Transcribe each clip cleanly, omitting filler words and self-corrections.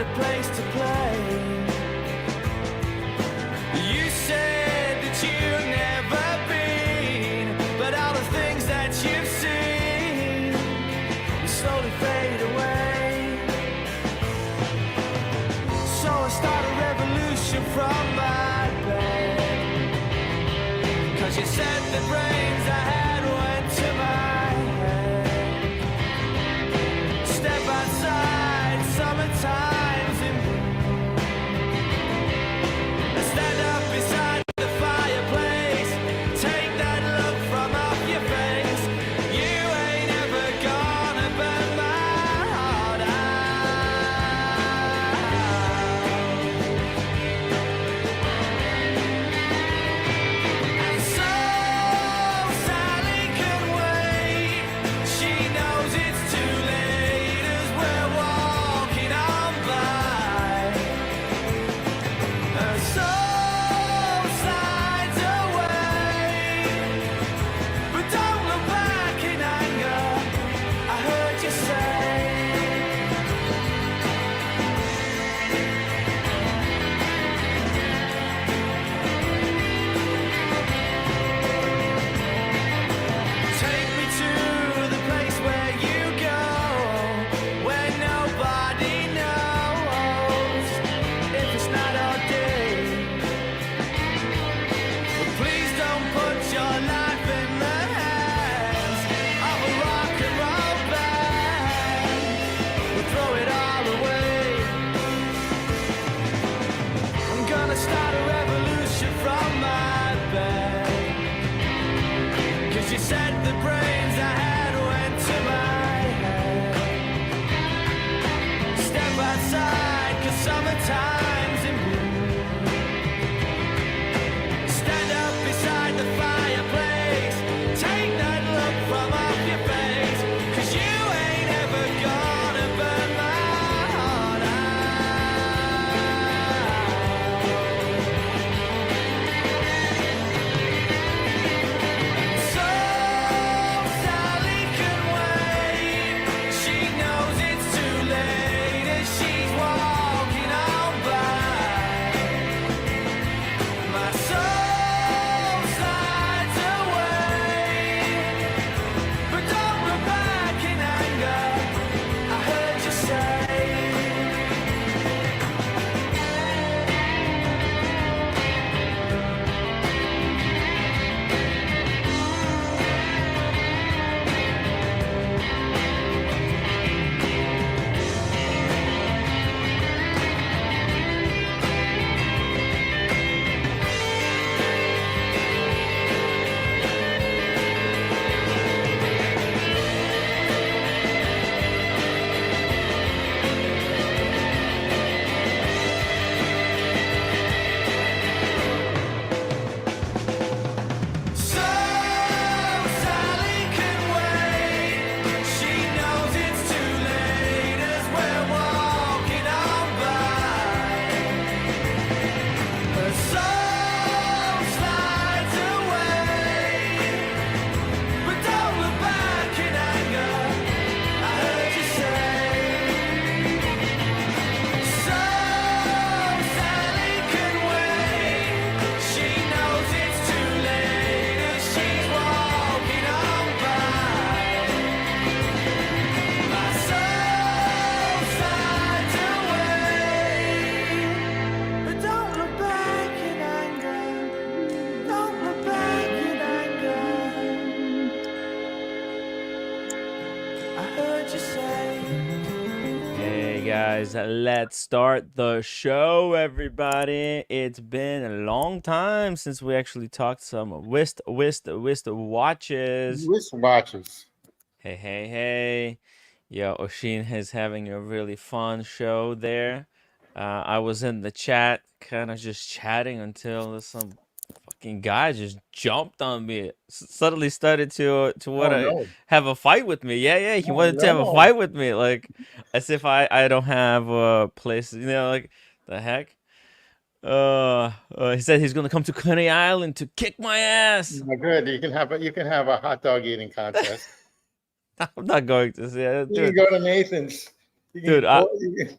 a place to play. You said that you've never been, but all the things that you've seen slowly fade away. So I start a revolution from my bed, 'cause you said the brains I had went to my head. Step outside, summertime's in bloom. Stand up beside the fireplace, take that look from off your face. You ain't ever gonna burn my heart out. And so Sally can wait. She knows it's too late as we're walking on by. Her soul slides away, but don't look back in anger. I heard you say. Take me to the place where you go, where nobody knows if it's not our day. But please don't put your life in the hands of a rock and roll band. We'll throw it all away. I'm gonna start a revolution from my bed, 'cause you said the brains I had went to my head. Step outside, 'cause summertime's in bloom. Stand up beside the fireplace, take that look from off your face, 'cause you ain't ever gonna burn my heart out. So Sally can wait. She knows it's too late as she's walking on by. My soul slides away, but don't look back in anger. I heard you say. So Sally can wait. She knows it's too late as we're walking on by. Her soul slides away, but don't look back in anger. I heard you say. So Sally can wait. She knows it's too late as she's walking on by. My soul slides away, but don't look back in anger. Don't look back in anger. I heard you say. Hey guys, let's start the show, everybody. It's been a long time since we actually talked some whist watches. Wristwatches. Hey. Yeah, Oshin is having a really fun show there. I was in the chat, kind of just chatting until some fucking guy just jumped on me. Suddenly started to want to no. have a fight with me. Yeah, he Oh, wanted to have a no. fight with me, like as if I don't have a place, like the heck. He said he's gonna come to Coney Island to kick my ass. Good. You can have a hot dog eating contest. I'm not going to say it, You can dude. go to Nathan's. You can Dude, go- you can-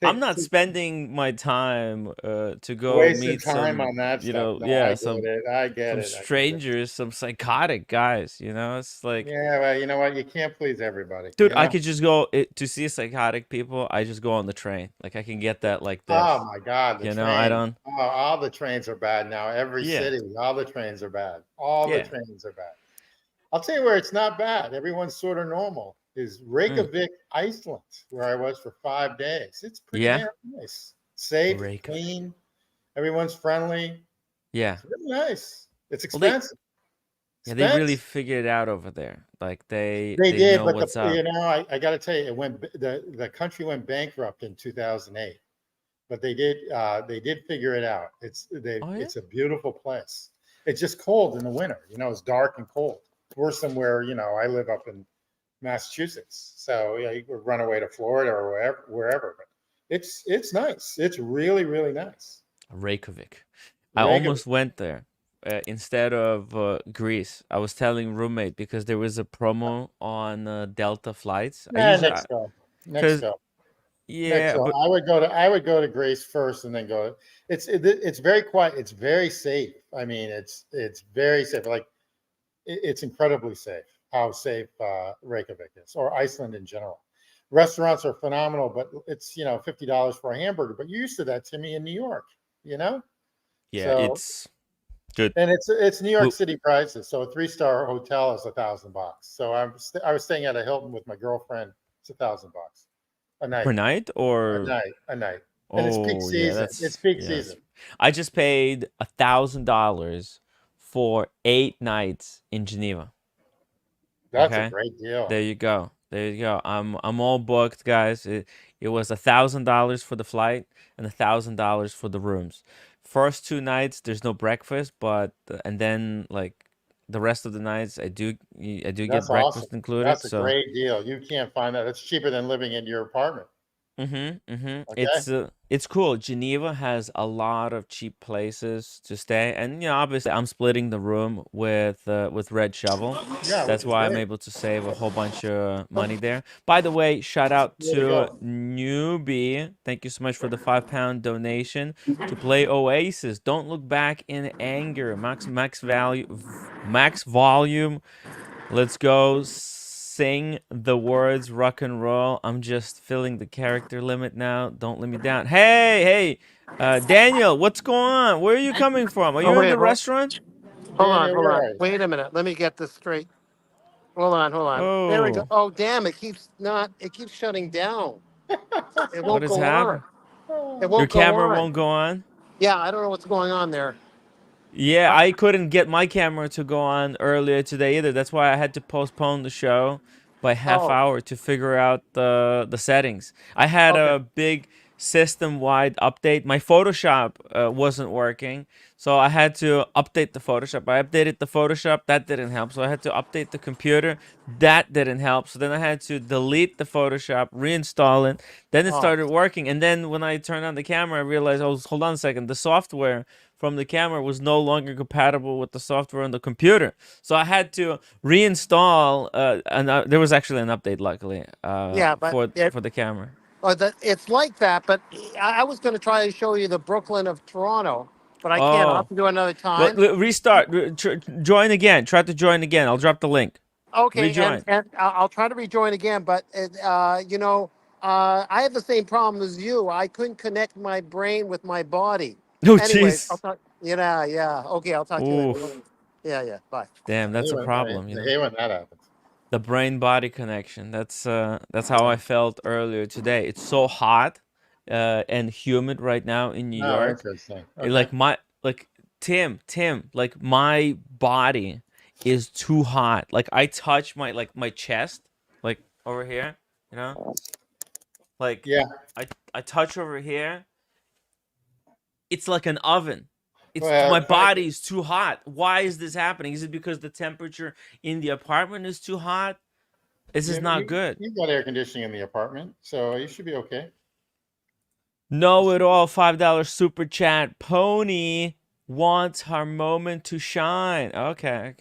I'm not spending my time to go wasting meet time some, on that you stuff. know, No, I yeah, get it. I get some it. I get it. strangers, some psychotic guys, you know? It's like, Yeah, well, you know what? You can't please everybody. dude, You I know. could just go to see psychotic people. I just go on the train. Like I can get that like Oh this. my God, the You know, I train. don't. Oh, all the trains are bad now. Every Yeah, city, all the trains are bad. All the yeah. trains are bad. I'll tell you where it's not bad. Everyone's sort of normal. Is Mm. Reykjavik, Iceland, where I was for 5 days. It's pretty Yeah, damn nice. Safe, Rake. clean. Everyone's friendly. Yeah. It's really nice. It's Well, expensive. they really Expensive. figured it out over there. Like They they did, know but what's up. I got to tell you, it went the country went bankrupt in 2008, but they did figure it out. Oh yeah. It's a beautiful place. It's just cold in the winter. It's dark and cold. It's worse than where I live up in Massachusetts. So yeah, you could run away to Florida or wherever. But it's nice. It's really really nice. Reykjavik. I Reykjavik. almost went there instead of Greece. I was telling roommate because there was a promo on Delta flights. I Nah, usually, next go. Next because go. Next yeah, go. but I would go to Grace first and then go. It's very quiet. It's very safe. I mean, it's very safe. Like it's incredibly safe. How safe Reykjavik is, or Iceland in general. Restaurants are phenomenal, but it's $50 for a hamburger. But you're used to that, Timmy, in New York. You know, yeah, so it's good. and it's New York Well, City prices. So a 3-star hotel is $1,000. So I was staying at a Hilton with my girlfriend. It's $1,000 a per night, night or a night, and it's peak oh yeah, season. It's that's peak yes. season. I just paid $1,000 for 8 nights in Geneva. That's a Okay. great deal. There you go. There you go. I'm all booked, guys. It was $1,000 for the flight and $1,000 for the rooms. First 2 nights there's no breakfast, but and then like the rest of the nights I do get That's awesome. breakfast included. That's a So great deal. You can't find that. It's cheaper than living in your apartment. Okay. It's cool. Geneva has a lot of cheap places to stay, and obviously I'm splitting the room with Red Shovel. Yeah, which That's is why I'm great. able to save a whole bunch of money there. By the way, shout out Way to to go. Newbie. Thank you so much for the £5 donation to play Oasis. Don't look back in anger. Max volume. Let's go sing the words rock and roll. I'm just filling the character limit now. Don't let me down. Hey, Daniel, what's going on? Where are you coming from? Are Oh you in wait, the restaurant? Daniel, hold where on. are you? Wait a minute. Let me get this straight. Hold on. There we go. Oh, Oh damn! It keeps shutting down. It what won't is go on. happening? It Oh, Your won't go camera on. won't go on? Yeah, I don't know what's going on there. Yeah, I, I couldn't get my camera to go on earlier today either. That's why I had to postpone the show by half oh, hour to figure out the settings. I had okay. a big system-wide update. My Photoshop wasn't working, so I had to update the Photoshop. I updated the Photoshop, that didn't help. So I had to update the computer, that didn't help. So then I had to delete the Photoshop, reinstall it. Then it Oh, started working, and then when I turned on the camera, I realized, oh, hold on a second, the software from the camera was no longer compatible with the software on the computer. So I had to reinstall, and there was actually an update, luckily, yeah, but for the camera. it's like that. But I was going to try to show you the Brooklyn of Toronto, but I can't. I'll have Oh, to do it another well, time. restart, join again. Try to join again. I'll drop the link. Okay, Rejoin. and I'll try to rejoin again. But I have the same problem as you. I couldn't connect my brain with my body. Oh, Anyways, I'll jeez. talk. Yeah. Okay, I'll talk to you later. Oof. Yeah. Bye. Damn, that's a problem, I hate when that happens. The brain body connection. That's how I felt earlier today. It's so hot and humid right now in New Oh, York. interesting. Okay. Like Tim, like my body is too hot. Like I touch my chest, like over here, you know? Like Yeah. I touch over here. It's like an oven. My Well, body is too hot. Why is this happening? Is it because the temperature in the apartment is too hot? This is not good. you got air conditioning in the apartment, so you should be okay. You Know it should- all $5 super chat. Pony wants her moment to shine. Okay.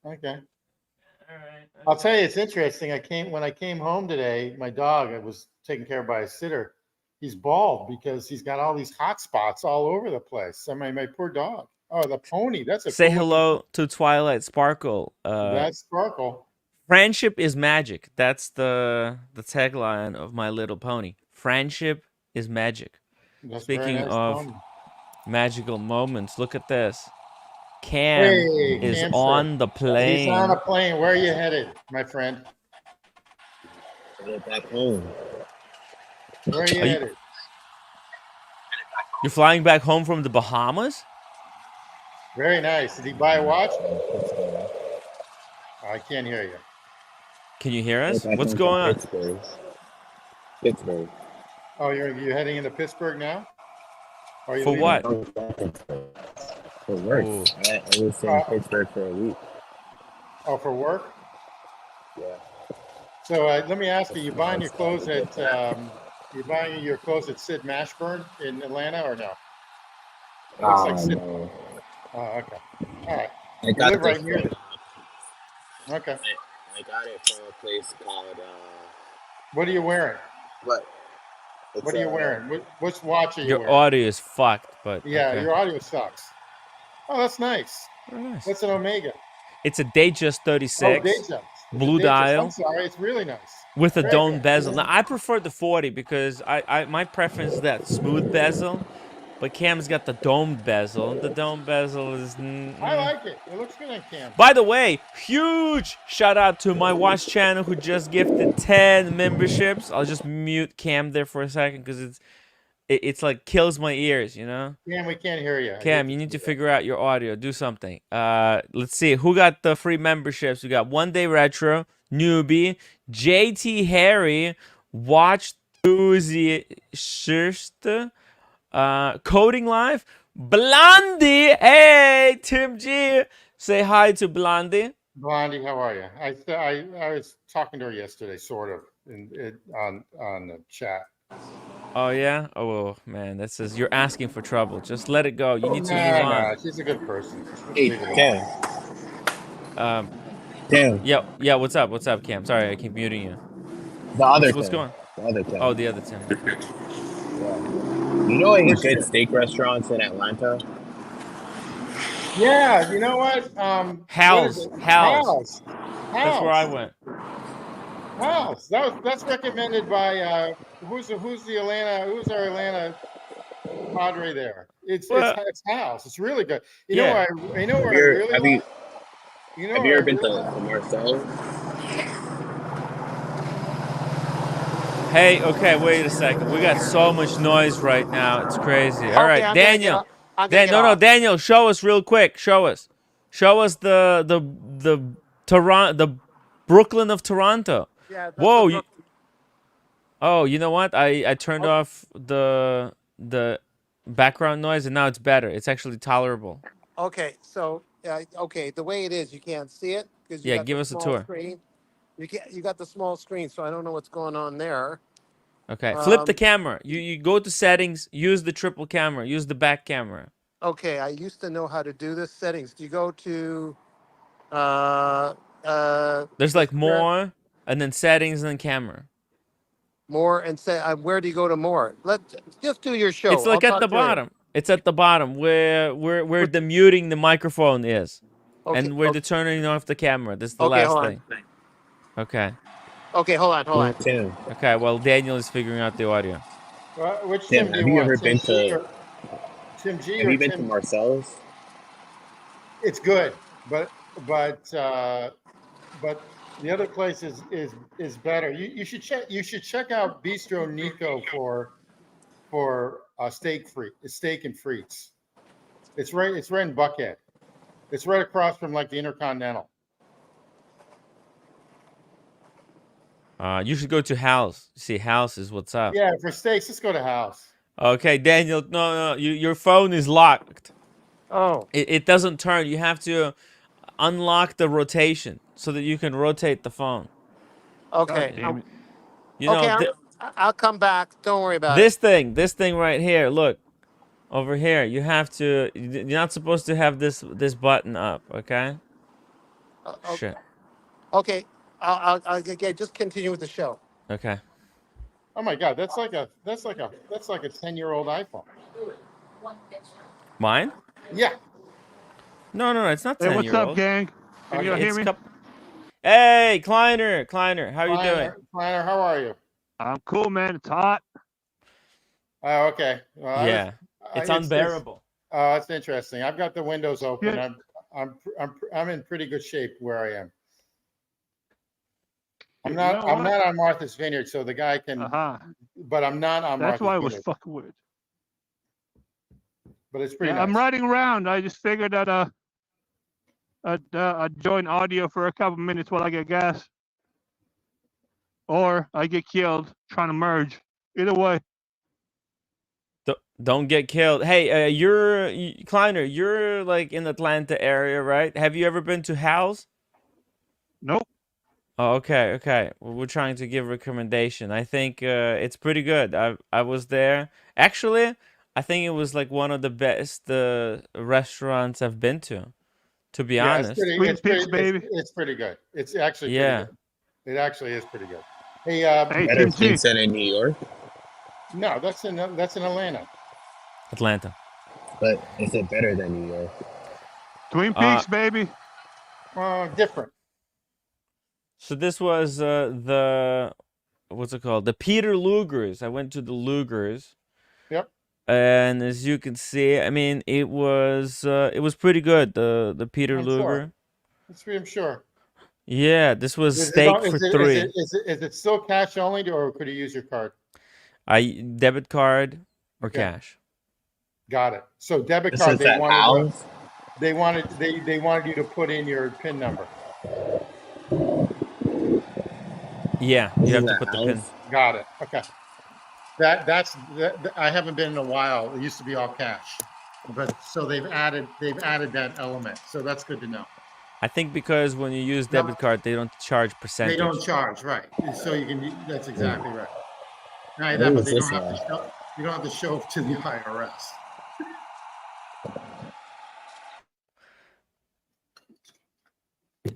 Okay. All right. I'll tell you, it's interesting. When I came home today, my dog, I was taken care of by a sitter. he's bald because he's got all these hot spots all over the place. I mean, my poor dog. Oh, the pony. That's a Say cool looking. hello to Twilight Sparkle. That's Sparkle. Friendship is magic. That's the tagline of My Little Pony. Friendship is magic. That's Speaking very nice of pony. magical moments, look at this. Cam Hey, is Cam, on the He's on a plane. plane. Where are you headed, my friend? Get back home. Where are you Are you- headed? You're flying back home from the Bahamas? Very nice. Did he buy a watch? I can't hear you. Can you hear us? Back What's home going from on? Pittsburgh. Oh, you're heading into Pittsburgh now? Or are you For leaving? what? For work. Ooh. I was in Pittsburgh for a week. Oh, for work? Yeah. So let me ask you: you buying your clothes at Sid Mashburn in Atlanta or no? Looks like Sid. No. Oh, okay. All right. I You got live right this near from, it. Okay. I got it from a place called What are you wearing? what? It's, What are you wearing? Which watch are you Your wearing? audio is fucked, but Yeah, okay. your audio sucks. Oh, that's nice. Very nice. That's an Omega. It's a Datejust Oh, 36 Datejust. blue dial I'm sorry, it's really nice. with a Very dome good. bezel. Now I prefer the 40 because I my preference is that smooth bezel, but Cam's got the domed bezel. The dome bezel is. I like it. It looks good on cam. By the way, huge shout out to my watch channel who just gifted 10 memberships. I'll just mute Cam there for a second because it's like kills my ears, you know. Cam, we can't hear you. Cam, you need to figure out your audio. Do something. Let's see who got the free memberships. We got One Day Retro, Newbie, JT Harry, Watch Enthusiast, Coding Live, Blondie. Hey, Tim G, say hi to Blondie. Blondie, how are you? I was talking to her yesterday, sort of, on the chat. Oh yeah. Oh man, that says you're asking for trouble. Just let it go. You need to move No, on. she's a good person. Hey, Cam. Cam. Yeah. What's up? What's up, Cam? Sorry, I keep muting you. The other What's Cam. going? The other Cam. Oh, the other Tim. You know any good steak restaurants in Atlanta? Yeah, you know what? Hal's. Hal's. That's where I went. Hal's. That's recommended by who's our Atlanta padre there? It's Hal's. It's really good. You know where I really Have like? you ever been to Marcel? Hey, okay, wait a second. We got so much noise right now. It's crazy. All right, I'm Daniel. gonna get No, off. Daniel, show us real quick. Show us the Toronto, the Brooklyn of Toronto. Yeah, that's Whoa. the Oh, you know what? I turned off the background noise and now it's better. It's actually tolerable. Okay, so okay, the way it is, you can't see it because you Yeah, got give the us a small tour. screen. You got the small screen, so I don't know what's going on there. Okay, flip the camera. You go to settings, use the triple camera, use the back camera. Okay, I used to know how to do this. Settings. Do you go to There's like more and then settings and then camera. more and say where do you go to more? Let's just do your show. It's like I'll at the talk to you later. bottom. It's at the bottom where the muting the microphone is. Okay, And where the turning off the camera. This is the okay, last hold thing. on. Okay. Okay, hold on. Tim. Okay, well Daniel is figuring out the audio. Which Tim, Tim do have you you want? ever been to? Tim G Have or you been to Tim? Marcel's? It's good, but the other place is better. You should check out Bistro Nico for steak and frites. It's right in Buckhead. It's right across from like the Intercontinental. You should go to Hal's. See, Hal's is what's up. Yeah, for steaks, let's go to House. Okay, Daniel, no, your phone is locked. Oh, It doesn't turn. You have to unlock the rotation so that you can rotate the phone. okay. You know, Okay, I'll come back. Don't worry about it. this thing right here. Look, over here. You have to. You're not supposed to have this button up. Okay. Shit. Okay, I'll just continue with the show. Okay. Oh my God, that's like a 10-year-old iPhone. Mine? Yeah. No, it's not Hey, what's up, 10-year-old. gang? Can you hear It's me? Hey, Kleiner, how you doing? Kleiner, how are you? I'm cool, man. It's hot. Oh, okay. Well, Yeah, it's unbearable. Oh, that's interesting. I've got the windows open. Yeah. I'm in pretty good shape where I am. I'm You not know what? on Martha's Vineyard, so the guy can. But I'm not on That's Martha's why I was Vineyard. fucking weird. But it's pretty Yeah, nice. I'm riding around. I just figured that I'd join audio for a couple minutes while I get gas, or I get killed trying to merge. Either way. Don't get killed. Hey, Kleiner. You're like in Atlanta area, right? Have you ever been to Hal's? Nope. Oh, okay. Well, we're trying to give recommendation. I think it's pretty good. I was there. Actually, I think it was like one of the best restaurants I've been to be Yeah, honest. it's pretty good. It's actually pretty good. It actually is pretty good. Hey, Better pizza than New York. No, that's in Atlanta. Atlanta. But is it better than New York? Twin Peaks, baby. Different. So this was the what's it called? The Peter Luger's. I went to the Luger's. Yep. And as you can see, I mean, it was pretty good. The Peter Luger. I'm sure. Yeah, this was steak for $3. Is it still cash only, or could you use your card? Debit card or cash. Got it. So debit This card. is at Hal's? They wanted you to put in your PIN number. Yeah, you have to put the PIN. Got it. Okay. That's I haven't been in a while. It used to be all cash, but so they've added that element. So that's good to know. I think because when you use debit card, they don't charge percentage. They don't charge, right? So you can. That's exactly right. Right, but they don't have to show. You don't have to show to the IRS.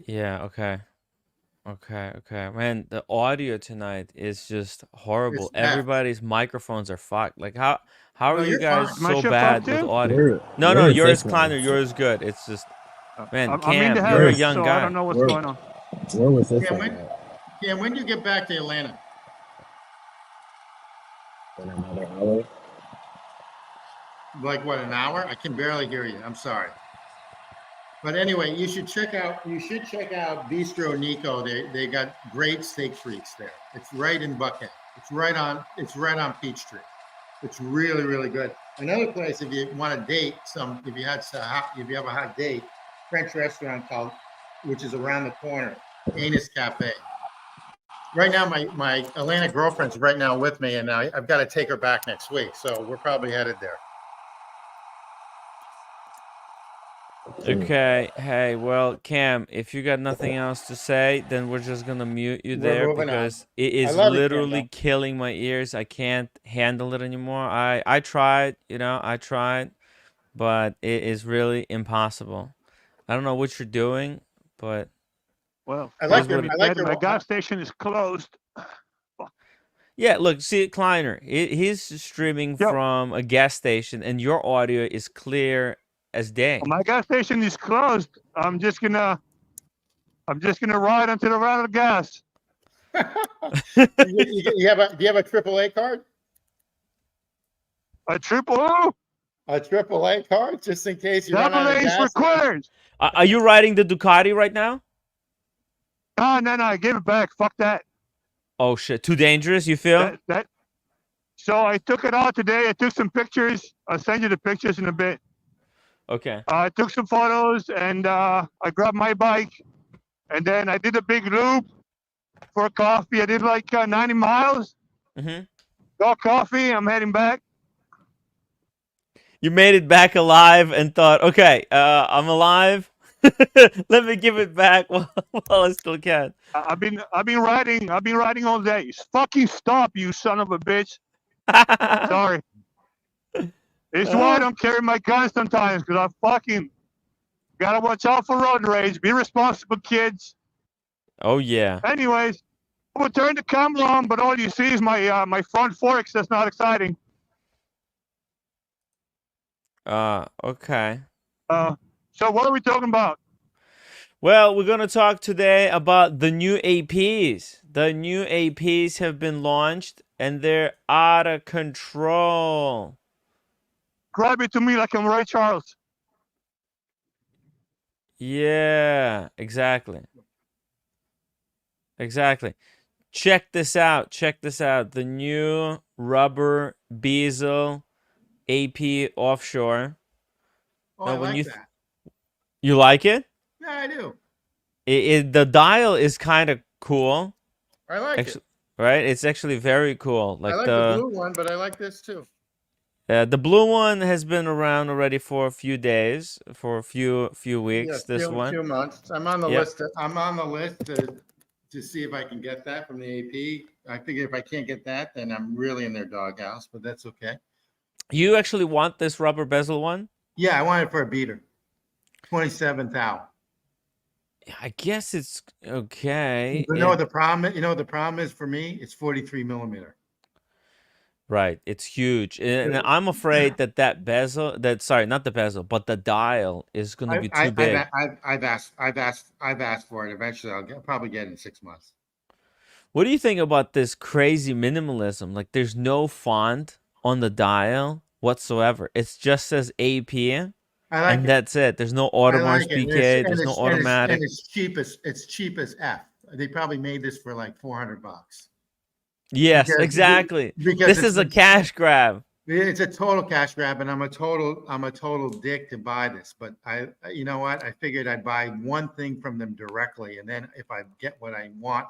Yeah. Okay. Man, the audio tonight is just horrible. Everybody's microphones are fucked. Like how are you guys so bad with audio? No, yours, Kleiner, yours good. It's just, man, Cam, you're a young guy. I don't know what's going on. Where was this? Yeah, when do you get back to Atlanta? In another hour. Like what, an hour? I can barely hear you. I'm sorry. But anyway, you should check out Bistro Nico. They got great steak freaks there. It's right in Buckhead. It's right on Peachtree. It's really, really good. Another place, if you want to date if you have a hot date, French restaurant which is around the corner, Anus Cafe. Right now, my Atlanta girlfriend's right now with me, and I've got to take her back next week. So we're probably headed there. Okay. Hey, well, Cam, if you got nothing else to say, then we're just gonna mute you there because it is literally killing my ears. I can't handle it anymore. I tried, but it is really impossible. I don't know what you're doing, but well, my gas station is closed. Yeah, look, see, Kleiner, he's streaming from a gas station, and your audio is clear as day. Well, my gas station is closed. I'm just gonna ride until I run out of gas. Do you have a AAA card? A triple? A AAA card, just in case you run out of gas. Required. Are you riding the Ducati right now? No, I gave it back. Fuck that. Oh shit! Too dangerous, you feel? So I took it out today. I took some pictures. I'll send you the pictures in a bit. Okay. I took some photos and I grabbed my bike, and then I did a big loop for coffee. I did like 90 miles. Mm-hmm. Got coffee. I'm heading back. You made it back alive and thought, okay, I'm alive. Let me give it back while I still can. I've been riding all day. Fucking stop, you son of a bitch. Sorry. It's why I don't carry my gun sometimes, because I fucking gotta watch out for road rage. Be responsible, kids. Oh yeah. Anyways, I would turn the camera on, but all you see is my my front forks. That's not exciting. Okay. So what are we talking about? Well, we're going to talk today about the new APs. The new APs have been launched and they're out of control. Grab it to me like I'm Ray Charles. Yeah, exactly. Exactly. Check this out. Check this out. The new rubber bezel AP offshore. Oh, Now, I when like you that. you like it? Yeah, I do. The dial is kind of cool. I like Actually, it. right? It's actually very cool. I Like like the blue one, but I like this too. the blue one has been around already for a few days, for a few Yeah, weeks. This one, few months. I'm on the Yep. list. I'm on the list to see if I can get that from the AP. I figure if I can't get that, then I'm really in their doghouse. But that's okay. You actually want this rubber bezel one? Yeah, I want it for a beater. 27th thou. I guess it's okay. You know what the problem? You know what the problem is for me? It's 43 millimeter. Right, it's huge, and I'm afraid that sorry, not the bezel, but the dial is going to be too big. I've asked for it. Eventually, I'll probably get it in 6 months. What do you think about this crazy minimalism? Like, there's no font on the dial whatsoever. It just says AP, I like and it. that's it. There's no Audemars Piguet. There's no automatic. And it's cheap as F. They probably made this for like $400. Yes, Because- exactly. because This it's- is a cash grab. It's a total cash grab, and I'm a total dick to buy this. But you know what? I figured I'd buy one thing from them directly, and then if I get what I want,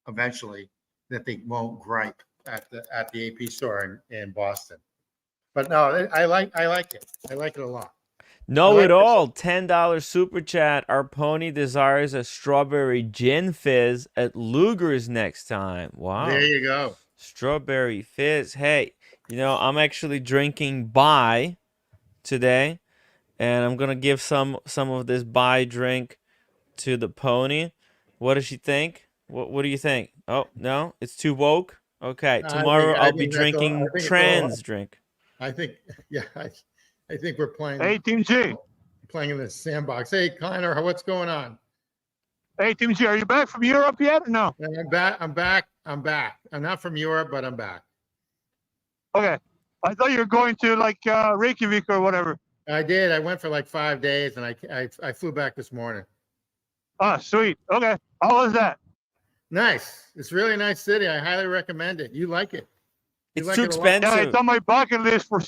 eventually, that they won't gripe at the AP store in Boston. But no, I like it. I like it a lot. Know like it this. all. $10 super chat. Our pony desires a strawberry gin fizz at Luger's next time. Wow. There you go. Strawberry fizz. Hey, I'm actually drinking Bai today, and I'm gonna give some of this Bai drink to the pony. What does she think? What do you think? Oh no, it's too woke. Okay, tomorrow I'll be drinking trans drink. I think, yeah, I think we're playing. Hey, Team G. Playing in this sandbox. Hey, Kleiner, what's going on? Hey, Team G, are you back from Europe yet or no? I'm back. I'm not from Europe, but I'm back. Okay. I thought you were going to like Reykjavik or whatever. I did. I went for like 5 days, and I flew back this morning. Ah, sweet. Okay. How was that? Nice. It's a really nice city. I highly recommend it. You like it. You It's like too it a lot. Yeah, expensive. it's on my bucket list for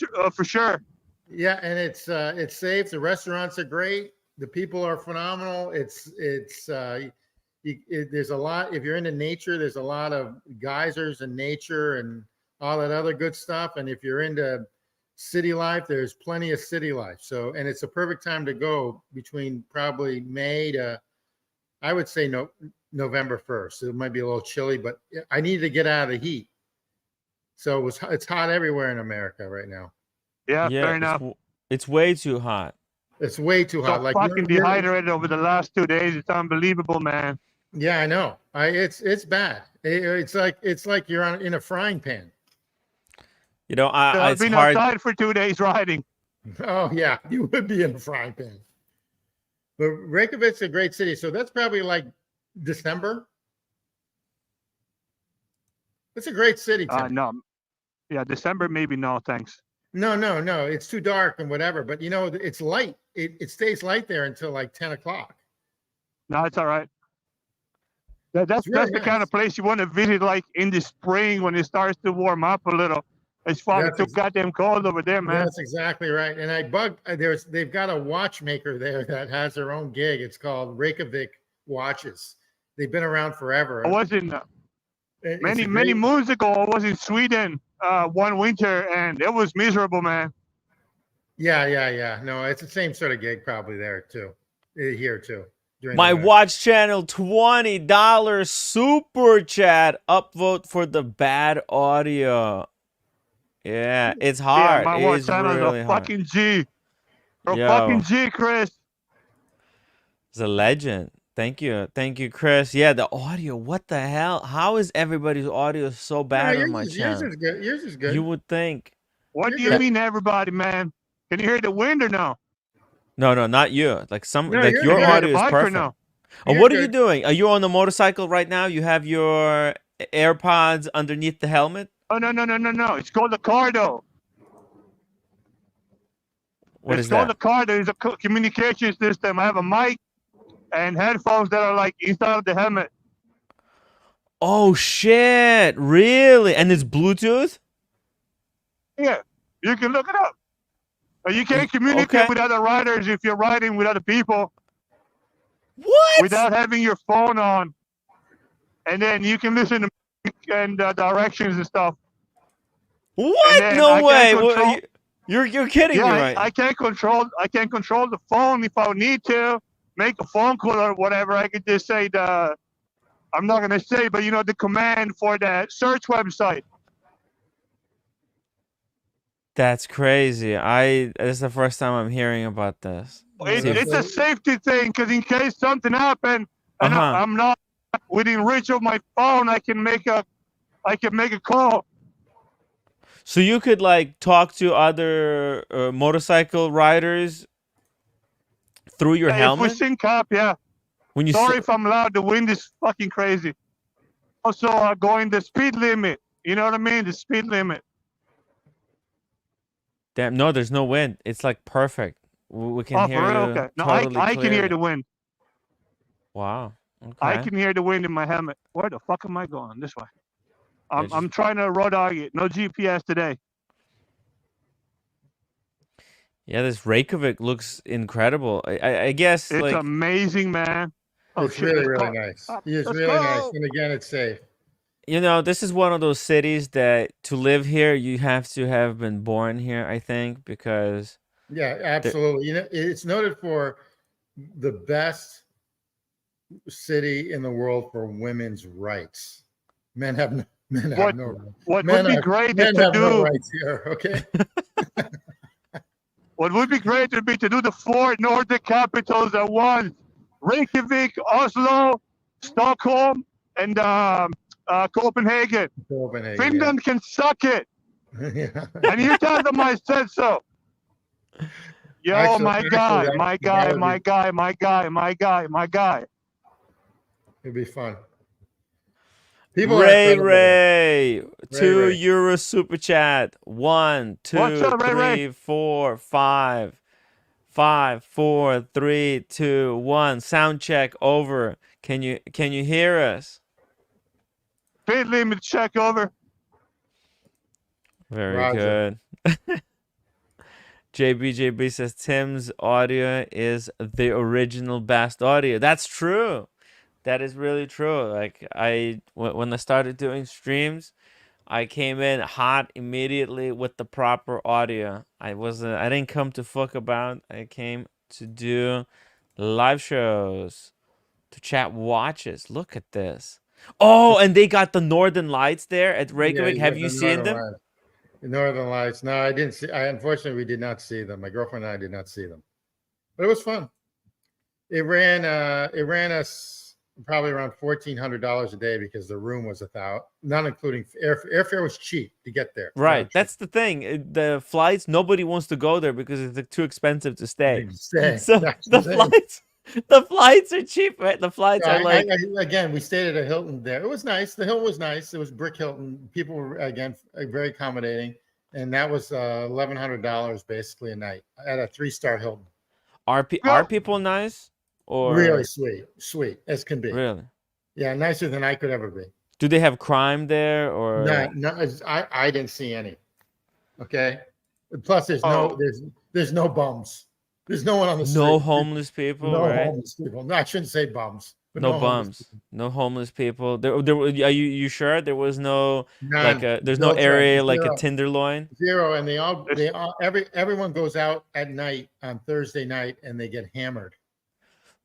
sure. Yeah, and it's safe. The restaurants are great. The people are phenomenal. There's a lot. If you're into nature, there's a lot of geysers and nature and all that other good stuff. And if you're into city life, there's plenty of city life. So, and it's a perfect time to go between probably May to, I would say November 1st. It might be a little chilly, but I needed to get out of the heat. So it's hot everywhere in America right now. Yeah, fair enough. It's way too hot. It's way too hot. So Like fucking dehydrated over the last 2 days. It's unbelievable, man. Yeah, I know. It's bad. It's like you're in a frying pan. I've It's been hard. outside for 2 days riding. Oh yeah, you would be in a frying pan. But Reykjavik's a great city, so that's probably like December. It's a great city. Tim. No. Yeah, December maybe no, thanks. No. It's too dark and whatever. But it's light. It stays light there until like 10 o'clock. No, it's all right. That's really the kind of place you want to visit, like in the spring when it starts to warm up a little. It's fucking too goddamn cold over there, man. That's exactly right. And they've got a watchmaker there that has their own gig. It's called Reykjavik Watches. They've been around forever. I was in many moons ago. I was in Sweden one winter, and it was miserable, man. Yeah. No, it's the same sort of gig probably there too. Here too. My watch channel $20 super chat upvote for the bad audio. Yeah, it's hard. Yeah, my watch It's channel really is a hard. fucking G. Yo. Fucking G, Chris. It's a legend. Thank you, Chris. Yeah, the audio. What the hell? How is everybody's audio so No, bad on my yours channel? is good. Yours is good. You would think. What You're do you good. mean, everybody, man? Can you hear the wind or no? No, not you. Like No, like you're your Can you hear good. the audio is bike or perfect. no? Oh, You're what are you good. doing? Are you on the motorcycle right now? You have your AirPods underneath the helmet? Oh, no. It's called the Cardo. What It's is called that? the Cardo. It's a communication system. I have a mic and headphones that are like inside of the helmet. Oh shit! Really? And it's Bluetooth? Yeah, you can look it up. You can't communicate Okay. with other riders if you're riding with other people What? without having your phone on, and then you can listen to music and directions and stuff. And What? then No I can't way. What, control. you're kidding me, Yeah, right? I can't control. I can control the phone if I need to make a phone call or whatever. I could just say the. I'm not gonna say, but you know the command for the search website. That's crazy. This is the first time I'm hearing about this. See if- It's a safety thing because in case something happened and Uh-huh. I'm not within reach of my phone, I can make a call. So you could like talk to other motorcycle riders through your If we helmet sync up, yeah. when you Sorry if I'm loud. The wind is fucking crazy. Also, going the speed limit. You know what I mean? The speed limit. Damn, no, there's no wind. It's like perfect. We can Oh, hear for real? you Okay. No, totally I can hear clearly. the wind. Wow. I Okay. can hear the wind in my helmet. Where the fuck am I going? This way. Yeah, I'm trying to road dog it. No GPS today. Yeah, this Reykjavik looks incredible. I guess It's like amazing, man. Oh It's shit! really, Let's really go. nice. Up. It's Let's really nice. go. And again, it's safe. this is one of those cities that to live here you have to have been born here, I think, because Yeah, absolutely. It's noted for the best city in the world for women's rights. Men have no What rights. would Men be are- great is men to have no do. rights here. Okay. What would be great would be to do the 4 Nordic capitals at once: Reykjavik, Oslo, Stockholm, and Copenhagen. Copenhagen, Finland can suck it, yeah. and you tell them I said so. Yo, Actually- my actually, guy, that- my that guy, would my be- guy, my guy, my guy, my guy. It'd be fun. People are incredible. Ray, Ray. €2 super chat. 1, 2, What's up, Ray 3, 4, 5. 5, 4, 3, 2, 1. Sound check over. Can you hear us? Speed limit check over. Very Roger. good. JB says Tim's audio is the original best audio. That's true. That is really true. Like when I started doing streams, I came in hot immediately with the proper audio. I didn't come to fuck about. I came to do live shows, to chat watches. Look at this. Oh, and they got the Northern Lights there at Reykjavik. Yeah, Have you the seen Northern them? Lights. The Northern Lights. No, I didn't see. Unfortunately, we did not see them. My girlfriend and I did not see them, but it was fun. It ran us probably around $1,400 a day because the room was $1,000, not including airfare was cheap to get there. Right. That's the thing. The flights, nobody wants to go there because it's too expensive to stay. So the flights are cheap, right? The flights are like again, we stayed at a Hilton there. It was nice. The Hilton was nice. It was brick Hilton. People were again very accommodating, and that was $1,100 basically a night at a 3-star Hilton. Are people nice or really sweet as can be? Really? Yeah, nicer than I could ever be. Do they have crime there or no? I didn't see any. Okay. Plus, there's no bums. There's no one on the street. No homeless people, no right? homeless people. No, I shouldn't say bums. But No bums. No homeless people. There are you sure there was no there's no area like a Tenderloin? Zero, and they all everyone goes out at night on Thursday night and they get hammered.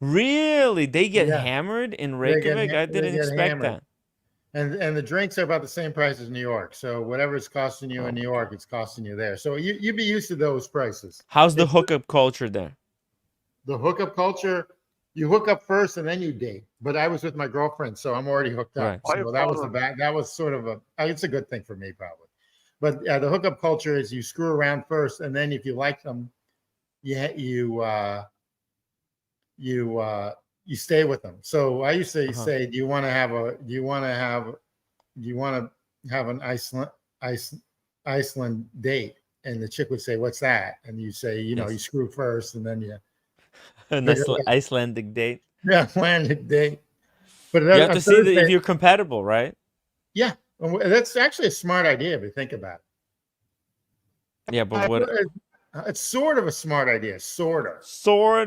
Really? They get hammered in Reykjavik? I didn't expect that. And the drinks are about the same price as New York. So whatever it's costing you in New York, it's costing you there. So you'd be used to those prices. How's the hookup culture there? The hookup culture, You hook up first and then you date. But I was with my girlfriend, so I'm already hooked up. Right. So that was the back. That was sort of it's a good thing for me probably. But the hookup culture is you screw around first, and then if you like them, you stay with them. So I used to say, do you want to have an Iceland date? And the chick would say, what's that? And you say, you screw first, and then you An Icelandic date. Yeah, Icelandic date. But you have to see that if you're compatible, right? Yeah, that's actually a smart idea if you think about it. Yeah, but what? It's sort of a smart idea, sort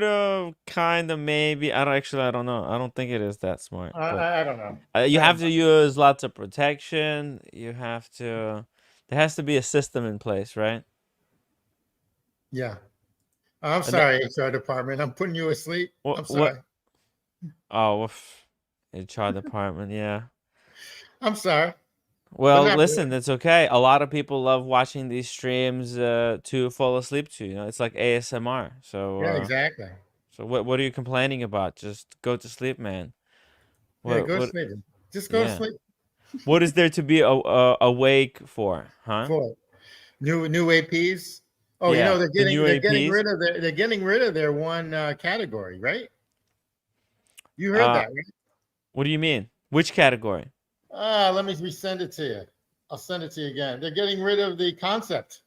of, kind of, maybe. I don't know. I don't think it is that smart. I don't know. You have to use lots of protection. You have to. There has to be a system in place, right? Yeah. I'm sorry, HR department. I'm putting you asleep. I'm sorry. Oh, HR department. Yeah. I'm sorry. Well, listen, it's okay. A lot of people love watching these streams to fall asleep to. It's like ASMR. So yeah, exactly. So what are you complaining about? Just go to sleep, man. Go to sleep. Just go to sleep. What is there to be awake for, huh? For new APs. Oh, they're getting rid of their one category, right? You heard that, right? What do you mean? Which category? Let me resend it to you. I'll send it to you again. They're getting rid of the concept.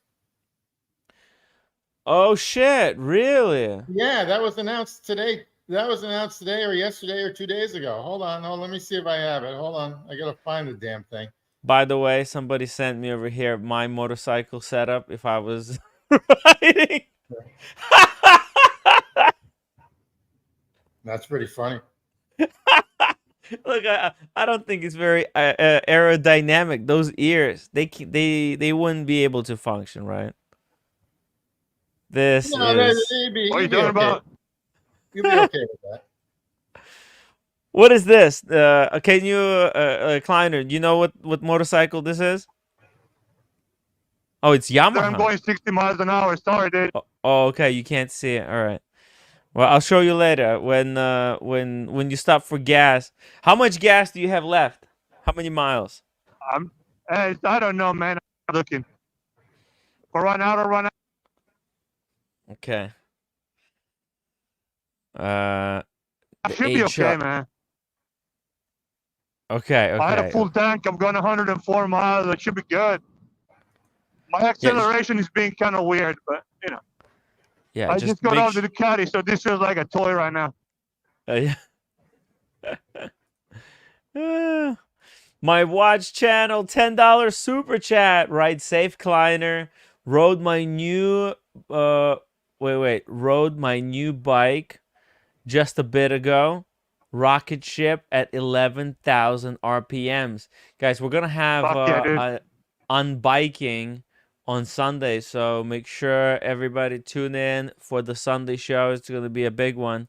Oh shit! Really? Yeah, that was announced today. That was announced today or yesterday or 2 days ago. Hold on. Let me see if I have it. Hold on. I gotta find the damn thing. By the way, somebody sent me over here my motorcycle setup if I was riding. That's pretty funny. Look, I don't think it's very aerodynamic. Those ears, they wouldn't be able to function, right? This is. What are you talking about? You'll be okay with that. What is this? Can you, Kleiner? You know what motorcycle this is? Oh, it's Yamaha. I'm going 60 miles an hour. Sorry, dude. Oh, okay. You can't see it. All right. Well, I'll show you later when you stop for gas. How much gas do you have left? How many miles? I don't know, man. I'm looking. If I run out, I'll run out. Okay. I should be okay, man. Okay. I had a full tank. I'm going 104 miles. It should be good. My acceleration is being kind of weird, but Yeah, I just got off the Ducati, so this feels like a toy right now. Yeah. My watch channel, $10 super chat. Ride safe, Kleiner. Rode my new rode my new bike just a bit ago. Rocket ship at 11,000 RPMs. Guys, we're gonna have unbiking on Sunday, so make sure everybody tune in for the Sunday show. It's gonna be a big one.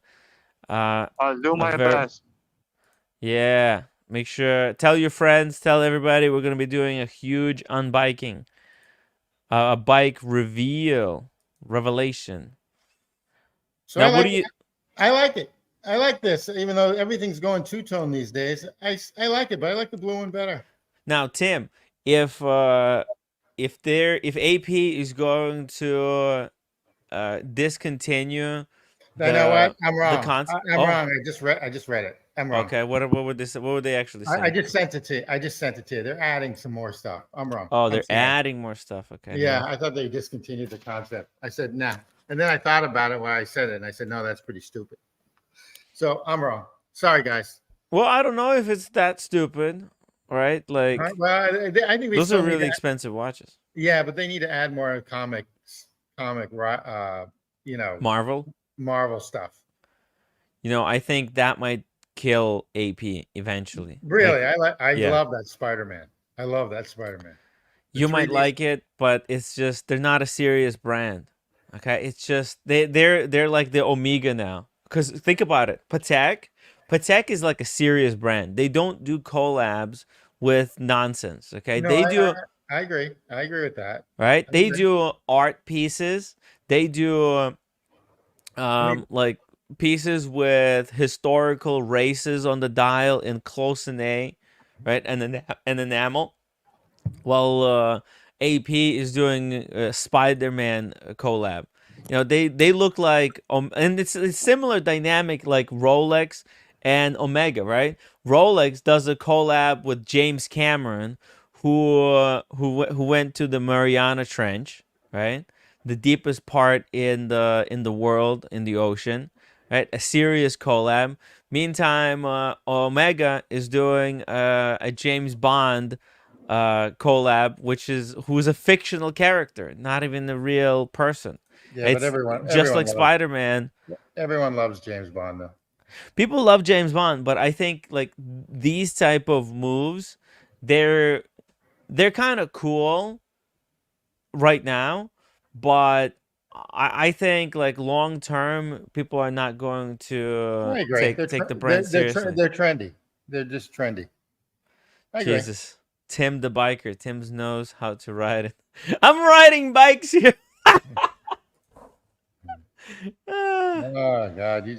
I'll do my best. Yeah, make sure, tell your friends, tell everybody we're gonna be doing a huge unbiking, a bike revelation. So now, I like it. I like this, even though everything's going two-tone these days. I like it, but I like the blue one better. Now, Tim, if AP is going to discontinue, you know what? I'm wrong. I'm wrong. I just read it. I'm wrong. Okay, what would they actually say? I just sent it to you. They're adding some more stuff. I'm wrong. Oh, they're adding more stuff. Okay. Yeah, no. I thought they discontinued the concept. I said nah, and then I thought about it while I said it, and I said no, that's pretty stupid. So I'm wrong. Sorry, guys. Well, I don't know if it's that stupid, right? Like, well, I think those are really expensive watches. Yeah, but they need to add more comic, Marvel stuff. I think that might kill AP eventually. Really, I love that Spider-Man. I love that Spider-Man. You might like it, but it's just they're not a serious brand. Okay, it's just they're like the Omega now. Because think about it, Patek is like a serious brand. They don't do collabs with nonsense. Okay, no, they do. I agree. I agree with that. Right? They do art pieces. They do like pieces with historical races on the dial in close-in-A, right, and enamel, while AP is doing a Spider-Man collab. You know, they look like and it's a similar dynamic like Rolex and Omega, right? Rolex does a collab with James Cameron, who went to the Mariana Trench, right? The deepest part in the world, in the ocean, right? A serious collab. Meantime, Omega is doing a James Bond collab, who's a fictional character, not even a real person. Yeah, but It's just like Spider-Man. everyone loves James Bond though. People love James Bond, but I think like these type of moves, they're kind of cool right now, but I think like long term, people are not going to I agree. take the brand seriously. They're trendy. They're just trendy. I agree. Jesus, Tim the biker. Tim knows how to ride it. I'm riding bikes here. Oh God, it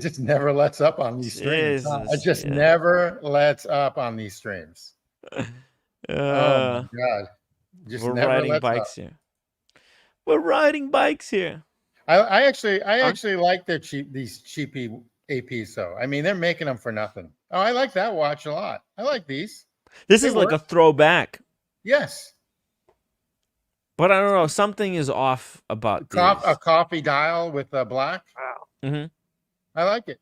just never lets up on these streams. Huh? It just never lets up on these streams. Oh my God, just we're never riding lets bikes up. here. We're riding bikes here. I actually like these cheapy APs though. I mean, they're making them for nothing. Oh, I like that watch a lot. I like these. This is like a throwback. Yes. But I don't know. Something is off about a coffee dial with black. Mm-hmm. I like it.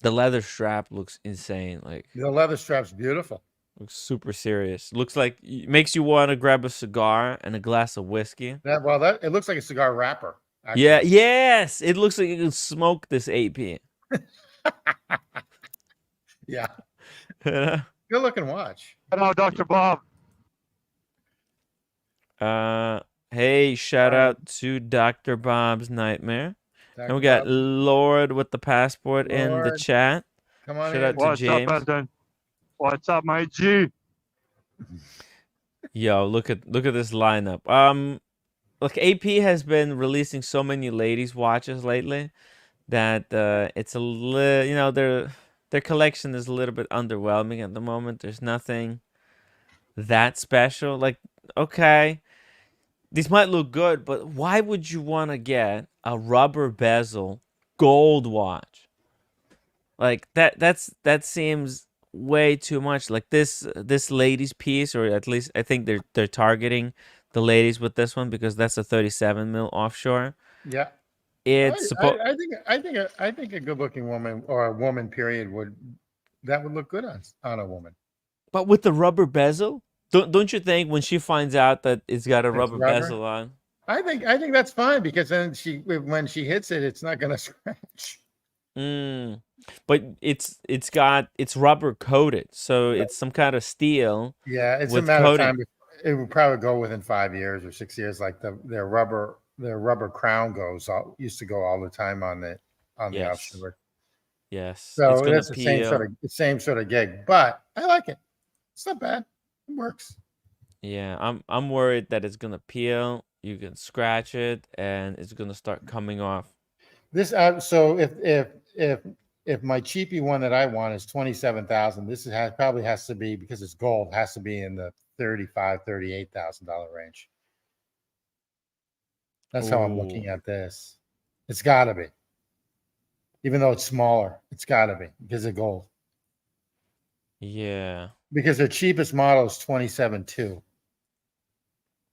The leather strap looks insane. Like the leather strap's beautiful. Looks super serious. Looks like makes you want to grab a cigar and a glass of whiskey. That it looks like a cigar wrapper. Actually. Yeah. Yes. It looks like you can smoke this AP. Yeah. Good looking watch. Hello, Dr. Bob. Hey, shout out to Dr. Bob's Nightmare. Dr. And we got Bob. Lord with the passport in the chat. Come on, shout out to James. What's up, what's up, my G? Yo, look at this lineup. Look, AP has been releasing so many ladies watches lately that it's a little, you know, their collection is a little bit underwhelming at the moment. There's nothing that special. Like, okay, these might look good, but why would you want to get a rubber bezel gold watch? Like that seems way too much. Like this ladies piece, or at least I think they're targeting the ladies with this one because that's a 37 mil offshore. Yeah. It's I think a good looking woman or a woman period would look good on a woman. But with the rubber bezel? Don't you think when she finds out that it's got a rubber bezel on? I think that's fine because then when she hits it, it's not gonna scratch. But it's rubber coated, so it's some kind of steel. Yeah, it's a matter of time. It would probably go within 5 years or 6 years, like their rubber crown used to go all the time on the offshore. Yes. So that's the same sort of gig, but I like it. It's not bad. It works. Yeah, I'm worried that it's gonna peel. You can scratch it, and it's gonna start coming off. This so if my cheapy one that I want is 27,000, this probably has to be, because it's gold, has to be in the $38,000 range. That's how I'm looking at this. It's got to be, even though it's smaller. It's got to be because of gold. Yeah. Because their cheapest model is 27.2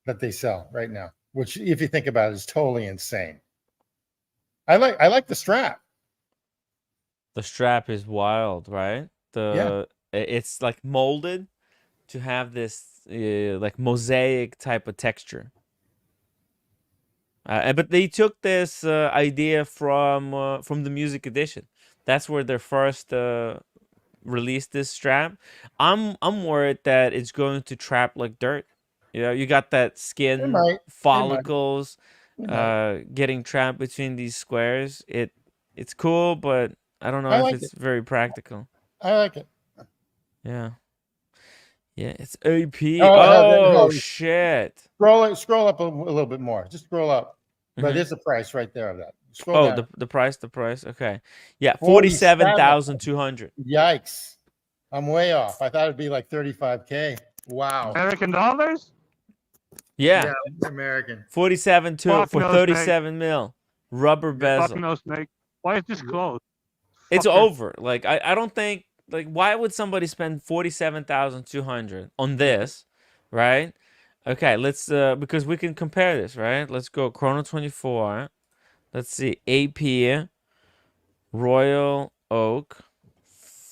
that they sell right now, which, if you think about it, is totally insane. I like the strap. The strap is wild, right? It's like molded to have this like mosaic type of texture. But they took this idea from the music edition. That's where they first released this strap. I'm worried that it's going to trap like dirt. You know, you got that skin follicles getting trapped between these squares. It's cool, but I don't know if it's very practical. I like it. Yeah. Yeah, it's AP. Oh, shit. Scroll up a little bit more. Just scroll up. But there's the price right there of that. Scroll Oh, down. the price. Okay. Yeah, 47. 47,200. Yikes! I'm way off. I thought it'd be like 35K. Wow. American dollars? Yeah, American. 47 Fuck for no, Snake. 37 mil. Rubber bezel. Fucking no, Snake. Why is this closed? It's Fucker. over. Like I don't think like why would somebody spend 47,200 on this, right? Okay, let's because we can compare this, right? Let's go Chrono 24. Let's see. AP Royal Oak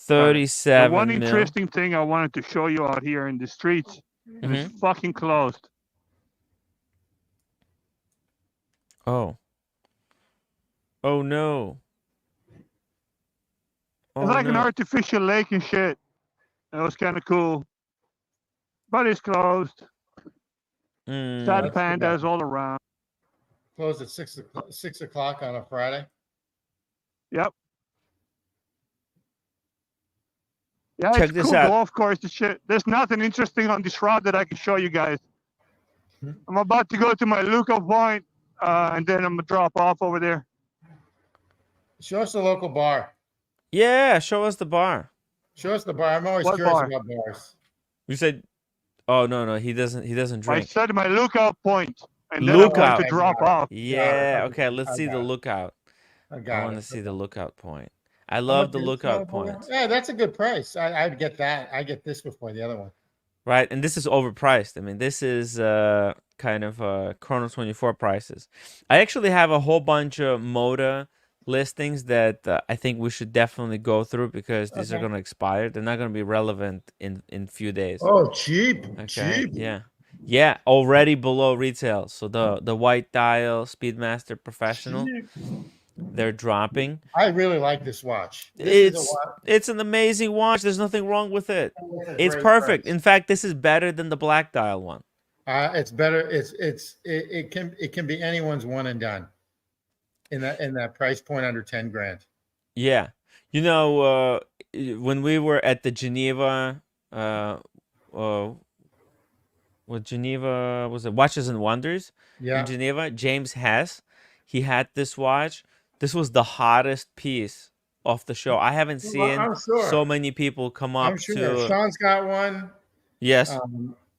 The 37 one mil. interesting thing I wanted to show you out here in the streets, and it's fucking closed. Oh. Oh no. Oh, It's like an no. artificial lake and shit. It was kind of cool, but it's closed. Mm. Sad That's too pandas bad. all around. Closed at 6 o'clock on a Friday. Yep. Yeah, Check it's this cool out. golf course and shit. There's nothing interesting on this route that I can show you guys. I'm about to go to my lookout point, and then I'm gonna drop off over there. Show us the local bar. Yeah, show us the bar. Show us the bar. I'm always What curious bar? about bars. You said oh no, he doesn't I drink. said my lookout point, and then I'm going Lookout. to drop off. Yeah, Got it. okay, let's I see got the it. lookout. I I got want it. to see the lookout point. I How love much the is lookout that? point. Yeah, that's a good price. I'd get that. I get this before the other one. Right, and this is overpriced. I mean, this is kind of Chrono 24 prices. I actually have a whole bunch of Moda listings that I think we should definitely go through because these are Okay. going to expire. They're not going to be relevant in few days. Oh, cheap. Okay, Cheap. yeah, already below retail. So the white dial Speedmaster Professional, Cheap. they're dropping. I really like this watch. This is a watch. It's an amazing watch. There's nothing wrong with it. It's a It's great perfect. price. In fact, this is better than the black dial one. It's better. It can be anyone's one and done. In that price point under 10 grand. Yeah. You know, when we were at the Geneva, what Geneva was it? Watches and Wonders Yeah. in Geneva. James Hess, he had this watch. This was the hottest piece of the show. I haven't seen I'm sure. so many people come up I'm sure. to. Sean's got one. Yes.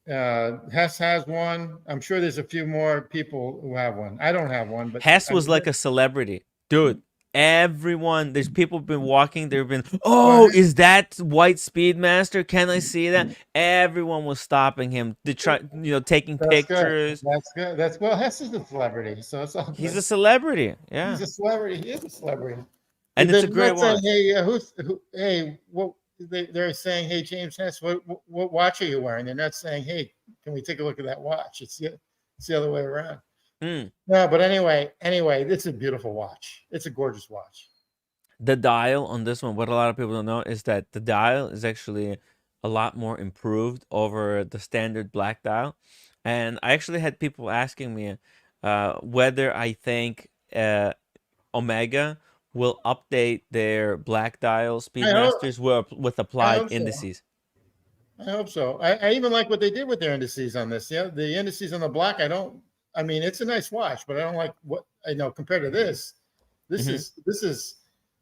Hess has one. I'm sure there's a few more people who have one. I don't have one, but Hess was like a celebrity, dude. Everyone, there's people been walking. They've been, oh, is that white Speedmaster? Can I see that? Everyone was stopping him. They try, taking pictures. That's good. Well, Hess is a celebrity, so it's all good. He's a celebrity. Yeah, He's a celebrity. He is a celebrity. and it's a They're great not saying, watch. hey, hey, what? They're saying, hey, James Hess, what watch are you wearing? They're not saying, hey, can we take a look at that watch? It's the other way around. Mm. No, but anyway, it's a beautiful watch. It's a gorgeous watch. The dial on this one, what a lot of people don't know is that the dial is actually a lot more improved over the standard black dial. And I actually had people asking me whether I think Omega will update their black dial Speedmasters with applied so. indices. I hope so. I even like what they did with their indices on this. Yeah, the indices on the black, I mean, it's a nice watch, but I don't like what I know compared to this. This is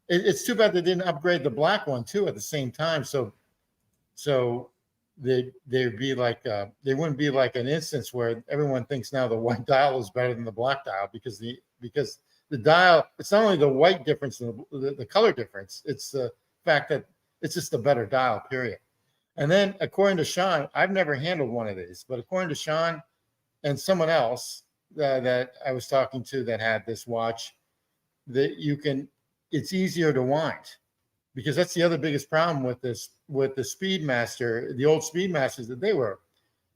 it's too bad they didn't upgrade the black one too at the same time. So they'd be like they wouldn't be like an instance where everyone thinks now the white dial is better than the black dial because the dial, it's not only the white difference and the color difference, it's the fact that it's just a better dial, period. And then according to Sean, I've never handled one of these, but according to Sean and someone else that I was talking to that had this watch, that it's easier to wind, because that's the other biggest problem with the Speedmaster, the old Speedmasters that they were.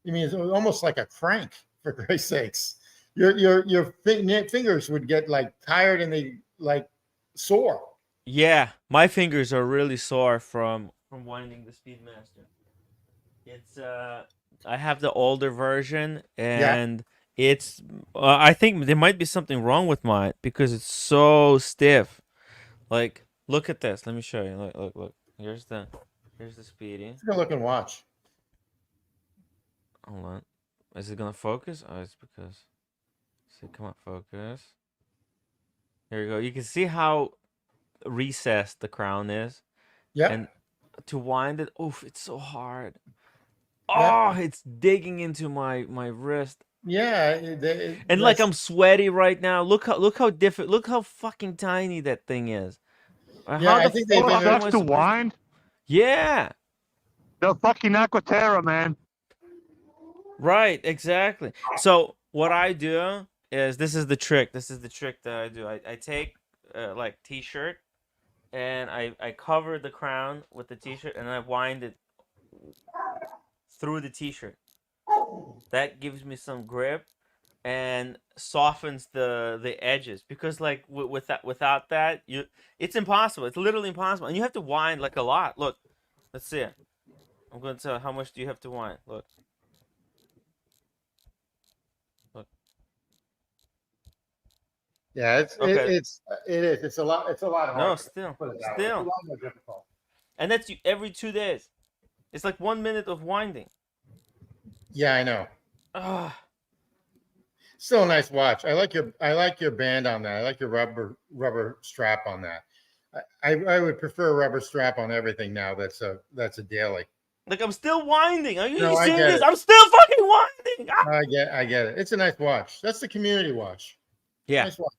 I mean, it's almost like a crank, for Christ's sakes. Your fingers would get like tired and they like sore. Yeah, my fingers are really sore from winding the Speedmaster. It's I have the older version and it's I think there might be something wrong with mine because it's so stiff. Like, look at this. Let me show you. Look. Here's the Speedy. It's a good looking watch. Hold on. Is it gonna focus? Oh, it's because. See, come on, focus. There you go. You can see how recessed the crown is, Yep. and to wind it, oof, it's so hard. Yep. Oh, it's digging into my wrist. Yeah. And like I'm sweaty right now. Look how different. Look how fucking tiny that thing is. Yeah, How I the think they've fuck What been. am sucks I to supposed to? wind? Yeah. The fucking Aquaterra, man. Right. Exactly. So what I do is this is the trick. This is the trick that I do. I take like t-shirt and I cover the crown with the t-shirt and I wind it through the t-shirt. That gives me some grip and softens the edges because like without that it's impossible. It's literally impossible, and you have to wind like a lot. Look, let's see. I'm going to tell how much do you have to wind. Look. Yeah, Okay. it is. It's a lot. It's a lot No, harder. still, Put it that way. It's a still, lot more difficult. and that's every 2 days. It's like 1 minute of winding. Yeah, I know. Ah. Still a nice watch. I like your band on that. I like your rubber strap on that. I would prefer a rubber strap on everything now. That's a daily. Like I'm still winding. Are you No, I seeing get this? it. I'm still fucking winding. Ah. I get it. It's a nice watch. That's the community watch. Yeah. Nice watch.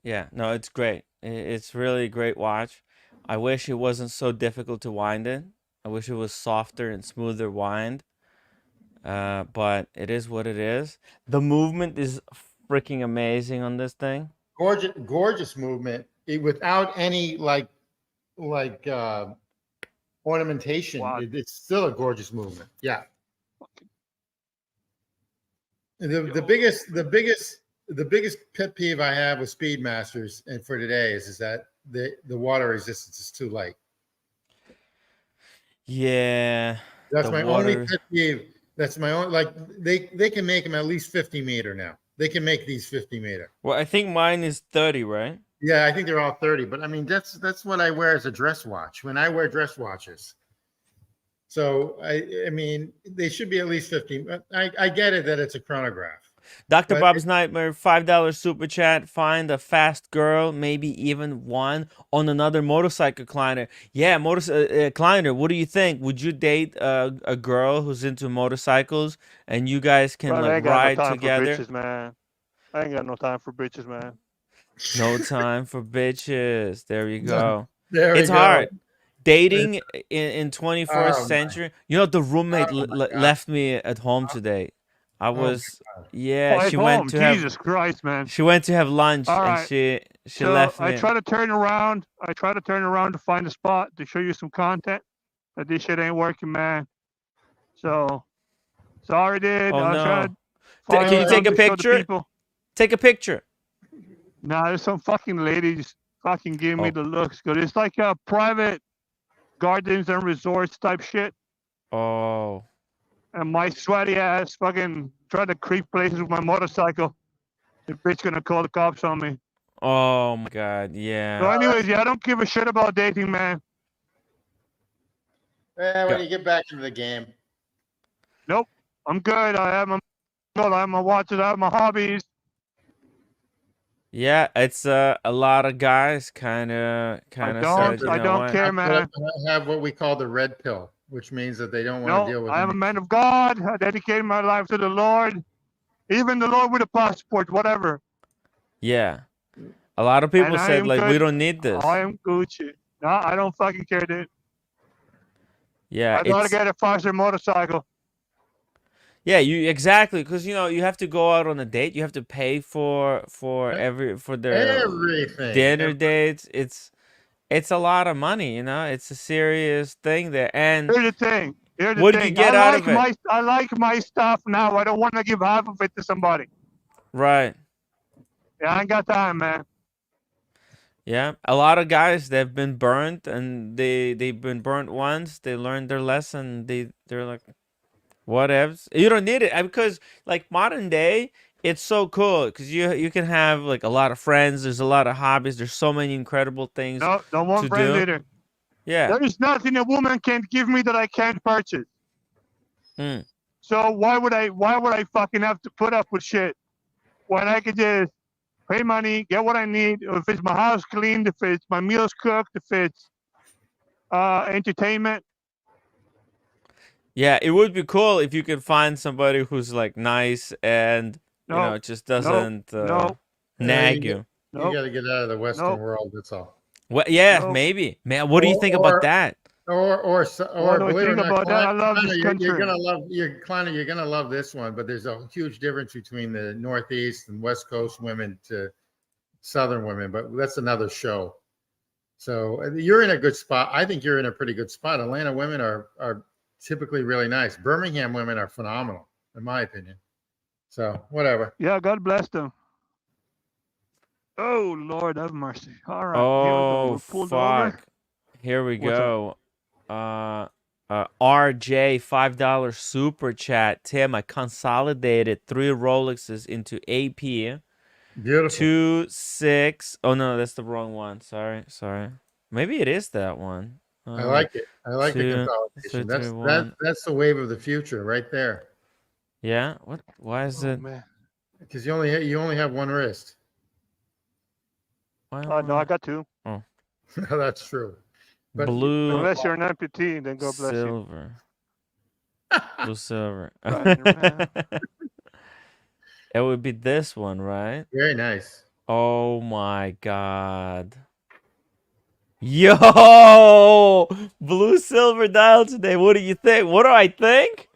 Yeah, no, it's great. It's really a great watch. I wish it wasn't so difficult to wind in. I wish it was softer and smoother wind. But it is what it is. The movement is freaking amazing on this thing. Gorgeous movement without any like ornamentation. Wow. It's still a gorgeous movement. Yeah. The biggest pet peeve I have with Speedmasters and for today is that the water resistance is too light. Yeah. That's the my water. only pet peeve. That's my own. Like they can make them at least 50 meter now. They can make these 50 meter. Well, I think mine is 30, right? Yeah, I think they're all 30. But I mean, that's what I wear as a dress watch when I wear dress watches. So I mean, they should be at least 50. I get it that it's a chronograph. Dr. But Bob's Nightmare, $5 super chat. Find a fast girl, maybe even one on another motorcycle Kleiner. Yeah, Kleiner. What do you think? Would you date a girl who's into motorcycles and you guys can Bro, I like ain't got no ride time together? for bitches, man. I ain't got no time for bitches, man. No time for bitches. There you go. There It's we go. hard. Dating in 21st Oh, century. You know, the roommate Oh, my God. left me at home today. I Oh, my was God. yeah. Oh, She at went home. to have Jesus Christ, man. she went to have lunch All and right. she So left me. I try to turn around. I try to turn around to find a spot to show you some content, but this shit ain't working, man. So sorry, dude. Oh I was trying no! to find Can you take a something to show the picture? people. Take a picture. Nah, there's some fucking ladies fucking giving me Oh. the looks. Cause it's like a private gardens and resorts type shit. Oh. And my sweaty ass fucking trying to creep places with my motorcycle. The bitch gonna call the cops on me. Oh my God! So Yeah. anyways, yeah, I don't give a shit about dating, man. When you get back into the game. Nope. I'm good. I have my watches, I have my hobbies. Yeah, it's a lot of guys kind of I said, you know don't what? care, man. I have what we call the red pill, which means that they don't want to deal No, with I am a any- man of God. I dedicated my life to the Lord. Even the Lord with a passport, whatever. Yeah. A lot of people And I said am like we good. don't need this. I am Gucci. No, I don't fucking care, dude. Yeah, I gotta it's get a faster motorcycle. yeah, you exactly because you know you have to go out on a date. You have to pay for their everything. dinner dates. It's a lot of money, you know. It's a serious thing there. And Here's the thing. Here's the what did you thing. get out of it? I like my stuff now. I don't want to give half of it to somebody. Right. Yeah, I ain't got time, man. Yeah, a lot of guys they've been burnt and they've been burnt once. They learned their lesson. They're like, whatevs. You don't need it because like modern day, it's so cool because you can have like a lot of friends. There's a lot of hobbies. There's so many incredible things No, don't want to friends do. either. Yeah. There is nothing a woman can give me that I can't purchase. Mm. So why would I fucking have to put up with shit when I could just pay money, get what I need. If it's my house cleaned, if it's my meals cooked, if it's entertainment. Yeah, it would be cool if you could find somebody who's like nice and No, just no, doesn't no, nag you you. no, got to get out of the Western no, world. That's all. Well, yeah, no. maybe. Man, what do you think about Or that? What do I believe it or think not, about that? I love Kleiner, this you're country. gonna love Kleiner, you're gonna love this one. But there's a huge difference between the Northeast and West Coast women to Southern women. But that's another show. So you're in a good spot. I think you're in a pretty good spot. Atlanta women are typically really nice. Birmingham women are phenomenal, in my opinion. So whatever. Yeah, God bless them. Oh Lord, have mercy. All right, here we go. Oh We're pulled over. fuck. Here we What's up? go. RJ $5 super chat. Tim, I consolidated 3 Rolexes into AP. Beautiful. 2, 6. Oh no, that's the wrong one. Sorry. Maybe it is that one. I like it. I like the 2, consolidation. 3, 3, 1. That's the wave of the future right there. Yeah. What? Why is it? Man. Because you only have one wrist. Why No, I got 2. Oh, That's true. But blue, Unless you're an amputee, then God bless you. silver. Blue, silver. Riding around. It would be this one, right? Very nice. Oh my god. Yo! Blue silver dial today. What do you think? What do I think?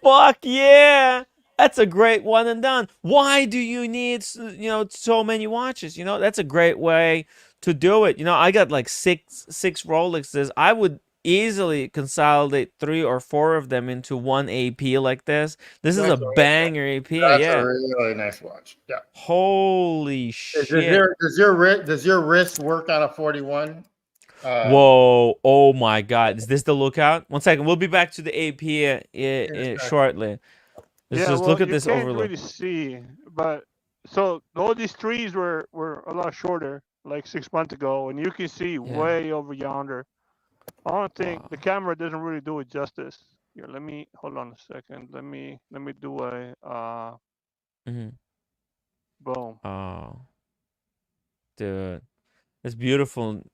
Fuck yeah! That's a great one and done. Why do you need, so many watches? That's a great way to do it. I got like six Rolexes. I would easily consolidate 3 or 4 of them into one AP like this. This is a banger AP. That's Yeah. a really nice watch. Yeah. Holy shit. Does your wrist work on a 41? Whoa. Oh my god. Is this the lookout? One second. We'll be back to the AP shortly. Let's just look at this overlook. You can't really see, but so all these trees were a lot shorter, like 6 months ago, and you can see way over yonder. I don't think the camera doesn't really do it justice. Here, let me hold on a second. Let me do a boom. Oh, dude, it's beautiful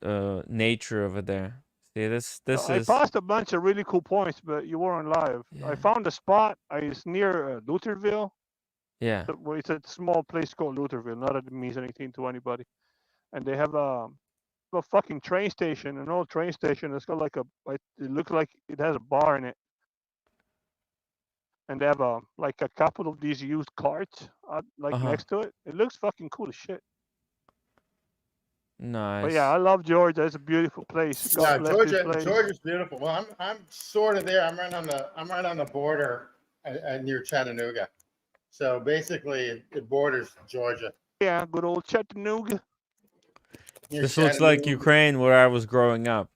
nature over there. See, this I is. passed a bunch of really cool points, but you weren't live. Yeah. I found a spot. It's near Lutherville. Yeah. It's a small place called Lutherville. Not that it means anything to anybody. And they have a fucking train station, an old train station. It's got like it looks like it has a bar in it. And they have a couple of these used carts next to it. It looks fucking cool as shit. Nice. But yeah, I love Georgia. It's a beautiful place. God bless this place. Georgia's beautiful. Well, I'm sort of there. I'm right on the border near Chattanooga. So basically, it borders Georgia. Yeah, good old Chattanooga. This looks like Ukraine, where I was growing up.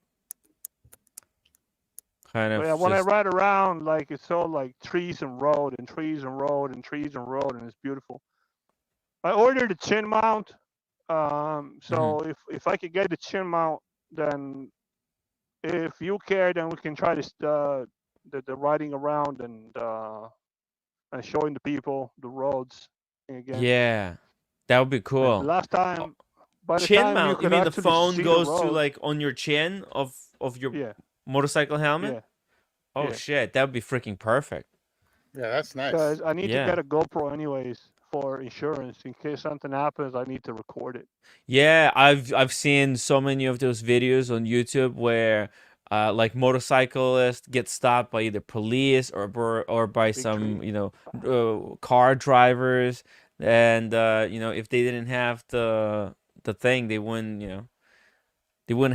Kind of. Yeah, when I ride around, it's all like trees and road and trees and road and trees and road, and it's beautiful. I ordered a chin mount. So if I could get the chin mount, then if you care, then we can try this the riding around and showing the people the roads again. Yeah, that would be cool. Last time, by the chin time mount. You mean the phone goes to like on your chin of your motorcycle helmet? Yeah. Oh shit, that would be freaking perfect. Yeah, that's nice. Because I need to get a GoPro anyways for insurance in case something happens. I need to record it. Yeah, I've seen so many of those videos on YouTube where like motorcyclists get stopped by either police or by some car drivers, and if they didn't have the thing, they wouldn't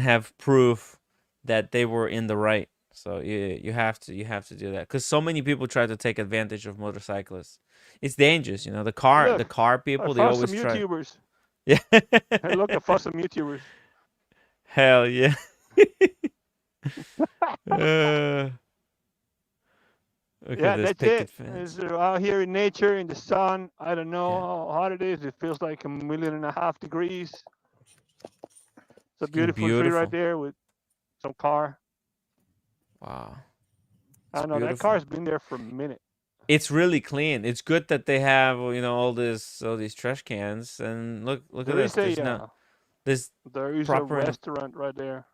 have proof that they were in the right. So you have to do that because so many people try to take advantage of motorcyclists. It's dangerous, the car people. They always some try. YouTubers. Yeah. Hey, look, I found some YouTubers. Hell yeah. Okay, Yeah, that's it. It's out here in nature, in the sun. I don't know how hot it is. It feels like 1.5 million degrees. It's a beautiful tree right there with some car. Wow. I know that car's been there for a minute. It's really clean. It's good that they have all these trash cans. And look at There this. is There's a proper. restaurant right there.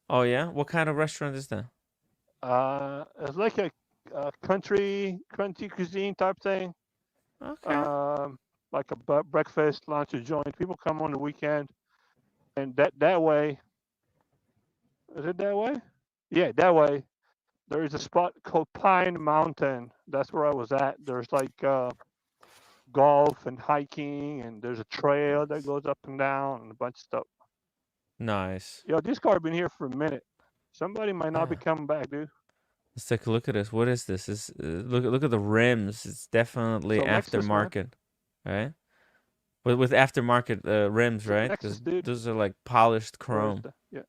Oh yeah, what kind of restaurant is that? It's like a country cuisine type thing. Okay. Like a breakfast, lunch, or joint. People come on the weekend, and that way. Is it that way? Yeah, that way. There is a spot called Pine Mountain. That's where I was at. There's like golf and hiking, and there's a trail that goes up and down, and a bunch of stuff. Nice. Yo, this car been here for a minute. Somebody might not be Ah, coming back, dude. let's take a look at this. What is this? Look at the rims. It's definitely It's a Lexus, man. aftermarket, right? With aftermarket rims, It's a right? Lexus, Because dude. those are like polished Where is chrome. the? Yeah,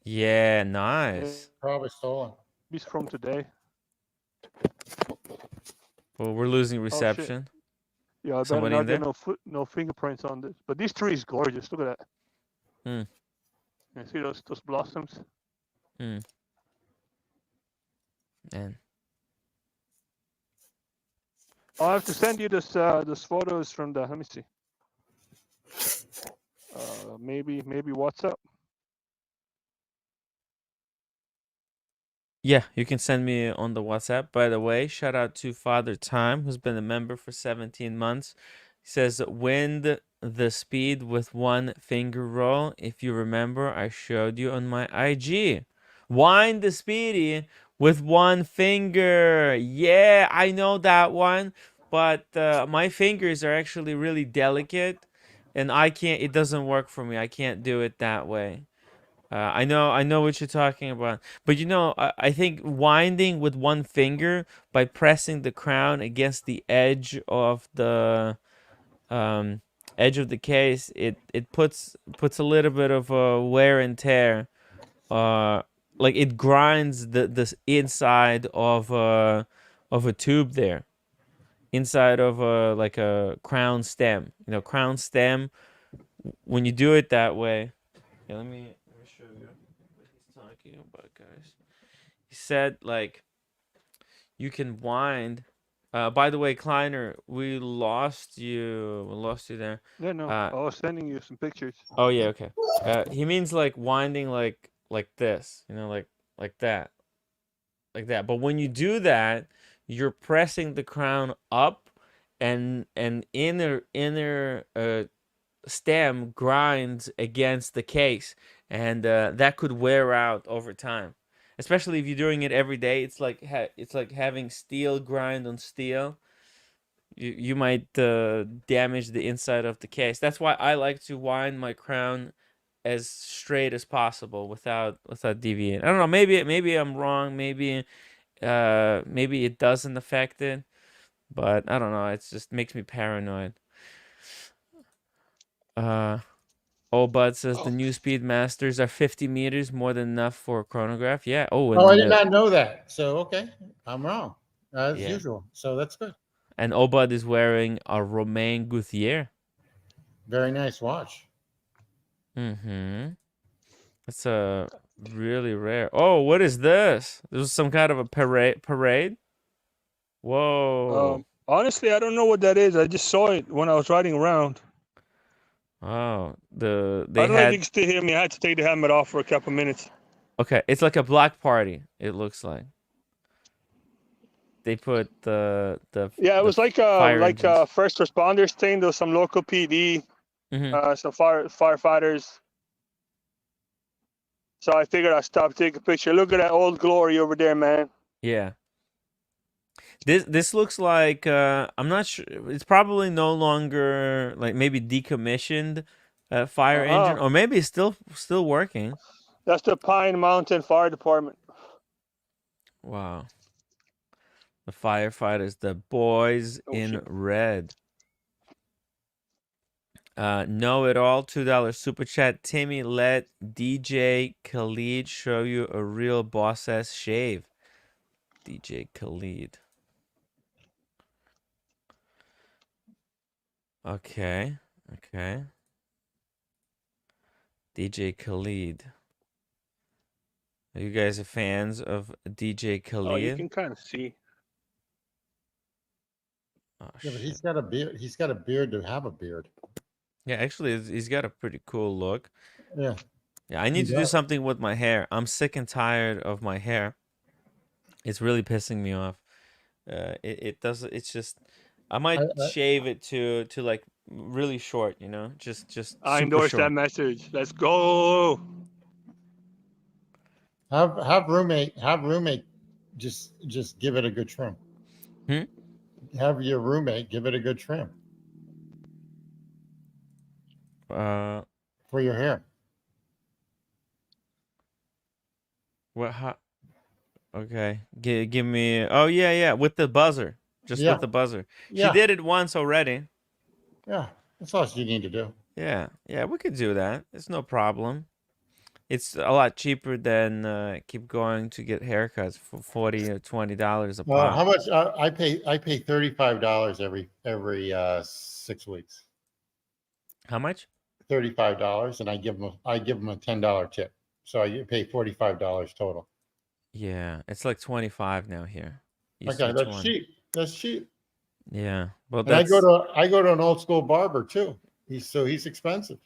Yeah, nice. Probably stolen. he's from today. Well, we're losing Oh shit. reception. Yeah, I better Somebody in not get there? no fingerprints on this. But this tree is gorgeous. Look at that. Hmm. You see those blossoms? Hmm. And I'll have to send you this photos from the. Let me see. Maybe WhatsApp. yeah, you can send me on the WhatsApp. By the way, shout out to Father Time, who's been a member for 17 months. He says, wind the speed with one finger roll. If you remember, I showed you on my IG. Wind the speedy with one finger. Yeah, I know that one. But my fingers are actually really delicate. And it doesn't work for me. I can't do it that way. I know what you're talking about, but I think winding with one finger by pressing the crown against the edge of the case, it puts a little bit of wear and tear. Like it grinds the inside of a tube there, inside of like a crown stem. Crown stem. When you do it that way, yeah, let me show you what he's talking about, guys. He said like you can wind. By the way, Kleiner, we lost you. We lost you there. Yeah, no. I was sending you some pictures. Oh yeah, okay. He means like winding like this, like that, like that. But when you do that, you're pressing the crown up, and inner stem grinds against the case, and that could wear out over time, especially if you're doing it every day. It's like having steel grind on steel. You might damage the inside of the case. That's why I like to wind my crown as straight as possible without deviating. I don't know, maybe I'm wrong, maybe it doesn't affect it, but I don't know, it just makes me paranoid. Bud says the new Speedmasters are 50 meters, more than enough for a chronograph. Yeah. Oh, Oh, I and did not know that. So, okay, I'm wrong as yeah. usual. So that's good. And Obud is wearing a Romain Gauthier. Very nice watch. Mm-hmm. That's a really rare. Oh, what is this? This is some kind of a parade. Whoa. Honestly, I don't know what that is. I just saw it when I was riding around. Oh, I don't know if you can still hear me. I had to take the helmet off for a couple minutes. Okay, it's like a black party. It looks like they put the Yeah, it was like a first responders thing. There was some local PD, some firefighters. So I figured I'd stop, take a picture. Look at that old glory over there, man. Yeah. This looks like I'm not sure. It's probably no longer, like, maybe decommissioned fire engine, or maybe it's still working. That's the Pine Mountain Fire Department. Wow. The firefighters, the boys in red. Know it all, $2 super chat. Timmy, let DJ Khalid show you a real boss ass shave. DJ Khalid. Okay. DJ Khalid. Are you guys fans of DJ Khalid? Oh, you can kind of see. Oh Yeah, but shit. he's got a beard. He's got a beard to have a beard. Yeah, actually, he's got a pretty cool look. Yeah. Yeah, I He need to do does. something with my hair. I'm sick and tired of my hair. It's really pissing me off. It does. It's just. I might I, shave it to like really short. You know, just I super endorse that short. message. Let's go. have roommate just give it a good trim. Hmm? Have your roommate give it a good trim Uh, for your hair. what? How? Okay. Give me. Oh yeah, with the buzzer. Just Yeah. with the buzzer. She Yeah. did it once already. Yeah. That's all you need to do. Yeah, we could do that. It's no problem. It's a lot cheaper than keep going to get haircuts for $40 or $20 a Well, pop. how much I pay $35 every 6 weeks. How much? $35, and I give them a $10 tip. So I pay $45 total. Yeah, it's like 25 now here. Used to Okay, be that's 20. cheap. That's cheap. Yeah, well, And I that's go to an old school barber too. He's expensive.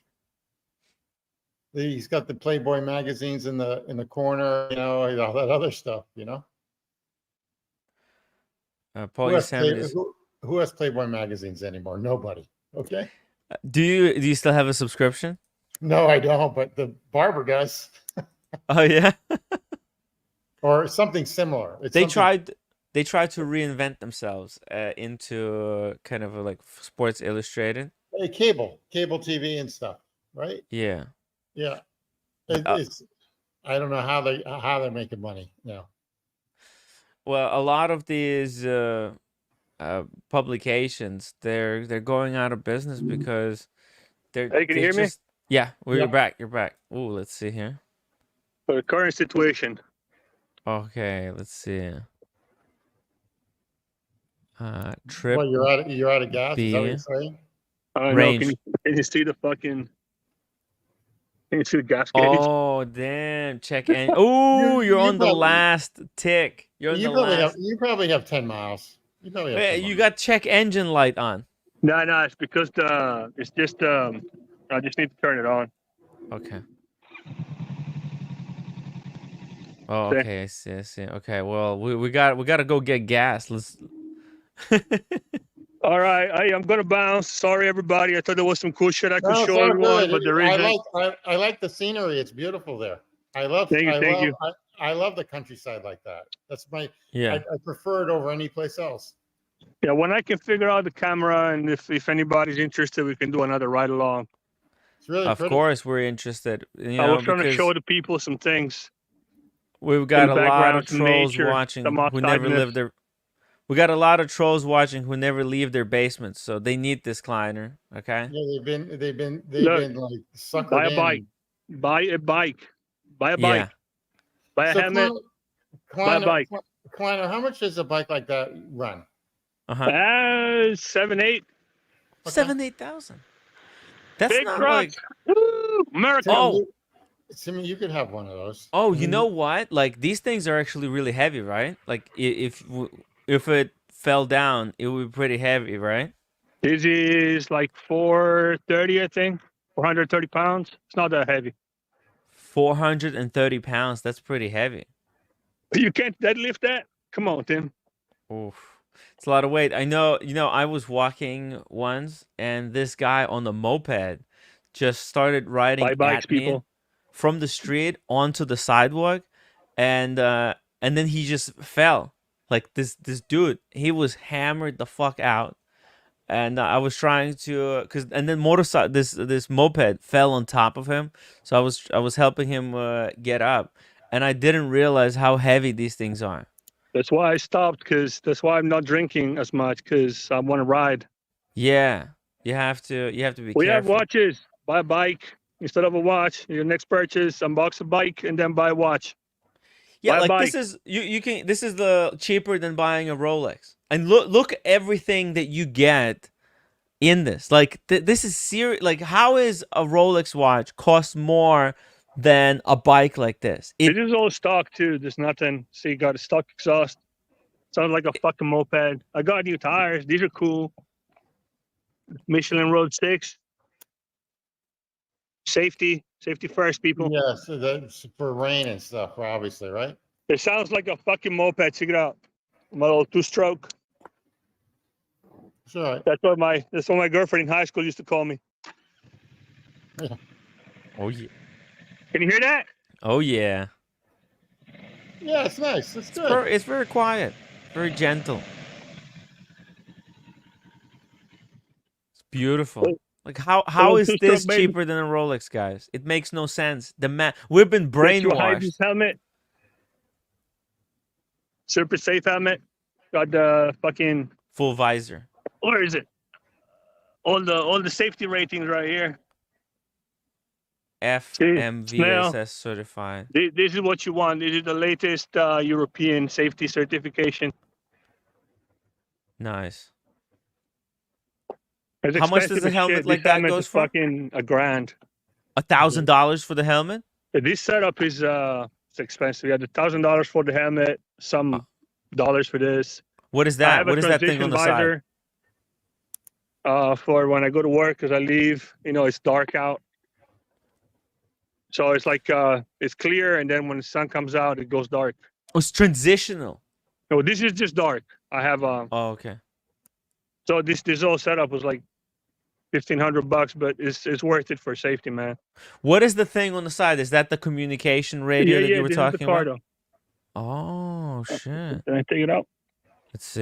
He's got the Playboy magazines in the corner, and all that other stuff, Paul Who has Yosemite's. who has Playboy magazines anymore? Nobody. Okay. Do you still have a subscription? No, I don't, but the barber does. Oh yeah. Or something similar. It's They something, tried to reinvent themselves into kind of like Sports Illustrated. cable TV and stuff, right? Yeah. Yeah. Uh, It's I don't know how they're making money now. well, a lot of these publications they're going out of business because Hey, can you they hear me? just yeah. Well, Yeah. You're back. Ooh, let's see here. For the current situation. Okay, let's see. Trip Well, you're out of gas. Is that what B you're saying? I don't know. range. Can you see the fucking? Can you see the gas gauge? Oh damn! Check and oh, you're You on the probably last tick. You're on the last. you probably have 10 miles. You probably have Wait, 10 you miles. got check engine light on. No, it's because it's just I just need to turn it on. Okay. Oh, Okay. okay. I see. Okay. Well, we got to go get gas. Let's. All right, I'm gonna bounce. Sorry, everybody. I thought there was some cool shit I could No, it's show all everyone, good. but there isn't. I like the scenery. It's beautiful there. Thank you. I love the countryside like that. That's my Yeah. I prefer it over any place else. Yeah, when I can figure out the camera, and if anybody's interested, we can do another ride along. It's really Of pretty. course, we're interested. You I know, was trying to because show the people some things. we've got the a lot of background, some trolls nature, watching some who never outsideness. live their. We got a lot of trolls watching who never leave their basements, so they need this Kleiner. Okay. Yeah, they've been Look, like suckered buy a in. bike. Buy a bike. Buy a Yeah. bike. Buy a So helmet. Buy a bike. Kleiner, how much does a bike like that run? 7, 8. 7,000-8,000. That's Big not truck. like. Woo! America. Oh. Timmy, you could have one of those. Oh, you know what? Like these things are actually really heavy, right? Like if it fell down, it would be pretty heavy, right? This is like 430, I think. 430 pounds. It's not that heavy. 430 pounds. That's pretty heavy. You can't deadlift that? Come on, Tim. Oof. It's a lot of weight. I know, I was walking once and this guy on the moped just started riding Buy bikes, at me people. from the street onto the sidewalk and then he just fell. Like this dude, he was hammered the fuck out. And I was trying to and then this moped fell on top of him. So I was helping him get up and I didn't realize how heavy these things are. That's why I stopped, because that's why I'm not drinking as much, because I want to ride. Yeah, you have to be We have careful. watches. Buy a bike instead of a watch. Your next purchase, unbox a bike and then buy a watch. Yeah, buy a like bike. this is you can this is the cheaper than buying a Rolex. And look everything that you get in this. Like this is serious. Like how is a Rolex watch cost more than a bike like this? This is all stock too. There's nothing. See, you got a stock exhaust. Sounds like a fucking moped. I got new tires. These are cool. Michelin Road 6. Safety first, people. Yes, that's for rain and stuff, obviously, right? It sounds like a fucking moped. Check it out. My little 2-stroke. It's all right. That's what my girlfriend in high school used to call me. Oh yeah. Can you hear that? Oh yeah. Yeah, it's nice. It's good. It's very quiet, very gentle. It's beautiful. Like how Little is two-stroke, this baby. cheaper than a Rolex, guys? It makes no sense. We've been Get you a high brainwashed. vis helmet. Super safe helmet. Got the fucking, Full visor. where is it? All the safety ratings right here. FMVSS certified. This is what you want. This is the latest European safety certification. Nice. It's How much expensive does a as helmet shit. like This that helmet goes is for? fucking $1,000. $1,000 for the helmet? This setup is it's expensive. Yeah, $1,000 for the helmet, some dollars for this. What is I that? have What a is that thing transition on the side? visor for when I go to work, because I leave. It's dark out, so it's like it's clear, and then when the sun comes out, it goes dark. Oh, it's transitional. No, this is just dark. I have Oh, okay. so this whole setup was like $1,500, but it's worth it for safety, man. What is the thing on the side? Is that the communication radio that you were This talking is the car, about? though. Oh shit. Can I take it out? Let's see.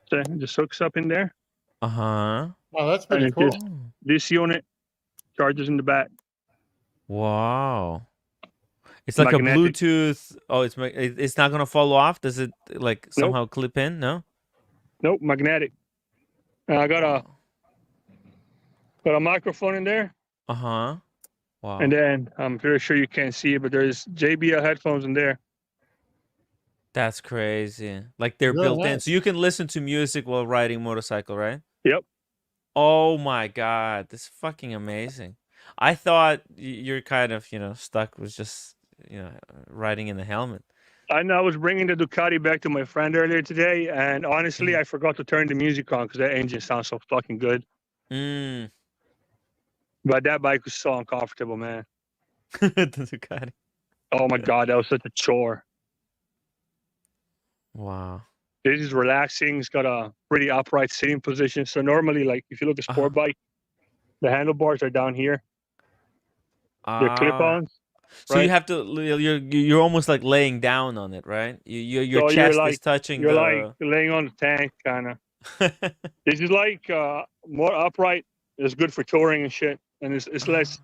So it just hooks up in there. Uh-huh. Oh, that's And pretty it cool. just, this unit charges in the back. Wow. It's like Magnetic. a Bluetooth. Oh, it's not gonna fall off. Does it like somehow clip in? No. Nope, magnetic. And I got a microphone in there, Uh-huh. Wow. and then I'm very sure you can't see it, but there's JBL headphones in there. That's crazy. Like they're Really built in, nice. so you can listen to music while riding motorcycle, right? Yep. Oh my god, this is fucking amazing. I thought you're kind of, stuck with just, riding in the helmet. I know I was bringing the Ducati back to my friend earlier today, and honestly, I forgot to turn the music on because that engine sounds so fucking good. Mm. But that bike was so uncomfortable, man. The Ducati. Oh my god, that was such a chore. Wow. This is relaxing. It's got a pretty upright sitting position. So normally, like if you look at a sport bike, the handlebars are down here. They're clip-ons. So you right? have to you're almost like laying down on it, right? Your So chest you're is touching You're the like laying on the tank, kind of. This is like more upright. It's good for touring and shit, and it's less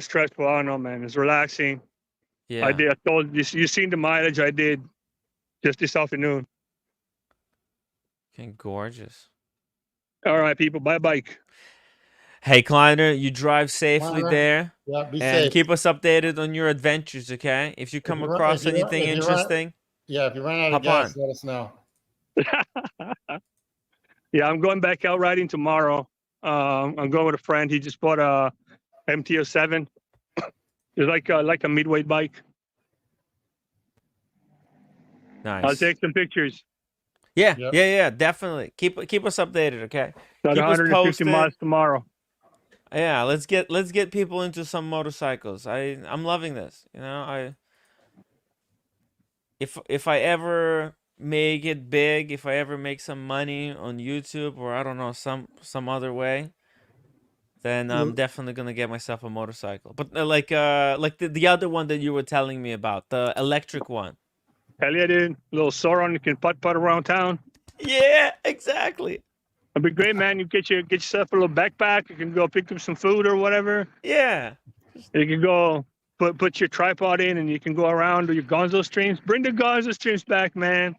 stressful. I don't know, man. It's relaxing. Yeah. I told you. You seen the mileage I did just this afternoon. Okay, gorgeous. All right, people. Buy a bike. Hey, Kleiner, you drive safely Kleiner, there. Yeah, be And safe. keep us updated on your adventures, okay? If you come across anything interesting, Yeah, if you run out hop of gas, on. let us know. Yeah, I'm going back out riding tomorrow. I'm going with a friend. He just bought a MT-07. It's like a midweight bike. Nice. I'll take some pictures. Yeah, Yep. yeah, definitely. Keep us updated, okay? Got Keep us 150 posted. miles tomorrow. Yeah, let's get people into some motorcycles. I'm loving this. If I ever make it big, if I ever make some money on YouTube or I don't know some other way, then I'm definitely gonna get myself a motorcycle. But like the other one that you were telling me about, the electric one. Hell yeah, dude. A little Sauron, you can putt around town. Yeah, exactly. It'd be great, man. You get yourself a little backpack. You can go pick up some food or whatever. Yeah. You can go put your tripod in, and you can go around, do your Gonzo streams. Bring the Gonzo streams back, man.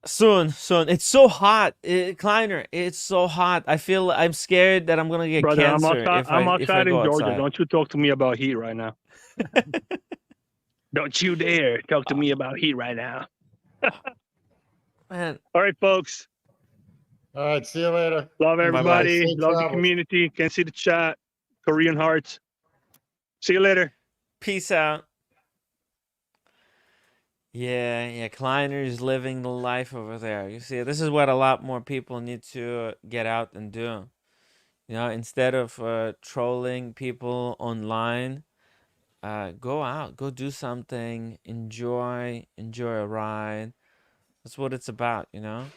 Soon. It's so hot, Kleiner. It's so hot. I'm scared that I'm gonna get Brother, cancer I'm outside in go Georgia. outside. Don't you talk to me about heat right now. Don't you dare talk to me about heat right now. Man, All right, folks. All right, see you later. Love everybody. Safe Love the travels. community. Can see the chat. Korean hearts. See you later. peace out. Yeah. Kleiner is living the life over there. You see, this is what a lot more people need to get out and do. You know, instead of trolling people online, go out, go do something, enjoy a ride. That's what it's about, you know?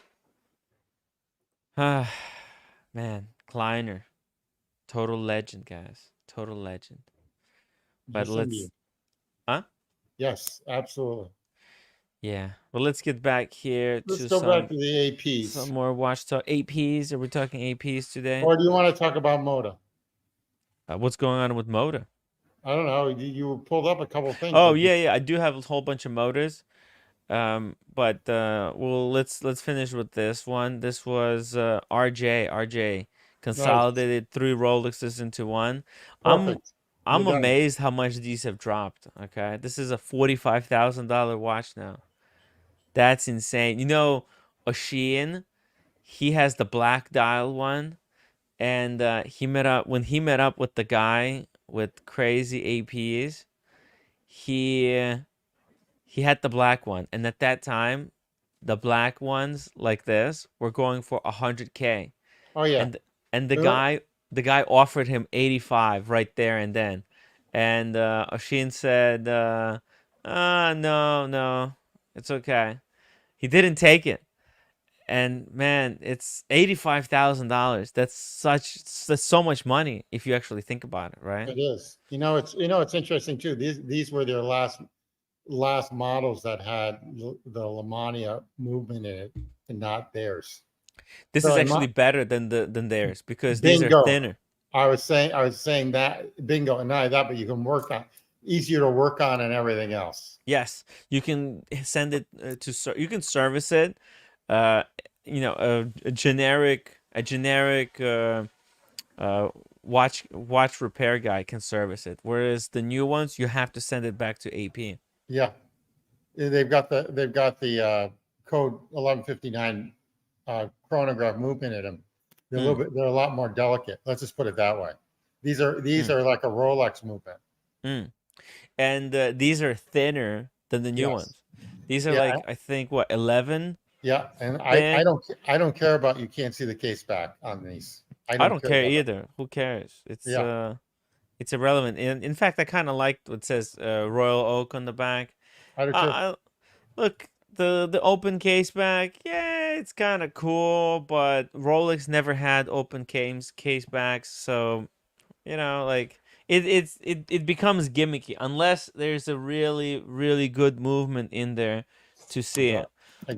Man, Kleiner, total legend, guys. Total legend. But Yes, indeed. huh? Yes, absolutely. Yeah. Well, let's get back here Let's to go back some to the some APs. more watch talk. APs. Are we talking APs today? Or do you want to talk about Moda? What's going on with Moda? I don't know. You pulled up a couple things. Oh Like, yeah. I do have a whole bunch of motors. But well, let's finish with this one. This was RJ nice, consolidated three Rolexes into one. I'm perfect. You're I'm done. amazed how much these have dropped. Okay, this is a $45,000 watch now. That's insane. You know, Ocean, he has the black dial one, and he met up with the guy with crazy APs. He he had the black one, and at that time, the black ones like this were going for 100K, Oh yeah. and and Uh, the guy offered him 85 right there and then, and Oshin said, no, it's okay. He didn't take it, and man, it's $85,000. That's so much money if you actually think about it, right? It is. It's interesting too. These were their last models that had the Lamania movement in it, and not theirs. This So is in my actually better than theirs because these are bingo, thinner. I was saying that bingo, and not only that, but you can work on easier to work on and everything else. Yes, you can send it you can service it. Uh, a generic uh, watch repair guy can service it. Whereas the new ones, you have to send it back to AP. Yeah, they've got the code 1159 chronograph movement in them. Mm, They're a lot more delicate. Let's just put it that way. These are these mm, are like a Rolex movement. mm. And these are thinner than the new Yes. ones. These are Yeah. like I think what 11 Yeah. And I thin. don't care about you can't see the case back on these. I I don't don't care care about that. either. Who cares? Yeah. It's irrelevant. In fact, I kind of liked what says Royal Oak on the back. I do too. Look, the open case back, yeah, it's kind of cool, but Rolex never had open case backs, so like it becomes gimmicky unless there's a really good movement in there to see Yeah. it.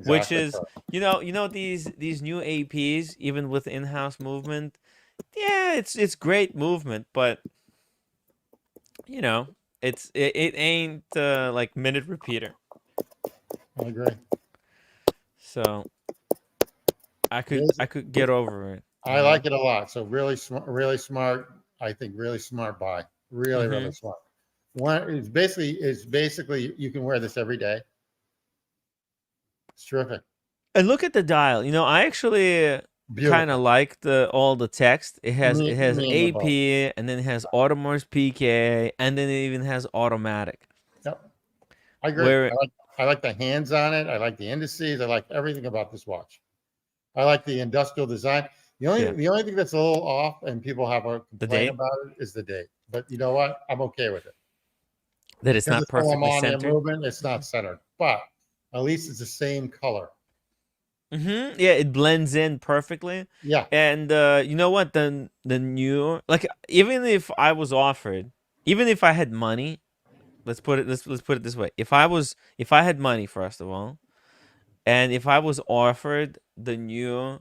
Which Exactly is, correct. these new APs, even with in-house movement, yeah, it's great movement, but you know, it ain't like minute repeater. I agree. So This, I could get over it, you I know. like it a lot. So really smart, really smart. I think really smart buy. Really, Hmm. really smart. One is basically you can wear this every day. It's terrific. And look at the dial. You know, I actually kind of Beautiful. like the all the text. Me, It has me and you both. AP, and then it has Audemars Piguet, and then it even has automatic. Yep. I agree. Where I like the hands on it. I like the indices. I like everything about this watch. I like the industrial design. The only yeah, the only thing that's a little off and people have a the complaint date about it is the date. But you know what? I'm okay with it. that it's Because not it's the perfectly Lamania centered. movement, it's not centered. But at least it's the same color. Yeah, it blends in perfectly. Yeah. And you know what? The new, like, even if I was offered, even if I had money, let's put it this way. If I had money, first of all, and if I was offered the new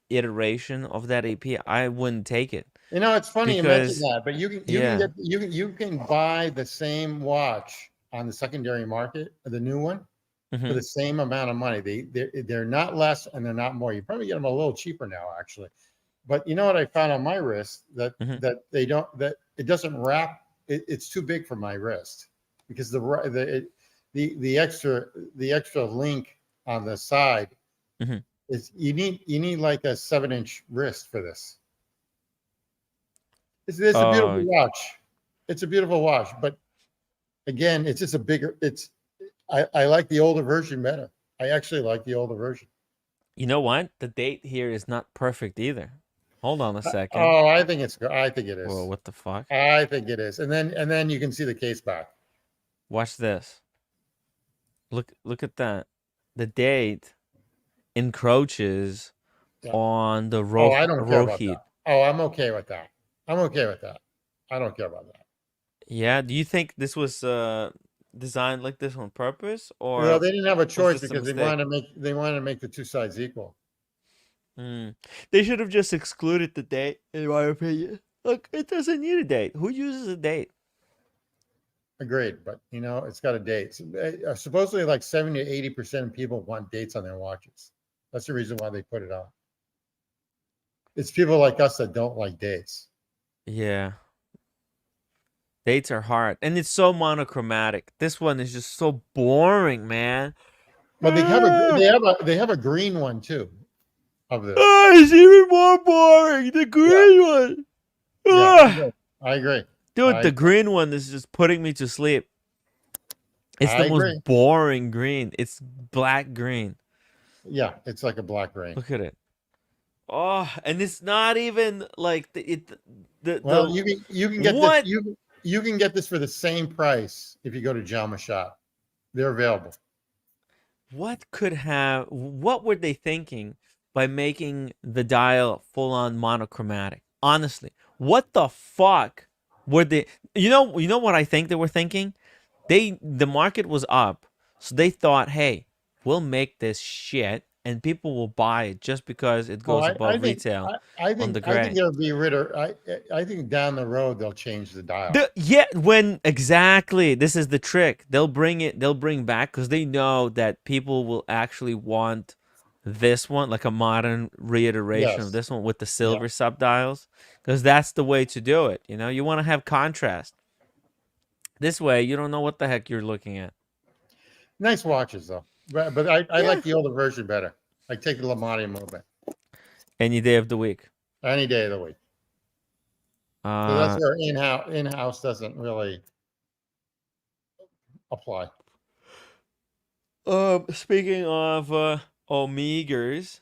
iteration of that AP, I wouldn't take it It's funny you mentioned because that, but yeah. you can buy the same watch on the secondary market, the new one, for Hmm. the same amount of money. They're not less and they're not more. You probably get them a little cheaper now, actually. But you know what I found on my wrist that Hmm. it doesn't wrap. It's too big for my wrist because the extra link on the side Hmm. is you need like a 7-inch wrist for this. It's a beautiful Oh, watch. It's a beautiful watch, but again, it's just a bigger. I like the older version better. I actually like the older version. You know what? The date here is not perfect either. Hold on a second. Oh, I think it is. Whoa, what the fuck? I think it is. And then you can see the case back. Watch this. Look at that. The date encroaches Yeah. on the Oh, I don't care about Rohit. that. Oh, I'm okay with that. I'm okay with that. I don't care about that. Yeah, do you think this was designed like this on purpose, or Well, they didn't have a choice this a because they mistake? wanted to make the two sides equal. They should have just excluded the date, in my opinion. Look, it doesn't need a date. Who uses a date? Agreed, but it's got a date. Supposedly, like 70 to 80% of people want dates on their watches. That's the reason why they put it on. It's people like us that don't like dates. Yeah. Dates are hard, and it's so monochromatic. This one is just so boring, man. But they have a green one too of this. Oh, it's even more boring. The green one. Yeah, I agree. Dude, the green one is just putting me to sleep. It's the most boring green. It's black green. Yeah, it's like a black green. Look at it. Oh, and it's not even like you can get what? this. You can get this for the same price if you go to Jama Shop. They're available. What were they thinking by making the dial full on monochromatic? Honestly, what the fuck were they? You know what I think they were thinking? The market was up, so they thought, hey, we'll make this shit and people will buy it just because it goes above retail. I think they'll be rid of. I think down the road they'll change the dial. Exactly. This is the trick. They'll bring back, because they know that people will actually want this one, like a modern reiteration of this one with the silver subdials, because that's the way to do it. You want to have contrast. This way, you don't know what the heck you're looking at. Nice watches though, but I like the older version better. I take the Lamania movement any day of the week. Any day of the week. So that's where in-house doesn't really apply. Speaking of Omegas,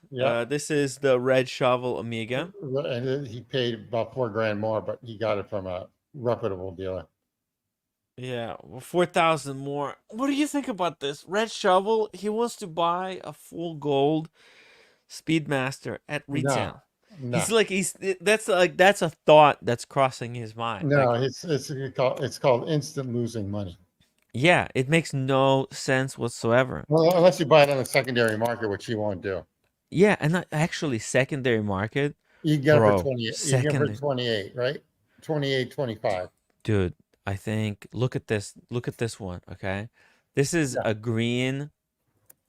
this is the Red Shovel Omega. And he paid about $4,000 more, but he got it from a reputable dealer. Yeah, 4,000 more. What do you think about this? Red Shovel, he wants to buy a full gold Speedmaster at retail. No. That's a thought that's crossing his mind. No, it's called instant losing money. Yeah, it makes no sense whatsoever. Well, unless you buy it on the secondary market, which you won't do. Yeah, and not actually secondary market. You can get it for 28. You can get it for 28, right? 28, 25. Dude, I think look at this one, okay? This is a green.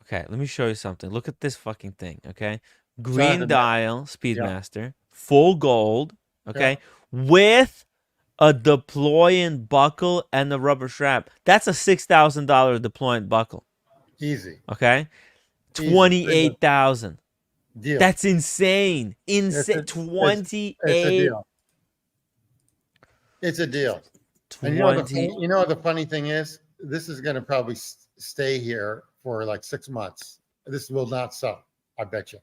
Okay, let me show you something. Look at this fucking thing, okay? Green dial Speedmaster, full gold, okay? With a deployant buckle and a rubber strap. That's a $6,000 deployant buckle. Easy. Okay? 28,000. Deal. That's insane. Insane. 28. It's a deal. It's a deal. And you know what the funny thing is? This is going to probably stay here for like 6 months. This will not sell. I bet you.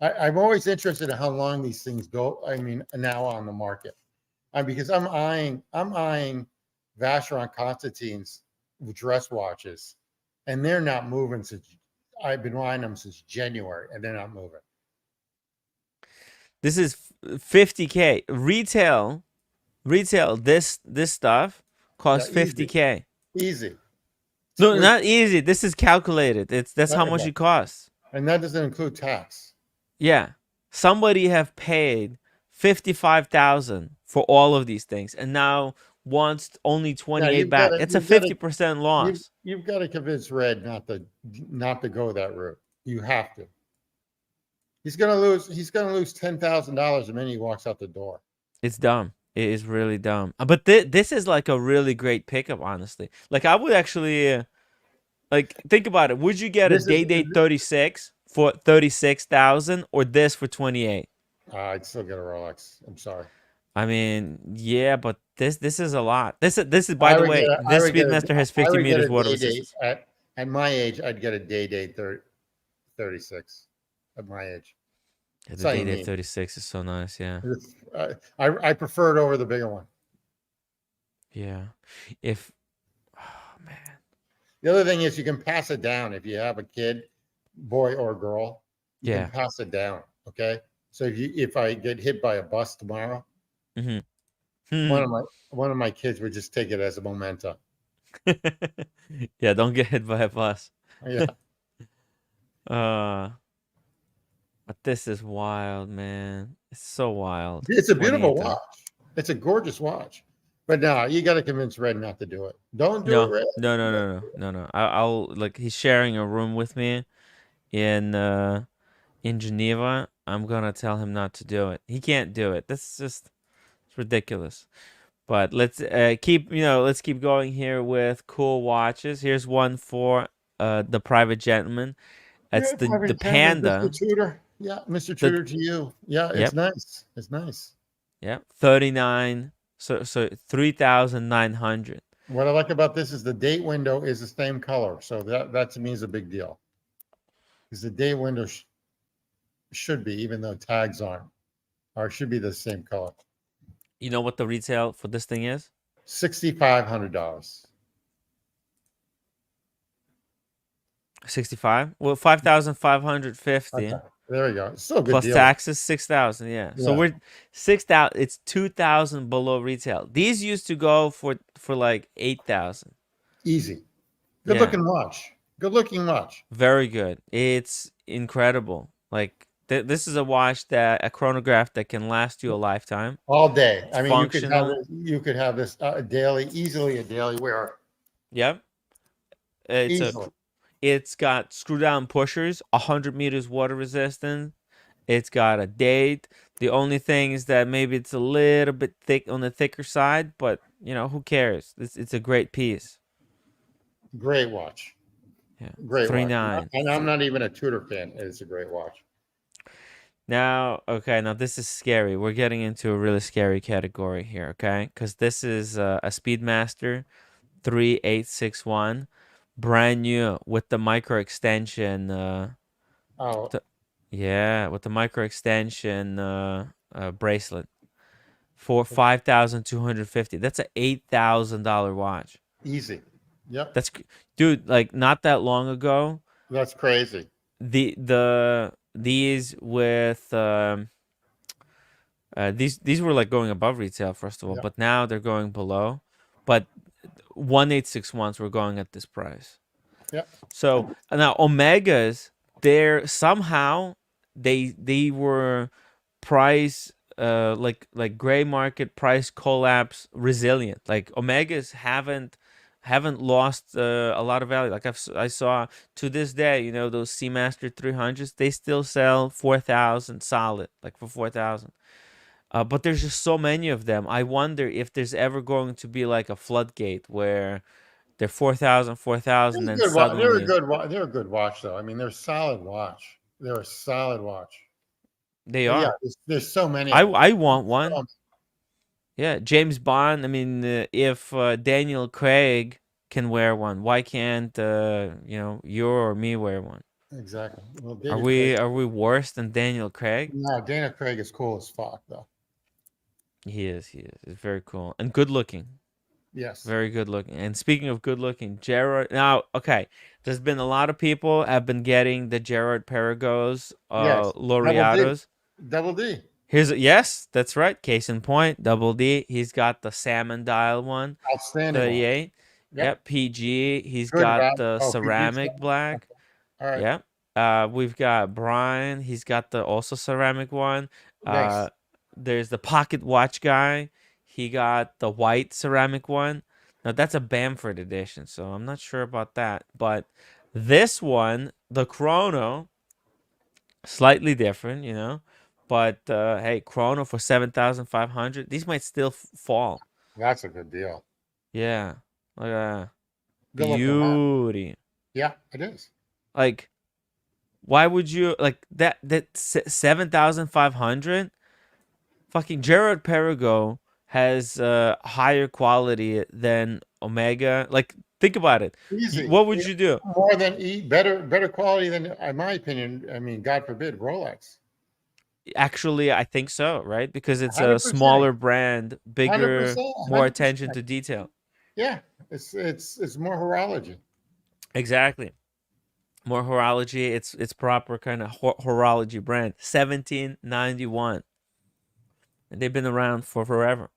I'm always interested in how long these things go. I mean, now on the market, because I'm eyeing Vacheron Constantine's dress watches, and they're not moving since I've been buying them since January, and they're not moving. This is $50K retail. This stuff costs $50K. Easy. No, not easy. This is calculated. That's how much it costs. And that doesn't include tax. Yeah. Somebody have paid $55,000 for all of these things and now wants only 28 back. It's a 50% loss. You've got to convince Red not to go that route. You have to. He's gonna lose $10,000 the minute he walks out the door. It's dumb. It is really dumb. But this is like a really great pickup, honestly. Like I would actually think about it. Would you get a Day 36 for 36,000 or this for 28? I'd still get a Rolex. I'm sorry. I mean, yeah, but this is a lot. This is by I the would get way, a, I this would get a, Speedmaster has I 50 would get a meters water day date resistance. at my age. I'd get a day date 36 at my age. Yeah, That's the all you Day-Date need. 36 is so nice. Yeah, I prefer it over the bigger one. yeah. If oh man, The other thing is you can pass it down if you have a kid, boy or girl. You can yeah. pass it down. Okay. So if I get hit by a bus tomorrow, Mm-hmm. one of my kids would just take it as a memento. Yeah, don't get hit by a bus. Yeah. Uh, but this is wild, man. It's so wild. It's a beautiful 28. watch. It's a gorgeous watch. But no, you got to convince Red not to do it. Don't do it, No, Red. no, no, no, no, no, no. I'll like he's sharing a room with me in Geneva. I'm gonna tell him not to do it. He can't do it. That's just it's ridiculous. But let's let's keep going here with cool watches. Here's one for the private gentleman. It's Yeah, the private attendant, Mr. Panda. Tudor. Yeah, Mr. The Tudor to you. Yeah, it's Yep, nice. It's nice. yep. 39. So 3,900. What I like about this is the date window is the same color. So that to me is a big deal. Because the date window should be, even though tags aren't, or should be the same color. You know what the retail for this thing is? $6,500. 65. Well, 5,550 Okay, there we go. It's still a good plus deal. taxes 6,000. Yeah. So Yeah. we're 6,000. It's 2,000 below retail. These used to go for like 8,000. Easy. Good Yeah. looking watch. Good looking watch. Very good. It's incredible. Like this is a watch that a chronograph that can last you a lifetime. All day. I mean, Functional. you could have this easily a daily wear. Yep. It's a Easily. It's got screw down pushers, 100 meters water resistant. It's got a date. The only thing is that maybe it's a little bit thick on the thicker side, but who cares? It's a great piece. Great watch. Yeah. Great watch. 3.9. And I'm not even a Tudor fan. It's a great watch. Now, okay, now this is scary. We're getting into a really scary category here, okay? Because this is a Speedmaster 3861, brand new with the micro extension. Oh, Yeah, with the micro extension bracelet for 5,250. That's a $8,000 watch. easy. Yep. That's dude, like not that long ago, That's crazy. these with these were like going above retail first of all, Yep. but now they're going below. But 1861s were going at this price. Yep. So now Omegas, they're somehow they were price like gray market price collapse resilient. Like Omegas haven't lost a lot of value. Like I saw to this day, those Seamaster 300s, they still sell 4,000 solid, like for 4,000. But there's just so many of them. I wonder if there's ever going to be like a floodgate where they're 4,000, 4,000, then They're a suddenly good watch. They're a good watch, though. I mean, they're a solid watch. They're a solid watch. they But yeah, are. there's so many. I want one. Um, Yeah, James Bond. I mean, if Daniel Craig can wear one, why can't you or me wear one? exactly. Well, Are Daniel we Craig. are we worse than Daniel Craig? No, Daniel Craig is cool as fuck, though. He is. He is. It's very cool and good looking. Yes. Very good looking. And speaking of good looking, Gerard. Now, okay, there's been a lot of people have been getting the Gerard Perregaux Yes. Laureatos. Double D. Yes, that's right. Case in point, Double D. He's got the salmon dial one, Outstanding one. 38. Yep. Yep, PG. He's Good got value. the Oh, PG's ceramic got- black. All right. Yep. We've got Brian. He's got the also ceramic one. Nice. There's the pocket watch guy. He got the white ceramic one. Now that's a Bamford edition, so I'm not sure about that. But this one, the Chrono, slightly different. But hey, Chrono for 7,500. These might still fall. That's a good deal. Yeah. Look at that. Good looking watch. Beauty. Yeah, it is. Like, why would you like that 7,500? fucking Gerard Perregaux has higher quality than Omega. Like, think about it. Easy. What would you do? More than better quality than, in my opinion. I mean, God forbid, Rolex. Actually, I think so, right? Because it's a 100%. smaller brand, bigger, 100%. more attention 100%. to detail. Yeah, it's more horology. Exactly. More horology. It's proper kind of horology brand. 1791. And they've been around for forever.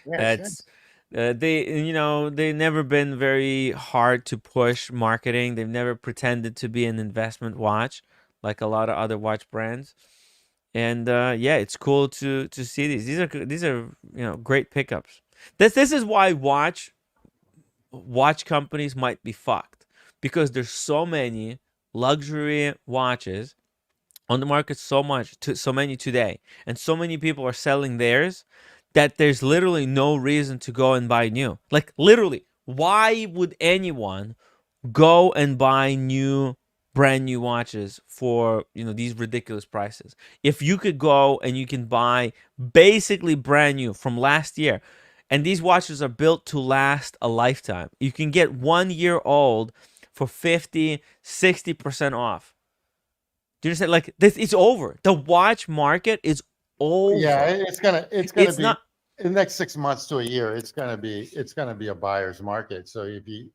Yes, It's yes. they've never been very hard to push marketing. They've never pretended to be an investment watch like a lot of other watch brands. And yeah, it's cool to see these. These are great pickups. This is why watch companies might be fucked, because there's so many luxury watches on the market, so many today, and so many people are selling theirs, that there's literally no reason to go and buy new. Like, literally, why would anyone go and buy brand new watches for these ridiculous prices? If you could go and you can buy basically brand new from last year, and these watches are built to last a lifetime, you can get 1 year old for 50-60% off. Do you understand? Like, this, it's over. The watch market is over. Yeah, it's gonna It's be not. in the next 6 months to a year. It's gonna be a buyer's market. So if you,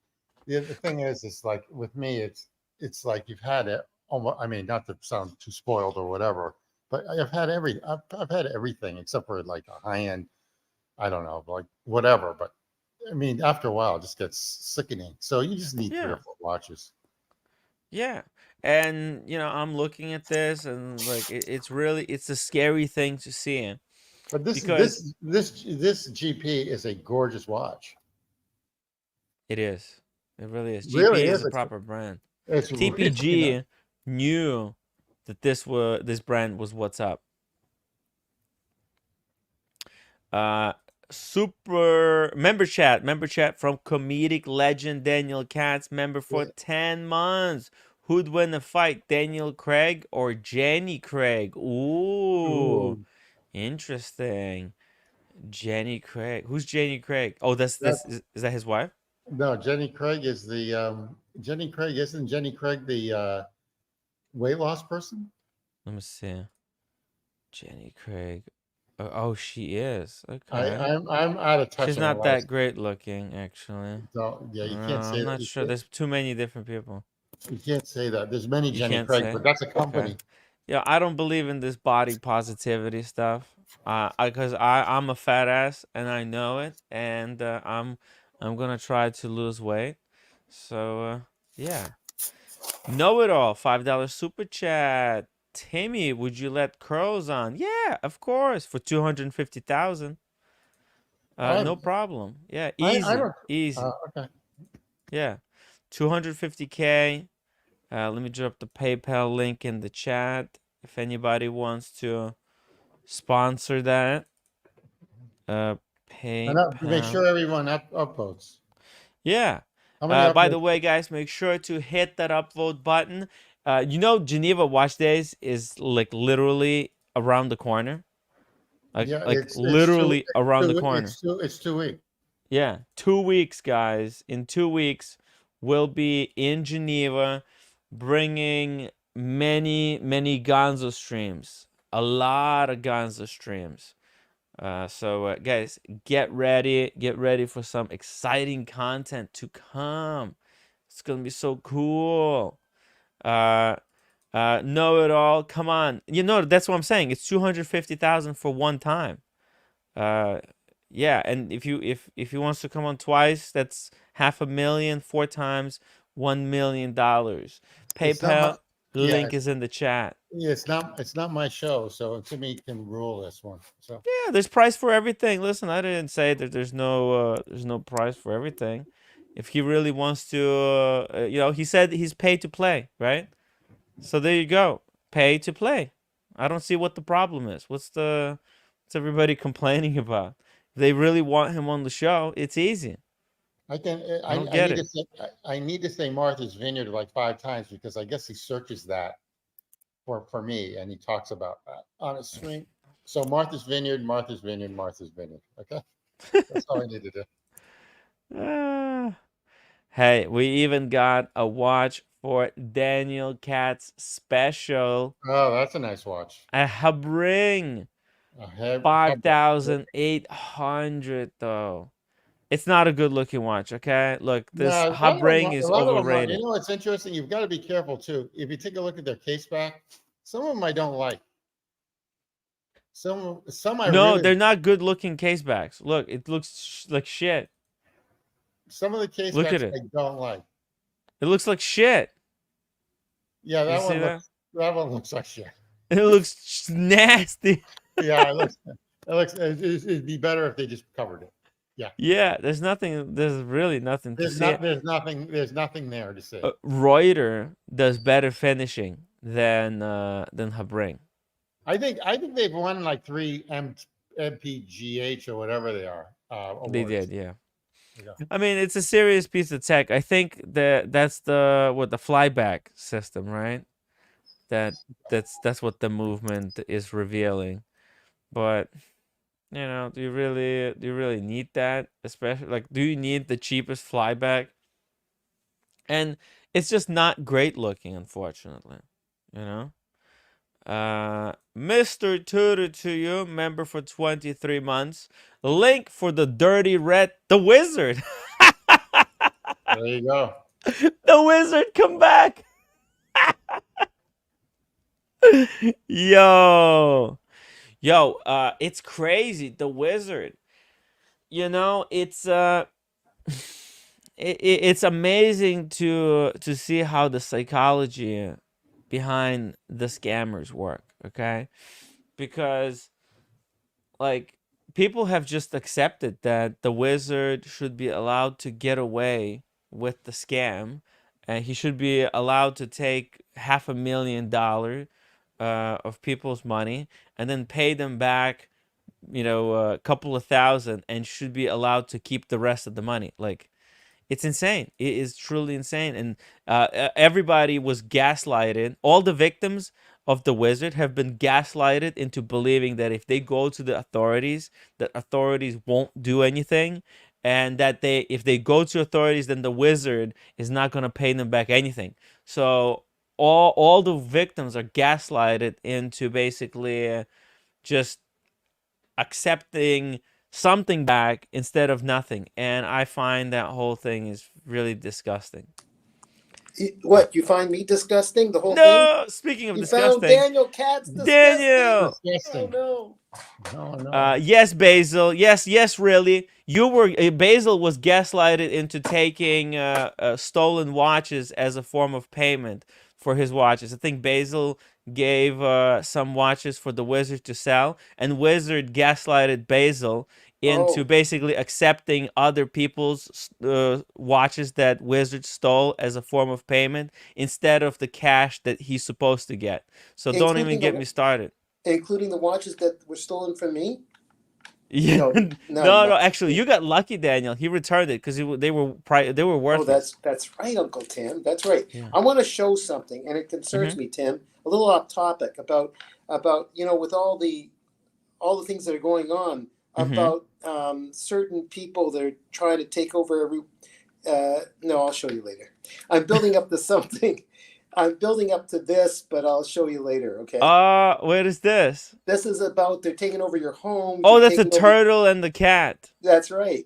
the thing is, it's like with me, it's like you've had it. Almost, I mean, not to sound too spoiled or whatever, but I've had everything except for like a high end. I don't know, like whatever. But I mean, after a while, it just gets sickening. So you just need 3 Yeah. or 4 watches. Yeah. And I'm looking at this, and like it's a scary thing to see, But this because GP is a gorgeous watch. it is. It really is. Really GP is is. a proper brand. It's TPG knew that this brand was what's up. Super member chat from comedic legend Daniel Katz, member for 10 months. Who'd win the fight, Daniel Craig or Jenny Craig? Ooh. Interesting. Jenny Craig. Who's Jenny Craig? Oh, is that his wife? No, Jenny Craig is the Jenny Craig. Isn't Jenny Craig the weight loss person? Let me see. Jenny Craig. Oh, she is. Okay. I'm out of touch. She's not that great looking, actually. So, yeah, you can't say I'm that. not sure. There's too many different people. You can't say that. There's many You Jenny can't Craig, say? but that's a company. Okay. Yeah, I don't believe in this body positivity stuff. Because I'm a fat ass and I know it, and I'm gonna try to lose weight. So yeah. Know it all. $5 super chat. Timmy, would you let curls on? Yeah, of course. For 250,000. No problem. Yeah, I easy, don't. easy. Okay. Yeah, 250K. Let me drop the PayPal link in the chat if anybody wants to sponsor that. PayPal. Make sure everyone upvotes. Yeah. How many By the upvotes? way, guys, make sure to hit that upvote button. Geneva Watch Days is like literally around the corner. Yeah, Like literally around the corner. It's 2 weeks. Yeah, 2 weeks, guys. In 2 weeks, we'll be in Geneva, bringing many Gonzo streams. A lot of Gonzo streams. So guys, get ready for some exciting content to come. It's gonna be so cool. Know it all. Come on, that's what I'm saying. It's 250,000 for one time. Yeah, and if he wants to come on twice, that's 500,000. 4 times, $1 million. PayPal link is in the chat. Yeah, it's not my show, so Timmy can rule this one. So Yeah, there's price for everything. Listen, I didn't say that there's no price for everything. If he really wants to, he said he's paid to play, right? So there you go, pay to play. I don't see what the problem is. What's everybody complaining about? If they really want him on the show, it's easy. I don't get it. I need to say Martha's Vineyard like 5 times because I guess he searches that for me and he talks about that on his stream. So Martha's Vineyard, Martha's Vineyard, Martha's Vineyard. Okay, that's all I need to do. Hey, we even got a watch for Daniel Katz special. Oh, that's a nice watch. A Habring. A heb- 5,800 though. It's not a good looking watch, okay? Look, this No, Habring a is lot of them are. You overrated. know what's interesting? You've got to be careful too. If you take a look at their case back, some of them I don't like. Some I No, really, they're not good looking casebacks. Look, it looks like shit. some of the case Look at backs it. I don't like. It looks like shit. Yeah, You that see one that? looks that one looks like shit. It looks nasty. Yeah, it'd be better if they just covered it. Yeah, there's really nothing to see. There's nothing there to see. Reuter does better finishing than Habring. I think they've won like 3 MPGH or whatever they are. They Awards. did, yeah. Yeah. I mean, it's a serious piece of tech. I think that's the flyback system, right? That's what the movement is revealing. But you know, do you really need that? Especially like, do you need the cheapest flyback? And it's just not great looking, unfortunately. You know. Mr. Tudor to you, member for 23 months. Link for the dirty red, the wizard. There you go. The wizard, come back. Yo, it's crazy. The wizard. You know, it's it's amazing to see how the psychology behind the scammers work, okay? Because like people have just accepted that the wizard should be allowed to get away with the scam, and he should be allowed to take $500,000 of people's money and then pay them back, you know, a couple of thousand, and should be allowed to keep the rest of the money. Like, it's insane. It is truly insane. And everybody was gaslighted. All the victims of the wizard have been gaslighted into believing that if they go to the authorities, that authorities won't do anything, and that if they go to authorities, then the wizard is not going to pay them back anything. So all the victims are gaslighted into basically just accepting something back instead of nothing, and I find that whole thing is really disgusting. What, you find me disgusting? The whole thing? No, speaking of You disgusting, found Daniel Katz disgusting? Daniel. Disgusting. Oh No. Yes, Basil. Yes, really. You were Basil was gaslighted into taking stolen watches as a form of payment for his watches. I think Basil gave some watches for the wizard to sell, and wizard gaslighted Basil into basically accepting other people's watches that wizard stole as a form of payment instead of the cash that he's supposed to get. So don't even get me started. Including the watches that were stolen from me? Yeah. No. No. Actually, you got lucky, Daniel. He returned it because they were worthless. Oh, that's right, Uncle Tim. That's right. Yeah. I want to show something, and it concerns me, Tim. A little off topic about with all the things that are going on about certain people that are trying to take over every. No, I'll show you later. I'm building up to something. I'm building up to this, but I'll show you later. Okay. What is this? This is about they're taking over your home. Oh, that's the turtle and the cat. That's right.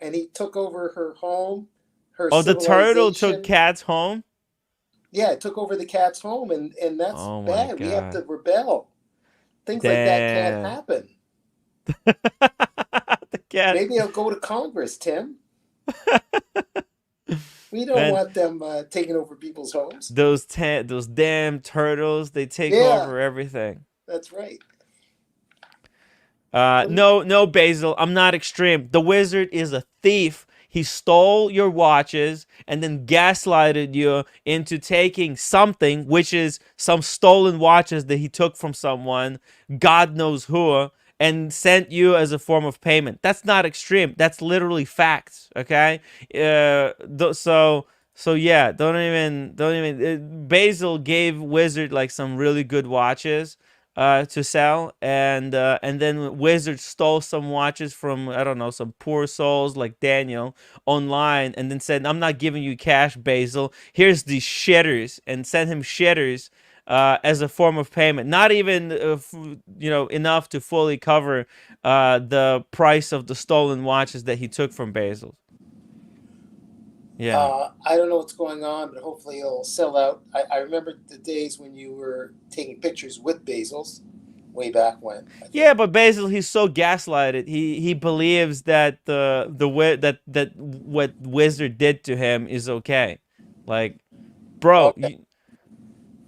And he took over her home. The turtle took Cat's home? Yeah, it took over the cat's home, and that's bad. We have to rebel. Things like that can't happen. The cat. Maybe I'll go to Congress, Tim. We don't want them taking over people's homes. Those damn turtles, they take over everything. That's right. No, Basil, I'm not extreme. The wizard is a thief. He stole your watches and then gaslighted you into taking something, which is some stolen watches that he took from someone, God knows who, and sent you as a form of payment. That's not extreme. That's literally facts. Okay. So yeah, don't even. Basil gave wizard like some really good watches, to sell, and then Wizard stole some watches from, I don't know, some poor souls like Daniel online, and then said, "I'm not giving you cash, Basil. Here's these shitters," and sent him shitters as a form of payment. Not even enough to fully cover the price of the stolen watches that he took from Basil. Yeah. I don't know what's going on, but hopefully it'll sell out. I remember the days when you were taking pictures with Basil's way back when. Yeah, but Basil, he's so gaslighted. He believes that that what Wizard did to him is okay. Like, bro. Okay.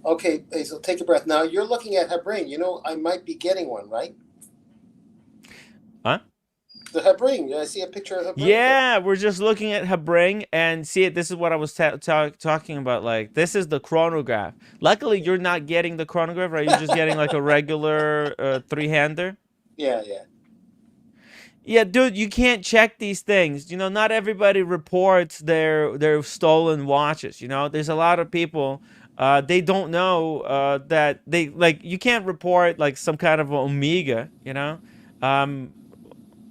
Okay, Basil, take a breath. Now you're looking at Hebring. You know, I might be getting one, right? Huh? The Hebring. I see a picture of Hebring. Yeah, we're just looking at Hebring, and see it. This is what I was talking about. Like, this is the chronograph. Luckily, you're not getting the chronograph, right? You're just getting like a regular three-hander. Yeah. Yeah, dude, you can't check these things. You know, not everybody reports their stolen watches. You know, there's a lot of people. They don't know that they, like, you can't report like some kind of Omega. You know.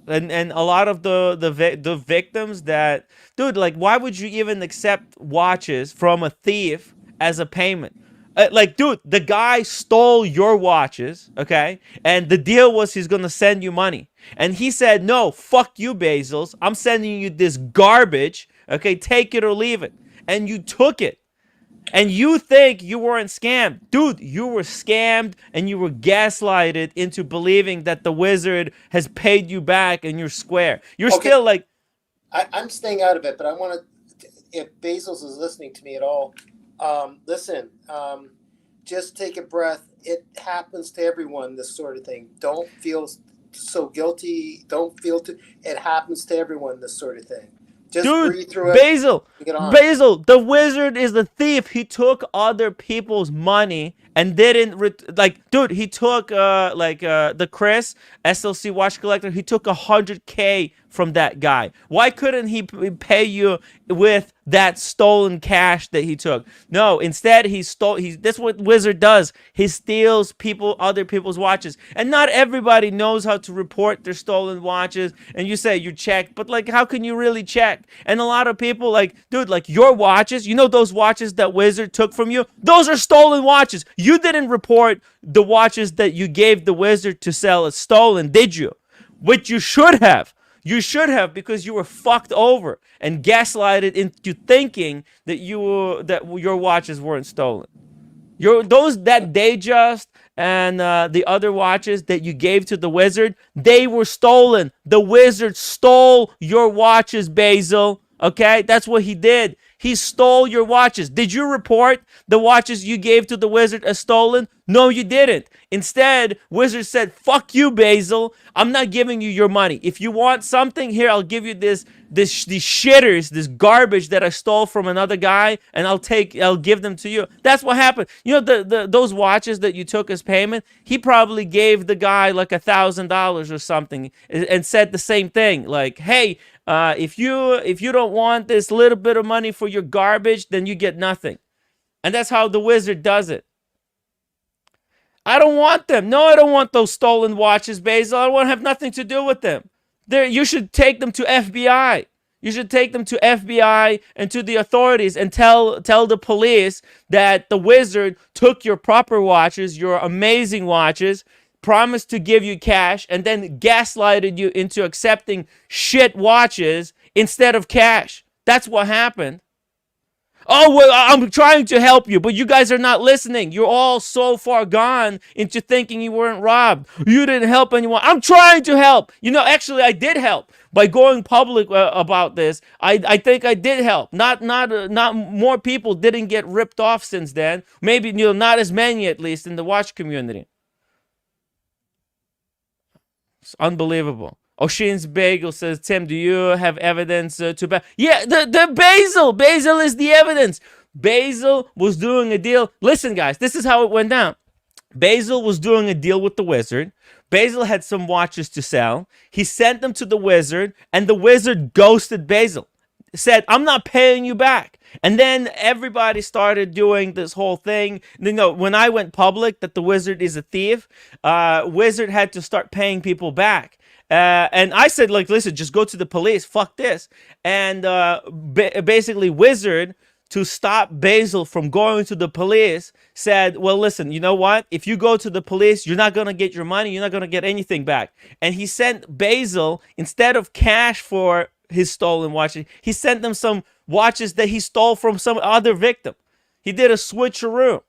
And a lot of the victims that, dude, like, why would you even accept watches from a thief as a payment? Like, dude, the guy stole your watches, okay? And the deal was he's gonna send you money. And he said, no, fuck you, Basils. I'm sending you this garbage, okay? Take it or leave it. And you took it. And you think you weren't scammed. Dude, you were scammed, and you were gaslighted into believing that the Wizard has paid you back and you're square. You're still like... I'm staying out of it, but I want to, if Basils is listening to me at all, listen, just take a breath. It happens to everyone, this sort of thing. Don't feel so guilty. Don't feel too... It happens to everyone, this sort of thing. Just breathe through it. Basil, the Wizard is the thief. He took other people's money and didn't dude. He took the Chris SLC watch collector. He took $100K from that guy. Why couldn't he pay you with that stolen cash that he took? No, instead he stole. That's what Wizard does. He steals other people's watches, and not everybody knows how to report their stolen watches. And you say you checked, but like, how can you really check? And a lot of people, like, dude, like, your watches, you know, those watches that Wizard took from you, those are stolen watches. You didn't report the watches that you gave the Wizard to sell as stolen, did you? Which you should have. You should have, because you were fucked over and gaslighted into thinking that your watches weren't stolen. That Datejust and the other watches that you gave to the Wizard, they were stolen. The Wizard stole your watches, Basil. Okay, that's what he did. He stole your watches. Did you report the watches you gave to the Wizard as stolen? No, you didn't. Instead, Wizard said, fuck you, Basil. I'm not giving you your money. If you want something, here, I'll give you these shitters, this garbage that I stole from another guy, and I'll give them to you. That's what happened. You know, those watches that you took as payment, he probably gave the guy like $1,000 or something and said the same thing. Like, hey, if you don't want this little bit of money for your garbage, then you get nothing. And that's how the Wizard does it. I don't want them. No, I don't want those stolen watches, Basil. I want to have nothing to do with them. You should take them to FBI. You should take them to FBI and to the authorities and tell the police that the Wizard took your proper watches, your amazing watches, promised to give you cash, and then gaslighted you into accepting shit watches instead of cash. That's what happened. Oh, well, I'm trying to help you, but you guys are not listening. You're all so far gone into thinking you weren't robbed. You didn't help anyone. I'm trying to help. You know, actually, I did help by going public about this. I think I did help. Not more people didn't get ripped off since then. Maybe, not as many, at least, in the watch community. It's unbelievable. Oshin's Bagel says, Tim, do you have evidence to back? Yeah, the Basil. Basil is the evidence. Basil was doing a deal. Listen, guys, this is how it went down. Basil was doing a deal with the Wizard. Basil had some watches to sell. He sent them to the Wizard, and the Wizard ghosted Basil. Said, I'm not paying you back. And then everybody started doing this whole thing. You know, when I went public that the wizard is a thief, wizard had to start paying people back. And I said, like, listen, just go to the police. Fuck this. And basically, wizard, to stop Basil from going to the police, said, well, listen, you know what? If you go to the police, you're not going to get your money. You're not going to get anything back. And he sent Basil, instead of cash for his stolen watches, he sent them some watches that he stole from some other victim. He did a switcheroo.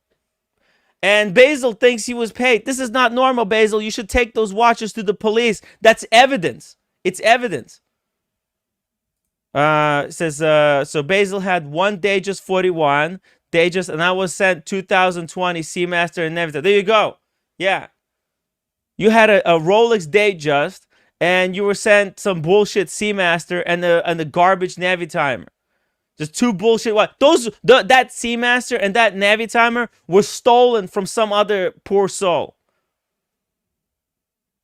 And Basil thinks he was paid. This is not normal, Basil. You should take those watches to the police. That's evidence. It's evidence. Says, so Basil had one Datejust 41, Datejust, and I was sent 2020 Seamaster and Navigator. There you go. Yeah. You had a Rolex Datejust, and you were sent some bullshit Seamaster and the garbage Navitimer. Just two bullshit. What? That Seamaster and that Navitimer were stolen from some other poor soul.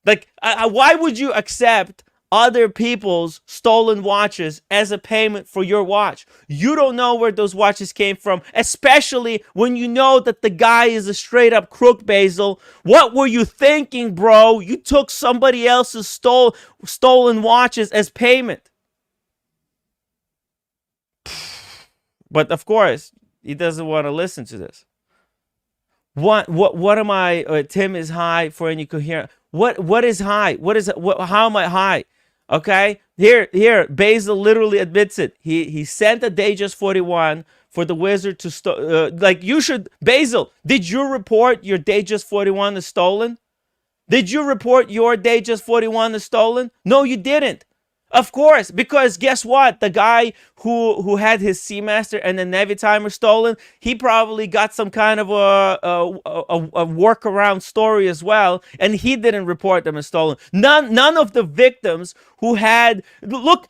Like, why would you accept other people's stolen watches as a payment for your watch? You don't know where those watches came from, especially when you know that the guy is a straight up crook, Basil. What were you thinking, bro? You took somebody else's stolen watches as payment. But of course, he doesn't want to listen to this. What am I? Tim is high for any coherent. What is high? How am I high? Okay, here, Basil literally admits it. He sent a Datejust 41 for the wizard to like, you should, Basil, did you report your Datejust 41 is stolen? Did you report your Datejust 41 is stolen? No, you didn't. Of course, because guess what? The guy who had his Seamaster and the Navitimer stolen, he probably got some kind of a workaround story as well, and he didn't report them as stolen. None of the victims who had look,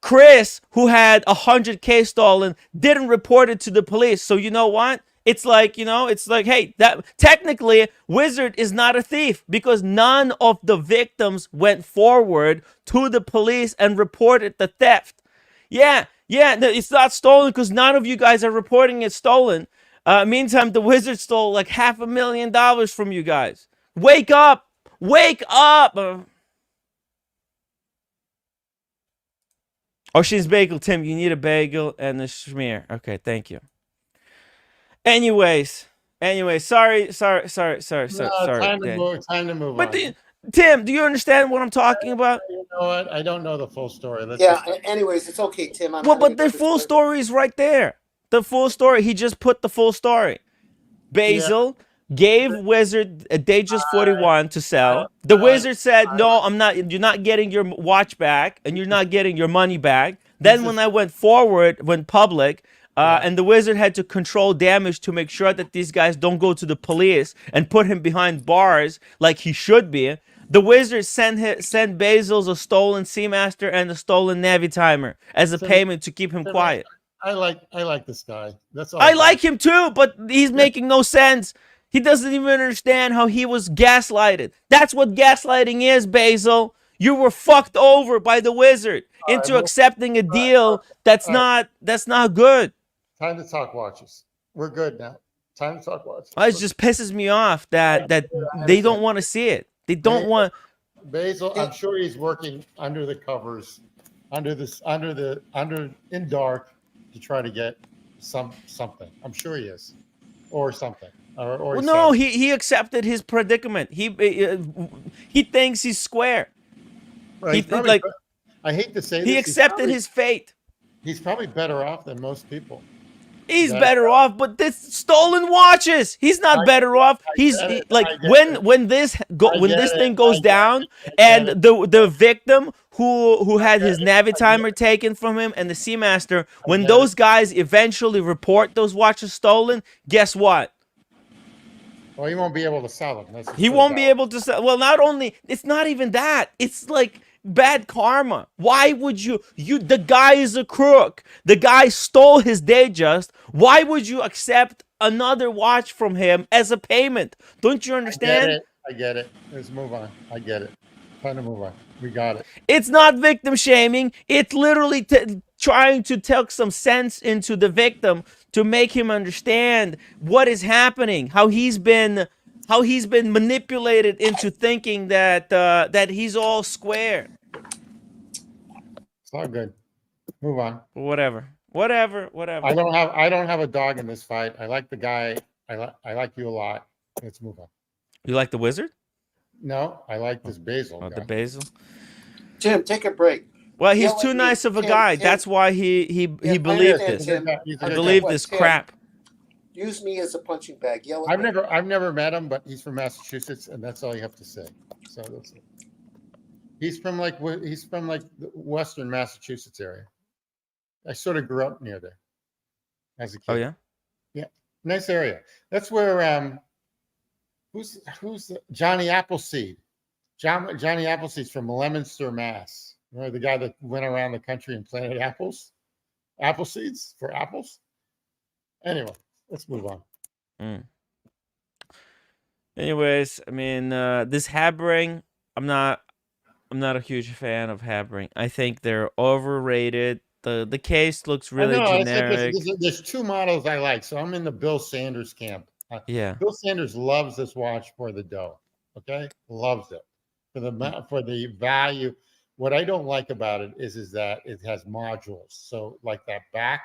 Chris, who had 100K stolen, didn't report it to the police. So you know what? It's like, hey, that technically Wizard is not a thief because none of the victims went forward to the police and reported the theft. Yeah, it's not stolen because none of you guys are reporting it stolen. Meantime, the Wizard stole like $500,000 from you guys. Wake up! Wake up! Ocean's Bagel, Tim, you need a bagel and a schmear. Okay, thank you. Anyways, sorry. Time to move but on. Tim, do you understand what I'm talking about? You know what? I don't know the full story. Anyways, it's okay, Tim. But the full story is right there. The full story. He just put the full story. Basil gave Wizard a Datejust 41 to sell. The Wizard said, "No, I'm not. You're not getting your watch back, and you're not getting your money back." Then when I went public. And the Wizard had to control damage to make sure that these guys don't go to the police and put him behind bars like he should be. The Wizard sent Basil's a stolen Seamaster and a stolen Navitimer as a payment to keep him quiet. I like this guy. That's all. I like him too, but he's making no sense. He doesn't even understand how he was gaslighted. That's what gaslighting is, Basil. You were fucked over by the Wizard into accepting a deal that's not good. Time to talk watches. We're good now. Time to talk watches. It just pisses me off that they don't want to see it. They don't want. Basil, I'm sure he's working under the covers, in dark to try to get something. I'm sure he is, or something. Or no, he accepted his predicament. He thinks he's square. Well, I hate to say this. He accepted his fate. He's probably better off than most people. He's better off, but this stolen watches. He's not better off. When this thing goes down, and the victim who had his Navitimer taken from him and the Seamaster, when those guys eventually report those watches stolen, guess what? Well, he won't be able to sell them. He won't be able to sell. Well, not only, it's not even that. It's like bad karma. Why would you the guy is a crook. The guy stole his Datejust. Why would you accept another watch from him as a payment? Don't you understand? I get it. Let's move on. I get it. Time to move on. We got it. It's not victim shaming. It's literally trying to talk some sense into the victim to make him understand what is happening, how he's been manipulated into thinking that that he's all square. It's all good. Move on. Whatever. I don't have a dog in this fight. I like the guy. I like you a lot. Let's move on. You like the wizard? No, I like this Basil Oh, guy. the basil. Tim, take a break. Well, he's Yell too at me. nice of a Tim, guy. Tim. That's why he Yeah, I believed understand, this. Tim. He's a He good believed guy. this Tim, crap. Use me as a punching bag. Yell at me. I've never met him, but he's from Massachusetts, and that's all you have to say. So that's it. He's from like the Western Massachusetts area. I sort of grew up near there as a kid. Oh yeah. Nice area. That's where who's Johnny Appleseed? Johnny Appleseed's from Leominster, Mass. Remember the guy that went around the country and planted apple seeds for apples? Anyway, let's move on. Anyways, I mean, this Habring, I'm not a huge fan of Habring. I think they're overrated. The case looks really I know, generic. there's two models I like, so I'm in the Bill Sanders camp. Yeah. Bill Sanders loves this watch for the dough. Okay, loves it for the value. What I don't like about it is that it has modules. So like that back,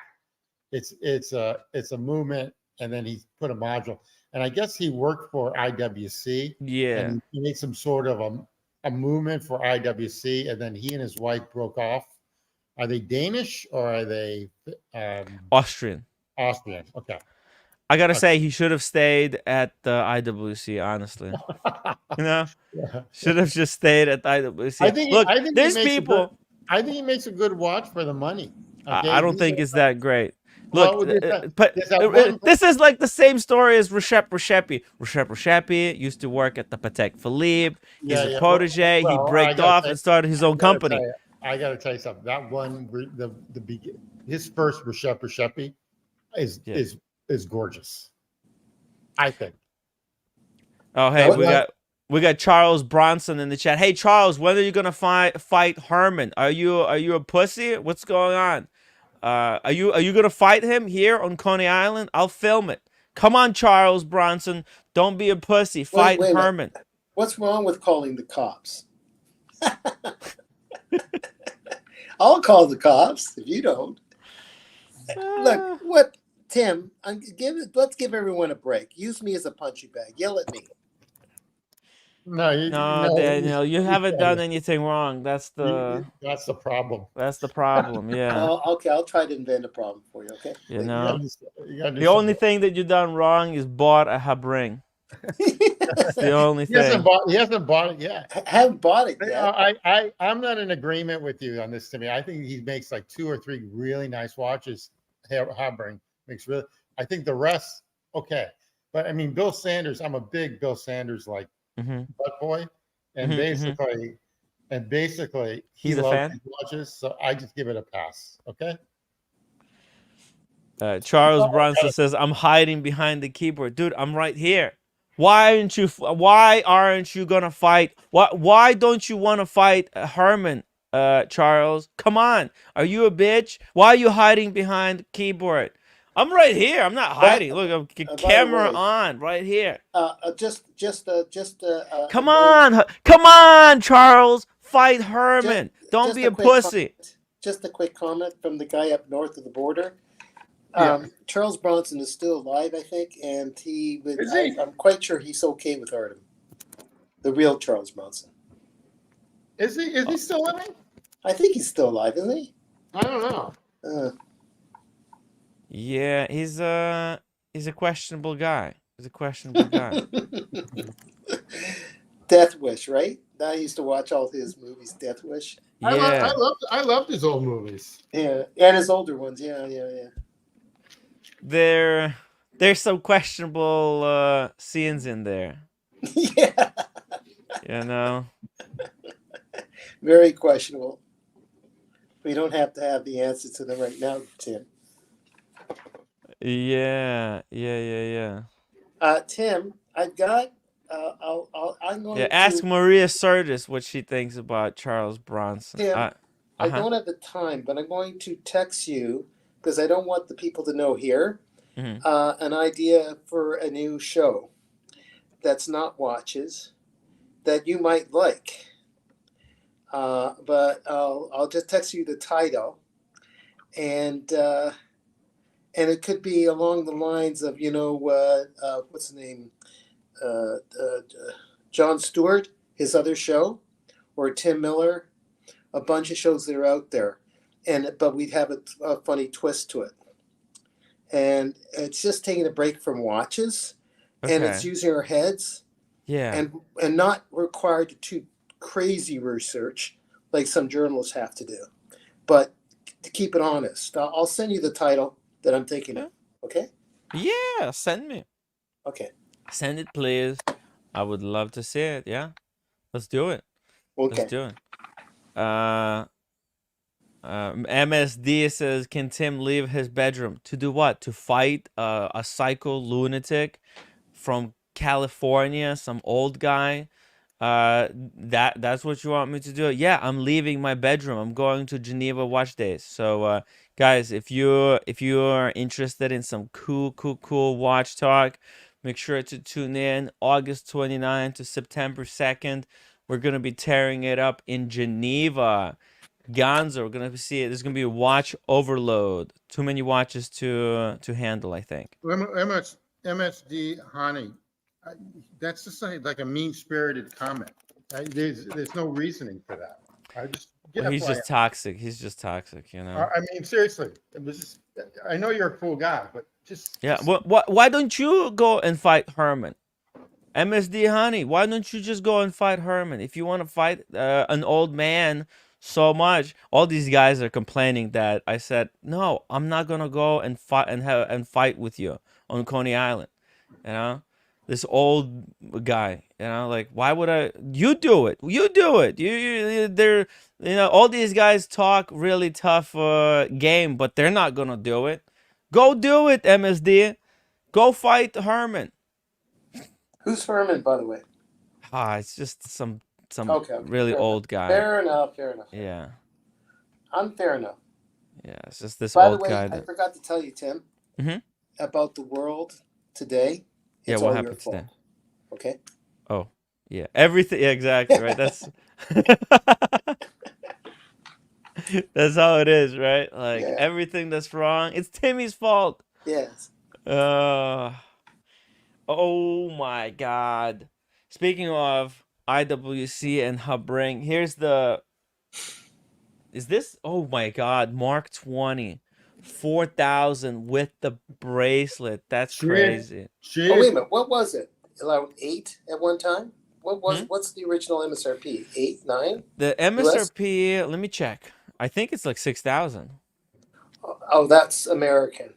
it's a movement, and then he put a module. And I guess he worked for IWC. Yeah. And he made some sort of a movement for IWC, and then he and his wife broke off. Are they Danish or are they Austrian? Austrian? Okay. I gotta say, he should have stayed at the IWC. Honestly, you know, should have just stayed at the IWC. I think there's people. I think he makes a good watch for the money. Okay? I don't think it's that great. Look, Well, but there's that one- this is like the same story as Recep Rechepi. Recep Rechepi used to work at the Patek Philippe. He's a protege. Well, he braked off and started his own company. I got to tell you something. That one, his first Recep Rechepi is gorgeous. I think. Oh, hey, we got Charles Bronson in the chat. Hey, Charles, when are you gonna fight Herman? Are you a pussy? What's going on? Are you gonna fight him here on Coney Island? I'll film it. Come on, Charles Bronson. Don't be a pussy. Fight Herman. What's wrong with calling the cops? I'll call the cops if you don't. Look, what, Tim? Let's give everyone a break. Use me as a punching bag. Yell at me. No, Daniel, you haven't done anything wrong. That's the problem. That's the problem. Yeah. Okay, I'll try to invent a problem for you. Okay. You know, the only thing that you done wrong is bought a Habring. That's the only thing. He hasn't bought it yet. I haven't bought it yet. I'm not in agreement with you on this, Timmy. I think he makes like 2 or 3 really nice watches. Habring makes really. I think the rest, okay. But I mean, Bill Sanders. I'm a big Bill Sanders butt boy, and basically he He's a loves fan? these watches. So I just give it a pass. Okay. Charles Bronson says, "I'm hiding behind the keyboard, dude. I'm right here. Why aren't you gonna fight? Why don't you want to fight Herman, Charles? Come on. Are you a bitch? Why are you hiding behind the keyboard? I'm right here. I'm not hiding. Look, I'm camera on right here. Come on, Charles. Fight Herman. Don't be a pussy." Just a quick comment from the guy up north of the border. Charles Bronson is still alive, I think, and I'm quite sure he's okay with Artem. The real Charles Bronson. Is he still living? I think he's still alive, isn't he? I don't know. Yeah, he's a questionable guy. He's a questionable guy. Death Wish, right? I used to watch all his movies. Death Wish. Yeah. I loved his old movies. Yeah, and his older ones. Yeah. There's some questionable scenes in there. Yeah. You know. Very questionable. We don't have to have the answer to them right now, Tim. Yeah. Tim, I've got. I'm going. Yeah. Ask Maria Sirtis what she thinks about Charles Bronson. Tim, I don't have the time, but I'm going to text you because I don't want the people to know here. An idea for a new show that's not watches that you might like. But I'll just text you the title, and it could be along the lines of what's the name, Jon Stewart, his other show, or Tim Miller, a bunch of shows that are out there, but we'd have a funny twist to it, and it's just taking a break from watches, and it's using our heads, and not required to do crazy research like some journalists have to do, but to keep it honest. I'll send you the title that I'm thinking of. Okay? Yeah, send me. Okay. Send it, please. I would love to see it. Yeah, let's do it. Okay. Let's do it. MSD says, can Tim leave his bedroom to do what? To fight a psycho lunatic from California, some old guy? That's what you want me to do? Yeah, I'm leaving my bedroom. I'm going to Geneva Watch Days. So guys, if you are interested in some cool watch talk, make sure to tune in August 29th to September 2nd. We're gonna be tearing it up in Geneva. Gonzo, we're gonna see it. There's gonna be a watch overload. Too many watches to handle, I think. MSD honey, that's just like a mean-spirited comment. There's no reasoning for that. I just He's just toxic. He's just toxic, you know. I mean, seriously, it was just, I know you're a cool guy, but just Why don't you go and fight Herman? MSD honey, why don't you just go and fight Herman? If you want to fight an old man so much, all these guys are complaining that I said no. I'm not gonna go and fight with you on Coney Island. You know, this old guy. You know, like why would I? You do it. You do it. They're all these guys talk really tough game, but they're not gonna do it. Go do it, MSD. Go fight Herman. Who's Herman, by the way? It's just some really old guy. Fair enough. Yeah. I'm fair enough. Yeah, it's just this By old the way, guy. I forgot to tell you, Tim, about the world today. Yeah, It's what all happened your fault. today? Okay. Oh, yeah, everything. Yeah, exactly. Right. That's that's how it is, right? Like everything that's wrong, it's Timmy's fault. Yes. Oh my God. Speaking of IWC and Hubring, here's the. Is this? Oh my God, Mark 20, 4,000 with the bracelet. That's crazy. Oh wait a minute, what was it? Around 8 at one time? What's the original MSRP? 8, 9? The MSRP. Let me check. I think it's like 6,000. Oh, that's American.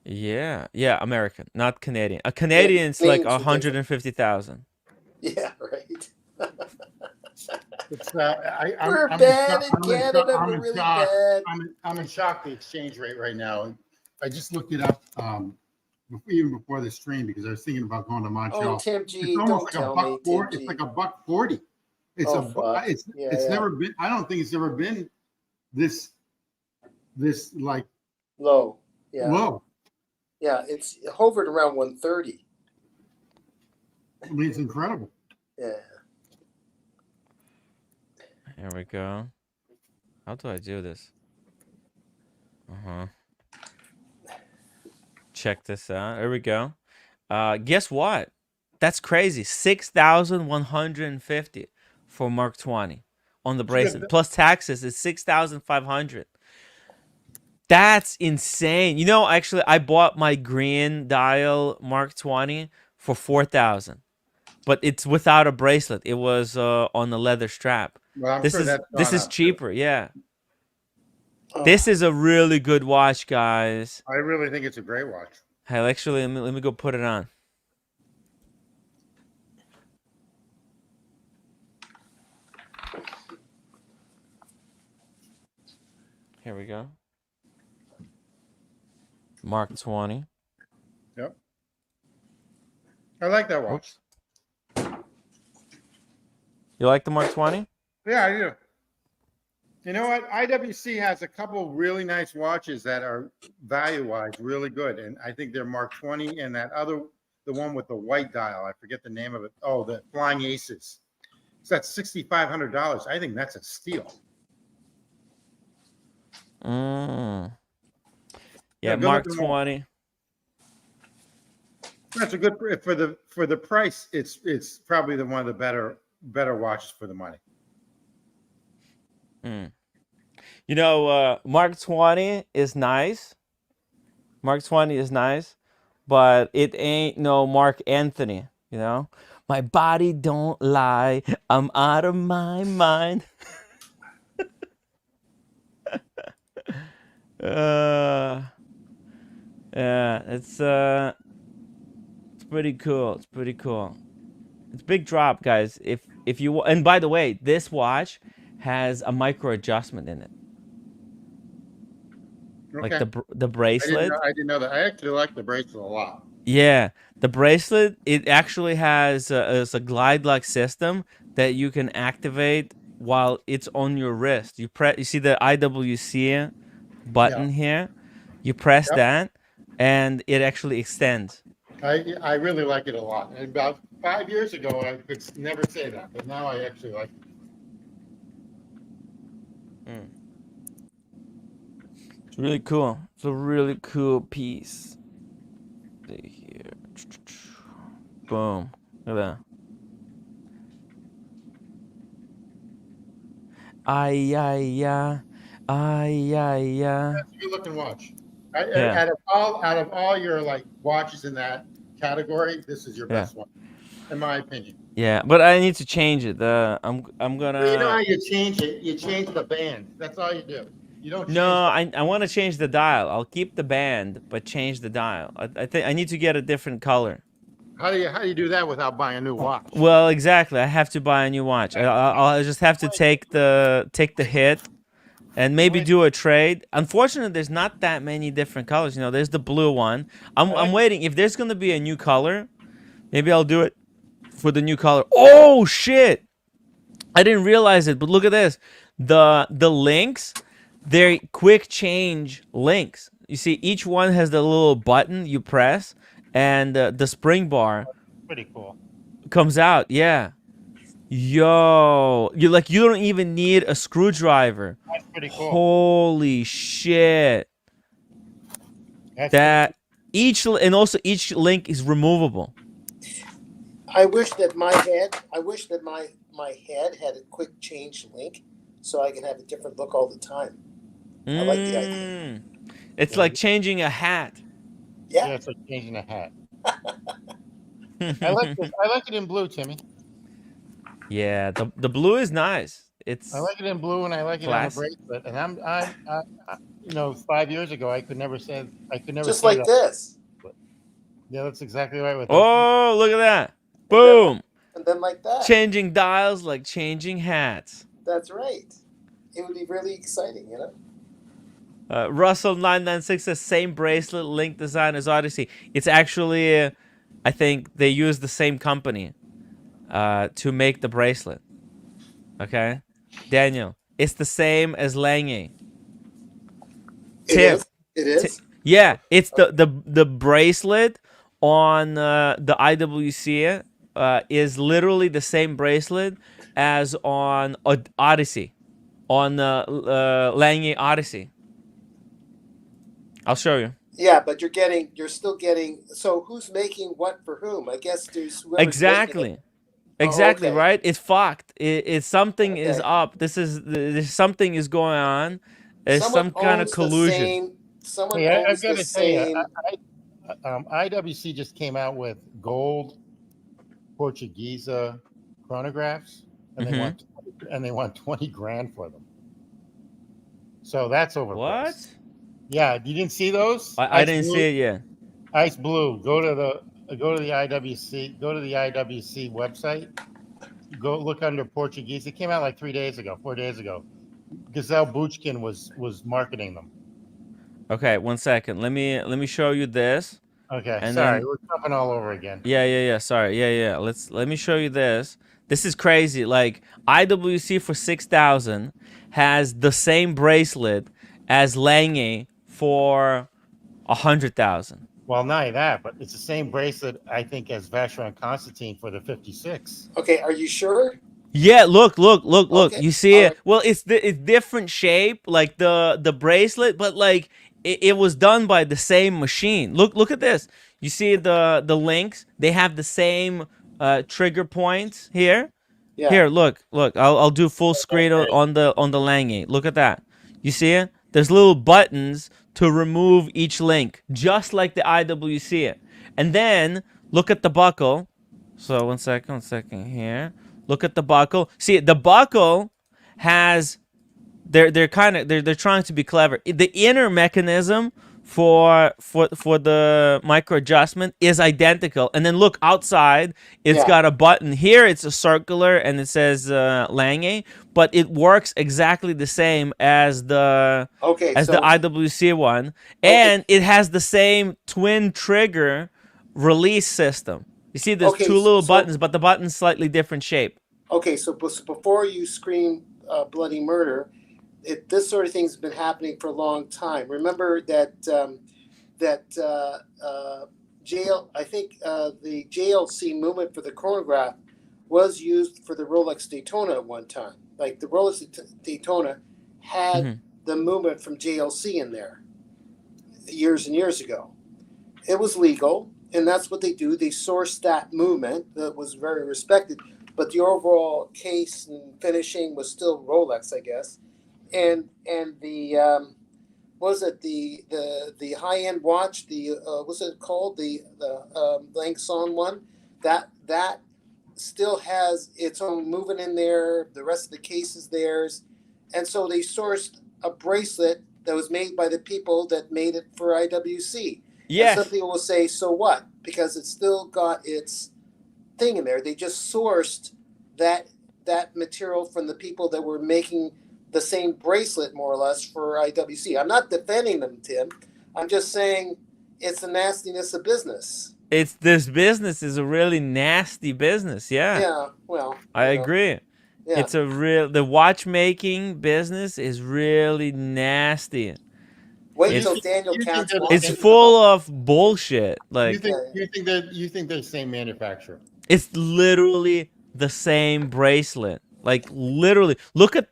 Yeah, American, not Canadian. A Canadian's like 150,000. Yeah, right. It's, We're bad in Canada. We're really bad. I'm in shock the exchange rate right now. I just looked it up even before the stream because I was thinking about going to Montreal. Oh, Tim G, it's almost don't like tell me. It's like $1.40. It's it's never been. I don't think it's ever been this like low. Yeah. Low. Yeah, it's hovered around 130. I mean, it's incredible. Yeah. Here we go. How do I do this? Check this out. There we go. Guess what? That's crazy. 6,150 for Mark 20 on the bracelet. Plus taxes is 6,500. That's insane. You know, actually, I bought my green dial Mark 20 for 4,000, but it's without a bracelet. It was on the leather strap. Well, this is cheaper. Yeah. This is a really good watch, guys. I really think it's a great watch. Hey, actually, let me go put it on. Here we go. Mark 20. Yep. I like that watch. You like the Mark 20? Yeah, I do. You know what? IWC has a couple really nice watches that are value-wise really good, and I think they're Mark 20 and that other, the one with the white dial. I forget the name of it. Oh, the Flying Aces. So that's $6,500. I think that's a steal. Mm. Yeah, Yeah, good Mark looking watch. 20. That's a good for the price. It's probably the one of the better watches for the money. Mm. You know, Mark 20 is nice. Mark 20 is nice, but it ain't no Mark Anthony, you know? My body don't lie. I'm out of my mind. Yeah, it's pretty cool. It's pretty cool. It's big drop, guys. If you and by the way, this watch has a micro adjustment in it. Like Okay. the bracelet. I didn't know that. I actually like the bracelet a lot. Yeah, the bracelet, it actually has a glide lock system that you can activate while it's on your wrist. You see the IWC button here? You press Yep. that and it actually extends. I really like it a lot. And about 5 years ago, I could never say that, but now I actually like it. It's really cool. It's a really cool piece. See here. Boom. Look at that. Yeah. Yeah. That's a good looking watch. Yeah. Out of all your like watches in that category, this is your best one, in my opinion. Yeah, but I need to change it. I'm gonna. Well, you know how you change it? You change the band. That's all you do. You don't. No, I want to change the dial. I'll keep the band, but change the dial. I think I need to get a different color. How do you do that without buying a new watch? Well, exactly. I have to buy a new watch. I'll just have to take the hit, and maybe do a trade. Unfortunately, there's not that many different colors. You know, there's the blue one. I'm waiting. If there's gonna be a new color, maybe I'll do it for the new color. Oh shit! I didn't realize it, but look at this. The links, they're quick change links. You see, each one has the little button you press, and the spring bar Pretty cool. comes out. Yeah. Yo, you don't even need a screwdriver. That's pretty cool. Holy shit! That's each link is removable. I wish that my head had a quick change link, so I can have a different look all the time. I like the idea. It's like changing a hat. Yeah, it's like changing a hat. I like this. I like it in blue, Timmy. Yeah, the blue is nice. I like it in blue, and I like it on the bracelet. And I 5 years ago, I could never Just like this. Yeah, that's exactly right. Oh, look at that! Boom! And then like that. Changing dials like changing hats. That's right. It would be really exciting, you know. Russell 996 says same bracelet, link design as Odyssey. It's actually, I think they use the same company to make the bracelet. Okay, Daniel, it's the same as Lange. It is. Yeah, it's the bracelet on the IWC is literally the same bracelet as on Odyssey, on Lange Odyssey. I'll show you. Yeah, but you're still getting. So who's making what for whom? I guess there's whoever's Exactly. Exactly, okay. right? It's fucked. It's something is up. There's something is going on. There's some kind of collusion. Someone owns the same. IWC just came out with gold Portuguese chronographs, and they want 20 grand for them. So that's overpriced. What? Yeah, you didn't see those? I didn't see it yet. Ice blue. Go to the IWC. Go to the IWC website. Go look under Portuguese. It came out like 4 days ago. Gazelle Buchkin was marketing them. Okay, 1 second. Let me show you this. Okay, and sorry, then, we're jumping all over again. Yeah. Sorry. Yeah. Let me show you this. This is crazy. Like IWC for 6,000 has the same bracelet as Lange for 100,000. Well, not only that, but it's the same bracelet, I think, as Vacheron and Constantine for the 56. Okay, are you sure? Yeah, look. Okay, You see all it? right. Well, it's different shape, like the bracelet, but like it was done by the same machine. Look at this. You see the links? They have the same trigger points here. Yeah. Here, look. I'll do full screen on the Lange. Look at that. You see it? There's little buttons to remove each link, just like the IWC. And then look at the buckle. So one second here. Look at the buckle. See, the buckle has they're trying to be clever. The inner mechanism for the micro adjustment is identical, and then look outside. It's Yeah. got a button here. It's a circular, and it says Lange, but it works exactly the same as the Okay, the so IWC one, and it has the same twin trigger release system. You see, there's Okay, two little so- buttons, but the button's slightly different shape. okay, so before you scream bloody murder, this sort of thing's been happening for a long time. Remember that I think the JLC movement for the chronograph was used for the Rolex Daytona at one time. Like the Rolex Daytona had the movement from JLC in there years and years ago. It was legal, and that's what they do. They sourced that movement that was very respected, but the overall case and finishing was still Rolex, I guess. And the what was it, the high end watch, the what's it called, the Langson one, that still has its own movement in there. The rest of the case is theirs, and so they sourced a bracelet that was made by the people that made it for IWC. Yes. And some people will say, so what? Because it's still got its thing in there. They just sourced that material from the people that were making the same bracelet, more or less, for IWC. I'm not defending them, Tim. I'm just saying it's the nastiness of business. This business is a really nasty business. Yeah. Yeah, well, I agree. Yeah. It's the watchmaking business is really nasty. Wait It's- till Daniel you Katz think that It's watches full of bullshit. Like You think they're the same manufacturer? it's literally the same bracelet. Like literally. Look at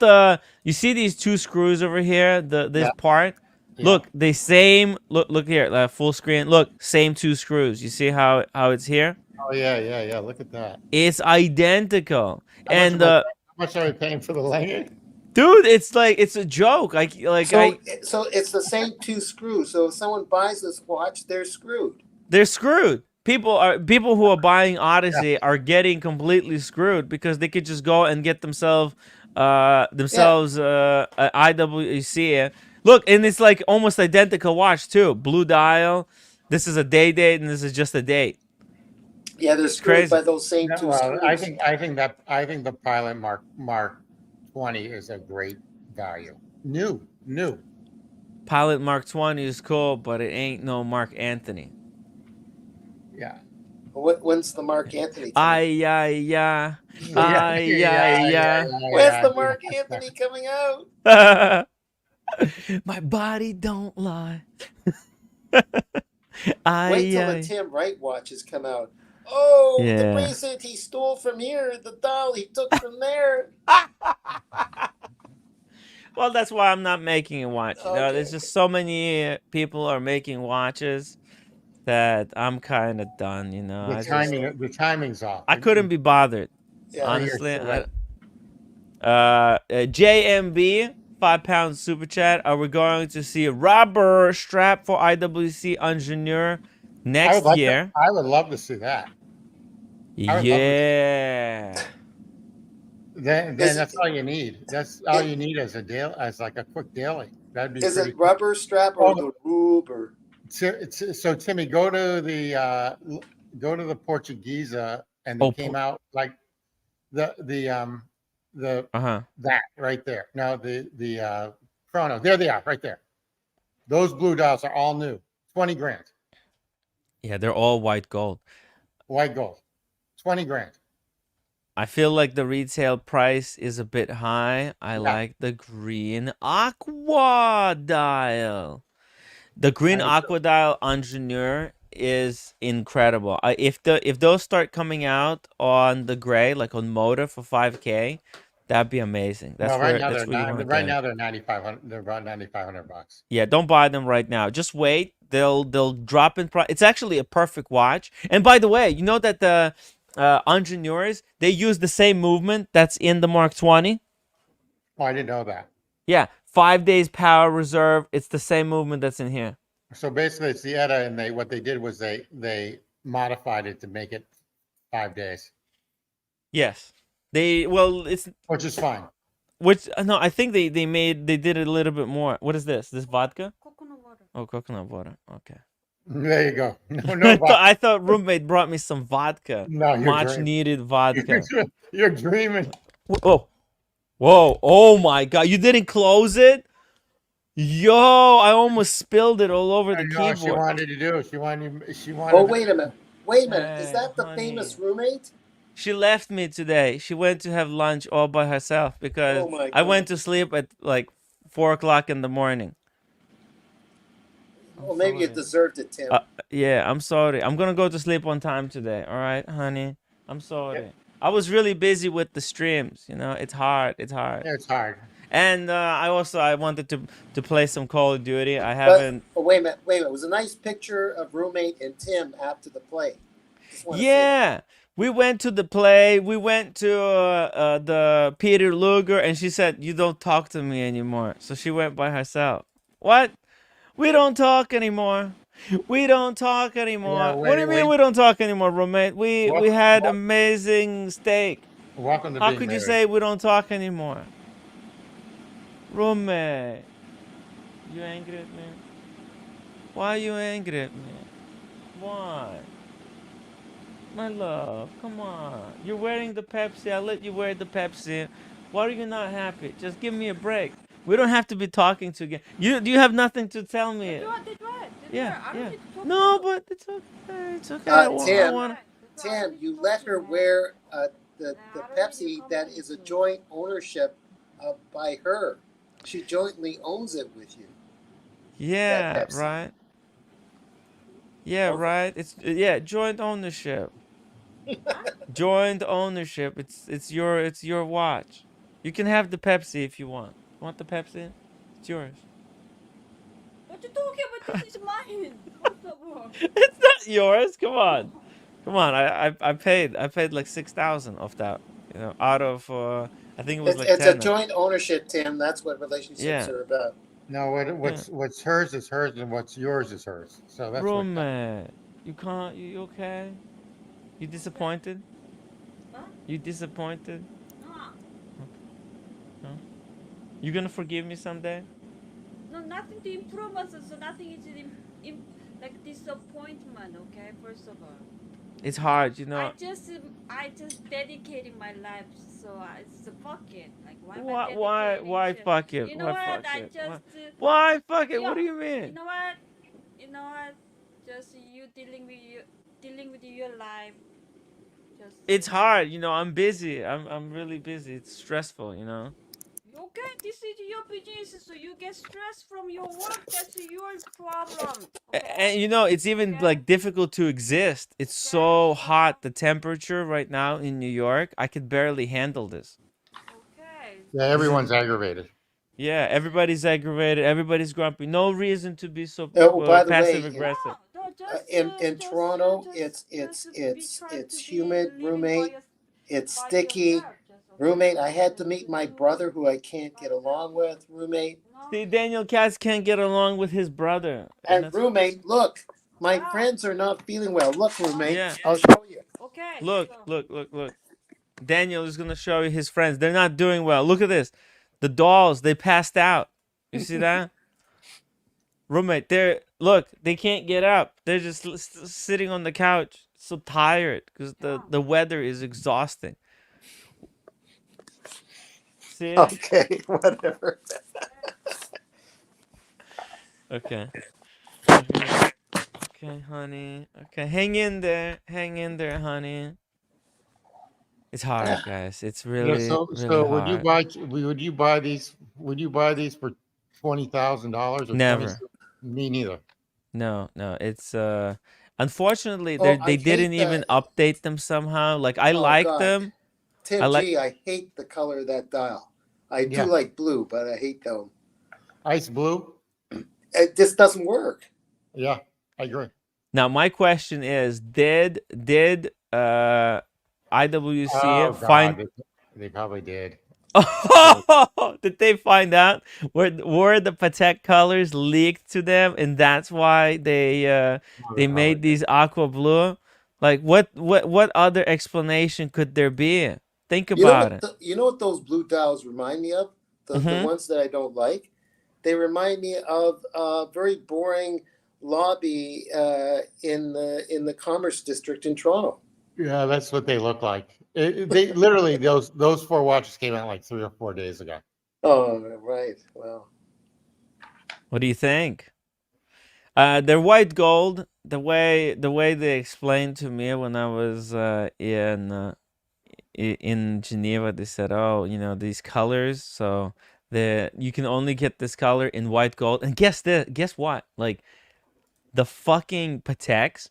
you see these two screws over here, this Yeah. part? Yeah. Look, the same look here, full screen. Look, same two screws. You see how it's here? Oh yeah. Look at that. It's identical. And How much are we paying for the Lange? dude, it's like it's a joke. So it's the same two screws. So if someone buys this watch, they're screwed. They're screwed. People who are buying Odyssey are getting completely screwed because they could just go and get themselves an IWC. Look, and it's like almost identical watch too. Blue dial. This is a day date, and this is just a date. Yeah, they're screwed crazy. by those same two screws. I think the Pilot Mark 20 is a great value. New. Pilot Mark 20 is cool, but it ain't no Mark Anthony. Yeah. When's the Mark Anthony? Yeah. When's the Mark Anthony coming out? My body don't lie. Wait till the Tim Wright watches come out. Oh, Yeah. the bracelet he stole from here, the doll he took from there. Well, that's why I'm not making a watch. You know, Okay. there's just so many people are making watches that I'm kind of done. You know, The timing's off. I couldn't be bothered. Yeah, Honestly, you're right. JMB, £5 super chat. Are we going to see a rubber strap for IWC Ingenieur next year? I would love to see that. I would love to- Yeah. Then Is that's all you need. That's all you need as like a quick daily. That'd be Is pretty it rubber strap or Oh. the rube or? So Timmy, go to the Portuguese, and they came out like the that right there. Now the chrono, there they are, right there. Those blue dials are all new, 20 grand, Yeah, they're all white gold. white gold, 20 grand. I feel like the retail price is a bit high. I Yeah. like the green aqua dial. The green I do too. aqua dial engineer is incredible. If those start coming out on the gray, like on Moda for 5K, that'd be amazing. That's Well, where you want to right get now it. they're 9,500. They're about $9,500. Yeah, don't buy them right now. Just wait. They'll drop in price. It's actually a perfect watch. And by the way, you know that the engineers, they use the same movement that's in the Mark 20. Oh, I didn't know that. Yeah, 5 days power reserve. It's the same movement that's in here. So basically, it's the ETA, and what they did was they modified it to make it 5 days, Yes. It's which is fine. which no, I think they did it a little bit more. What is this? This vodka? Coconut water. Oh, coconut water. Okay. There you go. No, I no, thought I thought roommate brought me some vodka. no, you're Much dreaming. needed vodka. You're dreaming. Whoa. Whoa. Oh my god. You didn't close it? Yo, I almost spilled it all over I the know what she keyboard. wanted to do. She wanted. Oh, wait a minute. Wait a minute. Is Hey, that the honey. famous roommate? She left me today. She went to have lunch all by herself because Oh my I went God. to sleep at like 4 o'clock in the morning. Well, maybe you sorry. deserved it, Tim. Yeah, I'm sorry. I'm gonna go to sleep on time today. All right, honey. I'm sorry. I was really busy with the streams. You know, it's hard. It's hard. It's hard. And I wanted to play some Call of Duty. I But haven't. oh, wait a minute. Wait a minute. It was a nice picture of roommate and Tim after the play. Just wanna say Yeah, we went to the play. We went to the Peter Luger, and she said, "You don't talk to me anymore." So she went by herself. What? We don't talk anymore. We don't talk anymore. Yeah, What do you mean wait. we don't talk anymore, roommate? We had Wel- amazing steak. Welcome to How being could you married. say we don't talk anymore? Roommate, you angry at me? Why are you angry at me? Why? My love, come on. You're wearing the Pepsi. I let you wear the Pepsi. Why are you not happy? Just give me a break. We don't have to be talking together. You have nothing to tell me. Yeah, I don't yeah. need to talk No, to but it's okay. It's okay. Tim. Tim, you let her wear the Pepsi that is a joint ownership by her. She jointly owns it with you. Yeah, Pepsi. right. Yeah, Okay. right. It's joint ownership. Joint ownership. It's your watch. You can have the Pepsi if you want. Want the Pepsi? It's yours. What you talking about? This is mine. First of all. It's not yours. Come on. Come on. I paid like 6,000 of that. You know, out of I think it was like It's a 10. joint ownership, Tim. That's what relationships Yeah. are about. No, what's hers is hers, and what's yours is hers. So that's what. Roommate, you can't. You okay? You disappointed? Huh? You disappointed? No, You gonna forgive me someday? no, nothing to improve us. So nothing is like disappointment. Okay, first of all. It's hard, you know. I just dedicated my life, so it's fuck it. Like why? Why fuck it? You know Why what? fuck I it? just. Why fuck it? Yeah, What do you You mean? know what? You know what? Just you dealing with your life. Just. It's hard, you know. I'm busy. I'm really busy. It's stressful, you know. Okay, this is your business, so you get stressed from your work. That's your problem. Okay. And you know, it's even Okay. like difficult to exist. It's so hot. The temperature right now in New York, I could barely handle this. Okay. Yeah, everyone's aggravated. Yeah, everybody's aggravated. Everybody's grumpy. No reason to be so Oh, by the way, passive aggressive. No, just, in Toronto, it's humid, roommate. It's sticky. Roommate, I had to meet my brother who I can't get along with. Roommate. See, Daniel Katz can't get along with his brother. And that's- roommate, look, my friends are not feeling well. Look, roommate, Yeah. I'll show you. Okay. Look, so- look. Daniel is gonna show you his friends. They're not doing well. Look at this. The dolls, they passed out. You see that? Roommate, they can't get up. They're just sitting on the couch, so tired because the weather is exhausting. See? Okay, whatever. Okay. Okay, honey. Okay, hang in there, honey. It's hard, guys. It's Yeah. really, So really would you hard. buy these? Would you buy these for $20,000 or Never. Me neither. No, no. It's unfortunately Oh, they I didn't hate even that. update them somehow. Like I Oh like God, them. I Tim like G, I hate the color of that dial. I do Yeah. like blue, but I hate them. Ice blue. It just doesn't work. Yeah, I agree. now my question is did IWC Oh find God, they probably did. did they find out were the Patek colors leaked to them and that's why they Oh, they they probably made these aqua blue? Like what other explanation could there be? Think You know about what? it. You know what those blue dials remind me of? The Mhm. ones that I don't like. They remind me of a very boring lobby in the Commerce District in Toronto. Yeah, that's what they look like. They literally those four watches came out like 3 or 4 days ago. Oh, right. Well, What do you think? They're white gold. The way they explained to me when I was in Geneva, they said, "Oh, these colors. So you can only get this color in white gold." And guess what? Like the fucking Pateks,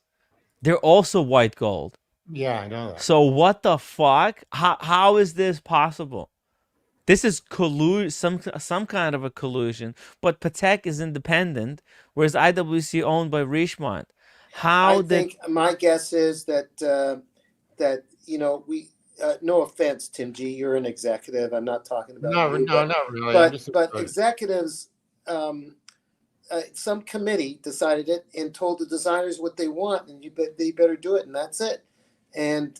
they're also white gold. Yeah, I know that. So what the fuck? How is this possible? This is some kind of a collusion, but Patek is independent, whereas IWC owned by Richemont. I How did? think my guess is that that we. No offense, Tim G, you're an executive. I'm not talking about No, you, no, not really. I'm just but executives, some committee decided it and told the designers what they want, and they better do it, and that's it. And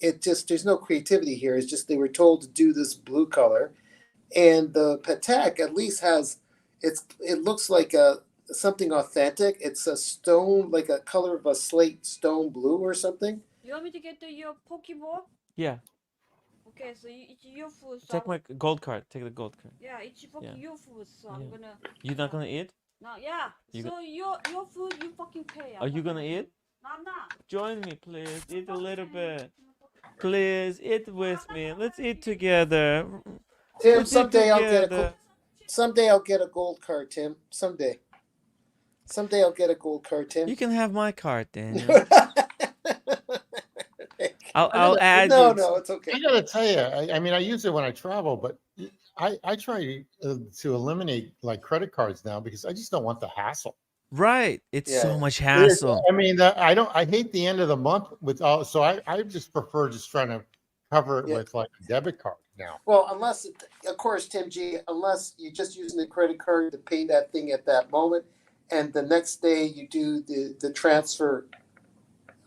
it just there's no creativity here. It's just they were told to do this blue color, and the Patek at least has it looks like something authentic. It's a stone, like a color of a slate stone blue or something. You want me to get your Pokeball? Yeah, Okay, so it's your food. So take my gold card. Take the gold card. yeah, it's fucking your food. So I'm Yeah. gonna. You not gonna eat? No, yeah. So your food, you fucking pay. Are you gonna eat? No, I'm not. Join me, please. Eat a little bit. Please eat with me. Let's eat together. Tim, Let's eat together. someday I'll get a gold card, Tim. Someday I'll get a gold card, Tim. You can have my card, Daniel. I'll add No, you. no, it's okay. I gotta tell you, I mean, I use it when I travel, but I try to eliminate like credit cards now because I just don't want the hassle. Right. It's Yeah. so much hassle. I mean, I hate the end of the month with all, so I just prefer just trying to cover it Yeah. with like a debit card now. Well, of course, Tim G, unless you're just using the credit card to pay that thing at that moment, and the next day you do the transfer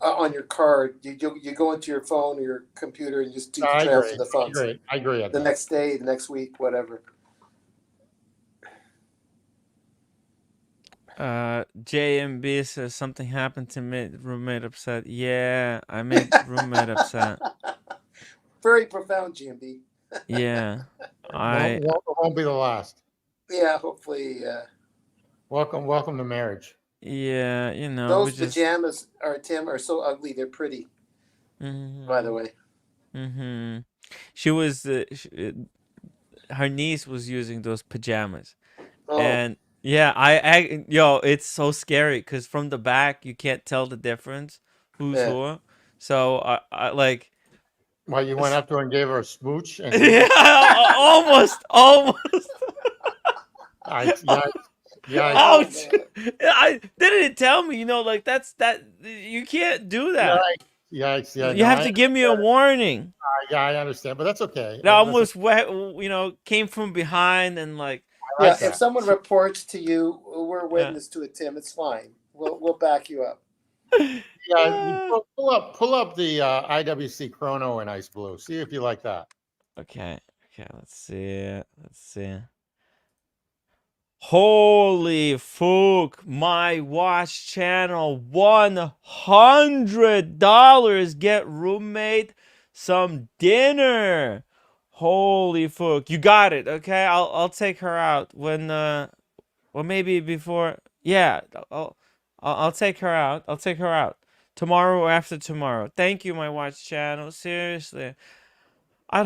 on your card, you go into your phone or your computer and just do the transfer the funds. I agree. The next day, the next week, whatever. JMB says something happened to me. Roommate upset. Yeah, I made roommate upset. Very profound, GMB. Yeah, It won't be the last. Yeah, hopefully. Welcome to marriage. Yeah, those pajamas are so ugly. They're pretty. By the way. Mm-hmm. She was her niece was using those pajamas, and yeah, it's so scary because from the back you can't tell the difference who's who. So I like. Well, you went up to her and gave her a smooch. And yeah, almost. Yeah. Ouch! I didn't tell me. Like that. You can't do that. Yeah. You have to give me a warning. Yeah, I understand, but that's okay. That almost came from behind and like. Yeah, if someone reports to you, we're witness to it, Tim. It's fine. We'll back you up. Yeah, pull up the IWC Chrono in ice blue. See if you like that. Okay. Let's see. Holy fuck! My watch channel, $100. Get roommate some dinner. Holy fuck! You got it. Okay, I'll take her out when or maybe before. Yeah, I'll take her out. tomorrow or after tomorrow. Thank you, my watch channel. Seriously, I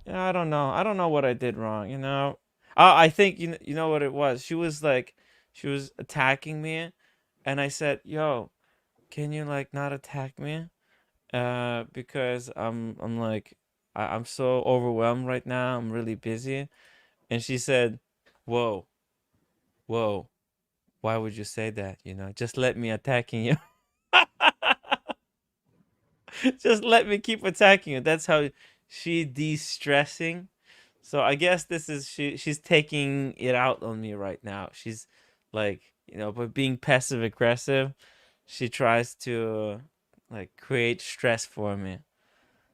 don't know. I don't know what I did wrong. I think you know what it was. She was attacking me, and I said, "Yo, can you like not attack me?" Because I'm like I'm so overwhelmed right now. I'm really busy, and she said, "Whoa, whoa, why would you say that? Just let me attacking you." Just let me keep attacking you. That's how she de-stressing. So I guess this is she's taking it out on me right now. She's like, by being passive aggressive, she tries to like create stress for me.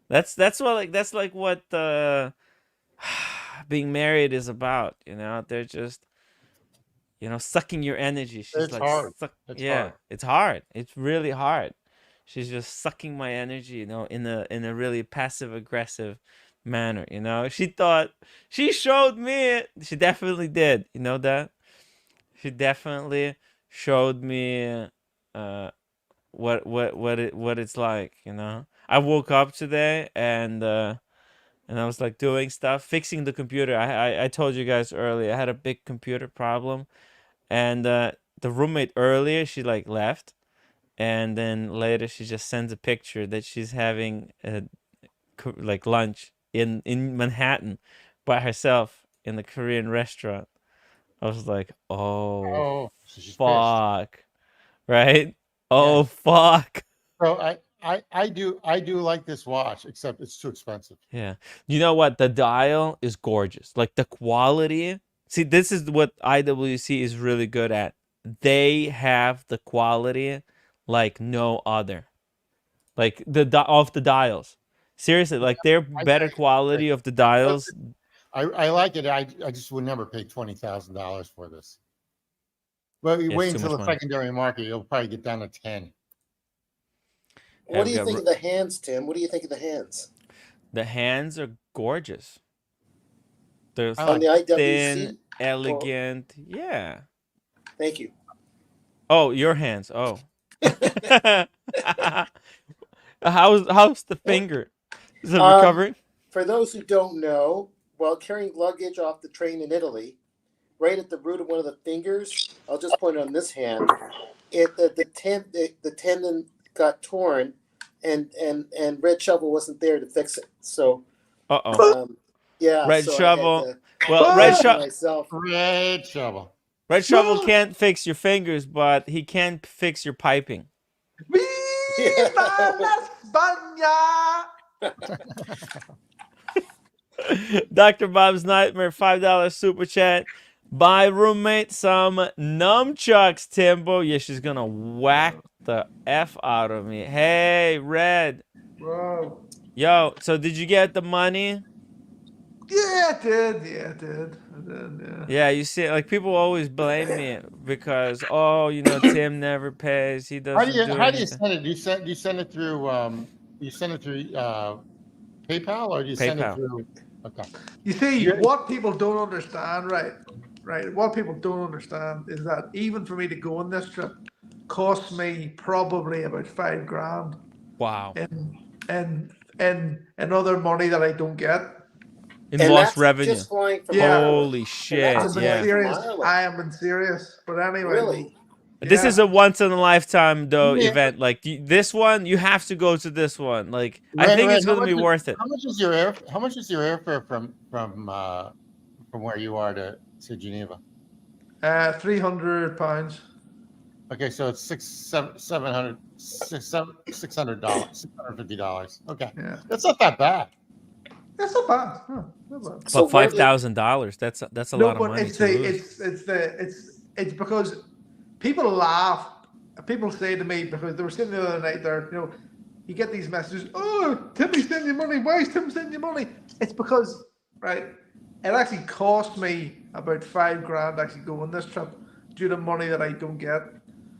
That's like what being married is about. They're just sucking your energy. She's It's like hard. It's hard. it's hard. It's really hard. She's just sucking my energy, in a really passive aggressive manner. She showed me. She definitely did. You know that. She definitely showed me what it's like. I woke up today and I was like doing stuff, fixing the computer. I told you guys earlier I had a big computer problem, and the roommate earlier, she like left, and then later she just sends a picture that she's having like lunch in Manhattan by herself in the Korean restaurant. I was like, oh Oh, so she's pissed. fuck, right? Yeah. Oh fuck. So I do like this watch, except it's too expensive. Yeah. You know what? The dial is gorgeous. Like the quality. See, this is what IWC is really good at. They have the quality like no other. Like of the dials. Seriously, like they're I better agree. quality of the But dials. I like it. I just would never pay $20,000 for this. Well, you Yeah, it's wait too until much the money. secondary market, you'll probably get down to 10. Yeah, What we do you got think of the hands, Tim? What do you think of the hands the hands are gorgeous. They're I on like the thin, IWC? Oh, elegant. Yeah. thank you. Oh, your hands. Oh. how's the finger? Is it Um, recovering? for those who don't know, while carrying luggage off the train in Italy, right at the root of one of the fingers, I'll just point on this hand, the tendon got torn, and Red Shovel wasn't there to fix it. So, Uh-oh. yeah, Red so I had shovel. to Well, do it myself. Red shovel. Red shovel can't fix your fingers, but he can fix your piping. Yeah. España! Dr. Bob's Nightmare, $5 super chat. Buy roommate some nunchucks, Timbo. Yeah, she's gonna whack the F out of me. Hey, Red. Whoa. Yo, so did you get the money? Yeah, I did. Yeah, I did. Yeah. Yeah, you see, like people always blame me because, Tim never pays. He doesn't do How do you anything. send it? Do you send it through PayPal, or do you send it PayPal. through? Okay. You see, Yeah. what people don't understand, right? What people don't understand is that even for me to go on this trip costs me probably about $5,000 Wow. in other money that I don't get. In And lost that's revenue. just flying from Yeah. Ireland. Holy And shit. that's I'm just Yeah. flying from serious. Ireland. I am serious. But anyway, Really? This is a once in a lifetime though Yeah. event. Like this one, you have to go to this one. Like I Red, think Red, it's gonna be worth it. How much is your airfare from where you are to Geneva? £300. Okay, so it's $650. Okay, Yeah, that's not that bad. that's not bad. No, not bad. So But where did- $5,000. That's a No, lot of but money it's to the lose. it's because people laugh. People say to me, because they were saying the other night there, you get these messages. Oh, Timmy's sending you money. Why is Tim sending you money? It's because it actually cost me about $5,000 actually go on this trip due to money that I don't get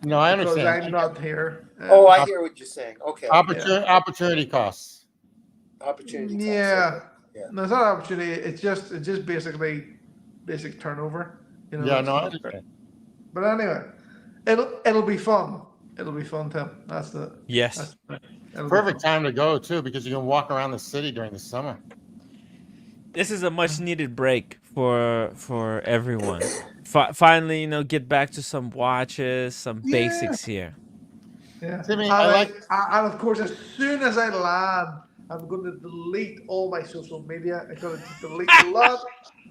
No, I because understand. I'm not here. Oh, I hear what you're saying. Okay. Opportunity costs. Opportunity cost. Yeah. Okay. Yeah. No, it's not opportunity. It's just basically basic turnover. Yeah, no, I it's- understand. But anyway, it'll be fun. It'll be fun, Tim. Yes. It'll be Perfect fun. time to go too, because you can walk around the city during the summer. This is a much needed break for everyone. Finally, get back to some watches, some Yeah. basics here. Yeah. Timmy, And of course, as soon as I land, I'm going to delete all my social media. I'm going to delete a lot.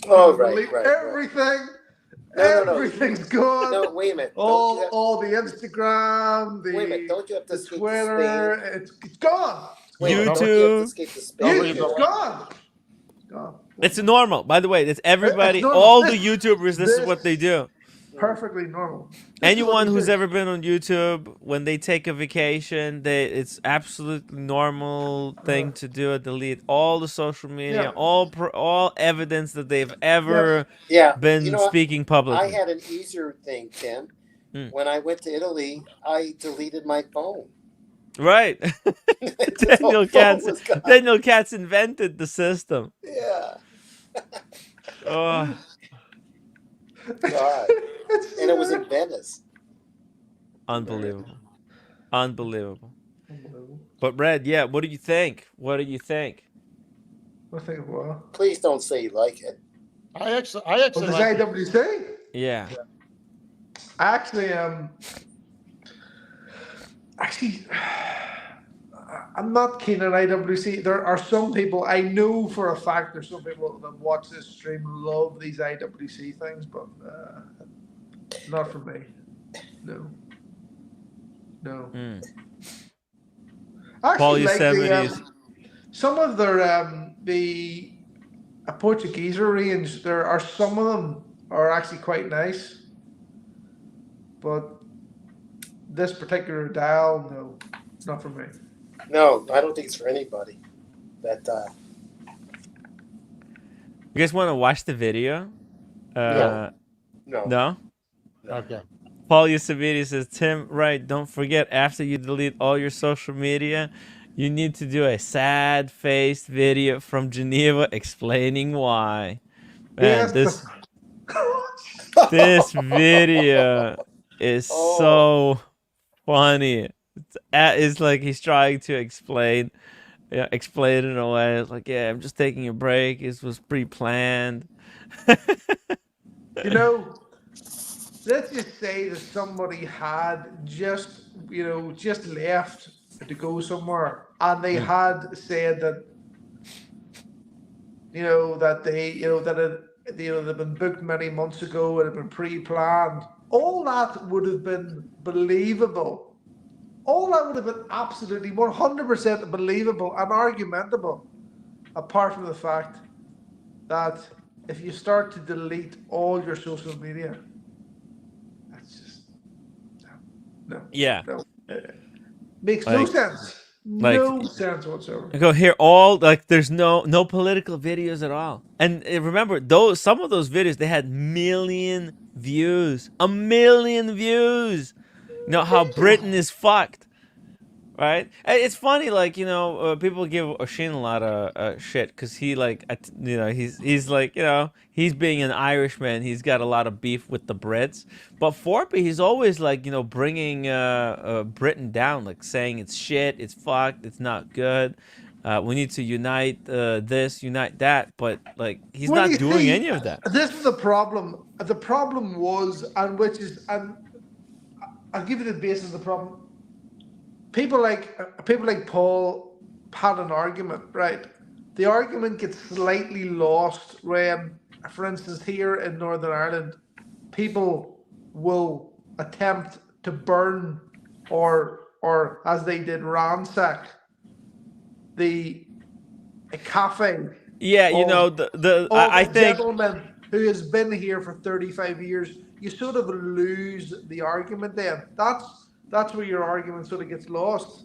Oh, right, delete right. everything. No. Everything's gone. No, wait a minute. All the Instagram, Wait a minute. Don't you have to the escape Twitter, to Spain? it's gone. Wait a minute, don't you have to YouTube. escape to Spain? It's gone. Gone. It's normal, by the way. It's everybody. normal. All the YouTubers. This is what they do. Perfectly normal. This is what Anyone they who's do. ever been on YouTube, when they take a vacation, it's absolutely normal thing to do. Delete all the social media, all evidence that they've ever been speaking publicly. I had an easier thing, Tim. When I went to Italy, I deleted my phone. Right. Daniel Katz invented the system. Yeah. Oh. God. And it was in Venice. Unbelievable. But Red, what do you think? I think of what? Please don't say you like it. I actually This like it. IWC? Yeah. Actually, I'm not keen on IWC. There are some people, I know for a fact, there's some people that watch this stream love these IWC things, but not for me. No. Actually, like some of their the Portuguese range, there are some of them are actually quite nice, but this particular dial, no, not for me. No, I don't think it's for anybody. That You guys want to watch the video? No. No? Okay. Paul Yusavidi says, Tim, right, don't forget, after you delete all your social media, you need to do a sad-faced video from Geneva explaining why. Man, this video is so funny. It's like he's trying to explain it in a way. It's like, I'm just taking a break. This was pre-planned. Let's just say that somebody had just left to go somewhere, and they had said that, they'd been booked many months ago, it had been pre-planned. All that would have been believable. All that would have been absolutely 100% believable and argumentable, apart from the fact that if you start to delete all your social media, that's just no. Makes no sense. No sense whatsoever. Go here, there's no political videos at all. And remember, some of those videos, they had 1 million views. 1 million views. You know how Britain is fucked, right? It's funny, people give Oshin a lot of shit because he, he's like, he's being an Irishman. He's got a lot of beef with the Brits. But Forby, he's always bringing Britain down, saying it's shit, it's fucked, it's not good. We need to unite this, unite that. But he's not doing any of that. This is the problem. The problem was, and I'll give you the basis of the problem. People like Paul had an argument, right? The argument gets slightly lost when, for instance, here in Northern Ireland, people will attempt to burn or as they did, ransack a cafe. Yeah, I think gentleman who has been here for 35 years. You sort of lose the argument then. That's where your argument sort of gets lost.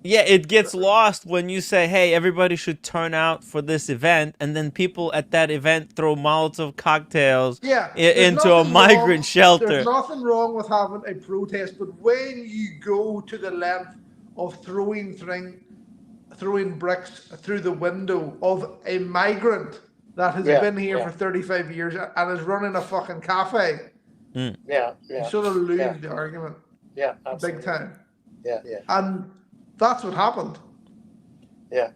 Yeah, it gets lost when you say, hey, everybody should turn out for this event, and then people at that event throw Molotov cocktails into a migrant shelter. There's nothing wrong with having a protest, but when you go to the length of throwing bricks through the window of a migrant that has been here for 35 years and is running a fucking cafe, you sort of lose the argument. Yeah, absolutely. big time. Yeah. And that's what happened. Yeah.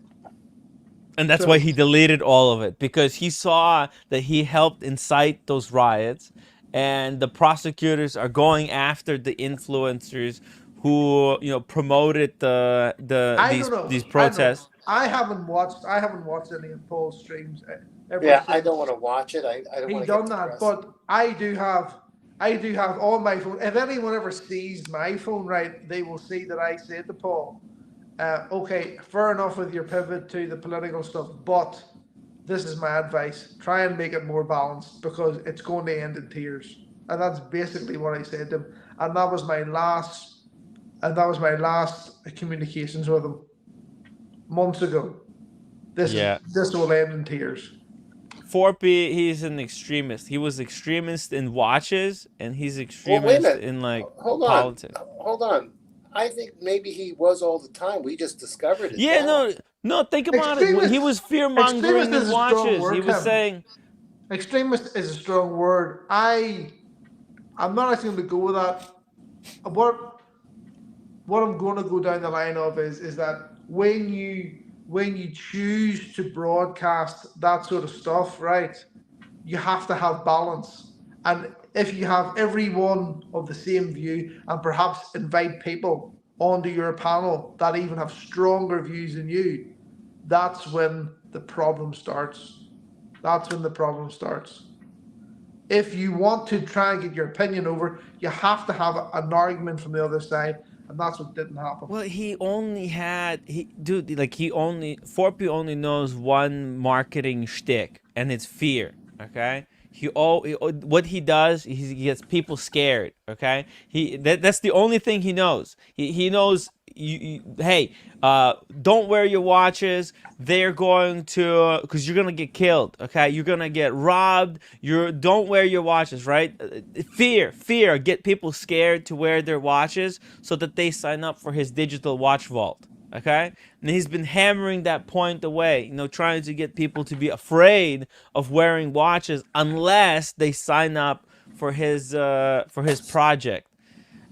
And that's So- why he deleted all of it, because he saw that he helped incite those riots, and the prosecutors are going after the influencers who, you know, promoted I don't know. these I don't know. protests. I haven't watched any of Paul's streams ever Yeah, I since don't want to watch it. I don't he want to done get that. depressed. But I do have on my phone. If anyone ever sees my phone, right, they will see that I said to Paul, okay, fair enough with your pivot to the political stuff, but this is my advice: try and make it more balanced because it's going to end in tears. And that's basically what I said to him. And that was my last communications with him months ago. This will end in tears. Forpy, he's an extremist. He was extremist in watches, and he's Well, wait a extremist minute. in like Hold on. politics. Hold on. I think maybe he was all the time. We just discovered it. Yeah, now. no. Think about it. He was fear mongering extremist is in a strong watches. word, He was Kevin. saying, Extremist is a strong word. I'm not actually going to go with that. What I'm going to go down the line of is that when you choose to broadcast that sort of stuff, right, you have to have balance. And if you have everyone of the same view and perhaps invite people onto your panel that even have stronger views than you, that's when the problem starts. If you want to try and get your opinion over, you have to have an argument from the other side, and that's what didn't happen. well, Forpy only knows one marketing shtick, and it's fear. Okay. What he does, he gets people scared. Okay. That's the only thing he knows. He knows hey, don't wear your watches. They're going to, because you're gonna get killed. Okay, you're gonna get robbed. Don't wear your watches, right? Fear, get people scared to wear their watches so that they sign up for his digital watch vault. Okay, and he's been hammering that point away, trying to get people to be afraid of wearing watches unless they sign up for his project.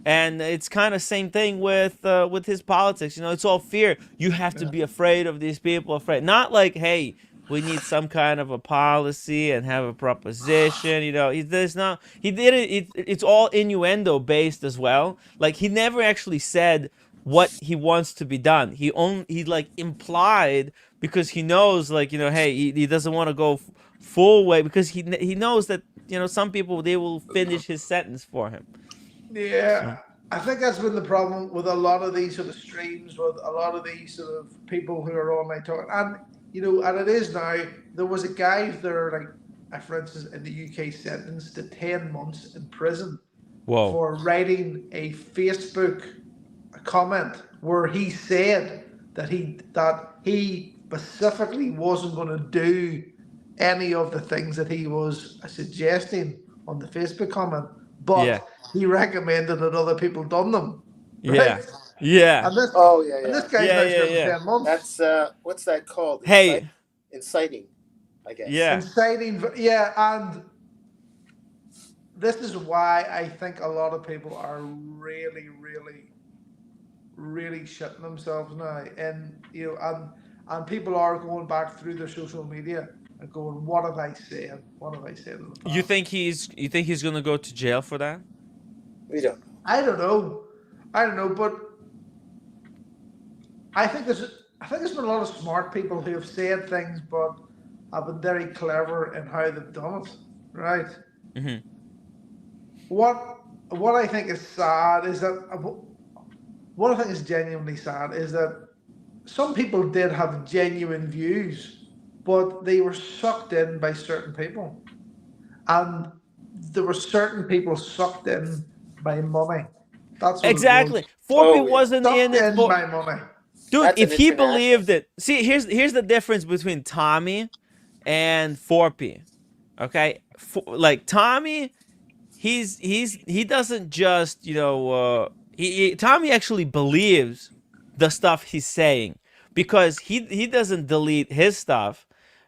And it's kind of same thing with his politics. It's all fear. You have to be afraid of these people. Afraid, not like, hey, we need some kind of a policy and have a proposition. There's not. He did it. It's all innuendo based as well. Like, he never actually said what he wants to be done. He like implied, because he knows, like, hey, he doesn't want to go full way, because he knows that some people, they will finish his sentence for him. Yeah, I think that's been the problem with a lot of these sort of streams, with a lot of these sort of people who are online talking. And, and it is now, there was a guy there, like, for instance, in the UK, sentenced to 10 months in prison for writing a Facebook comment where he said that he specifically wasn't going to do any of the things that he was suggesting on the Facebook comment, but he recommended that other people done them. Right? Yeah. And this, yeah. And this guy's now serving 10 months. That's what's that called? Hey, inciting, I guess. Yeah. Inciting, and this is why I think a lot of people are really, really, really shitting themselves now. And and people are going back through their social media and going, what have I said? What have I said in the past? You think he's gonna go to jail for that? We don't know. I don't know, but I think there's been a lot of smart people who have said things, but have been very clever in how they've done it. Right? Mm-hmm. What I think is sad is that what I think is genuinely sad is that some people did have genuine views, but they were sucked in by certain people, and there were certain people sucked in by money. That's what exactly. Forpy wasn't in it for by money. Dude, That's if he believed it. See, here's the difference between Tommy and Forpy. Okay? Like, Tommy, he doesn't just, Tommy actually believes the stuff he's saying, because he doesn't delete his stuff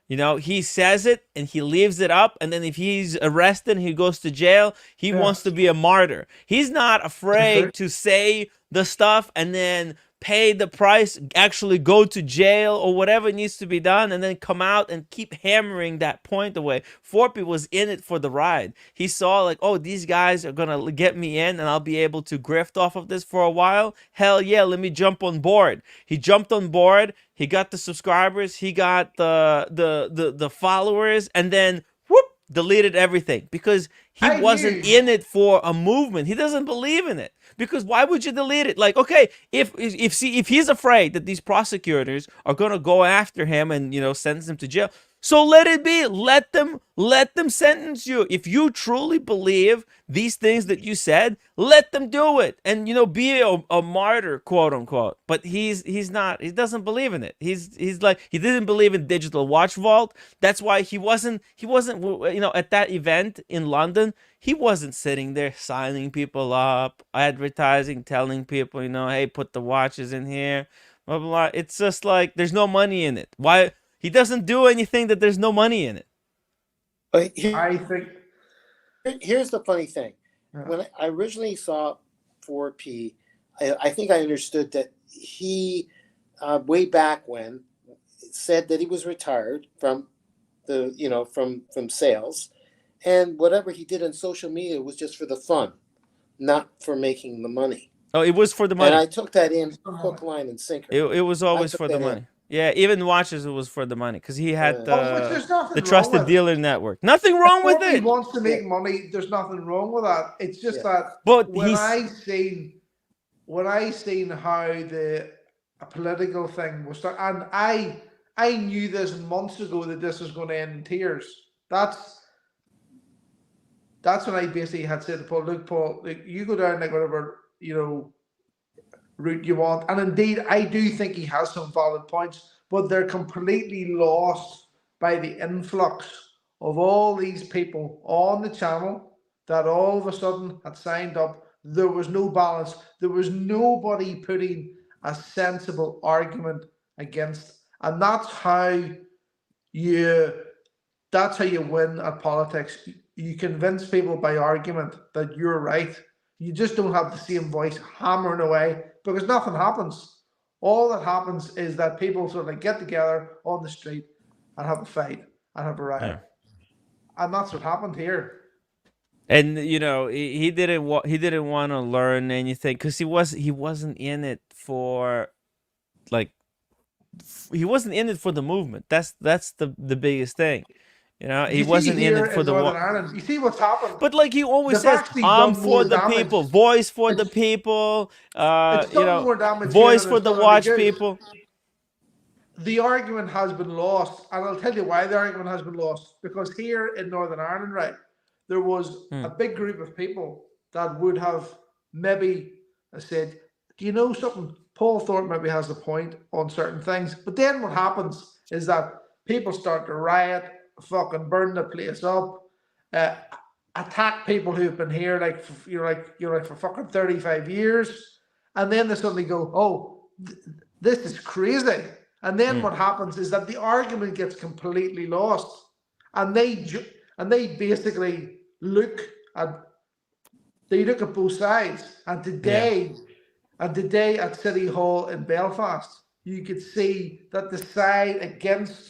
You know, he says it and he leaves it up, and then if he's arrested and he goes to jail, he Yeah. wants to be a martyr. He's not afraid to say the stuff and then pay the price, actually go to jail or whatever needs to be done, and then come out and keep hammering that point away. Forpy was in it for the ride. He saw like, oh, these guys are gonna get me in and I'll be able to grift off of this for a while. Hell yeah, let me jump on board. He jumped on board. He got the subscribers. He got the followers, and then whoop, deleted everything because he I wasn't knew. in it for a movement. He doesn't believe in it. Because why would you delete it? Like, okay, if he's afraid that these prosecutors are gonna go after him and, you know, sentence him to jail, so let it be. Let them sentence you. If you truly believe these things that you said, let them do it, and, you know, be a martyr, quote unquote. But he's not. He doesn't believe in it. He's like, he didn't believe in digital watch vault. That's why he wasn't you know, at that event in London. He wasn't sitting there signing people up, advertising, telling people, you know, hey, put the watches in here, blah, blah, blah. It's just like there's no money in it. Why? He doesn't do anything that there's no money in it. But I think. here's the funny thing. Yeah. When I originally saw 4P, I think I understood that he, way back when, said that he was retired from the, you know, from sales, and whatever he did on social media was just for the fun, not for making the money. Oh, it was for the money. And I took that in hook, line, and sinker. It was always took for the that in. money. Yeah, even watches, it was for the money because he had Oh, which there's nothing the wrong trusted with. dealer network. Nothing wrong with Forpy it. wants to make money. There's nothing wrong with that. It's just Yeah. that But when I seen how the political thing was start, and I knew this months ago that this was going to end in tears. That's when I basically had said to Paul, look, Paul, like, you go down like whatever, you know, route you want. And indeed, I do think he has some valid points, but they're completely lost by the influx of all these people on the channel that all of a sudden had signed up. There was no balance. There was nobody putting a sensible argument against. And that's how you win at politics. You convince people by argument that you're right. You just don't have the same voice hammering away because nothing happens. All that happens is that people sort of get together on the street and have a fight and have a riot. Yeah. And that's what happened here. And, you know, he didn't want to learn anything because he wasn't in it for, like, he wasn't in it for the movement. That's the biggest thing. You know, he wasn't in it for the Northern Ireland. You see what's happened. But like he always They've says, actually I'm done for more the damage. people, voice for the people, It's you done know, more damage voice here for than the it's done watch any good. people. The argument has been lost, and I'll tell you why the argument has been lost. Because here in Northern Ireland, right, there was a big group of people that would have maybe said, do you know something? Paul Thorpe maybe has a point on certain things. But then what happens is that people start to riot, fucking burn the place up, attack people who've been here like for fucking 35 years, and then they suddenly go, oh, this is crazy. And then what happens is that the argument gets completely lost, and they basically look at both sides. And today at City Hall in Belfast, you could see that the side against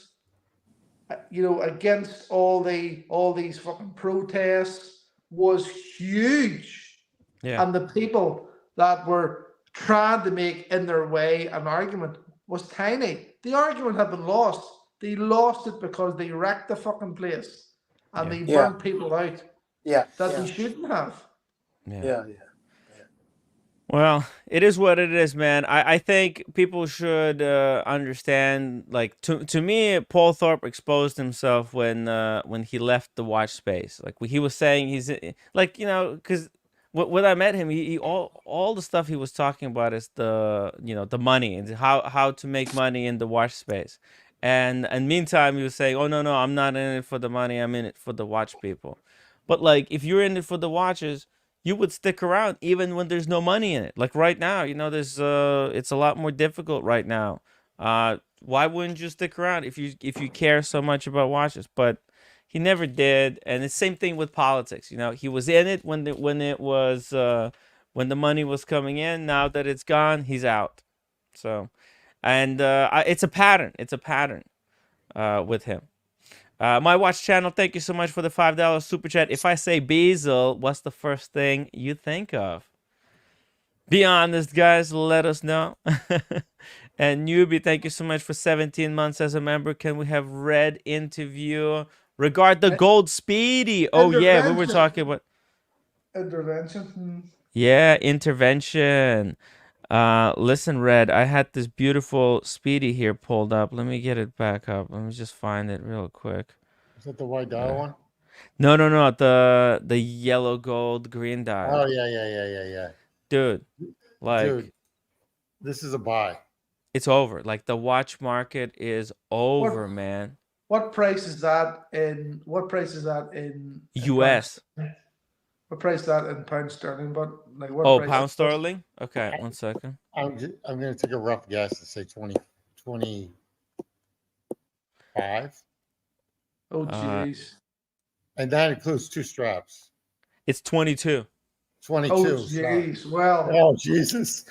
all these fucking protests was huge. Yeah. And the people that were trying to make in their way an argument was tiny. The argument had been lost. They lost it because they wrecked the fucking place and they burned people out that they shouldn't have. Yeah. Well, it is what it is, man. I think people should understand. Like to me, Paul Thorpe exposed himself when he left the watch space. Like he was saying, he's like, you know, because when I met him, he all the stuff he was talking about is the, you know, the money and how to make money in the watch space. And meantime, he was saying, oh no, I'm not in it for the money. I'm in it for the watch people. But like, if you're in it for the watches, you would stick around even when there's no money in it. Like right now, you know, there's it's a lot more difficult right now. why wouldn't you stick around if you care so much about watches? But he never did, and it's same thing with politics. You know, he was in it when the money was coming in. Now that it's gone, he's out. So, and it's a pattern. It's a pattern with him. My Watch channel, thank you so much for the $5 super chat. If I say Bezel, what's the first thing you think of? Be honest, guys. Let us know. And Newbie, thank you so much for 17 months as a member. Can we have Red interview regard the gold Speedy? Oh yeah, we were talking about intervention. Yeah, intervention. Listen, Red, I had this beautiful Speedy here pulled up. Let me get it back up. Let me just find it real quick. Is that the white dial one? No, the yellow gold green dial. Oh yeah. Dude, like Dude, this is a buy. it's over. Like the watch market is over, man. What price is that in US? What price is that in pound sterling? But like what? Oh, price pound sterling? Okay, 1 second. I'm going to take a rough guess and say 25. Oh jeez. And that includes 2 straps. It's 22. 22. Oh jeez. Well. Oh Jesus,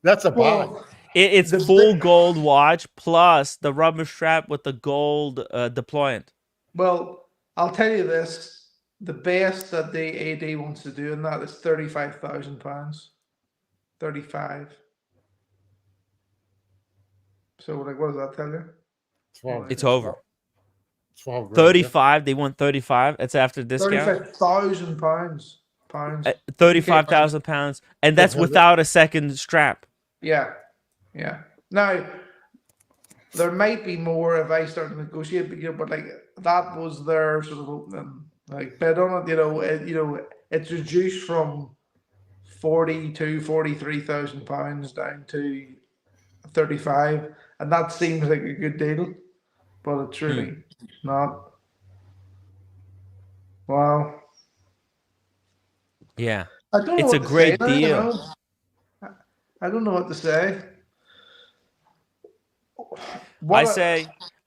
that's a buy. Well, It's full gold watch plus the rubber strap with the gold deployant. Well, I'll tell you this: the best that the AD wants to do in that is £35,000. 35. So, like, what does that tell you? 12. It's over. 12 grand. 35. They want 35. It's after discount. £35,000. Pounds. 35,000 pounds, and that's without a second strap. Yeah. Now, there might be more if I start to negotiate, but like that was their sort of opening like bid on it. It's reduced from 43,000 pounds down to 35, and that seems like a good deal, but it's really not. Wow. Yeah. I don't know It's what a to great say, deal. I don't know what to say.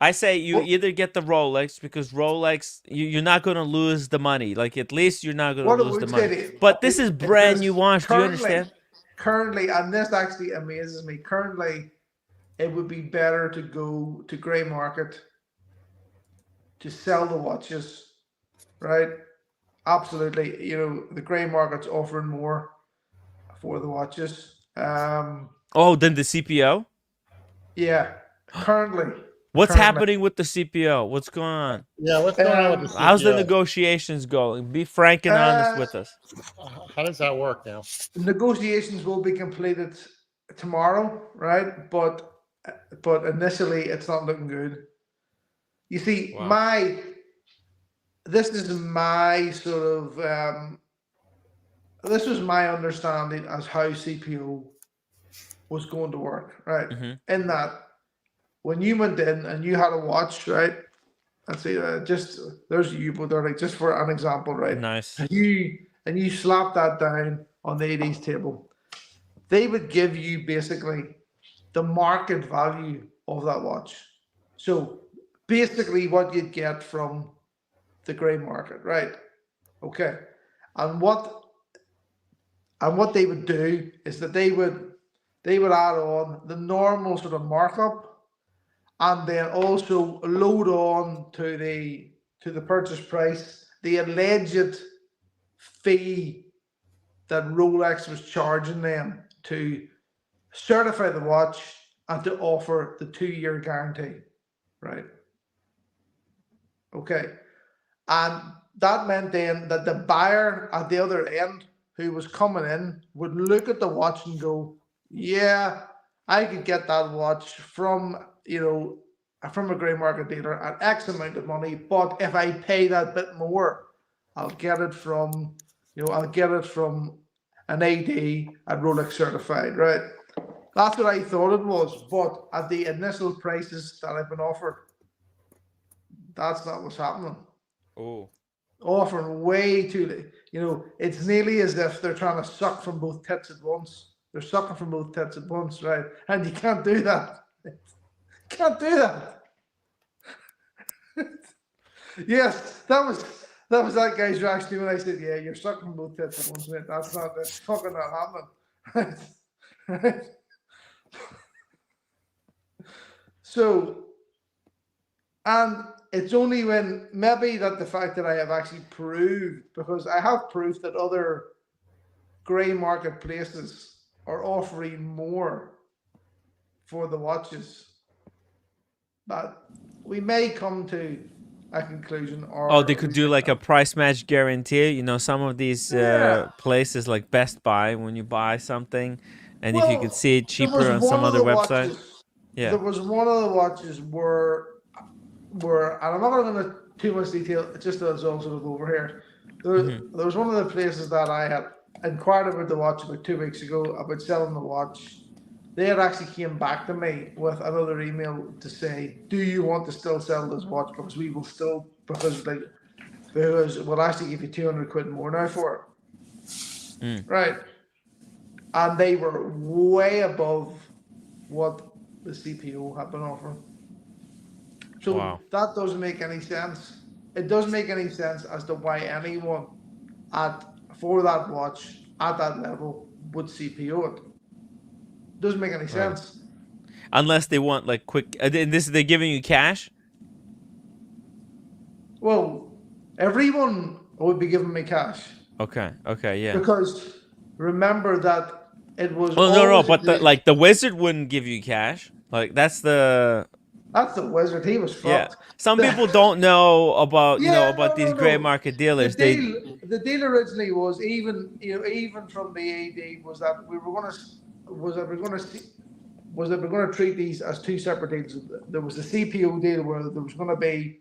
I say you either get the Rolex because Rolex you're not gonna lose the money. Like at least you're not gonna lose the money. But this is brand new watch. Do you understand? Currently, and this actually amazes me. Currently, it would be better to go to grey market to sell the watches, right? Absolutely. The grey market's offering more for the watches. Oh, then the CPO? Yeah. Currently. What's happening with the CPO? What's going on? Yeah, what's going on with the CPO? How's the negotiations going? Be frank and honest with us. How does that work now? Negotiations will be completed tomorrow, right? But initially, it's not looking good. You see, this is my sort of this was my understanding as how CPO was going to work, right? In that, when you went in and you had a watch, right? Let's see, there's you, but they're like just for an example, right? Nice. And you slap that down on the AD's table. They would give you basically the market value of that watch. So basically, what you'd get from the grey market, right? Okay, and what they would do is that they would add on the normal sort of markup, and then also load on to the purchase price the alleged fee that Rolex was charging them to certify the watch and to offer the 2-year guarantee, right? Okay, and that meant then that the buyer at the other end who was coming in would look at the watch and go, yeah, I could get that watch from a grey market dealer at X amount of money, but if I pay that bit more, I'll get it from an AD at Rolex certified, right? That's what I thought it was, but at the initial prices that I've been offered, that's not what's happening. Oh. Offering way too, it's nearly as if they're trying to suck from both tits at once. They're sucking from both tits at once, right? And you can't do that. Can't do that. Yes, that was that guy's reaction when I said, "Yeah, you're sucking both tits at once, mate. That's fucking not happening." Right? So, and it's only when maybe that the fact that I have actually proved, because I have proof that other grey marketplaces are offering more for the watches, that we may come to a conclusion, or Oh, they at could least do like a price match guarantee. You know, some of these yeah. places like Best Buy, when you buy something, and if you could Well, see it there was cheaper on one some of other the website. watches. Yeah. There was one of the watches where, and I'm not going to go into too much detail, just so it's all sort of over here. There was one of the places that I had inquired about the watch about 2 weeks ago about selling the watch. They had actually came back to me with another email to say, "Do you want to still sell this watch? Because we will still, because we'll actually give you 200 quid more now for it." Right. And they were way above what the CPO had been offering. So Wow. that doesn't make any sense. It doesn't make any sense as to why anyone for that watch at that level would CPO it. Doesn't make any sense. Unless they want like quick. They're giving you cash. Well, everyone would be giving me cash. Okay. Okay. Yeah. Because remember that it was Well, no, always but the wizard wouldn't give you cash. Like that's the wizard. He was yeah. fucked. Some people don't know about Yeah, about these gray no. market The dealers. deal originally was even from the AD was that we're going to treat these as two separate deals. There was the CPO deal where there was going to be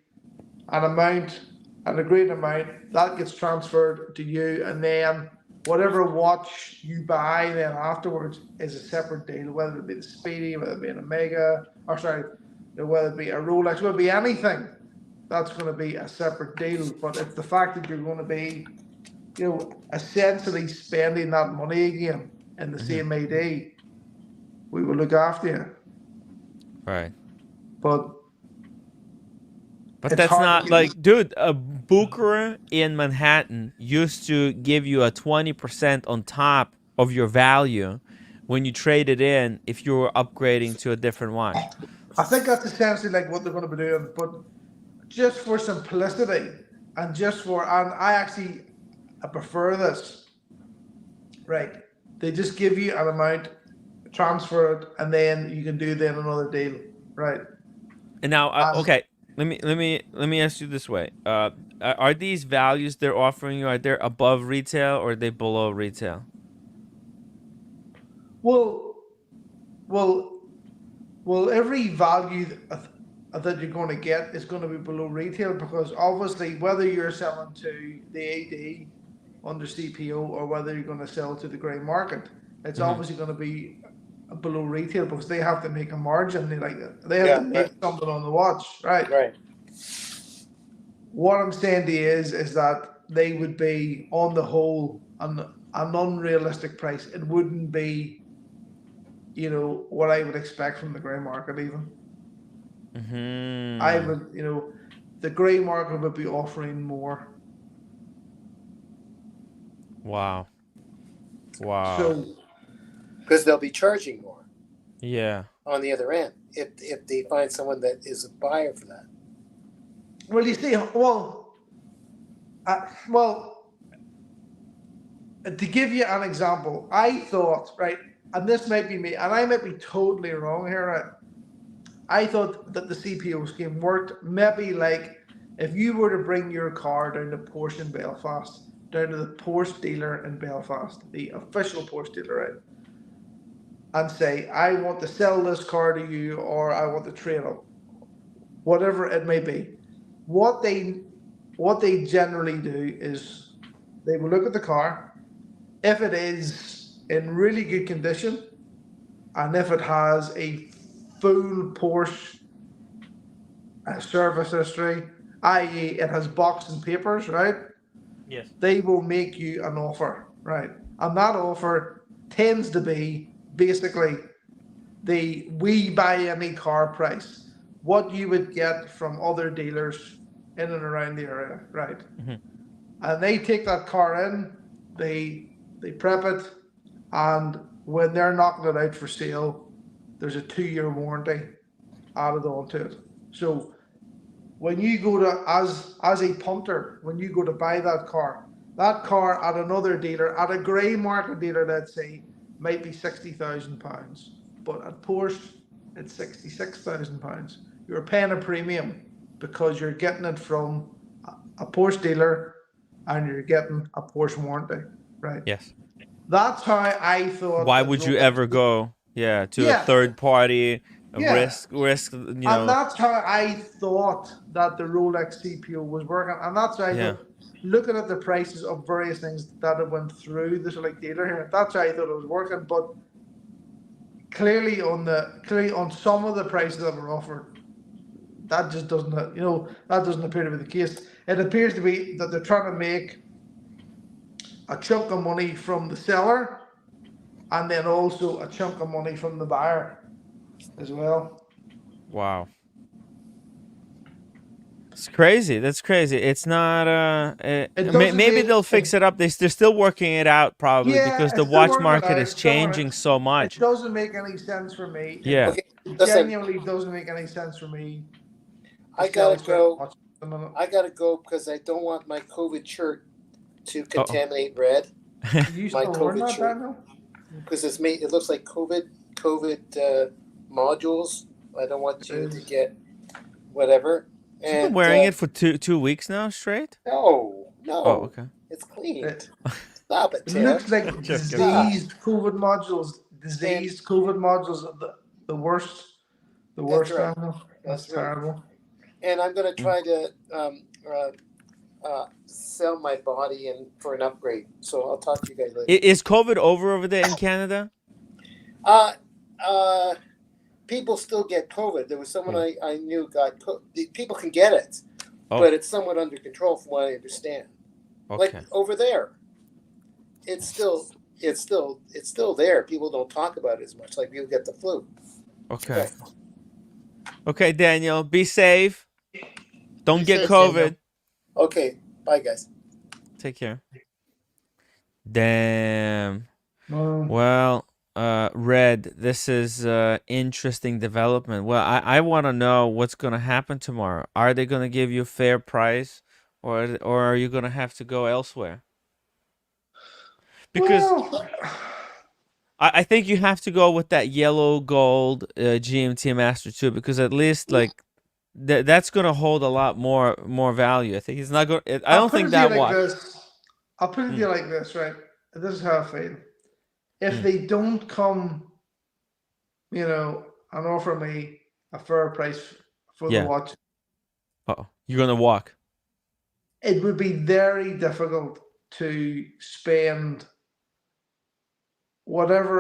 an amount, an agreed amount that gets transferred to you, and then whatever watch you buy then afterwards is a separate deal, whether it be the Speedy, whether it be an Omega, whether it be a Rolex, whether it be anything. That's going to be a separate deal. But it's the fact that you're going to be, essentially spending that money again in the same AD, we will look after you. Right. But that's not like, dude, a booker in Manhattan used to give you a 20% on top of your value when you trade it in if you were upgrading to a different watch. I think that's essentially like what they're going to be doing. But just for simplicity and I prefer this, right? They just give you an amount, transfer it, and then you can do then another deal, right? And now, okay, let me ask you this way: are these values they're offering you, are they above retail or are they below retail? Well, every value that you're going to get is going to be below retail, because obviously whether you're selling to the AD under CPO or whether you're going to sell to the grey market, it's obviously going to be below retail because they have to make a margin. They have to make something on the watch, right? Right. What I'm saying to you is that they would be, on the whole, an unrealistic price. It wouldn't be, what I would expect from the grey market even. I would, the grey market would be offering more. Wow. So, because they'll be charging more. Yeah. On the other end, if they find someone that is a buyer for that. Well, you see, to give you an example, I thought, right, and this might be me, and I might be totally wrong here, right? I thought that the CPO scheme worked maybe like if you were to bring your car down to Porsche in Belfast, down to the Porsche dealer in Belfast, the official Porsche dealer, right, and say, I want to sell this car to you, or I want to trade it, whatever it may be. What they generally do is they will look at the car. If it is in really good condition, and if it has a full Porsche service history, i.e. it has box and papers, right? Yes. They will make you an offer, right? And that offer tends to be basically we buy any car price, what you would get from other dealers in and around the area, right? And they take that car in, they prep it, and when they're knocking it out for sale, there's a 2-year warranty added onto it. So when you go to, as a punter, when you go to buy that car at another dealer, at a grey market dealer, let's say, might be £60,000, but at Porsche it's £66,000. You're paying a premium because you're getting it from a Porsche dealer and you're getting a Porsche warranty, right? Yes. That's how I thought. Why that would you Rolex- ever go, to a Yeah. third party, Yeah. risk, And that's how I thought that the Rolex CPO was working. And that's how I thought, looking at the prices of various things that have went through the select dealer here, that's how I thought it was working. But clearly on some of the prices that were offered, that just doesn't, that doesn't appear to be the case. It appears to be that they're trying to make a chunk of money from the seller and then also a chunk of money from the buyer as well. Wow. It's crazy. That's crazy. It's not. Maybe they'll fix it up. They're still working it out, probably, because the watch market is changing so much. It doesn't make any sense for me. Yeah. It genuinely doesn't make any sense for me. I gotta go. I gotta go because I don't want my COVID shirt to contaminate red. You My still wearing COVID that, shirt. Daniel? Because it's made. It looks like COVID modules. I don't want you to get whatever. You've been wearing it for two weeks now straight? No. Oh, okay. It's clean. Stop it, It Tim. looks like diseased COVID modules. Diseased COVID modules are the worst. The worst. right. Daniel. That's That's right. terrible. And I'm gonna try to sell my body for an upgrade. So I'll talk to you guys later. Is COVID over there in Canada? People still get COVID. There was someone I knew got COVID. People can get it, but it's somewhat under control from what I understand. Okay. Like over there, it's still there. People don't talk about it as much. Like people get the flu. Okay. Okay, Daniel, be safe. Don't get safe, COVID. Daniel. Okay, bye guys. Take care. Damn. Well, Well, Red, this is interesting development. Well, I want to know what's going to happen tomorrow. Are they going to give you a fair price, or are you going to have to go elsewhere? Because I think you have to go with that yellow gold GMT Master 2, because at least like that's going to hold a lot more value. I think it's not going. I don't think that watch. I'll put it to you like this, right? This is how I feel. If they don't come, and offer me a fair price for the watch, you're gonna walk. It would be very difficult to spend whatever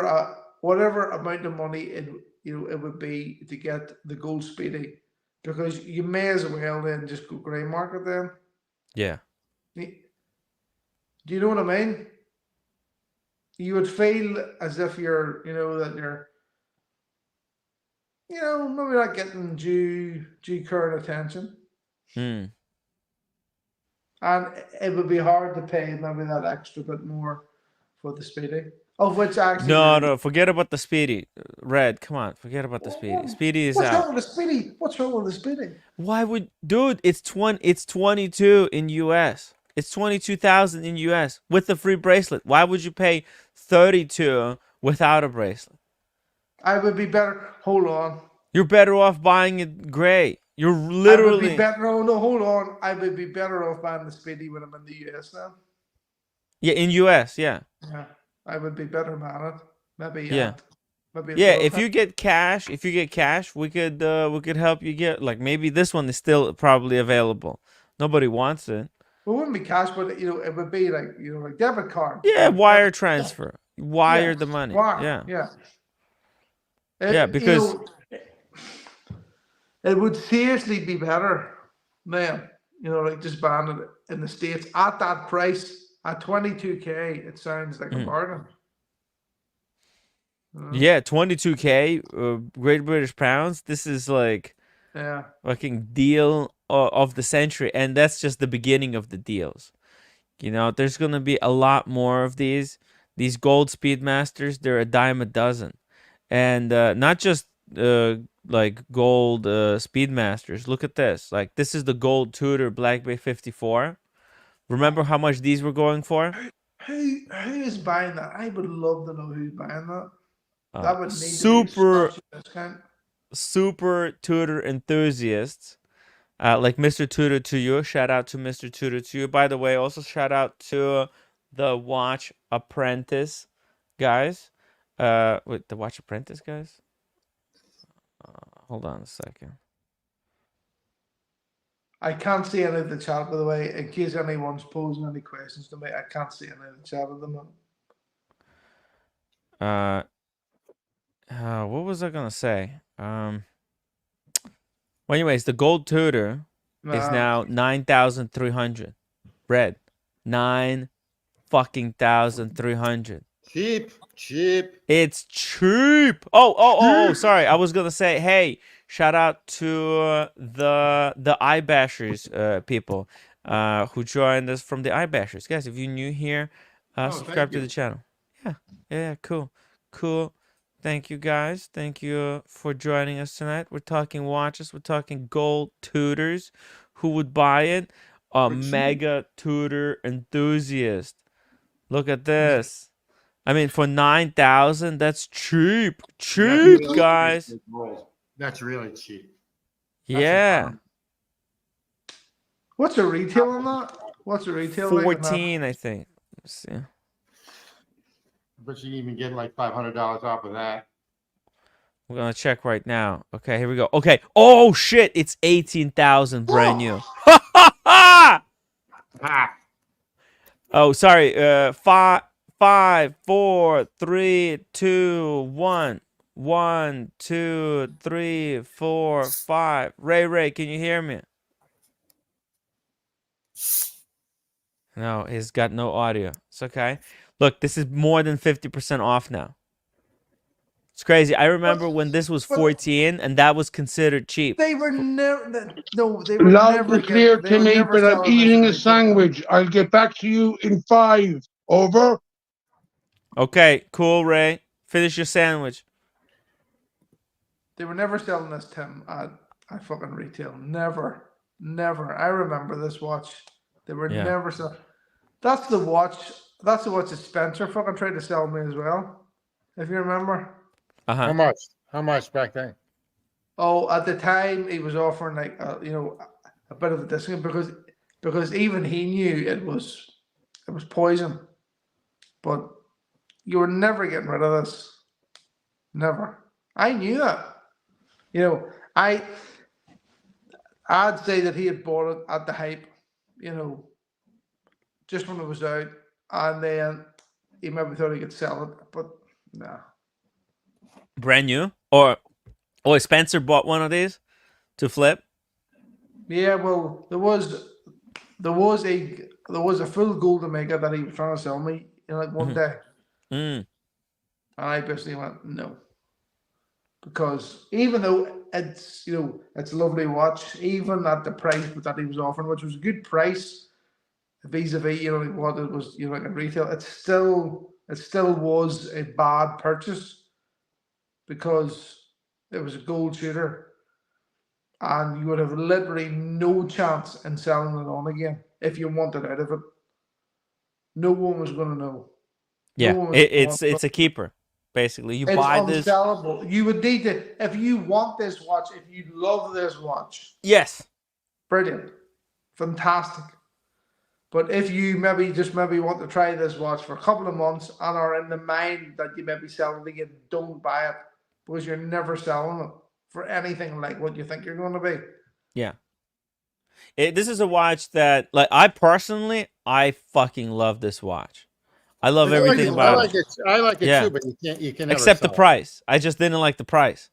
amount of money it would be to get the gold Speedy, because you may as well then just go grey market then. Yeah. Do you know what I mean? You would feel as if you're, that you're, maybe not getting due current attention. And it would be hard to pay maybe that extra bit more for the Speedy. Of which actually... No, forget about the Speedy. Red, come on, forget about the Speedy. Speedy is out. What's wrong with the Speedy? What's wrong with the Speedy? Why would... Dude, it's 22 in US. It's 22,000 in US with the free bracelet. Why would you pay 32 without a bracelet? I would be better. Hold on. You're better off buying it gray. You're literally. I would be better. Oh no, hold on. I would be better off buying the Speedy when I'm in the US now. Yeah, in US, yeah. Yeah, I would be better about it. Maybe. Yeah. Maybe. Yeah, if you get cash, we could help you get, like, maybe this one is still probably available. Nobody wants it. It wouldn't be cash, but it would be like like debit card. Yeah, wire transfer. Wire the money. Wire, yeah, because it would seriously be better, man. Like just banning it in the States at that price at 22K. It sounds like a bargain. Yeah, 22K, Great British pounds. This is like Yeah. fucking deal of the century, and that's just the beginning of the deals. You know, there's gonna be a lot more of these. These gold Speedmasters, they're a dime a dozen, and not just like gold Speedmasters. Look at this. Like this is the gold Tudor Black Bay 54. Remember how much these were going for? Who is buying that? I would love to know who's buying that. That would need to be Super such a discount. super Tudor enthusiasts. Like Mr. Tudor to you. Shout out to Mr. Tudor to you. By the way, also shout out to the Watch Apprentice guys. Wait, the Watch Apprentice guys? Hold on a second. I can't see any of the chat, by the way. In case anyone's posing any questions to me, I can't see any of the chat at the moment. What was I gonna say? Well, anyways, the gold Tudor is now 9,300. Red, 9,300. Cheap. It's cheap. Oh, sorry. I was gonna say, hey, shout out to the iBashers people who joined us from the iBashers. Guys, if you're new here, subscribe to the channel. Yeah, cool. Thank you guys. Thank you for joining us tonight. We're talking watches. We're talking gold Tudors. Who would buy it? A mega Tudor enthusiast. Look at this. I mean, for 9,000, that's cheap. Cheap, guys. That's really cheap. Yeah. What's the retail on that? What's the retail? 14, I think. Let's see. But you can even get like $500 off of that. We're gonna check right now. Okay, here we go. Okay. Oh shit! It's 18,000 brand new. Ah! Oh, sorry. 5, 4, 3, 2, 1. 1, 2, 3, 4, 5. Ray, can you hear me? No, he's got no audio. It's okay. Look, this is more than 50% off now. It's crazy. I remember when this was 14 and that was considered cheap. They were never. No, they were Loud never. and clear to me, but I'm eating a sandwich. I'll get back to you in 5. Over. Okay, cool, Ray. Finish your sandwich. They were never selling this, Tim, at fucking retail. Never. I remember this watch. They were never selling. That's the watch that Spencer fucking tried to sell me as well. If you remember. How much back then? Oh, at the time he was offering like a bit of a discount because even he knew it was poison. But you were never getting rid of this. Never. I knew that. I'd say that he had bought it at the hype, just when it was out, and then he maybe thought he could sell it, but no. Brand new? Or Spencer bought one of these to flip? Yeah, well, there was a full gold Omega that he was trying to sell me in like one day. And I basically went no. Because even though it's it's a lovely watch, even at the price that he was offering, which was a good price vis-a-vis what it was like in retail, it still was a bad purchase because it was a gold shooter and you would have literally no chance in selling it on again if you wanted out of it. No one was going to know. Yeah, it's a keeper. Basically, you buy this. It's unsellable. You would need to, if you want this watch, if you love this watch. Yes. Brilliant. Fantastic. But if you maybe want to try this watch for a couple of months and are in the mind that you may be selling it again, don't buy it because you're never selling it for anything like what you think you're going to be. Yeah. This is a watch that, like, I fucking love this watch. I love everything about it. I like it too, but you can never except the sell it. price. I just didn't like the price.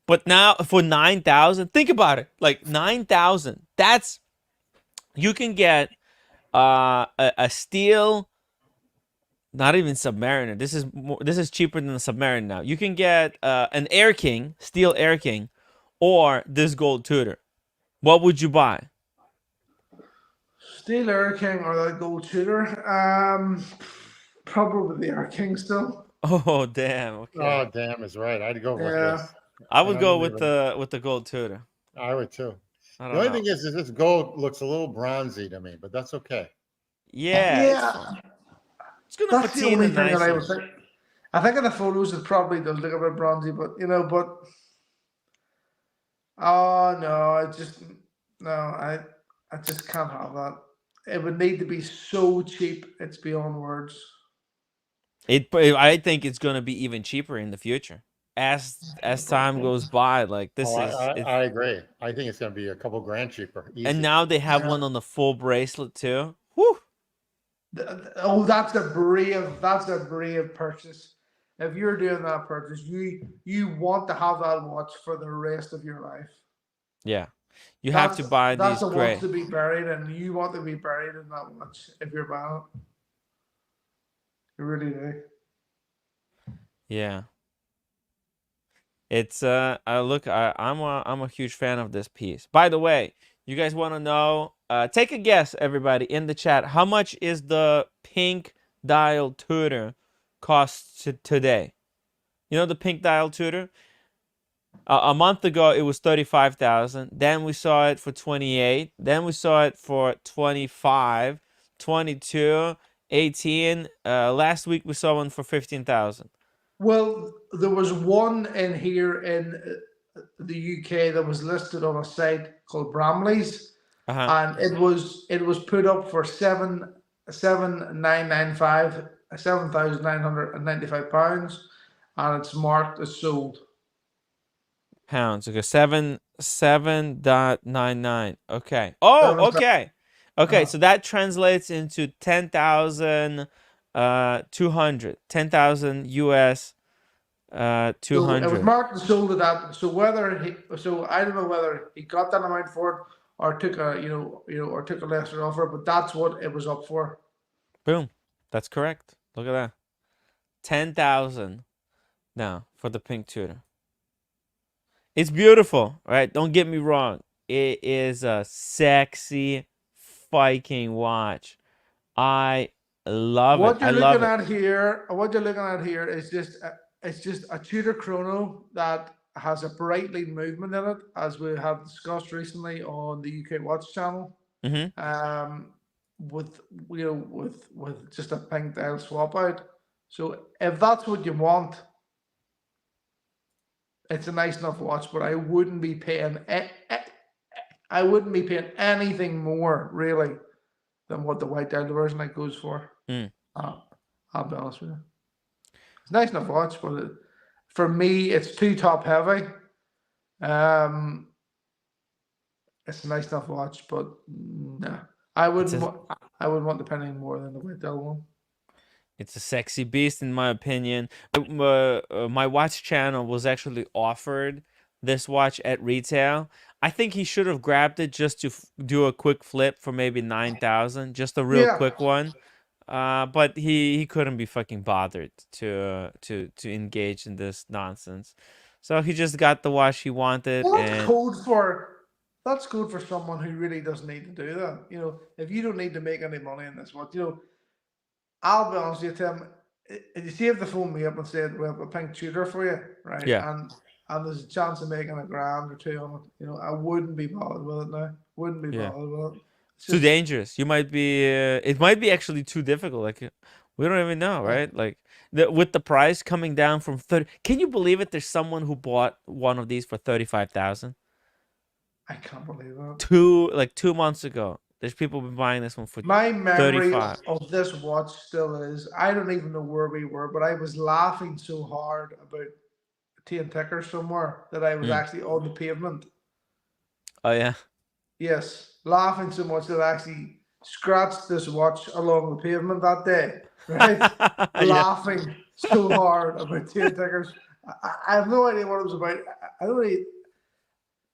But now for 9,000, think about it. Like 9,000, you can get a steel Not even Submariner. This is cheaper than the Submariner now. You can get an Air King, steel Air King, or this gold Tudor. What would you buy? Steel Air King or the gold Tudor? Probably the Air King still. Oh damn. Okay. Oh, damn is right. I'd go with Yeah. this. I would go with Unbelievable. the gold Tudor. I would too. I The don't only know. thing is this gold looks a little bronzy to me, but that's okay. Yeah, it's Yeah. fine. It's gonna That's the only patina thing that I nicely. was think. I think in the photos it probably does look a bit bronzy, but oh no, I just can't have that. It would need to be so cheap, it's beyond words. I think it's gonna be even cheaper in the future as time goes by. Like this Oh, is it's I agree. I think it's going to be a couple grand cheaper. and Easy. now they have one on the full bracelet too. Whew. Oh, that's a brave purchase. If you're doing that purchase, you want to have that watch for the rest of your life. Yeah. You have to buy That's these a watch gray. to be buried, and you want to be buried in that watch if you're buying it. You really do. Yeah. It's I'm a huge fan of this piece. By the way, you guys want to know, take a guess, everybody in the chat, how much is the pink dial Tudor cost today? You know the pink dial Tudor? A month ago it was 35,000. Then we saw it for 28. Then we saw it for 25, 22, 18. Last week we saw one for 15,000. Well, there was one in here in the UK that was listed on a site called Bramley's, and it was put up for £7,995, and it's marked as sold. Pounds. Okay, 7.99. Okay. Oh, okay. Okay, so that translates into 10,200. 10,000 US 200. So it was marked as sold at that. So I don't know whether he got that amount for it or took a or took a lesser offer, but that's what it was up for. Boom. That's correct. Look at that. 10,000 now for the pink Tudor. It's beautiful, right? Don't get me wrong. It is a sexy Viking watch. I love What it. you're I love looking it. at here, is just a Tudor chrono that has a brightly movement in it, as we have discussed recently on the UK Watch channel. With just a pink dial swap out. So if that's what you want, it's a nice enough watch, but I wouldn't be paying anything more really than what the white dial version like goes for. I'll be honest with you. It's a nice enough watch, but for me, it's too top heavy. It's a nice enough watch, but no, I wouldn't want the penny more than the white dial one. It's a sexy beast, in my opinion. My watch channel was actually offered this watch at retail. I think he should have grabbed it just to do a quick flip for maybe 9,000, just a real quick one. But he couldn't be fucking bothered to engage in this nonsense. So he just got the watch he wanted. Well, that's code for someone who really doesn't need to do that. If you don't need to make any money in this watch, I'll be honest with you, Tim. You see if they phoned me up and said we have a pink Tudor for you, right? Yeah. And there's a chance of making $1,000 or $200 on it. I wouldn't be bothered with it now. Wouldn't be bothered with it. It's too dangerous. You might be. It might be actually too difficult. Like we don't even know, right? Like with the price coming down from 30. Can you believe it? There's someone who bought one of these for 35,000. I can't believe that. 2 months ago. There's people been buying this one for my memory 35. of this watch still is. I don't even know where we were, but I was laughing so hard about tea and ticker somewhere that I was actually on the pavement. Oh yeah. Yes, laughing so much that I actually scratched this watch along the pavement that day. Right, laughing so hard about tea and tickers. I have no idea what it was about.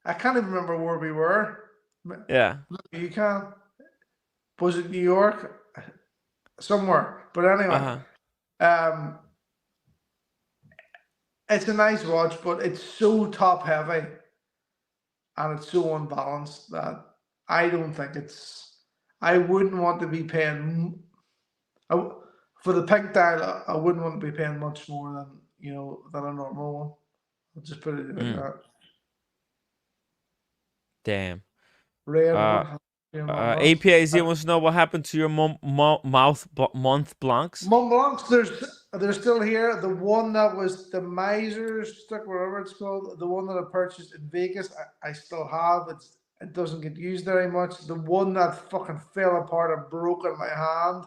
I can't even remember where we were. Yeah. You can. Was it New York? Somewhere. But anyway, Um, it's a nice watch, but it's so top heavy and it's so unbalanced that I don't think it's. I wouldn't want to be paying. For the pink dial, I wouldn't want to be paying much more than a normal one. I'll just put it like that. Damn. Red, Uh, what happened to your Mont Blancs? APIZ wants to know what happened to your Mont Blancs. Mont Blancs, they're still here. The one that was the Miser's stick, whatever it's called, the one that I purchased in Vegas, I still have. It doesn't get used very much. The one that fucking fell apart and broke in my hand